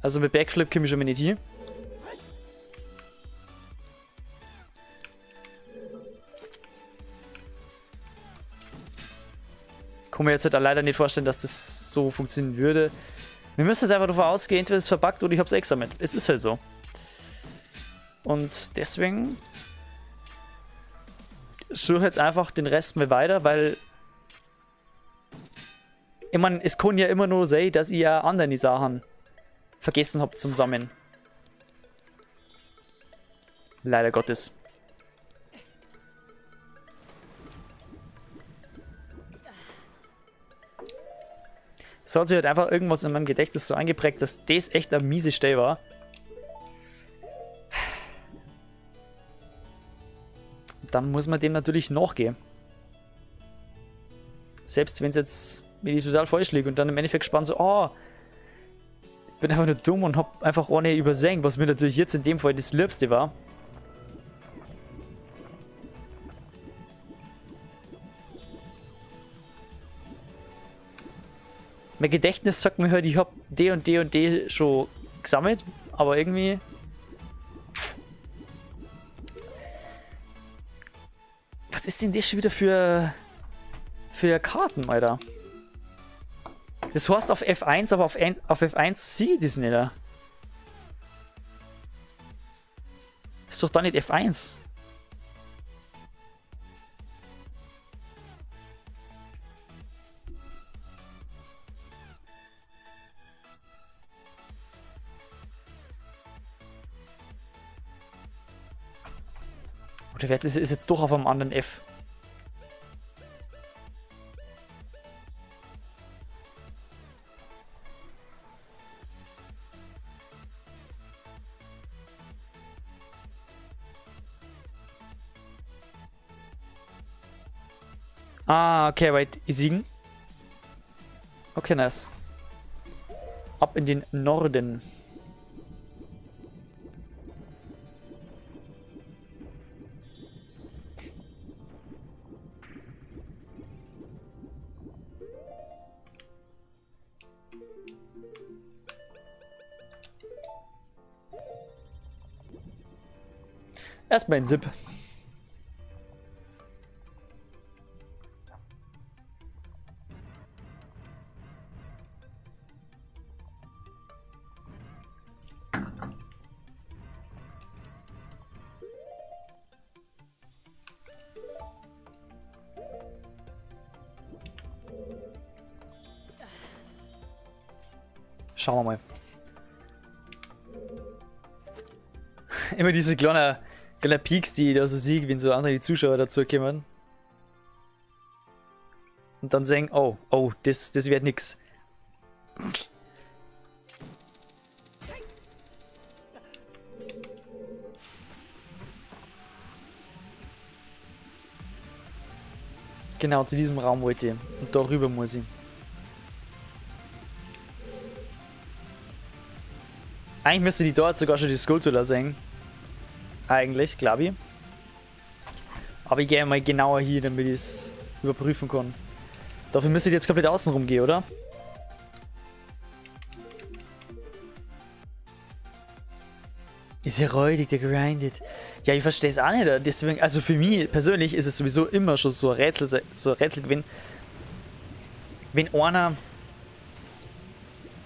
Also mit Backflip komme ich schon mal nicht hier. Kann mir jetzt halt leider nicht vorstellen, dass das so funktionieren würde. Wir müssen jetzt einfach davon ausgehen, entweder es ist verpackt oder ich habe es extra mit. Es ist halt so. Und deswegen suche jetzt einfach den Rest mal weiter, weil ich meine, es kann ja immer nur sein, dass ihr ja andere Sachen vergessen habt zum Sammeln. Leider Gottes. Es hat sich halt einfach irgendwas in meinem Gedächtnis so eingeprägt, dass das echt eine miese Stelle war. Dann muss man dem natürlich nachgehen. Selbst wenn es jetzt mir total falsch liegt und dann im Endeffekt gespannt so, oh, ich bin einfach nur dumm und hab einfach ohne übersehen, was mir natürlich jetzt in dem Fall das Liebste war. Mein Gedächtnis sagt mir halt, ich hab D und D und D schon gesammelt, aber irgendwie... Was ist denn das schon wieder für Karten, Alter? Das heißt auf F1, aber auf F1 sehe ich das nicht. Das ist doch da nicht F1. Oder ist jetzt doch auf einem anderen F. Ah, okay, wait, siegen. Okay, nice. Ab in den Norden. Erstmal ein Zip. Schauen wir mal. Immer diese kleinen Peaks, die ich da so sehe, wenn so andere Zuschauer dazu kommen. Und dann sagen, oh, das wird nix. Genau, zu diesem Raum wollte ich. Und darüber muss ich. Eigentlich müsste die dort sogar schon die Skulltula sein. Eigentlich, glaube ich. Aber ich gehe mal genauer hier, damit ich es überprüfen kann. Dafür müsste ich jetzt komplett außen rum gehen, oder? Ist ja räudig, der grindet. Ja, ich verstehe es auch nicht. Deswegen, also für mich persönlich ist es sowieso immer schon so ein Rätsel gewesen. Wenn einer...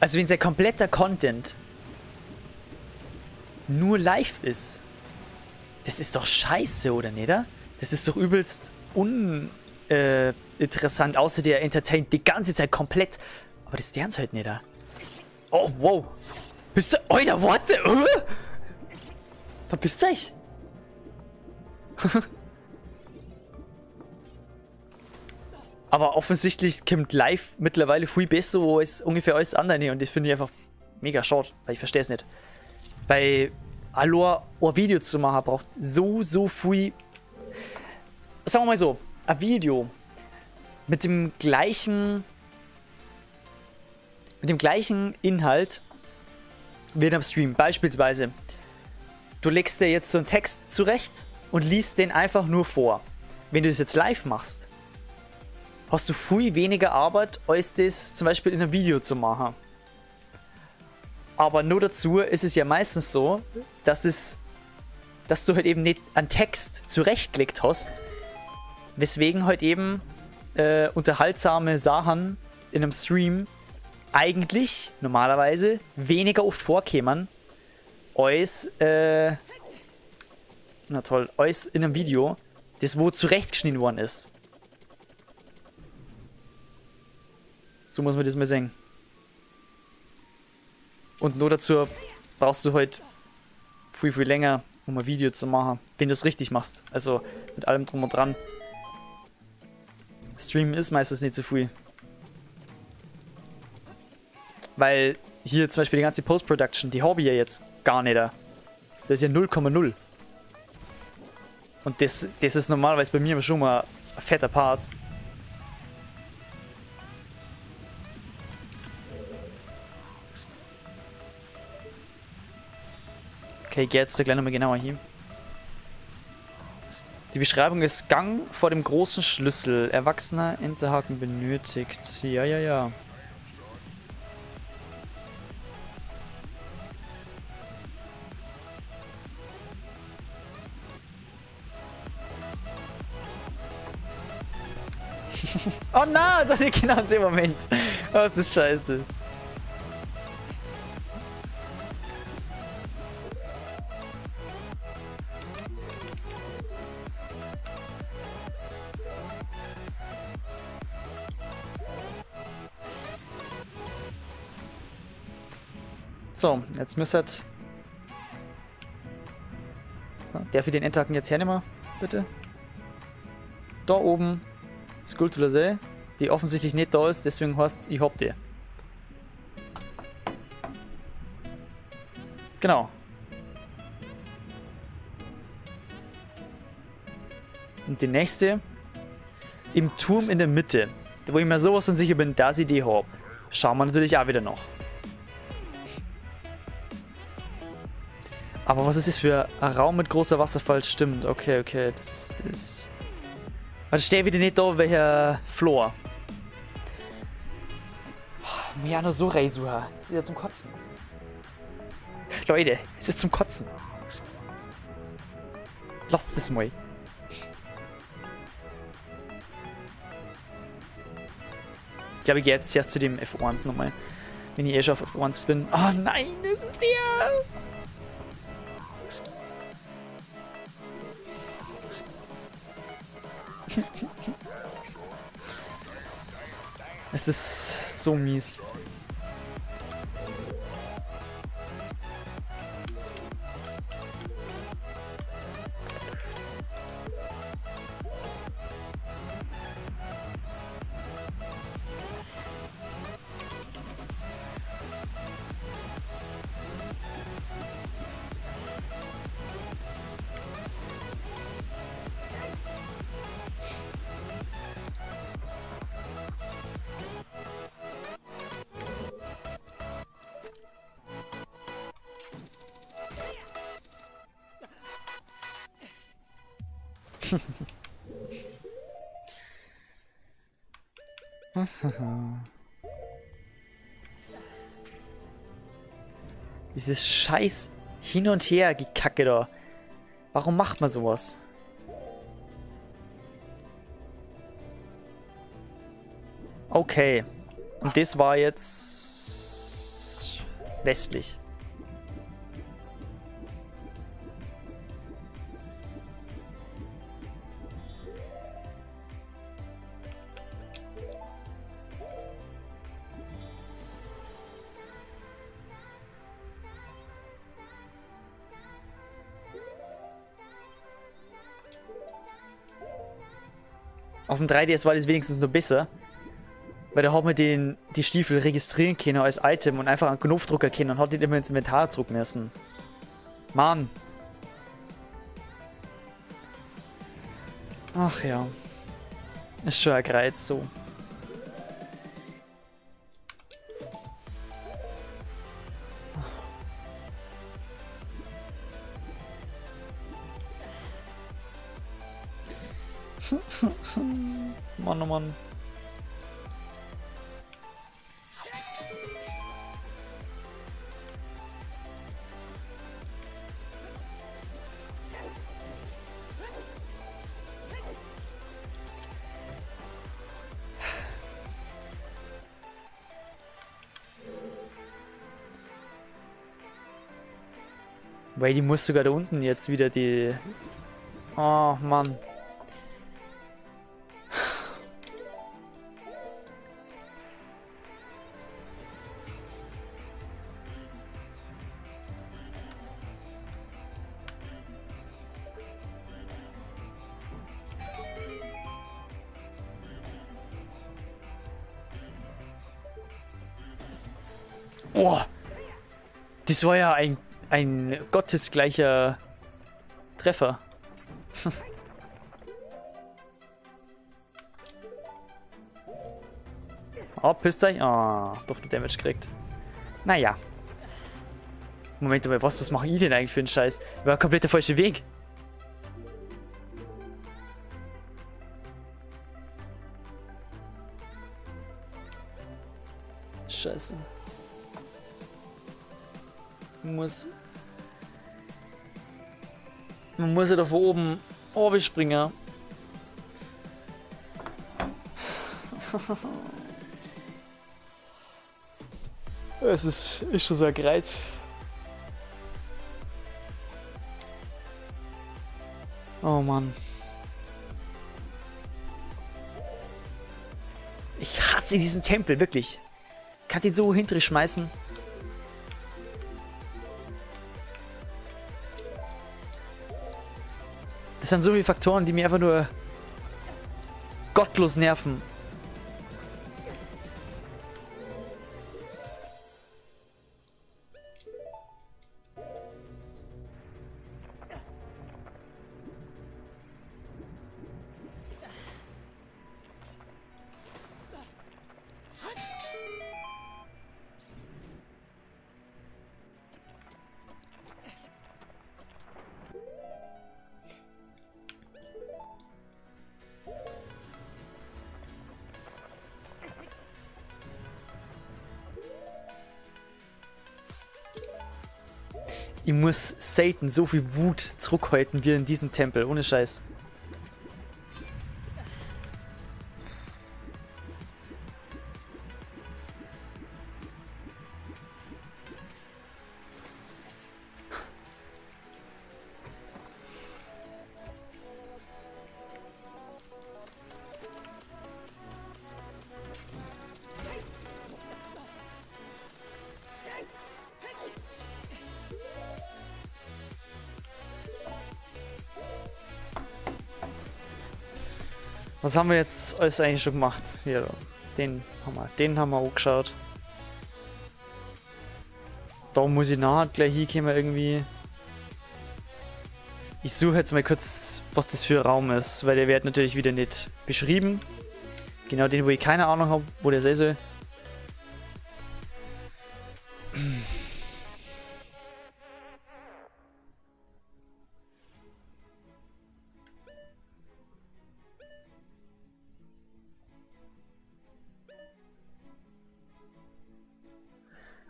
Also wenn sein kompletter Content nur live ist, das ist doch scheiße, oder nicht? Das ist doch übelst uninteressant, außer der entertaint die ganze Zeit komplett. Aber das deren halt nicht. Oh, wow. Bist du... Alter, warte. Verpisst euch. Aber offensichtlich kommt live mittlerweile viel besser als ungefähr alles andere. Und das finde ich einfach mega schade, weil ich verstehe es nicht. Bei allein ein Video zu machen braucht so viel. Sagen wir mal so, ein Video mit dem gleichen Inhalt wie am Stream. Beispielsweise, du legst dir jetzt so einen Text zurecht und liest den einfach nur vor. Wenn du das jetzt live machst, hast du viel weniger Arbeit, als das zum Beispiel in einem Video zu machen. Aber nur dazu ist es ja meistens so, dass du halt eben nicht einen Text zurechtgelegt hast, weswegen halt eben unterhaltsame Sachen in einem Stream eigentlich normalerweise weniger oft vorkämen als als in einem Video, das wo zurechtgeschnitten worden ist. So muss man das mal sehen. Und nur dazu brauchst du halt viel länger, um ein Video zu machen, wenn du es richtig machst. Also mit allem drum und dran. Streamen ist meistens nicht so viel. Weil hier zum Beispiel die ganze Post-Production, die habe ich ja jetzt gar nicht. Das ist ja 0,0. Und das ist normalerweise bei mir schon mal ein fetter Part. Okay, geh jetzt da gleich nochmal genauer hin. Die Beschreibung ist Gang vor dem großen Schlüssel. Erwachsener Enterhaken benötigt. Ja. Oh nein, doch nicht genau in dem Moment. Oh, das ist scheiße. So, jetzt müsste darf ich den Endhaken jetzt hernehmen, bitte? Da oben Skull See, die offensichtlich nicht da ist, deswegen heißt es, ich hab die. Genau. Und die nächste im Turm in der Mitte, wo ich mir sowas von sicher bin, dass ich die habe. Schauen wir natürlich auch wieder noch. Aber was ist das für ein Raum mit großer Wasserfall? Stimmt, okay, das ist das. Aber ich stehe wieder nicht da, welcher Floor. Muss ja nur so reinsuchen. Das ist ja zum Kotzen. Leute, es ist zum Kotzen. Lasst es mal. Ich glaube, ich gehe jetzt erst zu dem F1 nochmal. Wenn ich eh schon auf F1 bin. Oh nein, das ist der! Es ist so mies. Dieses scheiß Hin- und Her-Gekacke da. Warum macht man sowas? Okay. Und das war jetzt westlich. Auf dem 3DS war das wenigstens noch besser. Weil da hat man die Stiefel registrieren können als Item und einfach einen Knopfdrucker können und hat nicht immer ins Inventar zurück müssen. Mann. Ach ja. Ist schon ein Greiz so. Mann, oh Mann. Weil die muss sogar da unten jetzt wieder die... Oh, Mann. Oh, das war ja ein gottesgleicher Treffer. Oh, Pisszeichen. Oh, doch nur Damage kriegt. Naja. Moment mal, was mache ich denn eigentlich für einen Scheiß? War komplett der falsche Weg. Scheiße. Man muss ja da von oben springen. Es ist schon so ein Greiz. Oh Mann. Ich hasse diesen Tempel, wirklich. Kann den so hinter schmeißen. Das sind so viele Faktoren, die mir einfach nur gottlos nerven. Ich muss Satan so viel Wut zurückhalten wie in diesem Tempel, ohne Scheiß. Was haben wir jetzt alles eigentlich schon gemacht? Hier, den haben wir auch geschaut. Da muss ich nachher gleich hinkommen irgendwie. Ich suche jetzt mal kurz, was das für ein Raum ist, weil der wird natürlich wieder nicht beschrieben. Genau den, wo ich keine Ahnung habe, wo der sein soll.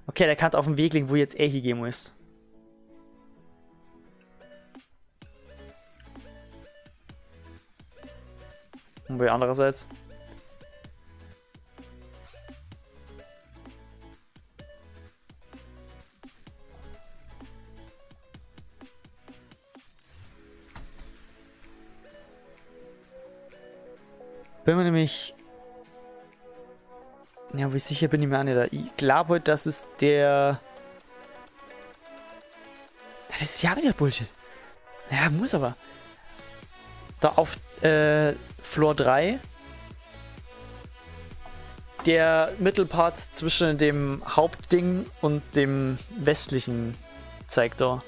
Okay, der kann auf dem Weg liegen, wo jetzt er hier gehen muss. Und bei andererseits. Bin mir nämlich... Ja, wie sicher bin ich mir auch nicht. Ich glaube halt, dass es der... Das ist ja wieder Bullshit. Ja, muss aber. Da auf Floor 3 der Mittelpart zwischen dem Hauptding und dem westlichen zeigt da.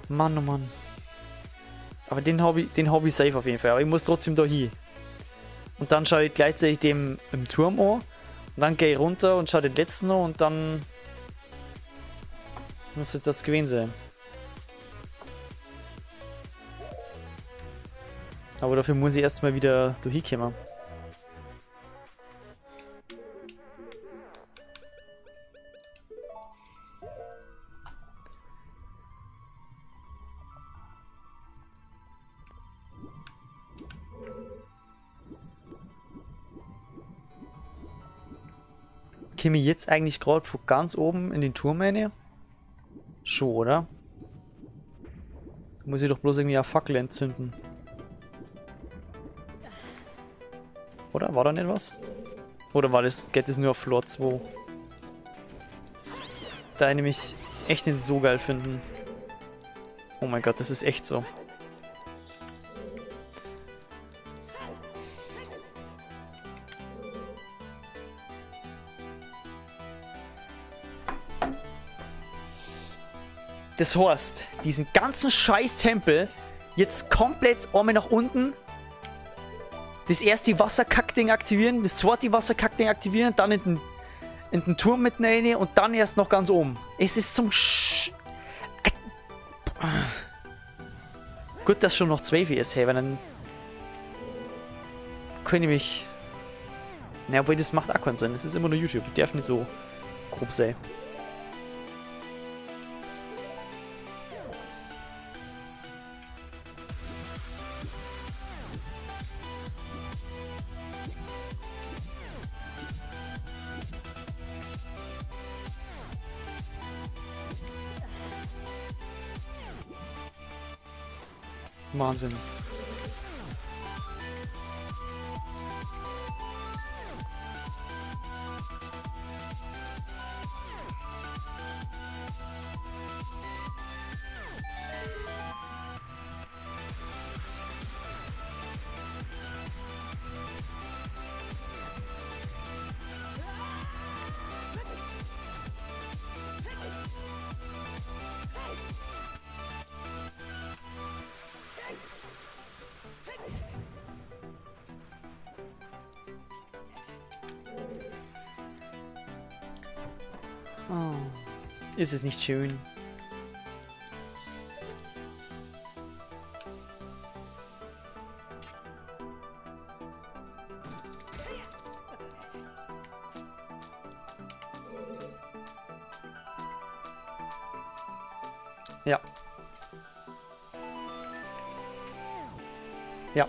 Mann, oh Mann. Aber den hab ich safe auf jeden Fall. Aber ich muss trotzdem da hin. Und dann schaue ich gleichzeitig dem im Turm an. Und dann gehe ich runter und schaue den letzten an und dann muss jetzt das gewesen sein. Aber dafür muss ich erstmal wieder da hinkommen. Käme ich jetzt eigentlich gerade von ganz oben in den Turm rein? Schon, oder? Muss ich doch bloß irgendwie eine Fackel entzünden. Oder? War da nicht was? Oder geht das nur auf Floor 2? Da ich nämlich echt nicht so geil finden. Oh mein Gott, das ist echt so. Das heißt, diesen ganzen scheiß Tempel jetzt komplett einmal nach unten. Das erste Wasserkackding aktivieren, das zweite Wasserkackding aktivieren, dann in den Turm mit rein und dann erst noch ganz oben. Es ist zum Gut, dass schon noch 12 ist, hey, weil dann kann ich mich... Naja, obwohl das macht auch keinen Sinn. Es ist immer nur YouTube. Ich darf nicht so grob sein. Wahnsinn. Oh, ist es nicht schön? Ja. Ja.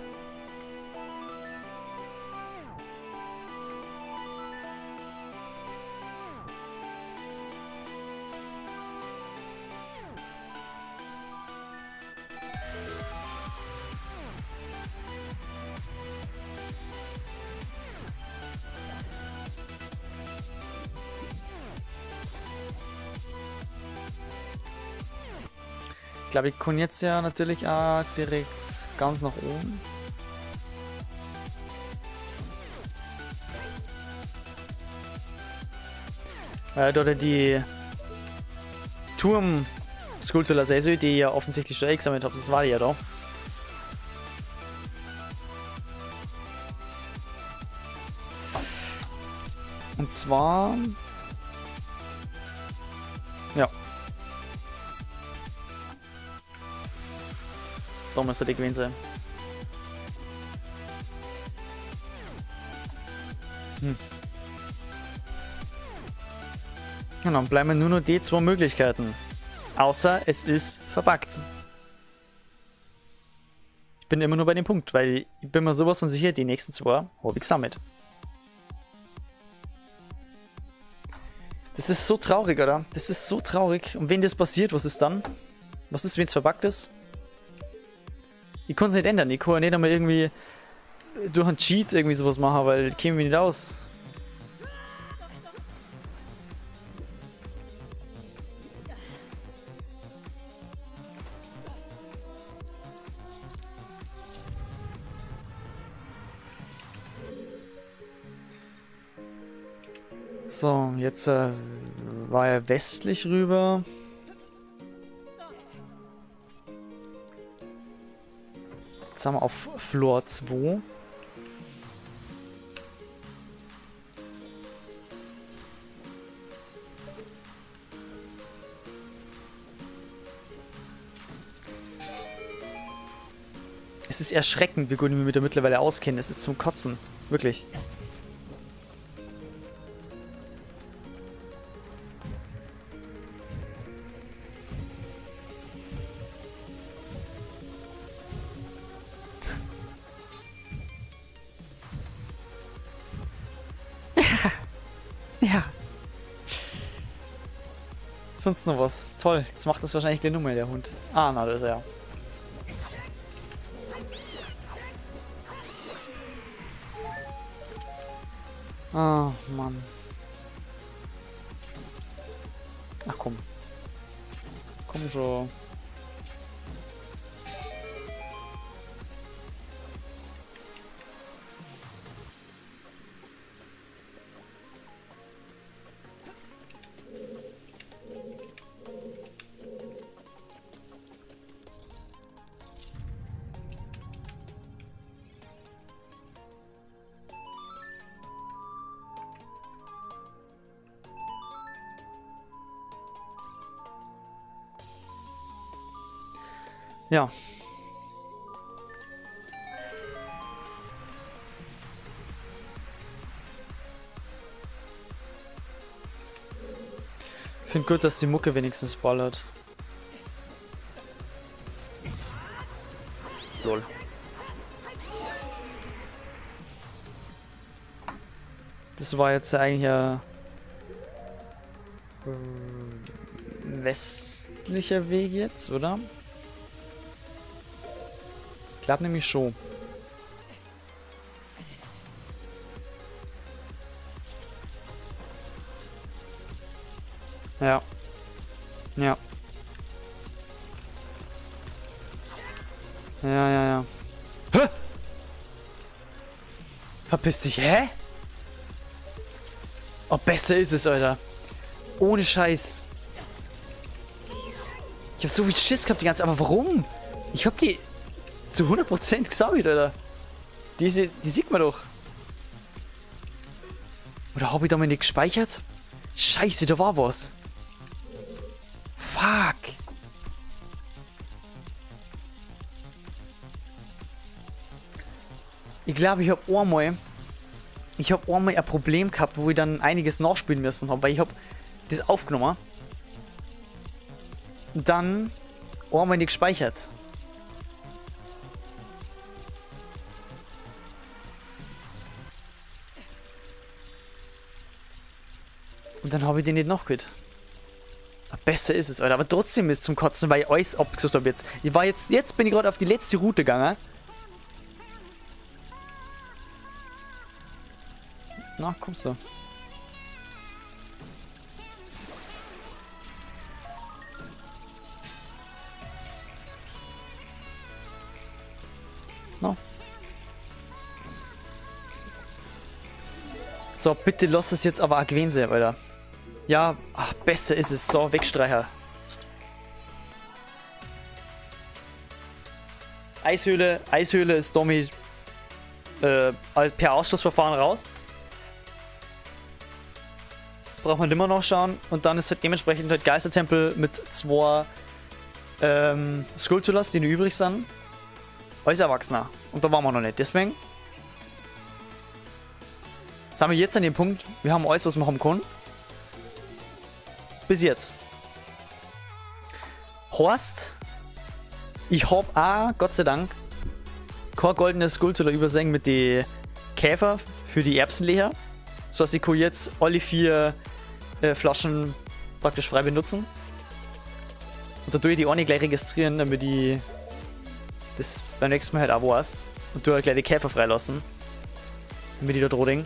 Ich glaube, ich kann jetzt ja natürlich auch direkt ganz nach oben. Weil da die Turm-Skulptur Saison, die ich ja offensichtlich schon eingesammelt habe, das war die ja da. Und zwar... Ja. Da müsste die gewesen sein. Und dann bleiben nur noch die zwei Möglichkeiten. Außer es ist verbuggt. Ich bin immer nur bei dem Punkt, weil ich bin mir sowas von sicher, die nächsten zwei habe ich gesammelt. Das ist so traurig, oder? Das ist so traurig. Und wenn das passiert, was ist dann? Was ist, wenn es verbuggt ist? Ich kann es nicht ändern. Ich kann ja nicht einmal irgendwie durch einen Cheat irgendwie sowas machen, weil käme mir nicht aus. So, jetzt war er westlich rüber. Jetzt haben wir auf Floor 2. Es ist erschreckend, wie gut ich mich mit der mittlerweile auskenne. Es ist zum Kotzen. Wirklich. Ja. Sonst noch was. Toll. Jetzt macht das wahrscheinlich gleich Nummer, der Hund. Ah, na, das ist er ja. Ah, Mann. Ach komm. Komm schon. Ja. Ich finde gut, dass die Mucke wenigstens ballert. Lol. Das war jetzt eigentlich ja westlicher Weg jetzt, oder? Ich glaube nämlich schon. Ja. Ja. Ja. Hä? Verpiss dich, hä? Oh, besser ist es, Alter. Ohne Scheiß. Ich hab so viel Schiss gehabt die ganze Zeit. Aber warum? Ich hab die zu 100% gesammelt, Alter. Die sieht man doch. Oder habe ich da mal nicht gespeichert? Scheiße, da war was. Fuck. Ich glaube, ich habe einmal ein Problem gehabt, wo ich dann einiges nachspielen müssen habe, weil ich habe das aufgenommen. Dann einmal nicht gespeichert. Und dann habe ich den nicht nachgehört. Besser ist es, Alter. Aber trotzdem ist es zum Kotzen, weil ich alles abgesucht habe jetzt. Jetzt bin ich gerade auf die letzte Route gegangen. Na, kommst du. No. So, bitte lass es jetzt aber auch gewesen sein, Alter. Ja, ach, besser ist es. So, Wegstreicher. Eishöhle ist damit per Ausschlussverfahren raus. Braucht man immer noch schauen. Und dann ist halt dementsprechend halt Geistertempel mit 2 Skulltulas, die noch übrig sind. Als Erwachsener. Und da waren wir noch nicht. Deswegen sind wir jetzt an dem Punkt, wir haben alles, was wir haben können. Bis jetzt. Horst, ich hab auch, Gott sei Dank, kein goldenes Skulltula übersehen mit den Käfer für die Erbsenleher. So dass ich kann jetzt alle 4 Flaschen praktisch frei benutzen. Und da tue ich die auch nicht gleich registrieren, damit ich das beim nächsten Mal halt auch weiß. Und du gleich die Käfer freilassen. Damit die da drohen.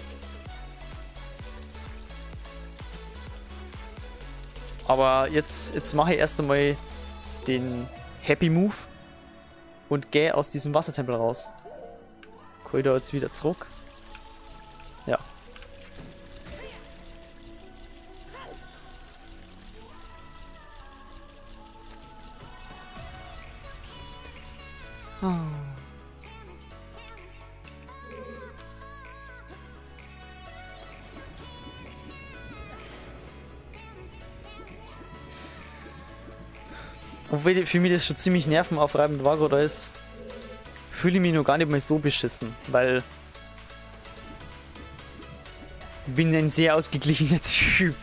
Aber jetzt mache ich erst einmal den Happy Move und gehe aus diesem Wassertempel raus. Kann ich da jetzt wieder zurück? Ja. Oh. Obwohl für mich das schon ziemlich nervenaufreibend war gerade ist, fühle ich mich noch gar nicht mal so beschissen, weil ich bin ein sehr ausgeglichener Typ.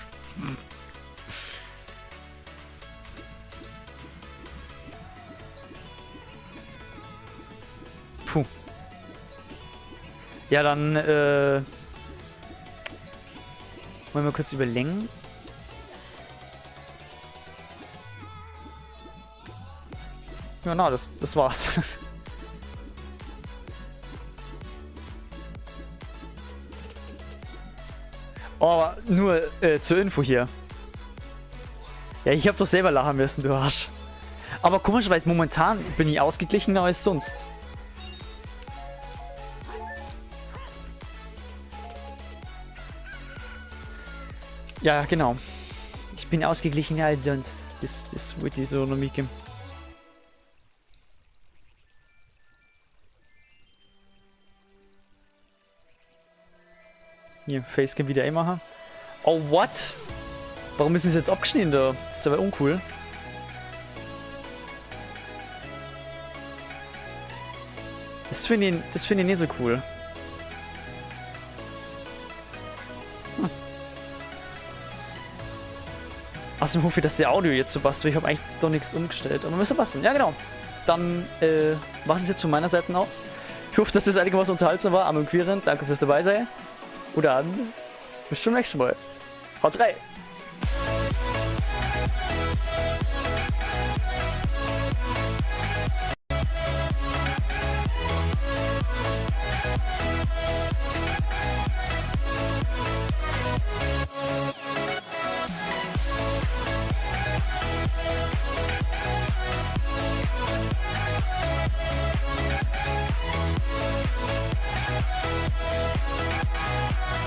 Puh. Ja, dann wollen wir kurz überlegen. Ja, na, das war's. Oh, aber nur zur Info hier. Ja, ich hab doch selber lachen müssen, du Arsch. Aber komischerweise, momentan bin ich ausgeglichener als sonst. Ja, genau. Ich bin ausgeglichener als sonst. Das wollte ich so noch mitgeben. Hier, Facecam wieder einmachen. Oh, what? Warum ist das jetzt abgeschnitten da? Das ist aber uncool. Das finde ich nicht so cool. Außerdem hoffe ich, dass der Audio jetzt so passt, weil ich habe eigentlich doch nichts umgestellt. Aber müsste passen. Ja, genau. Dann war es jetzt von meiner Seite aus. Ich hoffe, dass das einigermaßen unterhaltsam war. Arm und Queeren, danke fürs dabei sein. Und dann bis zum nächsten Mal. Haut's rein!